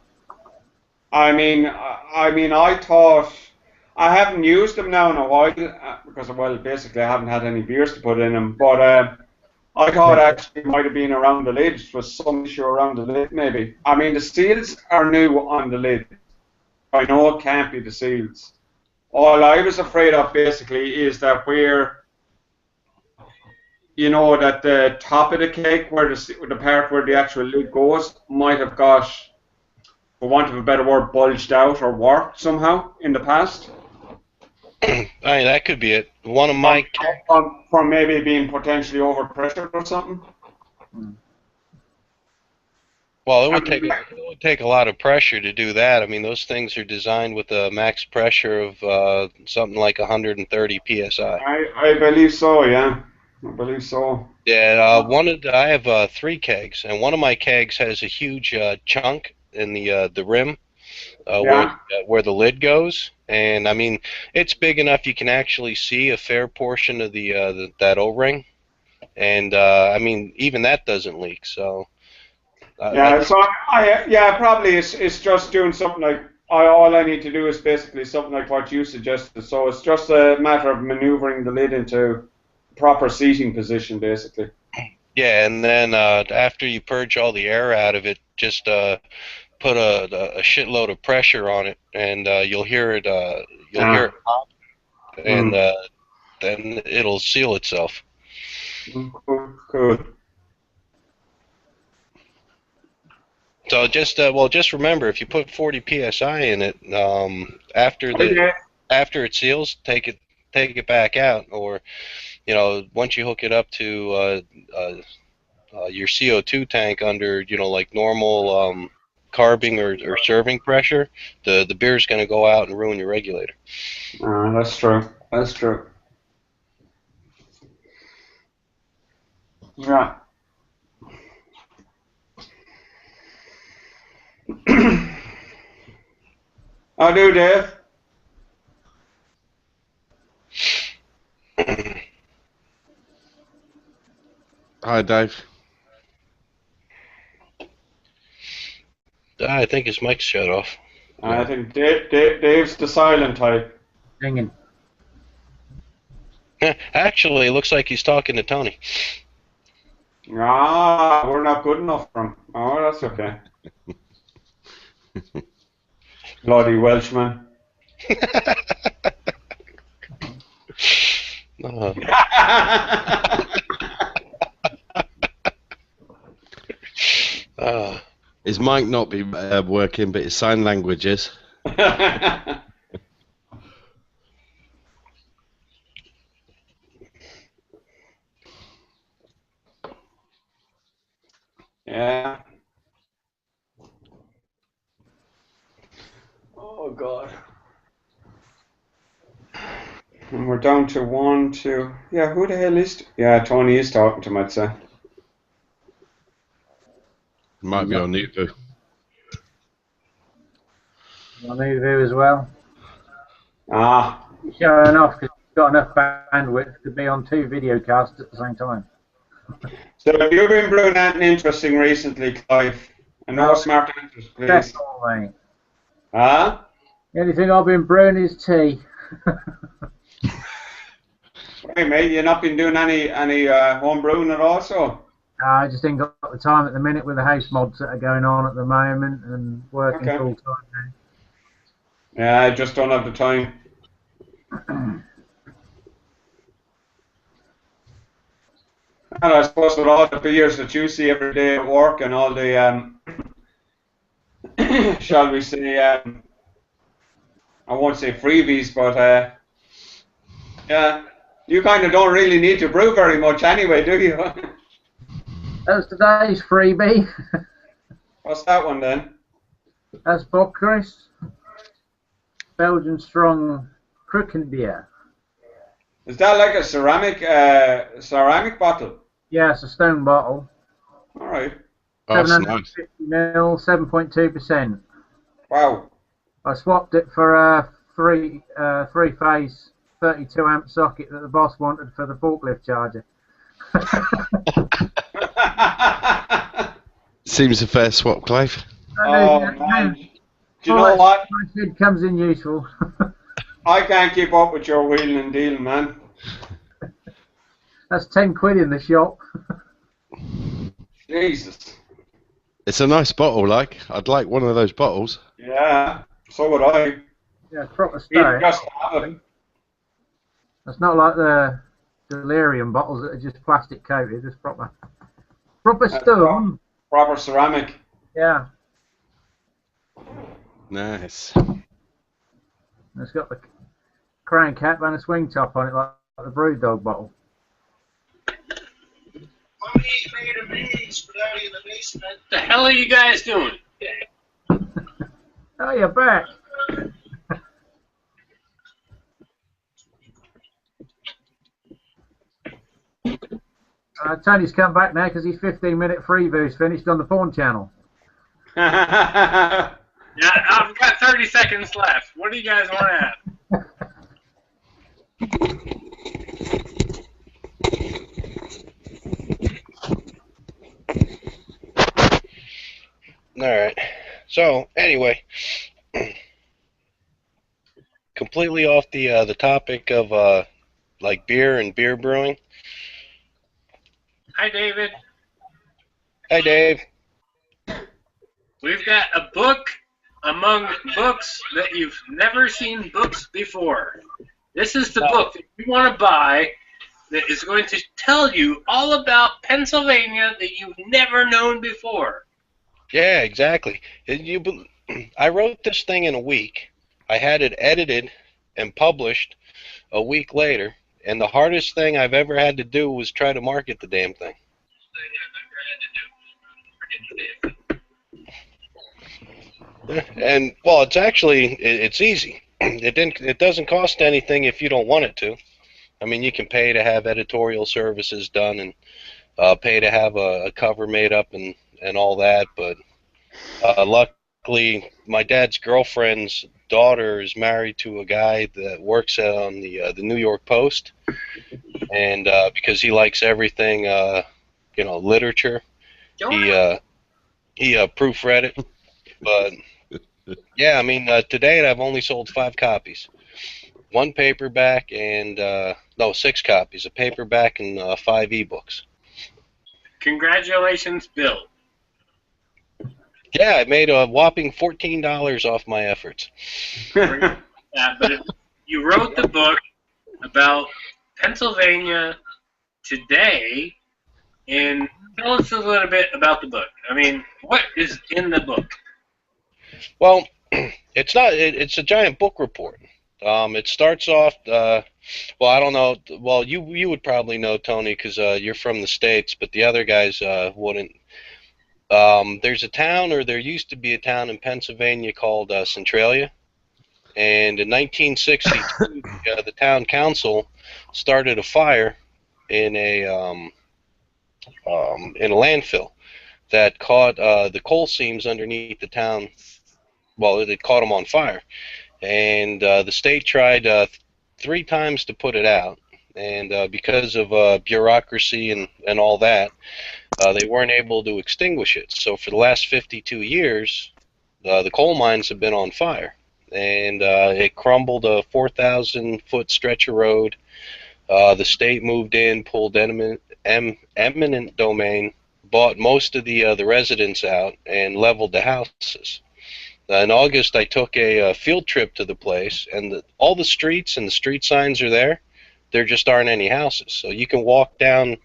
I mean, I thought I haven't used them now in a while because, well, basically I haven't had any beers to put in them. But I thought actually it might have been around the lid. It was some issue around the lid, maybe. I mean, the seals are new on the lid. I know it can't be the seals. All I was afraid of basically is that where, you know, that the top of the cake, where the part where the actual lid goes, might have got, for want of a better word, bulged out or warped somehow in the past. I mean, that could be it. One of my from maybe being potentially overpressured or something. Well, it would take a lot of pressure to do that. I mean, those things are designed with a max pressure of something like 130 psi. I believe so. Yeah, I believe so. Yeah, I have 3 kegs, and one of my kegs has a huge chunk in the rim where the lid goes. And I mean, it's big enough you can actually see a fair portion of that O-ring, and I mean, even that doesn't leak. So probably it's just doing something like all I need to do is basically something like what you suggested. So it's just a matter of maneuvering the lid into proper seating position, basically. Yeah, and then after you purge all the air out of it, just put a shitload of pressure on it, and you'll hear it. You'll hear it pop, and then it'll seal itself. Cool. So just remember, if you put 40 psi in it, after it seals, take it back out, or you know, once you hook it up to your CO2 tank under, you know, like normal carbing or serving pressure, the beer's going to go out and ruin your regulator. That's true. That's true. Yeah. I do, Dave. Hi, Dave. I think his mic's shut off. I think Dave's the silent type. Singing. Actually, it looks like he's talking to Tony. We're not good enough for him. Oh, that's okay. Bloody Welshman. His mic not be working, but his sign language is. Yeah. Oh God. And we're down to 1, 2. Yeah, who the hell is? Yeah, Tony is talking to him, I'd say. Might be on Nuvu. On Nuvu as well. Showing off because you've got enough bandwidth to be on 2 video casts at the same time. So have you been brewing anything interesting recently, Clive? And no smart answers, please. Definitely. Huh? The only thing I've been brewing is tea. Hey mate, you've not been doing any home brewing at all, so? I just ain't got the time at the minute with the house mods that are going on at the moment and working full time now. Yeah, I just don't have the time. And I suppose with all the beers that you see every day at work and all the, shall we say, I won't say freebies, but yeah, you kind of don't really need to brew very much anyway, do you? That's today's freebie. What's that one then? That's Bockris. Belgian strong Kruken beer. Is that like a ceramic bottle? Yeah, it's a stone bottle. All right. 750 ml, 7.2%. Wow. I swapped it for a three-phase 32 amp socket that the boss wanted for the forklift charger. Seems a fair swap, Clive. Oh man. Do you know what? It comes in useful. I can't keep up with your wheeling and dealing, man. That's 10 quid in the shop. Jesus. It's a nice bottle, like. I'd like one of those bottles. Yeah, so would I. Yeah, it's proper Even stout. just to have it. It's not like the delirium bottles that are just plastic coated. It's proper stone. Proper ceramic. Yeah. Nice. And it's got the crown cap and a swing top on it, like the Brewdog bottle. The hell are you guys doing? Oh, you're back. Tony's come back now because his 15-minute freeboo's finished on the porn channel. Yeah, I've got 30 seconds left. What do you guys want to add? All right. So anyway, completely off the topic of like beer and beer brewing. Hi, David. Hi, Dave. We've got a book among books that you've never seen books before. This is the book that you want to buy that is going to tell you all about Pennsylvania that you've never known before. Yeah, exactly. I wrote this thing in a week. I had it edited and published a week later, and the hardest thing I've ever had to do was try to market the damn thing. And well, it's easy. It doesn't cost anything if you don't want it to. I mean, you can pay to have editorial services done and pay to have a cover made up and all that, but luckily my dad's girlfriend's daughter is married to a guy that works on the New York Post, and because he likes everything literature, he proofread it. But yeah, I mean, to date I've only sold 5 copies. 1 paperback and no, 6 copies, a paperback and 5 ebooks. Congratulations, Bill. Yeah, I made a whopping $14 off my efforts. Yeah, but you wrote the book about Pennsylvania today, and tell us a little bit about the book. I mean, what is in the book? Well, it's not. It's a giant book report. It starts off. Well, I don't know. Well, you would probably know, Tony, because you're from the States, but the other guys wouldn't. There's a town, or there used to be a town in Pennsylvania called Centralia, and in 1962, the town council started a fire in a landfill that caught the coal seams underneath the town. Well, it caught them on fire, and the state tried 3 times to put it out, and because of bureaucracy and all that, they weren't able to extinguish it. So for the last 52 years, the coal mines have been on fire, and it crumbled a 4,000-foot stretch of road. The state moved in, pulled eminent domain, bought most of the residents out, and leveled the houses. In August, I took a field trip to the place, and all the streets and the street signs are there. There just aren't any houses. So you can walk down.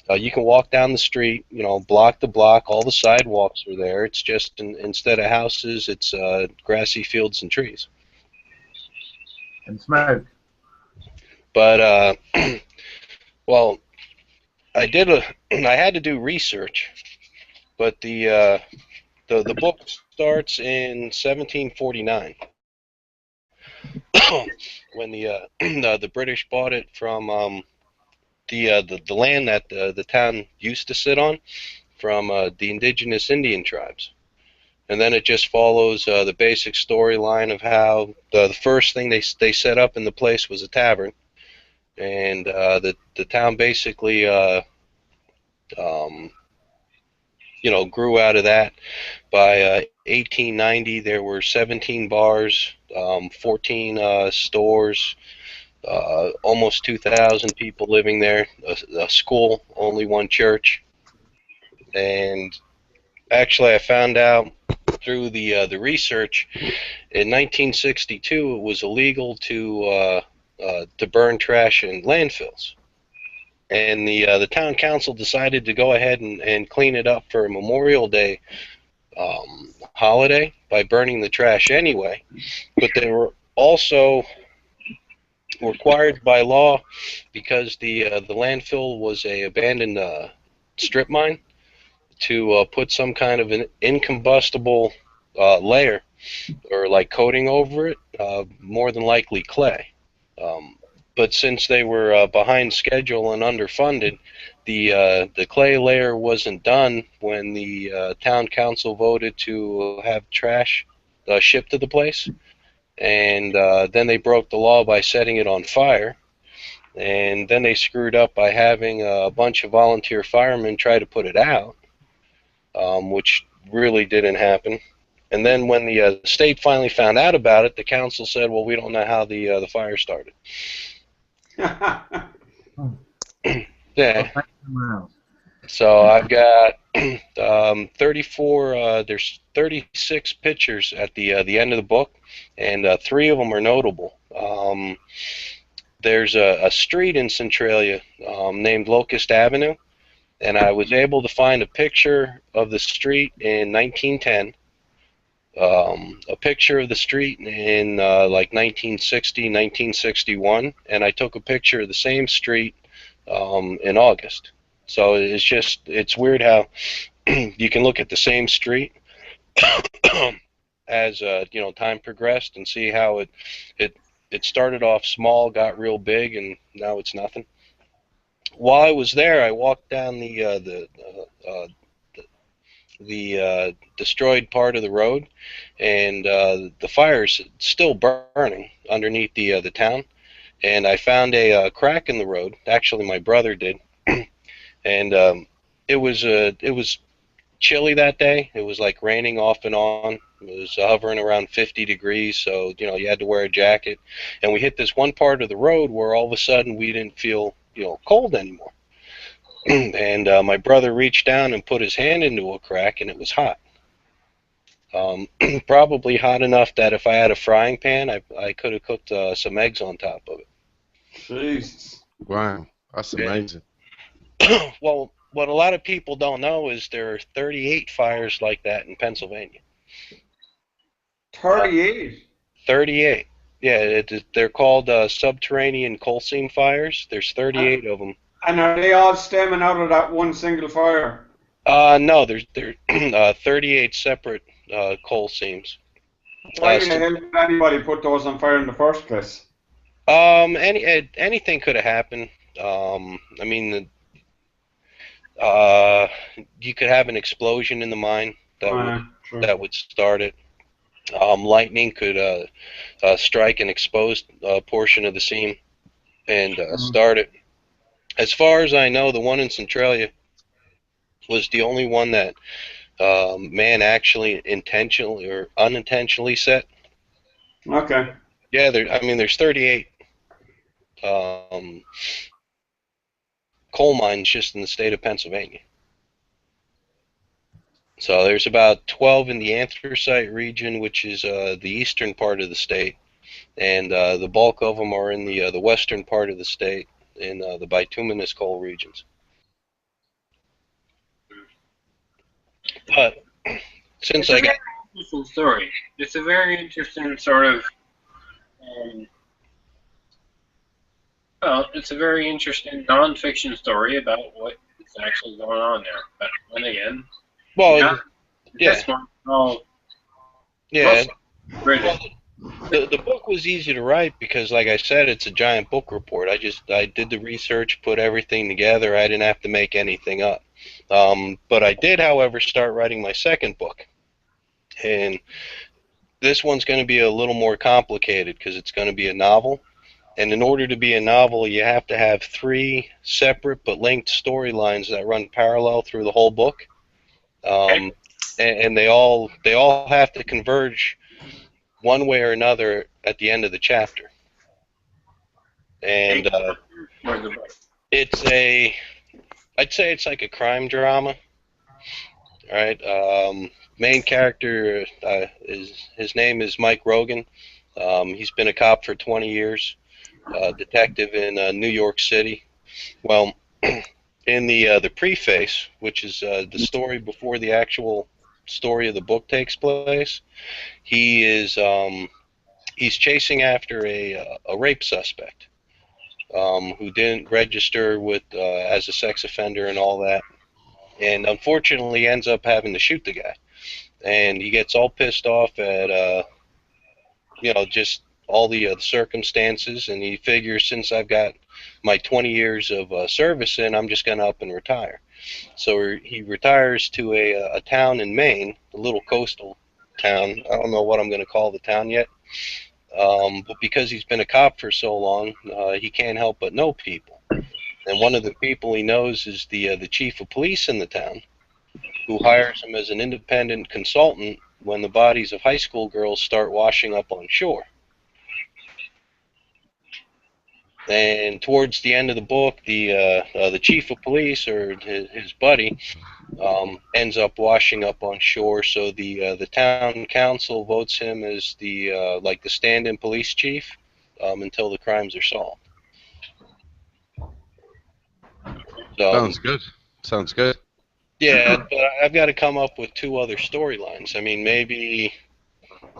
The street, block to block. All the sidewalks are there. It's just instead of houses, it's grassy fields and trees. And smoke. But well, I had to do research, but the book starts in 1749 when the British bought it from the land that the town used to sit on from the indigenous Indian tribes. And then it just follows the basic storyline of how the first thing they set up in the place was a tavern, and the town basically grew out of that. By 1890, there were 17 bars, 14 stores, almost 2,000 people living there, a school, only 1 church. And actually, I found out through the research in 1962 it was illegal to burn trash in landfills, and the town council decided to go ahead and clean it up for a Memorial Day holiday by burning the trash anyway. But they were also required by law, because the landfill was a abandoned strip mine, to put some kind of an incombustible layer or like coating over it, more than likely clay. But since they were behind schedule and underfunded, the clay layer wasn't done when the town council voted to have trash shipped to the place. And then they broke the law by setting it on fire. And then they screwed up by having a bunch of volunteer firemen try to put it out, which really didn't happen. And then when the state finally found out about it, the council said, well, we don't know how the fire started. Yeah. So I've got 34, there's 36 pictures at the end of the book, and 3 of them are notable. There's a street in Centralia named Locust Avenue, and I was able to find a picture of the street in 1910, a picture of the street in like 1960, 1961, and I took a picture of the same street in August. So it's weird how you can look at the same street as time progressed and see how it started off small, got real big, and now it's nothing. While I was there, I walked down the destroyed part of the road, and the fire's still burning underneath the town. And I found a crack in the road. Actually, my brother did, and it was chilly that day. It was like raining off and on. It was hovering around 50 degrees, so you had to wear a jacket. And we hit this one part of the road where all of a sudden we didn't feel cold anymore. And my brother reached down and put his hand into a crack, and it was hot. Probably hot enough that if I had a frying pan, I could have cooked some eggs on top of it. Jeez. Wow, that's amazing. Well, what a lot of people don't know is there are 38 fires like that in Pennsylvania. 38? 38. Yeah, they're called subterranean coal seam fires. There's 38 of them. And are they all stemming out of that one single fire? No, there's 38 separate coal seams. Why the hell did anybody put those on fire in the first place? Anything could have happened. I mean, you could have an explosion in the mine that would start it. Lightning could strike an exposed portion of the seam and start it. As far as I know, the one in Centralia was the only one that man actually intentionally or unintentionally set. Okay. Yeah, there's 38 coal mines just in the state of Pennsylvania. So there's about 12 in the anthracite region, which is the eastern part of the state, and the bulk of them are in the western part of the state, in the bituminous coal regions. But since I got interesting story. It's a very interesting sort of. Well, it's a very interesting non-fiction story about what is actually going on there. But then again, yeah. This one, yeah. British. The book was easy to write because, like I said, it's a giant book report. I did the research, put everything together. I didn't have to make anything up. But I did, however, start writing my second book. And this one's going to be a little more complicated because it's going to be a novel. And in order to be a novel, you have to have 3 separate but linked storylines that run parallel through the whole book. And they all have to converge one way or another at the end of the chapter. And I'd say it's like a crime drama. All right. Main character his name is Mike Rogan. He's been a cop for 20 years, detective in New York City. Well, in the preface, which is the story before the actual story of the book takes place, he is he's chasing after a rape suspect who didn't register with as a sex offender and all that, and unfortunately ends up having to shoot the guy. And he gets all pissed off at just all the circumstances, and he figures, since I've got my 20 years of service in, I'm just going to up and retire. So he retires to a town in Maine, a little coastal town. I don't know what I'm going to call the town yet, but because he's been a cop for so long, he can't help but know people. And one of the people he knows is the chief of police in the town, who hires him as an independent consultant when the bodies of high school girls start washing up on shore. And towards the end of the book, the chief of police, or his buddy, ends up washing up on shore. So the town council votes him as the stand-in police chief until the crimes are solved. So, sounds good. Sounds good. Yeah, but I've got to come up with 2 other storylines. I mean, maybe,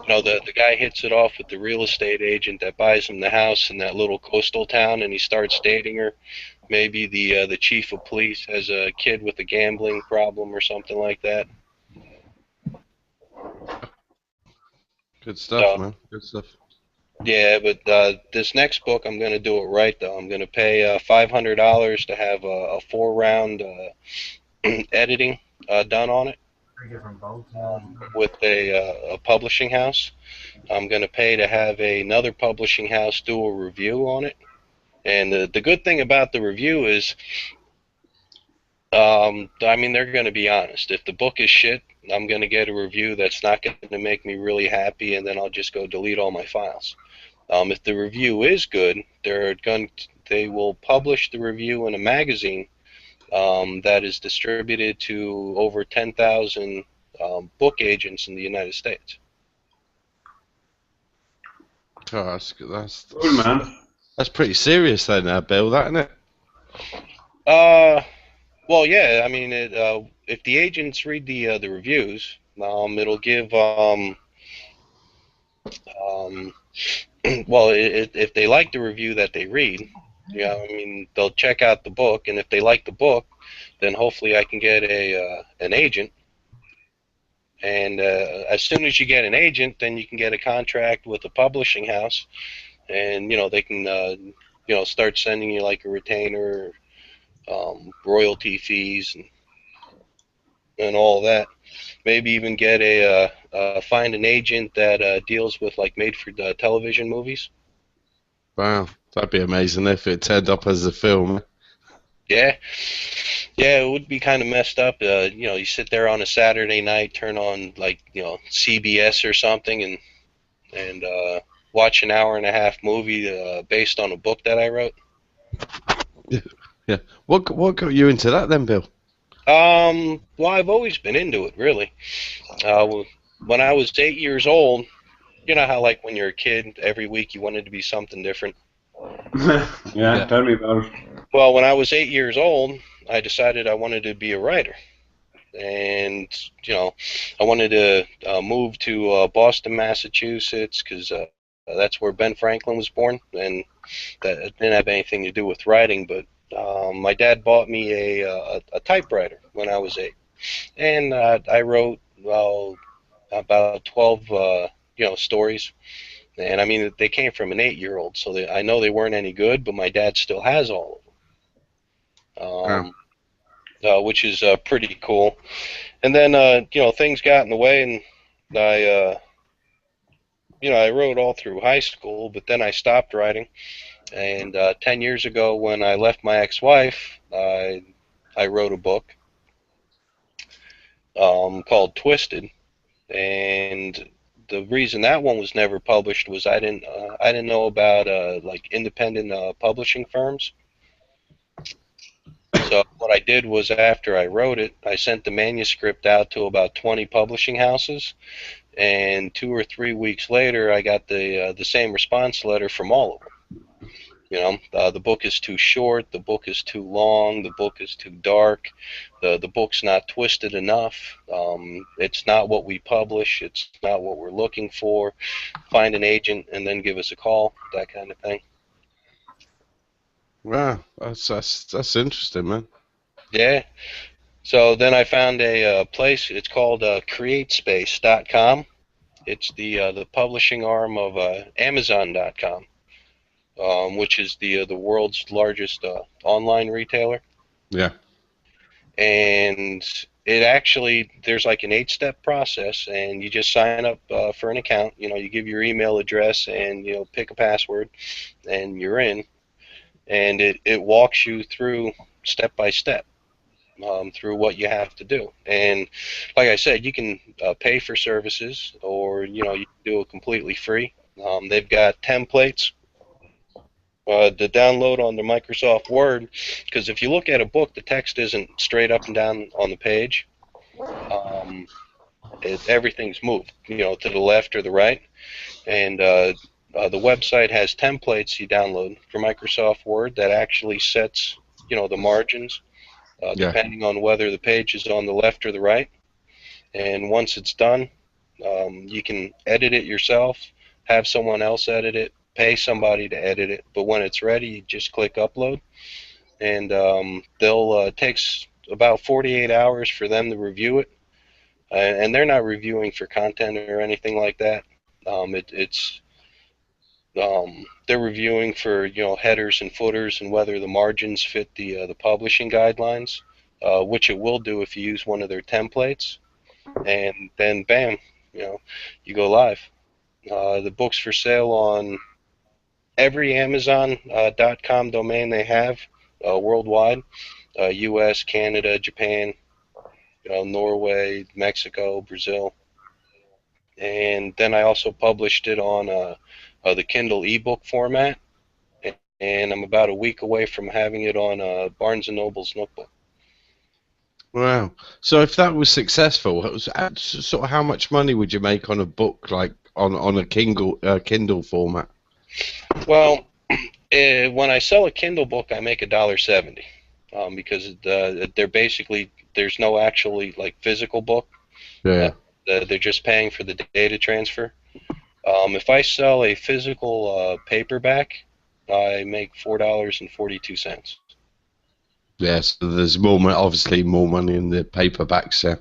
the guy hits it off with the real estate agent that buys him the house in that little coastal town, and he starts dating her. Maybe the chief of police has a kid with a gambling problem or something like that. Good stuff, man. Good stuff. Yeah, but this next book, I'm going to do it right, though. I'm going to pay $500 to have a 4-round editing done on it with a publishing house. I'm going to pay to have another publishing house do a review on it. And the good thing about the review is, they're going to be honest. If the book is shit, I'm going to get a review that's not going to make me really happy, and then I'll just go delete all my files. If the review is good, they will publish the review in a magazine that is distributed to over 10,000 book agents in the United States. Oh, that's good. That's Cool, man. That's pretty serious then, Bill, that, isn't it? Well, yeah. I mean, if the agents read the reviews, it'll give well, if they like the review that they read, they'll check out the book, and if they like the book, then hopefully I can get an agent. And as soon as you get an agent, then you can get a contract with a publishing house, and they can start sending you like a retainer, royalty fees, and all that. Maybe even get find an agent that deals with like made-for-television movies. Wow, that'd be amazing if it turned up as a film. Yeah, it would be kind of messed up. You sit there on a Saturday night, turn on like CBS or something, and watch an hour-and-a-half movie based on a book that I wrote. Yeah. What got you into that then, Bill? Well, I've always been into it, really. When I was 8 years old, you know how like when you're a kid, every week you wanted to be something different. Yeah, tell me about it. Well, when I was 8 years old, I decided I wanted to be a writer. And, I wanted to move to Boston, Massachusetts, because that's where Ben Franklin was born. And that didn't have anything to do with writing, but my dad bought me a typewriter when I was 8. And I wrote, about 12, stories. And, I mean, they came from an 8-year-old, so I know they weren't any good, but my dad still has all of them. Which is pretty cool. And then, things got in the way, and I wrote all through high school, but then I stopped writing. And 10 years ago, when I left my ex-wife, I wrote a book called Twisted. And the reason that one was never published was I didn't know about like independent publishing firms. So what I did was, after I wrote it, I sent the manuscript out to about 20 publishing houses, and 2 or 3 weeks later, I got the same response letter from all of them. You know, the book is too short, the book is too long, the book is too dark, the book's not twisted enough, it's not what we publish, it's not what we're looking for. Find an agent and then give us a call, that kind of thing. Wow, that's interesting, man. Yeah. So then I found a place. It's called CreateSpace.com. It's the publishing arm of Amazon.com, which is the world's largest online retailer. Yeah. And it actually, there's like an 8-step process, and you just sign up for an account. You know, you give your email address and, you know, pick a password, and you're in. And it walks you through step by step. Through what you have to do. And like I said, you can pay for services, or, you know, you can do it completely free. They've got templates to download on the Microsoft Word, because if you look at a book, the text isn't straight up and down on the page. Everything's moved, you know, to the left or the right. And the website has templates you download for Microsoft Word that actually sets, you know, the margins. Depending on whether the page is on the left or the right. And once it's done, you can edit it yourself, have someone else edit it, pay somebody to edit it. But when it's ready, you just click upload. And they'll takes about 48 hours for them to review it. And they're not reviewing for content or anything like that. They're reviewing for, you know, headers and footers and whether the margins fit the publishing guidelines, which it will do if you use one of their templates, and then bam, you know, you go live. The book's for sale on every Amazon.com domain they have worldwide, U.S., Canada, Japan, Norway, Mexico, Brazil, and then I also published it on the Kindle ebook format, and I'm about a week away from having it on Barnes & Noble's Nookbook. Wow. So if that was successful, it was sort of how much money would you make on a book, like on a Kindle format? Well, when I sell a Kindle book, I make $1.70 because they're basically, there's no actually like physical book. Yeah. They're just paying for the data transfer. If I sell a physical paperback, I make $4.42. Yes, there's obviously more money in the paperbacks there.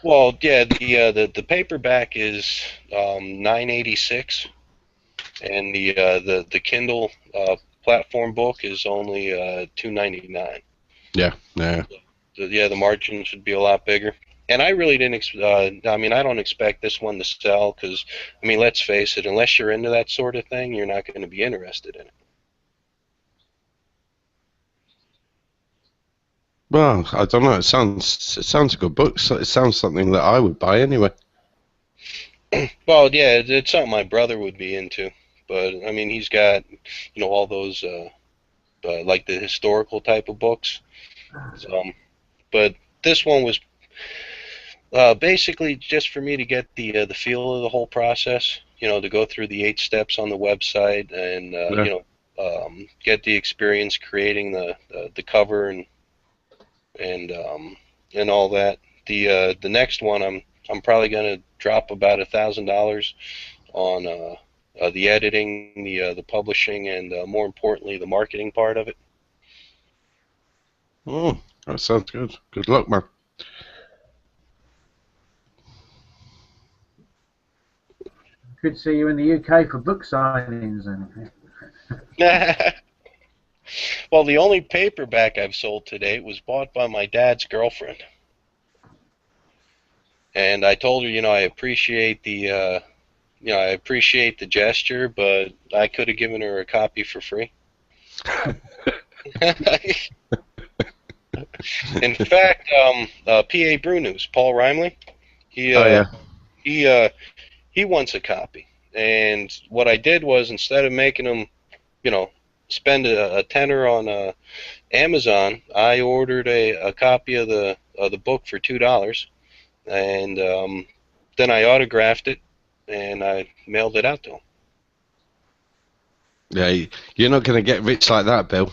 Well, yeah, the paperback is $9.86, and the Kindle platform book is only $2.99. Yeah, yeah. So, yeah, the margins would be a lot bigger. And I really didn't. I mean, I don't expect this one to sell because, I mean, let's face it. Unless you're into that sort of thing, you're not going to be interested in it. Well, I don't know. It sounds a good book. So it sounds something that I would buy anyway. Well, yeah, it's something my brother would be into. But I mean, he's got, you know, all those like the historical type of books. So, but this one was basically just for me to get the feel of the whole process. You know, to go through the 8 steps on the website and you know, get the experience creating the cover and all that. The next one, I'm probably going to drop about $1,000 on the editing, the publishing, and more importantly, the marketing part of it. Oh, that sounds good. Good luck, man. Could see you in the UK for book signings and. Well, the only paperback I've sold to date was bought by my dad's girlfriend, and I told her, you know, I appreciate the gesture, but I could have given her a copy for free. In fact, PA Brew News, Paul Rimley, he wants a copy, and what I did was, instead of making him, you know, spend a tenner on Amazon, I ordered a copy of the book for $2, and then I autographed it and I mailed it out to him. Yeah, you're not going to get rich like that, Bill.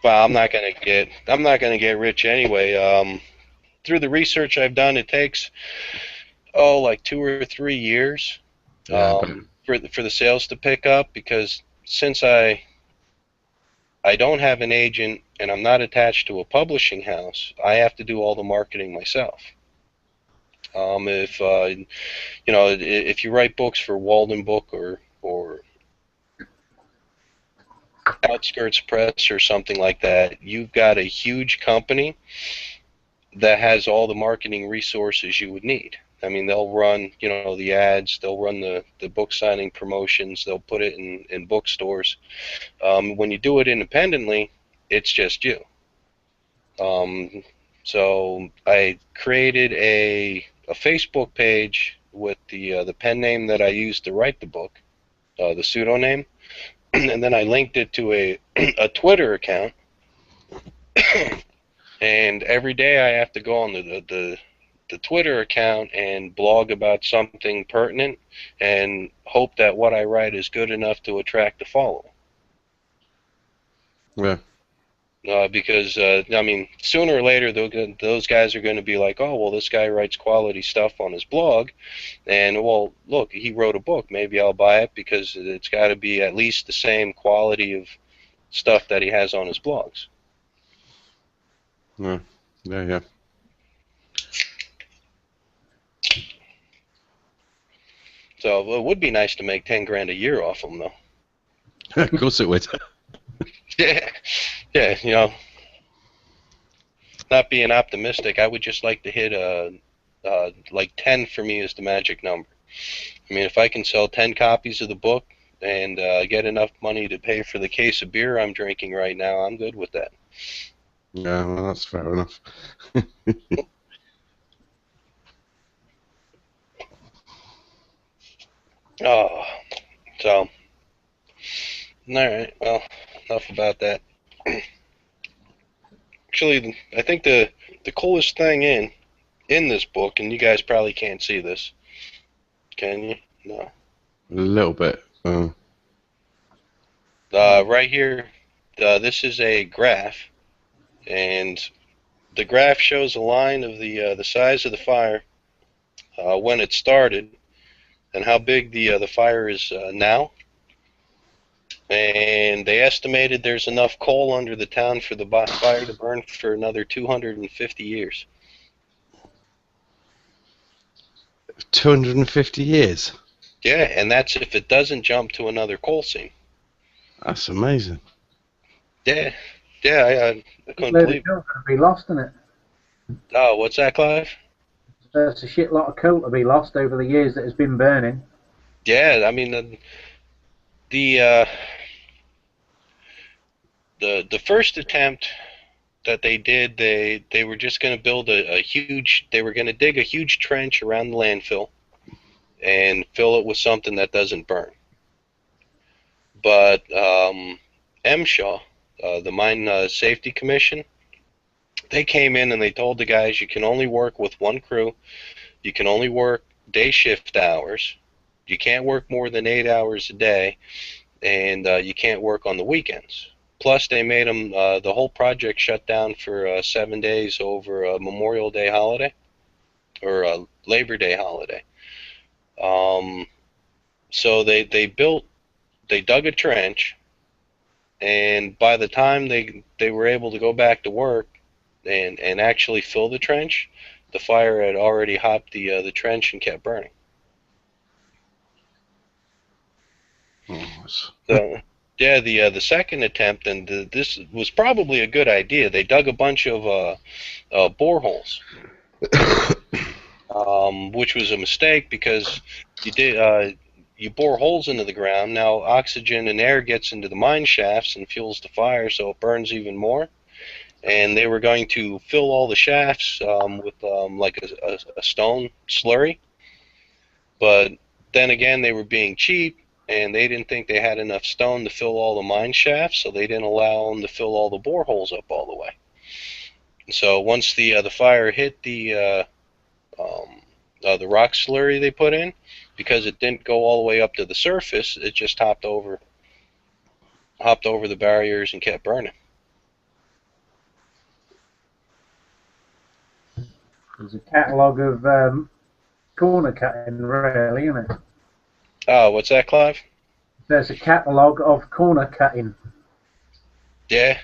Well, I'm not gonna get rich anyway. Through the research I've done, it takes like 2 or 3 years for the sales to pick up, because since I don't have an agent and I'm not attached to a publishing house, I have to do all the marketing myself. If you write books for Walden Book or Outskirts Press or something like that, you've got a huge company that has all the marketing resources you would need. I mean, they'll run, the ads, they'll run the book signing promotions, they'll put it in bookstores. When you do it independently, it's just you. So I created a Facebook page with the pen name that I used to write the book, the pseudonym, and then I linked it to a Twitter account. And every day I have to go on the Twitter account and blog about something pertinent and hope that what I write is good enough to attract a following. Yeah. Because, sooner or later those guys are going to be like, oh, well, this guy writes quality stuff on his blog, and, well, look, he wrote a book. Maybe I'll buy it because it's got to be at least the same quality of stuff that he has on his blogs. Yeah. So it would be nice to make 10 grand a year off them, though. Of course it would. Yeah, not being optimistic, I would just like to hit like 10 for me is the magic number. I mean, if I can sell 10 copies of the book and get enough money to pay for the case of beer I'm drinking right now, I'm good with that. Yeah, well, that's fair enough. All right, well, enough about that. Actually, I think the coolest thing in this book, and you guys probably can't see this, can you? No. A little bit. Right here, this is a graph, and the graph shows a line of the size of the fire when it started, and how big the fire is now. And they estimated there's enough coal under the town for the fire to burn for another 250 years. 250 years? Yeah, and that's if it doesn't jump to another coal seam. That's amazing. Yeah, I couldn't believe it. Coal to be lost, isn't it? Oh, what's that, Clive? There's a shit lot of coal to be lost over the years that it's been burning. Yeah, I mean, the first attempt that they did, they were just going to build they were going to dig a huge trench around the landfill and fill it with something that doesn't burn. But MSHA, the Mine Safety Commission, they came in and they told the guys, you can only work with one crew, you can only work day shift hours, you can't work more than 8 hours a day, and you can't work on the weekends. Plus, they made them, the whole project shut down for 7 days over a Memorial Day holiday, or a Labor Day holiday. So they dug a trench, and by the time they were able to go back to work and actually fill the trench, the fire had already hopped the trench and kept burning. So, yeah, the second attempt, and this was probably a good idea. They dug a bunch of boreholes, which was a mistake because you bore holes into the ground. Now oxygen and air gets into the mine shafts and fuels the fire, so it burns even more. And they were going to fill all the shafts with like a stone slurry, but then again they were being cheap, and they didn't think they had enough stone to fill all the mine shafts, so they didn't allow them to fill all the boreholes up all the way. So once the fire hit the rock slurry they put in, because it didn't go all the way up to the surface, it just hopped over the barriers and kept burning. There's a catalogue of corner cutting, really, isn't it? Oh, what's that, Clive? There's a catalogue of corner cutting. Yeah,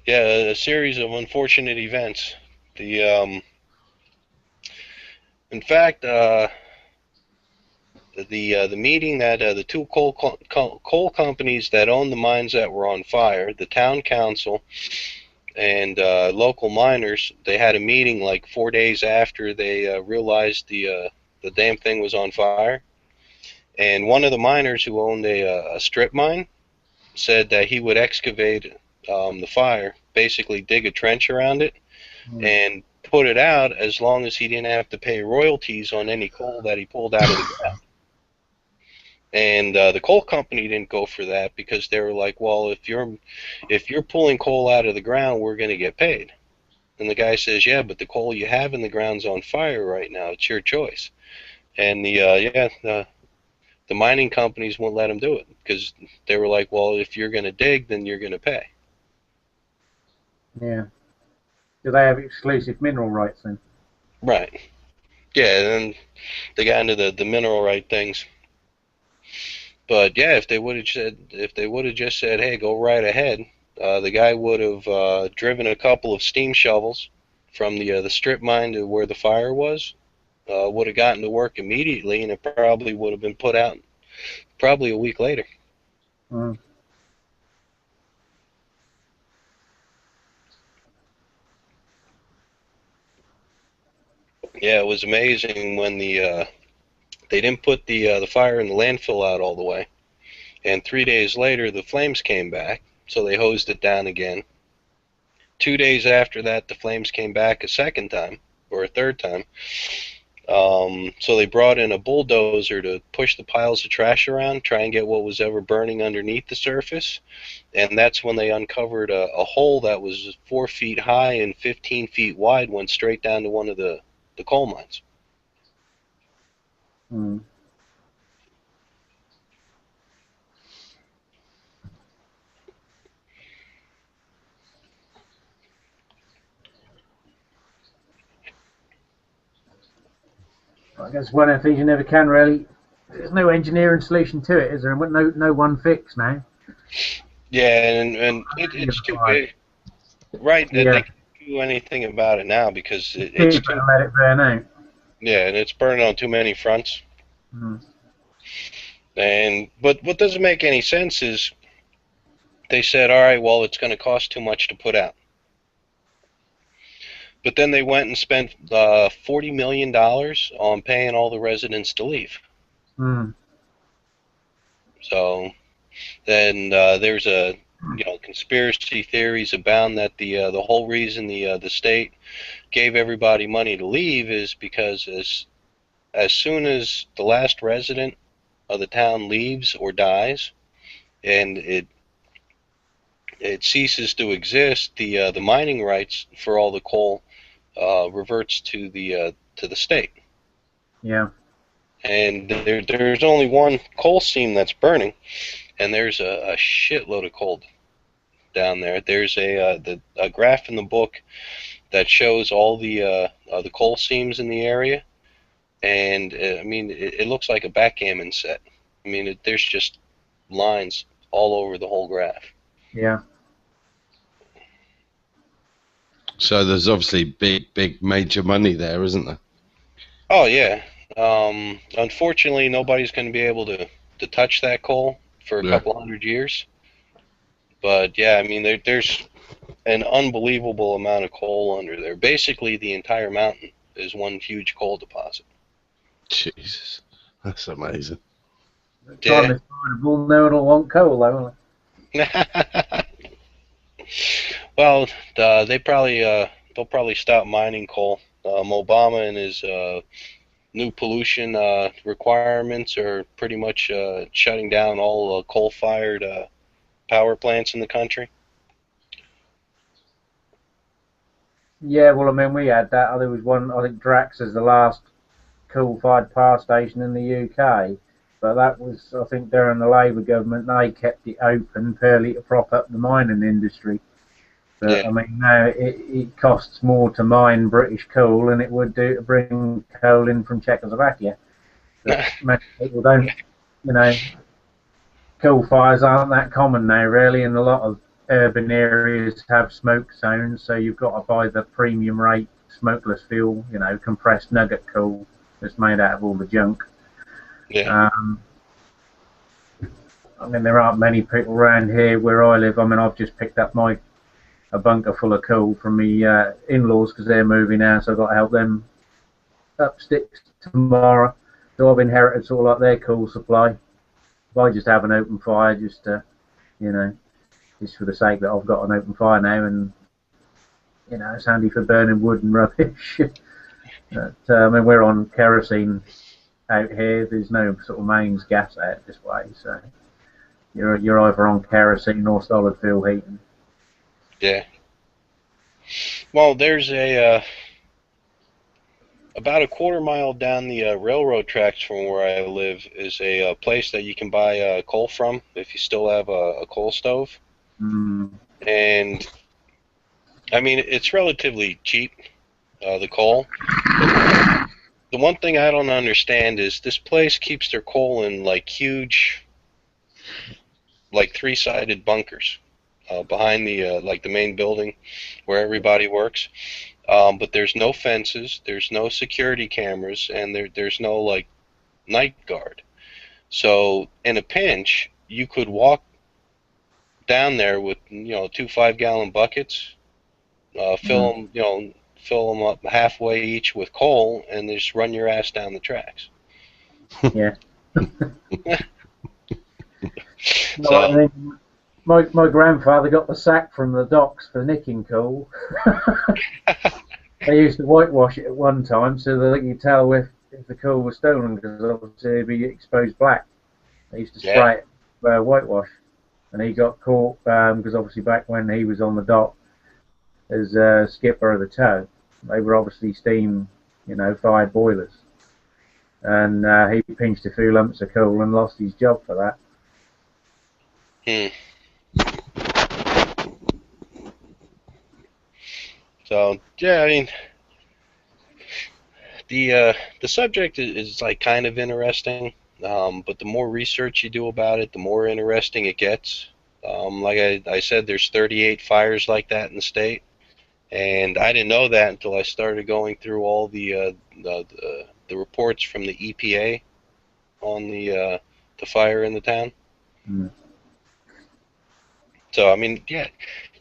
a series of unfortunate events. In fact, the meeting that the two coal companies that owned the mines that were on fire, the town council and local miners, they had a meeting like 4 days after they realized the damn thing was on fire. And one of the miners who owned a strip mine said that he would excavate the fire, basically dig a trench around it, and put it out as long as he didn't have to pay royalties on any coal that he pulled out of the ground. And the coal company didn't go for that because they were like, well, if you're pulling coal out of the ground, we're going to get paid. And the guy says, yeah, but the coal you have in the ground's on fire right now. It's your choice. And the mining companies won't let them do it because they were like, well, if you're going to dig, then you're going to pay. Yeah. Do they have exclusive mineral rights then? Right. Yeah, and they got into the mineral right things. But yeah, if they would have just said, hey, go right ahead, the guy would have driven a couple of steam shovels from the strip mine to where the fire was, would have gotten to work immediately, and it probably would have been put out probably a week later. Mm. Yeah, it was amazing when they didn't put the fire in the landfill out all the way, and 3 days later the flames came back, so they hosed it down again. 2 days after that, the flames came back a second time or a third time. So they brought in a bulldozer to push the piles of trash around, try and get what was ever burning underneath the surface, and that's when they uncovered a hole that was 4 feet high and 15 feet wide, went straight down to one of the coal mines. Mm. I guess one of the things you never can really. There's no engineering solution to it, is there? No one fix now. Yeah, and it's too big. Right, Yeah. they can't do anything about it now because it's Keep it and let it burn out. yeah, and it's burning on too many fronts. Mm. But what doesn't make any sense is they said, all right, well, it's going to cost too much to put out. But then they went and spent $40 million on paying all the residents to leave. Mm. So then there's conspiracy theories abound that the whole reason the state gave everybody money to leave is because as soon as the last resident of the town leaves or dies, and it ceases to exist, the mining rights for all the coal reverts to the state. Yeah. And there's only one coal seam that's burning, and there's a shitload of coal down there. There's a graph in the book that shows all the coal seams in the area, and I mean it looks like a backgammon set. I mean there's just lines all over the whole graph. Yeah. So there's obviously big major money there, isn't there? Oh yeah. Unfortunately, nobody's going to be able to touch that coal for a couple hundred years. But yeah, I mean there's an unbelievable amount of coal under there. Basically, the entire mountain is one huge coal deposit. Jesus, that's amazing. Yeah. We'll know it'll want coal, though, won't it? Well, they'll probably stop mining coal. Obama and new pollution requirements are pretty much shutting down all coal-fired power plants in the country. Yeah, well, I mean, we had that. There was one, I think Drax is the last coal-fired power station in the UK. But that was, I think, during the Labour government, they kept it open purely to prop up the mining industry. But, Yeah. I mean, now it costs more to mine British coal than it would do to bring coal in from Czechoslovakia. But most people don't, you know, coal fires aren't that common now, really, and a lot of urban areas have smoke zones, so you've got to buy the premium rate smokeless fuel, you know, compressed nugget coal that's made out of all the junk. Yeah. I mean, there aren't many people around here where I live. I mean, I've just picked up a bunker full of coal from my in-laws because they're moving out, so I've got to help them up sticks tomorrow. So I've inherited sort of like their coal supply. If I just have an open fire, just you know, just for the sake that I've got an open fire now, and you know, it's handy for burning wood and rubbish. But, I mean, we're on kerosene out here. There's no sort of mains gas out this way, so you're either on kerosene or solid fuel heating. Yeah. Well, there's about a quarter-mile down the railroad tracks from where I live is a place that you can buy coal from if you still have a coal stove. Mm. And, I mean, it's relatively cheap, the coal. The one thing I don't understand is this place keeps their coal in, like, huge, like, three-sided bunkers behind the, like, the main building where everybody works. But there's no fences, there's no security cameras, and there's no, like, night guard. So, in a pinch, you could walk down there with, you know, 2 5-gallon buckets, fill them, you know, fill them up halfway each with coal, and just run your ass down the tracks. Yeah. So, I mean, my grandfather got the sack from the docks for nicking coal. They used to whitewash it at one time so that you could tell if the coal was stolen, because obviously it'd be exposed black. They used to spray it with whitewash, and he got caught because obviously back when he was on the dock as skipper of the tow, they were obviously steam, you know, fired boilers, and he pinched a few lumps of coal and lost his job for that. So yeah, I mean, the subject is like kind of interesting, but the more research you do about it, the more interesting it gets. Like I said, there's 38 fires like that in the state, and I didn't know that until I started going through all the reports from the EPA on the fire in the town. Mm. So I mean, yeah,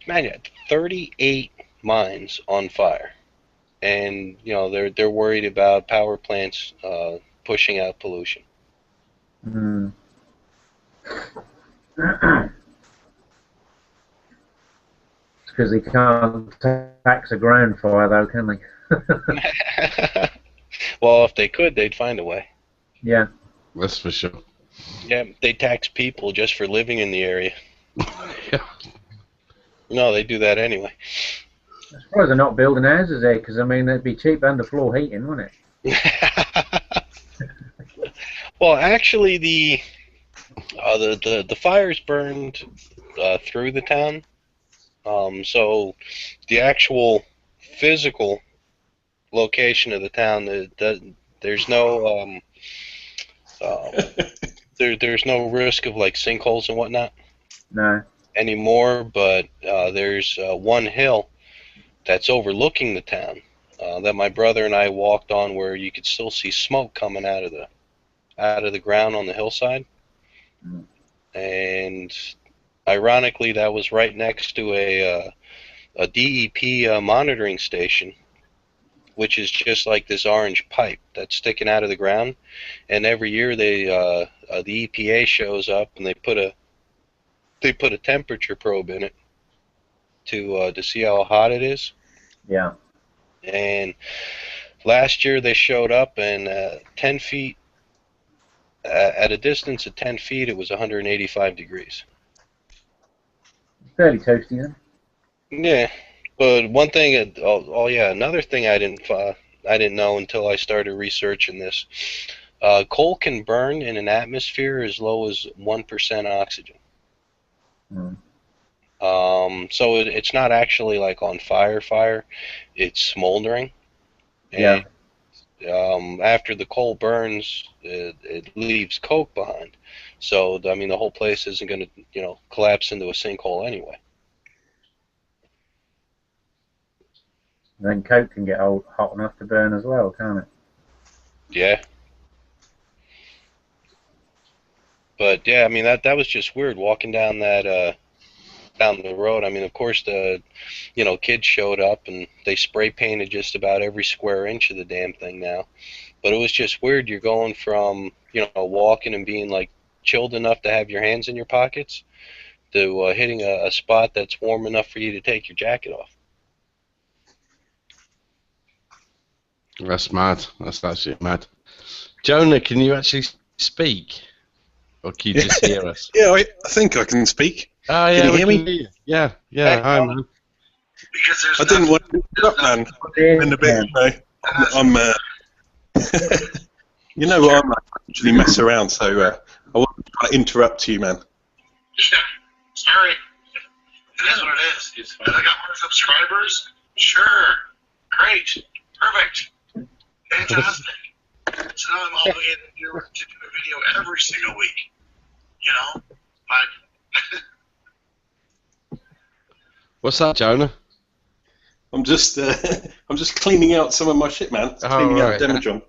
man, yeah, 38 mines on fire, and you know they're worried about power plants pushing out pollution. Mm. Because they can't tax a ground fire, though, can they? Well, if they could, they'd find a way. Yeah. That's for sure. Yeah, they tax people just for living in the area. No, they do that anyway. I'm surprised they're not building houses there, because I mean it'd be cheap underfloor heating, wouldn't it? Well, actually, the fires burned through the town, so the actual physical location of the town, there's no there's no risk of like sinkholes and whatnot. No. Anymore, but there's one hill that's overlooking the town that my brother and I walked on, where you could still see smoke coming out of the ground on the hillside. Mm. And ironically, that was right next to a DEP monitoring station, which is just like this orange pipe that's sticking out of the ground. And every year the EPA shows up and they put a temperature probe in it to see how hot it is. Yeah. And Last year they showed up, and 10 feet, at a distance of 10 feet, it was 185 degrees. Fairly toasty then. Yeah, but one thing, another thing I didn't know until I started researching this. Coal can burn in an atmosphere as low as 1% oxygen. So it's not actually like on fire. It's smoldering. Yeah. And after the coal burns, it leaves coke behind. So I mean, the whole place isn't going to, collapse into a sinkhole anyway. Then coke can get hot enough to burn as well, can't it? Yeah. But yeah, I mean that was just weird walking down that down the road. I mean, of course the kids showed up and they spray painted just about every square inch of the damn thing now. But it was just weird. You're going from walking and being like chilled enough to have your hands in your pockets to hitting a spot that's warm enough for you to take your jacket off. That's mad. That's actually mad. Jonah, can you actually speak? Or can you just hear us? Yeah, I think I can speak. Oh, yeah, can you hear me? Yeah, hi, man. I didn't want to interrupt, man. In a bit, I'm you know what, I'm actually mess around, so I wasn't trying to interrupt you, man. Sorry. It is what it is. It's fine. I got more subscribers? Sure. Great. Perfect. Fantastic. So now I'm obligated to do a video every single week. But What's that, Jonah? I'm just cleaning out some of my shit, man. It's cleaning out Demijohn.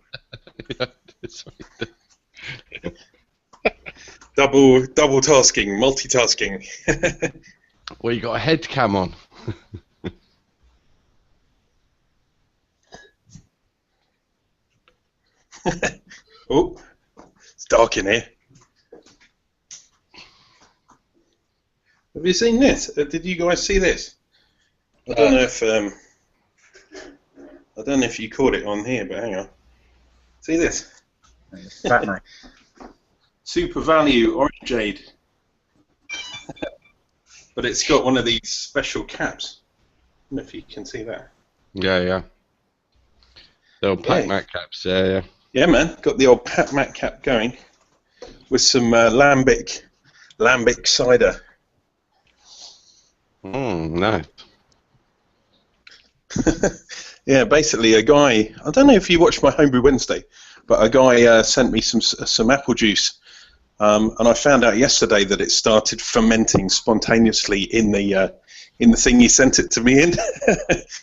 double tasking, multitasking. Well, you got a head cam on. Oh, it's dark in here. Have you seen this? Did you guys see this? I don't know if you caught it on here, but hang on. See this? Super value orange jade. But it's got one of these special caps. I don't know if you can see that. Yeah. The old Pac-Mac caps, yeah. Yeah, man. Got the old Pac-Mac cap going with some lambic cider. Nice. Yeah, basically a guy, I don't know if you watched my Homebrew Wednesday, but a guy sent me some apple juice, and I found out yesterday that it started fermenting spontaneously in the thing he sent it to me in.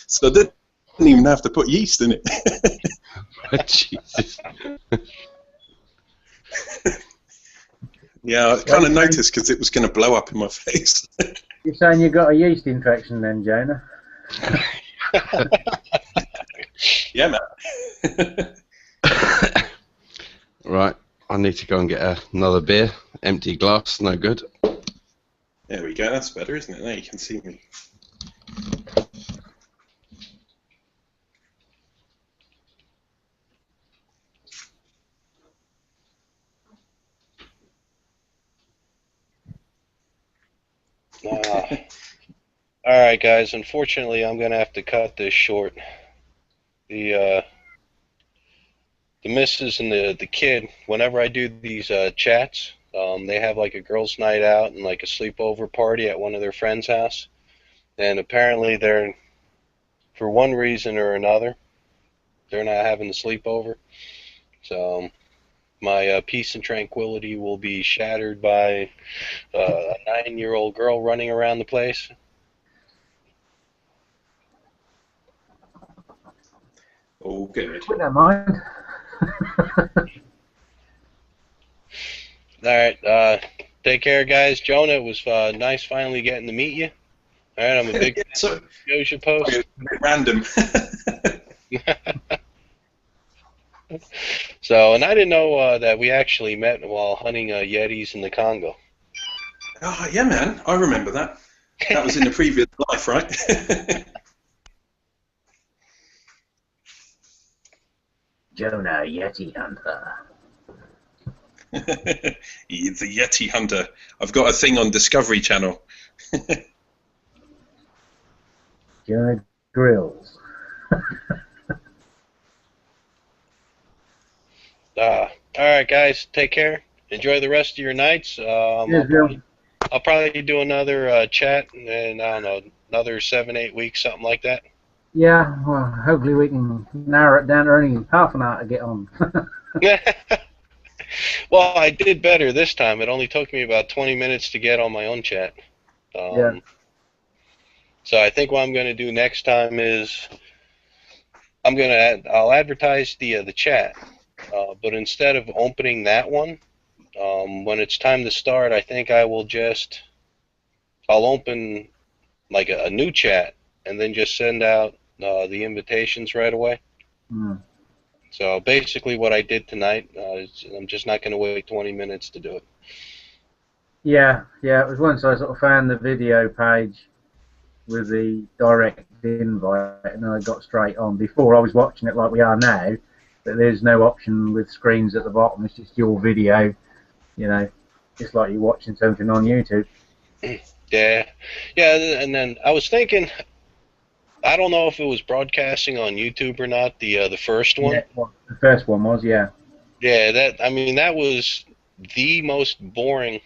So I didn't even have to put yeast in it. Jesus. Yeah, I kind of noticed because it was going to blow up in my face. You're saying you got a yeast infection then, Jonah? Yeah, man. Right, I need to go and get another beer. Empty glass, no good. There we go, that's better, isn't it? Now you can see me. Alright guys, unfortunately I'm going to have to cut this short. The missus and the kid, whenever I do these chats, they have like a girls' night out and like a sleepover party at one of their friends' house. And apparently they're, for one reason or another, they're not having the sleepover. So my peace and tranquility will be shattered by a 9-year-old girl running around the place. Oh, good. We don't mind. Alright, take care guys. Jonah, it was nice finally getting to meet you. Alright, I'm a big Scotia post. A bit random. So, and I didn't know that we actually met while hunting Yetis in the Congo. Oh, yeah, man. I remember that. That was in the previous life, right? Jonah Yeti Hunter. The Yeti Hunter. I've got a thing on Discovery Channel. Jonah Grills. Alright, guys. Take care. Enjoy the rest of your nights. I'll probably do another chat in, I don't know, another 7-8 weeks, something like that. Yeah, well, hopefully we can narrow it down to only half an hour to get on. Well, I did better this time. It only took me about 20 minutes to get on my own chat. Yeah. So I think what I'm going to do next time is I'll advertise the chat, but instead of opening that one, when it's time to start, I think I'll open like a new chat and then just send out the invitations right away. Mm. So basically what I did tonight, I'm just not going to wait 20 minutes to do it. Yeah, it was once I sort of found the video page with the direct invite and then I got straight on. Before I was watching it like we are now, but there's no option with screens at the bottom, it's just your video, you know, just like you're watching something on YouTube. Yeah, and then I was thinking, I don't know if it was broadcasting on YouTube or not, the first one. Yeah, well, the first one was, yeah. Yeah, that was the most boring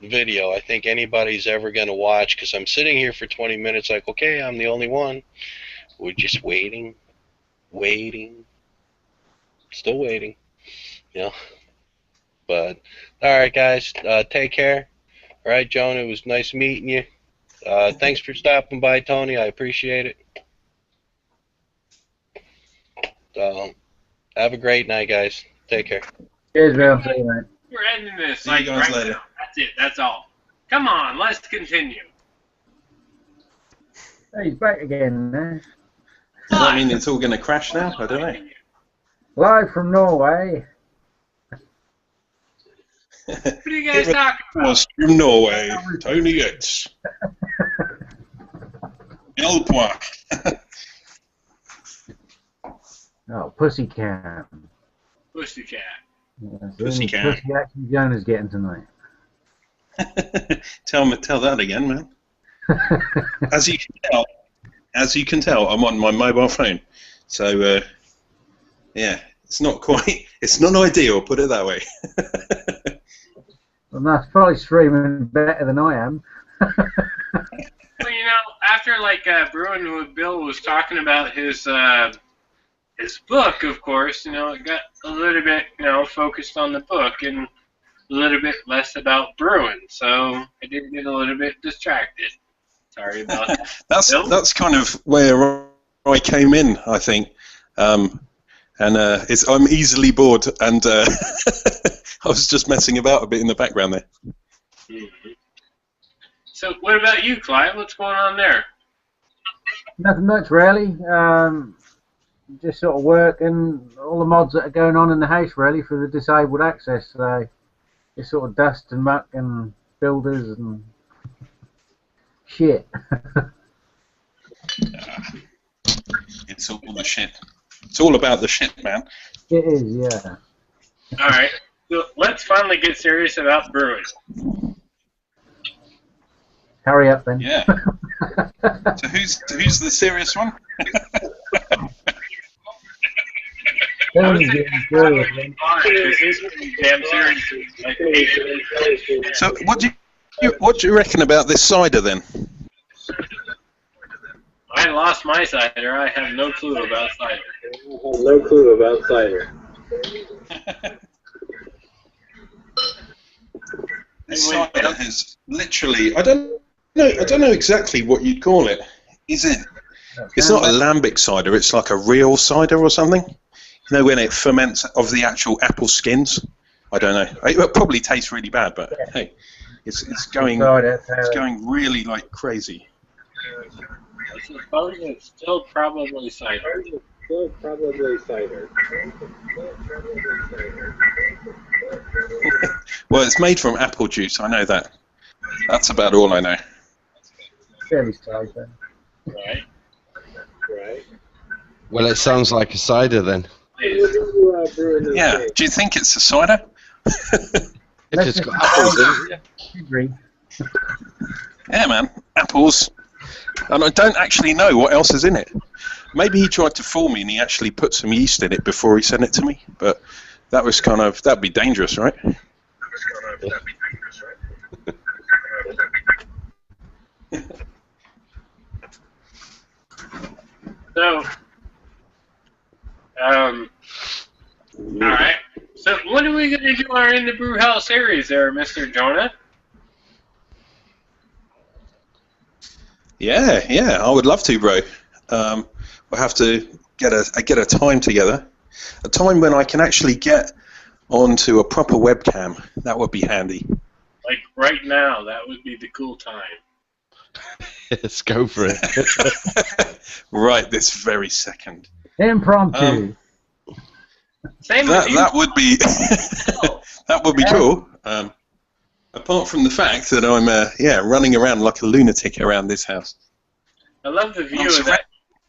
video I think anybody's ever going to watch, because I'm sitting here for 20 minutes like, okay, I'm the only one. We're just waiting, still waiting, you know. But, alright guys, take care. Alright, Joan, it was nice meeting you. Thanks for stopping by, Tony. I appreciate it. Have a great night, guys. Take care. Cheers, man. See you, mate. We're ending this. See you guys right later. now. That's it. That's all. Come on, let's continue. Hey, he's back again now. Does that mean it's all going to crash now? I don't know. Live from Norway. What are you guys talking about? Was from Norway, Tony Yates. El Point. Oh, Pussycat. Pussycat. Yeah, Pussycat. Pussy action Jonah's getting tonight. Tell that again, man. As you can tell, I'm on my mobile phone. So, yeah, it's not ideal, put it that way. Well, that's probably streaming better than I am. Well, you know, after like Bruin with Bill was talking about his book, of course, you know, it got a little bit, you know, focused on the book and a little bit less about Bruin. So I did get a little bit distracted. Sorry about that. That's kind of where I came in, I think. I'm easily bored, and I was just messing about a bit in the background there. Mm-hmm. So what about you, Clyde? What's going on there? Nothing much, really. Just sort of work and all the mods that are going on in the house, really, for the disabled access. So it's sort of dust and muck and builders and shit. It's all the shit. It's all about the shit, man. It is, yeah. All right. So let's finally get serious about Bruin. Hurry up, then. Yeah. So who's the serious one? So what do you reckon about this cider then? I lost my cider. I have no clue about cider. This cider has literally, I don't know exactly what you'd call it. Is it? It's not a lambic cider. It's like a real cider or something. You know, when it ferments of the actual apple skins. I don't know. It probably tastes really bad, but hey, it's going really like crazy. I suppose it's still probably cider. Well, it's made from apple juice. I know that. That's about all I know. Right. Well, it sounds like a cider then. Yeah. Do you think it's a cider? If it's got apples in it, Agree. Yeah, man. Apples. And I don't actually know what else is in it. Maybe he tried to fool me and he actually put some yeast in it before he sent it to me. But that was kind of, that'd be dangerous, right? So, alright. So, when are we going to do our In the Brew House series there, Mr. Jonah? Yeah, I would love to, bro. We'll have to get a time together, a time when I can actually get onto a proper webcam. That would be handy. Like right now, that would be the cool time. let's go for it. Right this very second. Impromptu. Same that would be that would be cool. Apart from the fact that I'm running around like a lunatic around this house. I love the view of that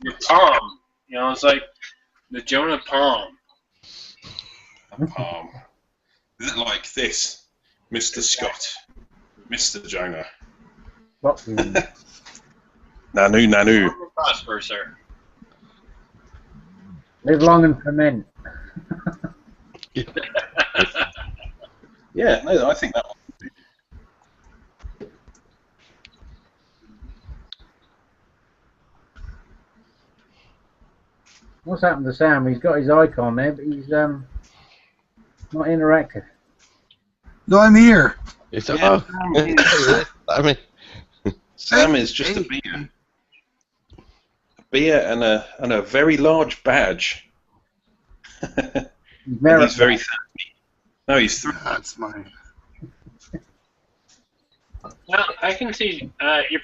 your palm. You know, it's like the Jonah palm. A palm. Is it like this, Mr. Scott, Mr. Jonah? Nanu. Prosper, sir. Live long and ferment. Yeah, no, I think that one. What's happened to Sam? He's got his icon there, but he's not interactive. No, I'm here. It's I mean, Sam is just a beer and a very large badge. And he's very thirsty. No, he's three. That's mine. Well, I can see you're